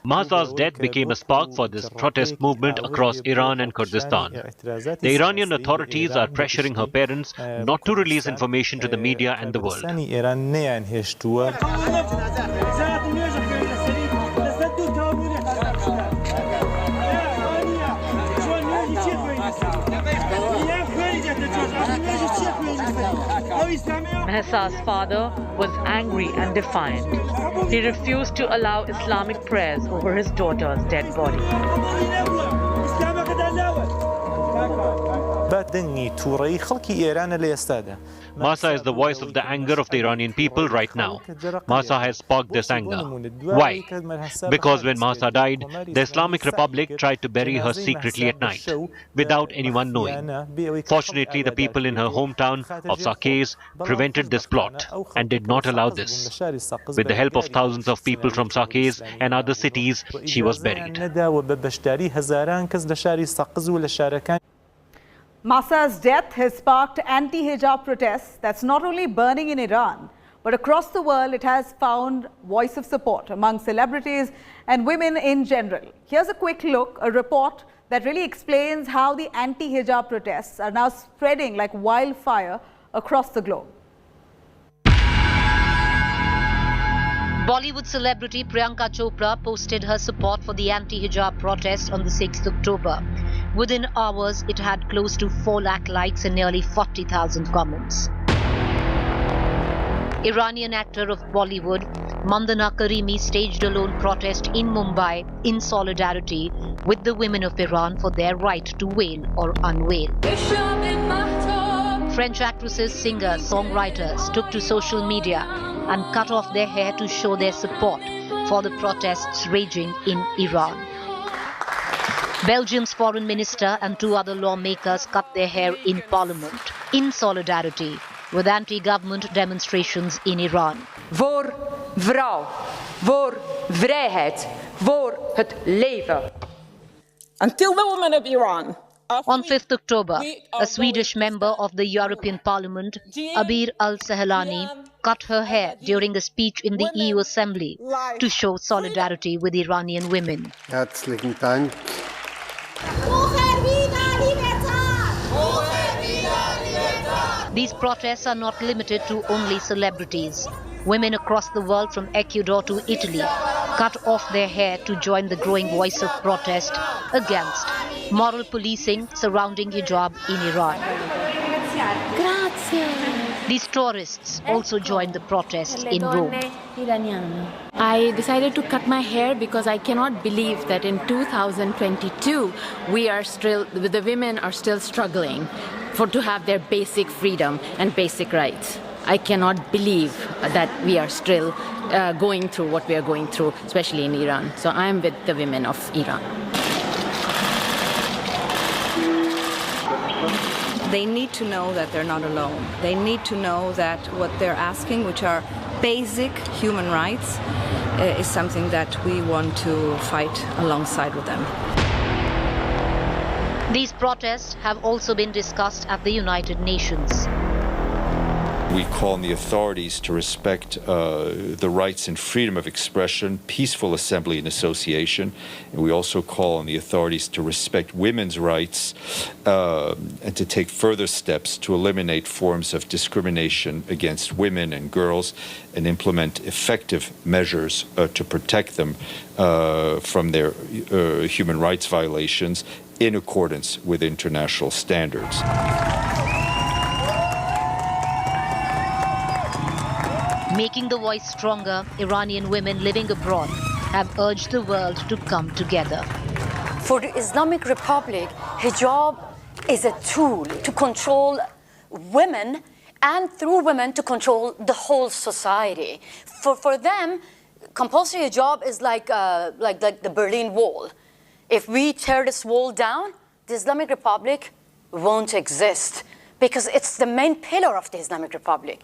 Mahsa's death became a spark for this protest movement across Iran and Kurdistan. The Iranian authorities are pressuring her parents not to release information to the media and the world. Mahsa's father was angry and defiant. He refused to allow Islamic prayers over his daughter's dead body. Mahsa is the voice of the anger of the Iranian people right now. Mahsa has sparked this anger. Why? Because when Mahsa died, the Islamic Republic tried to bury her secretly at night, without anyone knowing. Fortunately, the people in her hometown of Saqqez prevented this plot and did not allow this. With the help of thousands of people from Saqqez and other cities, she was buried. Mahsa's death has sparked anti-hijab protests that's not only burning in Iran, but across the world it has found voice of support among celebrities and women in general. Here's a quick look, a report that really explains how the anti-hijab protests are now spreading like wildfire across the globe. Bollywood celebrity Priyanka Chopra posted her support for the anti-hijab protest on the 6th October. Within hours, it had close to 4 lakh likes and nearly 40,000 comments. Iranian actor of Bollywood, Mandana Karimi staged a lone protest in Mumbai in solidarity with the women of Iran for their right to veil or unveil. French actresses, singers, songwriters took to social media and cut off their hair to show their support for the protests raging in Iran. Belgium's foreign minister and 2 other lawmakers cut their hair in parliament in solidarity with anti-government demonstrations in Iran. Voor vrouw, voor vrijheid, voor het leven. Until the women of Iran. On 5th October, a Swedish member of the European Parliament, Abir Al-Sahlani, cut her hair during a speech in the EU Assembly to show solidarity with Iranian women. Herzlichen Dank. These protests are not limited to only celebrities. Women across the world from Ecuador to Italy cut off their hair to join the growing voice of protest against moral policing surrounding hijab in Iran. These tourists also joined the protest in Rome. I decided to cut my hair because I cannot believe that in 2022 the women are still struggling to have their basic freedom and basic rights. I cannot believe that we are still going through what we are going through, especially in Iran. So I am with the women of Iran. They need to know that they're not alone. They need to know that what they're asking, which are basic human rights, is something that we want to fight alongside with them. These protests have also been discussed at the United Nations. We call on the authorities to respect the rights and freedom of expression, peaceful assembly and association. And we also call on the authorities to respect women's rights and to take further steps to eliminate forms of discrimination against women and girls and implement effective measures to protect them from their human rights violations in accordance with international standards. Making the voice stronger, Iranian women living abroad have urged the world to come together. For the Islamic Republic, hijab is a tool to control women and through women to control the whole society. For them, compulsory hijab is like the Berlin Wall. If we tear this wall down, the Islamic Republic won't exist because it's the main pillar of the Islamic Republic.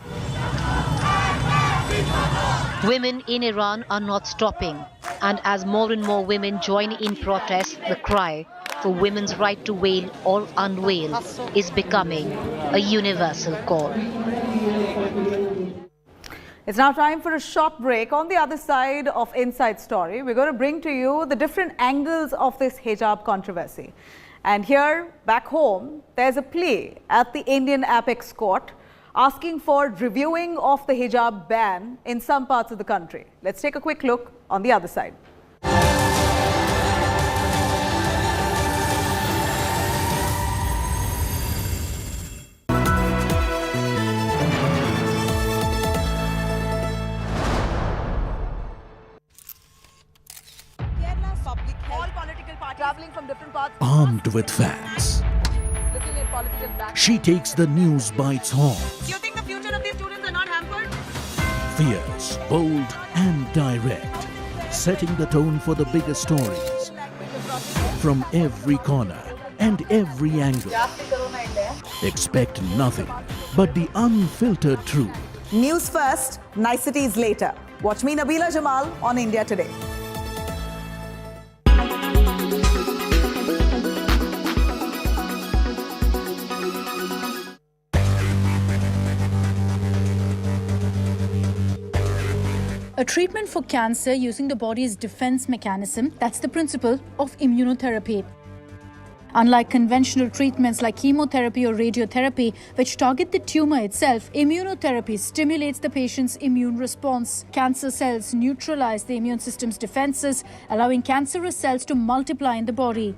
Women in Iran are not stopping, and as more and more women join in protest, the cry for women's right to veil or unveil is becoming a universal call. It's now time for a short break. On the other side of Inside Story, we're going to bring to you the different angles of this hijab controversy. And here, back home, there's a plea at the Indian Apex Court asking for reviewing of the hijab ban in some parts of the country. Let's take a quick look on the other side. Armed with facts, she takes the news by its horns. Do you think the future of these students are not hampered? Fierce, bold and direct, setting the tone for the biggest stories. From every corner and every angle. Expect nothing but the unfiltered truth. News first, niceties later. Watch me, Nabila Jamal, on India Today. A treatment for cancer using the body's defense mechanism, that's the principle of immunotherapy. Unlike conventional treatments like chemotherapy or radiotherapy, which target the tumor itself, immunotherapy stimulates the patient's immune response. Cancer cells neutralize the immune system's defenses, allowing cancerous cells to multiply in the body.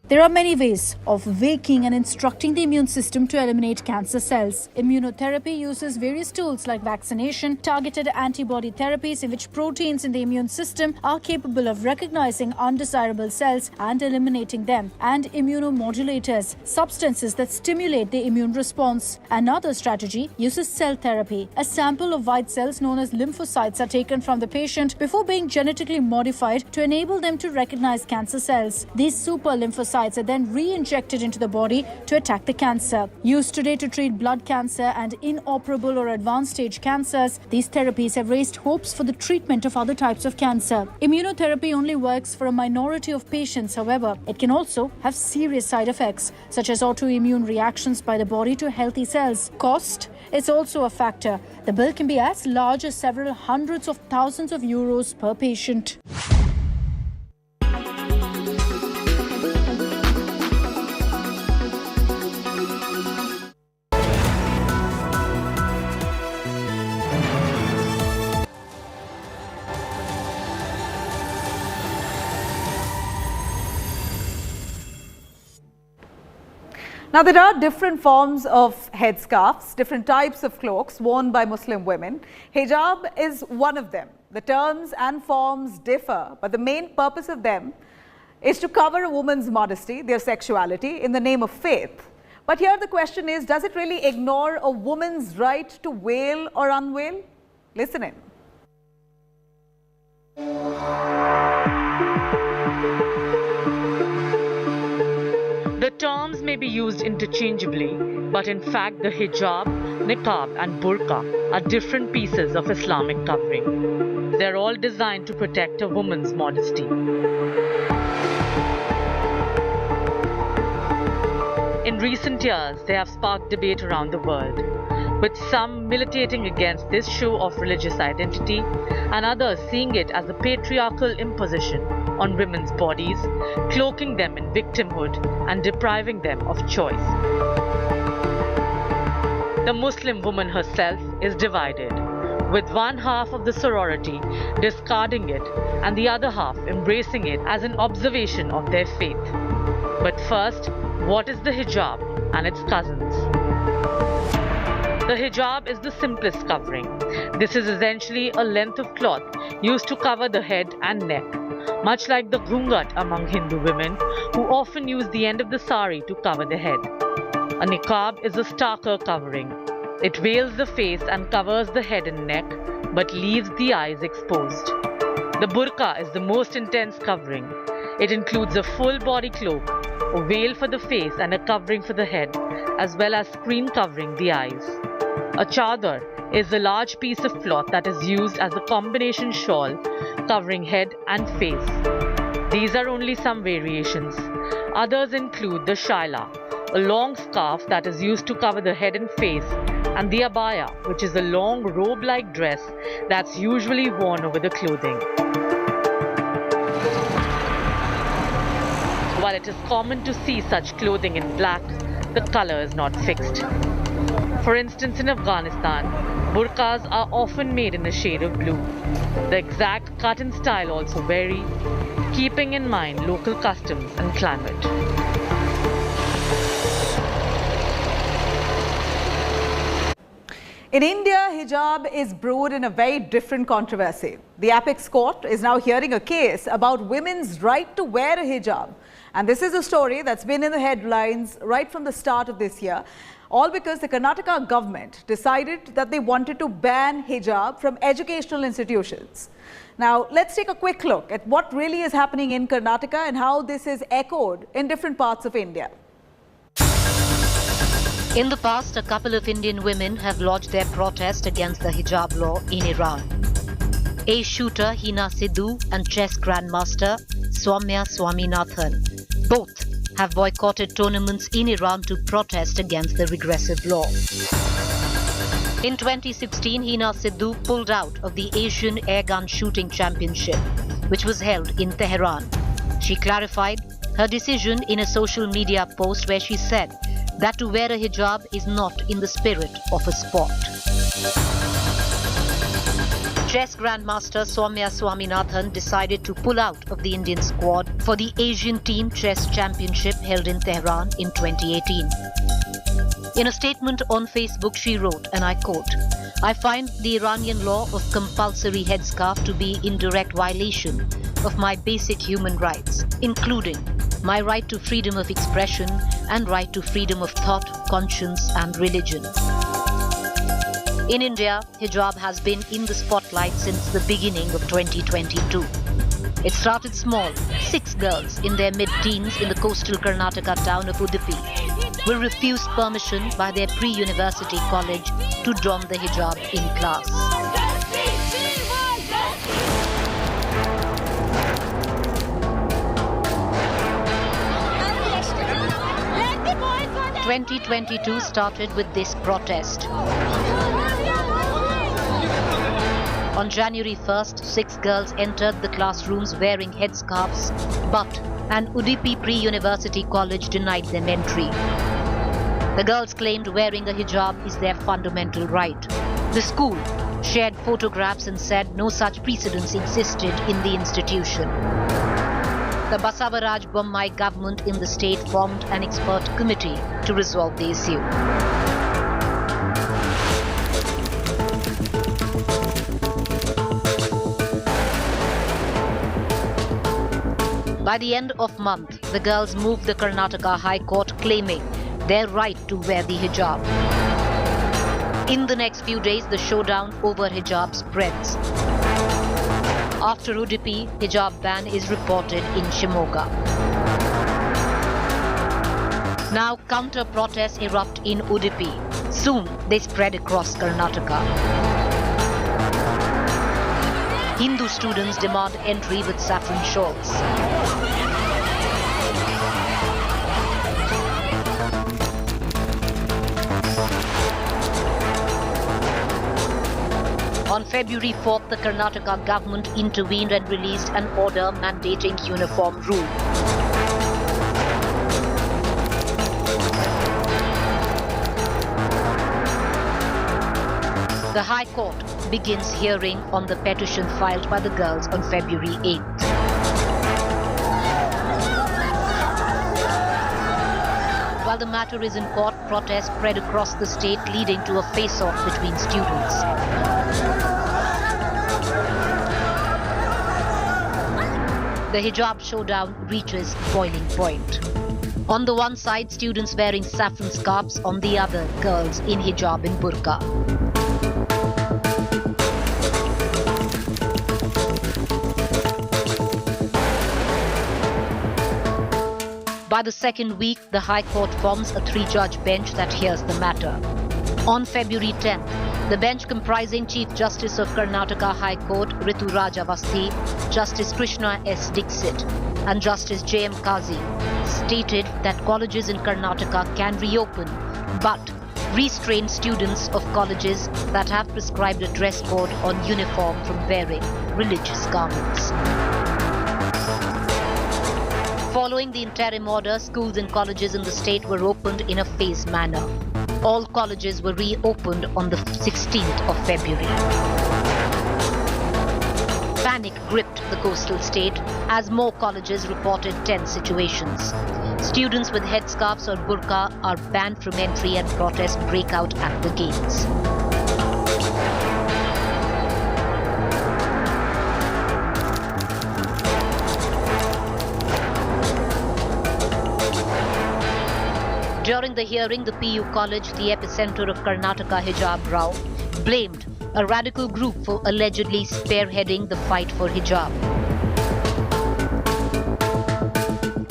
There are many ways of waking and instructing the immune system to eliminate cancer cells. Immunotherapy uses various tools like vaccination, targeted antibody therapies in which proteins in the immune system are capable of recognizing undesirable cells and eliminating them, and immunomodulators, substances that stimulate the immune response. Another strategy uses cell therapy. A sample of white cells known as lymphocytes are taken from the patient before being genetically modified to enable them to recognize cancer cells. These super lymphocytes are then re-injected into the body to attack the cancer. Used today to treat blood cancer and inoperable or advanced stage cancers, these therapies have raised hopes for the treatment of other types of cancer. Immunotherapy only works for a minority of patients, however. It can also have serious side effects, such as autoimmune reactions by the body to healthy cells. Cost is also a factor. The bill can be as large as several hundreds of thousands of euros per patient. Now, there are different forms of headscarves, different types of cloaks worn by Muslim women. Hijab is one of them. The terms and forms differ, but the main purpose of them is to cover a woman's modesty, their sexuality, in the name of faith. But here the question is, does it really ignore a woman's right to veil or unveil? Listen in. The terms may be used interchangeably, but in fact the hijab, niqab and burqa are different pieces of Islamic covering. They're all designed to protect a woman's modesty. In recent years, they have sparked debate around the world, with some militating against this show of religious identity and others seeing it as a patriarchal imposition on women's bodies, cloaking them in victimhood and depriving them of choice. The Muslim woman herself is divided, with one half of the sorority discarding it and the other half embracing it as an observation of their faith. But first, what is the hijab and its cousins? The hijab is the simplest covering. This is essentially a length of cloth used to cover the head and neck, much like the ghungat among Hindu women, who often use the end of the sari to cover the head. A niqab is a starker covering. It veils the face and covers the head and neck, but leaves the eyes exposed. The burqa is the most intense covering. It includes a full body cloak, a veil for the face and a covering for the head, as well as screen covering the eyes. A chadar is a large piece of cloth that is used as a combination shawl covering head and face. These are only some variations. Others include the shaila, a long scarf that is used to cover the head and face, and the abaya, which is a long robe-like dress that's usually worn over the clothing. While it is common to see such clothing in black, the color is not fixed. For instance, in Afghanistan, burqas are often made in a shade of blue. The exact cut and style also vary, keeping in mind local customs and climate. In India, hijab is brewed in a very different controversy. The apex court is now hearing a case about women's right to wear a hijab. And this is a story that's been in the headlines right from the start of this year, all because the Karnataka government decided that they wanted to ban hijab from educational institutions. Now, let's take a quick look at what really is happening in Karnataka and how this is echoed in different parts of India. In the past, a couple of Indian women have lodged their protest against the hijab law in Iran. Ace shooter Hina Sidhu and chess grandmaster Soumya Swaminathan both have boycotted tournaments in Iran to protest against the regressive law. In 2016, Hina Sidhu pulled out of the Asian Airgun Shooting Championship, which was held in Tehran. She clarified her decision in a social media post where she said that to wear a hijab is not in the spirit of a sport. Chess grandmaster Soumya Swaminathan decided to pull out of the Indian squad for the Asian Team Chess Championship held in Tehran in 2018. In a statement on Facebook, she wrote, and I quote, "I find the Iranian law of compulsory headscarf to be in direct violation of my basic human rights, including my right to freedom of expression and right to freedom of thought, conscience and religion." In India, hijab has been in the spotlight since the beginning of 2022. It started small. 6 girls in their mid-teens in the coastal Karnataka town of Udupi were refused permission by their pre-university college to don the hijab in class. " 2022 started with this protest. On January 1st, 6 girls entered the classrooms wearing headscarves, but an Udupi pre-university college denied them entry. The girls claimed wearing a hijab is their fundamental right. The school shared photographs and said no such precedence existed in the institution. The Basavaraj Bommai government in the state formed an expert committee to resolve the issue. By the end of month, the girls moved the Karnataka High Court claiming their right to wear the hijab. In the next few days, the showdown over hijab spreads. After Udupi, hijab ban is reported in Shimoga. Now counter-protests erupt in Udupi. Soon they spread across Karnataka. Hindu students demand entry with saffron shawls. On February 4th, the Karnataka government intervened and released an order mandating uniform rule. The High Court begins hearing on the petition filed by the girls on February 8th. While the matter is in court, protests spread across the state, leading to a face-off between students. The hijab showdown reaches boiling point. On the one side, students wearing saffron scarves, on the other, girls in hijab and burqa. By the second week, the High Court forms a three-judge bench that hears the matter. On February 10th, the bench comprising Chief Justice of Karnataka High Court Ritu Raj Avasthi, Justice Krishna S. Dixit and Justice J. M. Kazi stated that colleges in Karnataka can reopen but restrain students of colleges that have prescribed a dress code on uniform from wearing religious garments. Following the interim order, schools and colleges in the state were opened in a phased manner. All colleges were reopened on the 16th of February. Panic gripped the coastal state as more colleges reported tense situations. Students with headscarves or burqa are banned from entry and protests break out at the gates. During the hearing, the PU College, the epicenter of Karnataka hijab row, blamed a radical group for allegedly spearheading the fight for hijab.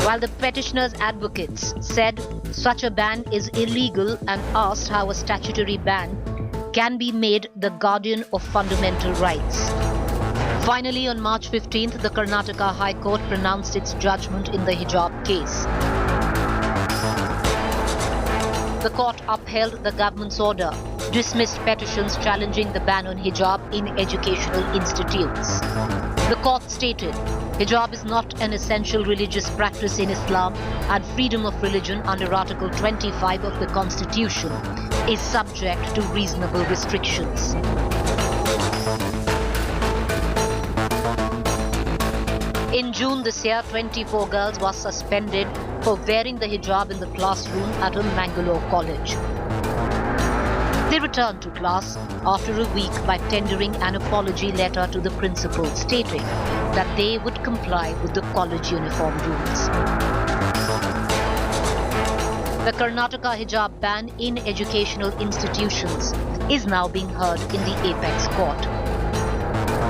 While the petitioners' advocates said such a ban is illegal and asked how a statutory ban can be made the guardian of fundamental rights. Finally, on March 15th, the Karnataka High Court pronounced its judgment in the hijab case. The court upheld the government's order, dismissed petitions challenging the ban on hijab in educational institutes. The court stated, hijab is not an essential religious practice in Islam and freedom of religion under Article 25 of the Constitution is subject to reasonable restrictions. In June this year, 24 girls were suspended for wearing the hijab in the classroom at a Mangalore college. They returned to class after a week by tendering an apology letter to the principal stating that they would comply with the college uniform rules. The Karnataka hijab ban in educational institutions is now being heard in the apex court.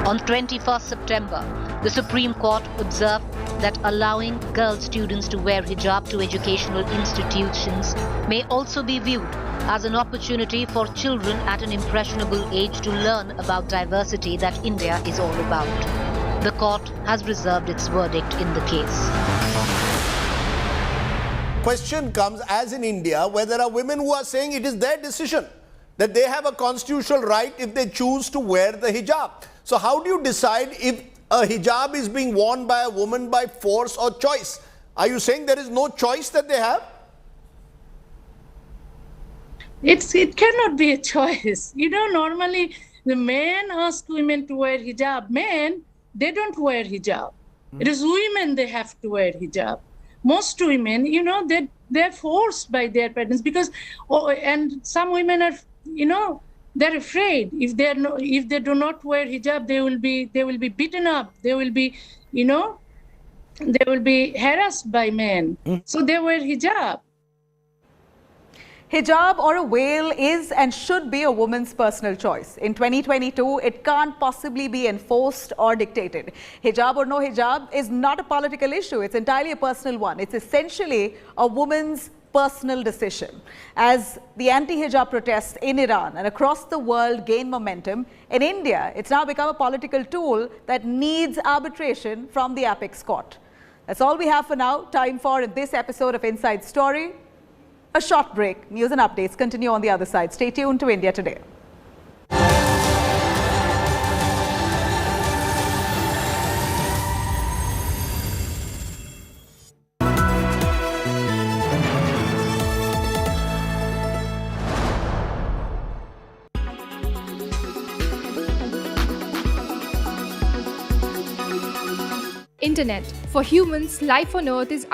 On 21st September, the Supreme Court observed that allowing girl students to wear hijab to educational institutions may also be viewed as an opportunity for children at an impressionable age to learn about diversity that India is all about. The court has reserved its verdict in the case. Question comes, as in India, where there are women who are saying it is their decision, that they have a constitutional right if they choose to wear the hijab. So how do you decide if a hijab is being worn by a woman by force or choice? Are you saying there is no choice that they have? It cannot be a choice. You know, normally the men ask women to wear hijab. Men, they don't wear hijab. It is women, they have to wear hijab. Most women, you know, they're forced by their parents because, and some women are, you know, they're afraid if they do not wear hijab, they will be beaten up. They will be, you know, they will be harassed by men. So they wear hijab. Hijab or a veil is and should be a woman's personal choice. In 2022, it can't possibly be enforced or dictated. Hijab or no hijab is not a political issue. It's entirely a personal one. It's essentially a woman's personal decision. As the anti-hijab protests in Iran and across the world gain momentum, in India, it's now become a political tool that needs arbitration from the apex court. That's all we have for now. Time for in this episode of Inside Story. A short break. News and updates continue on the other side. Stay tuned to India Today. Internet. For humans, life on Earth is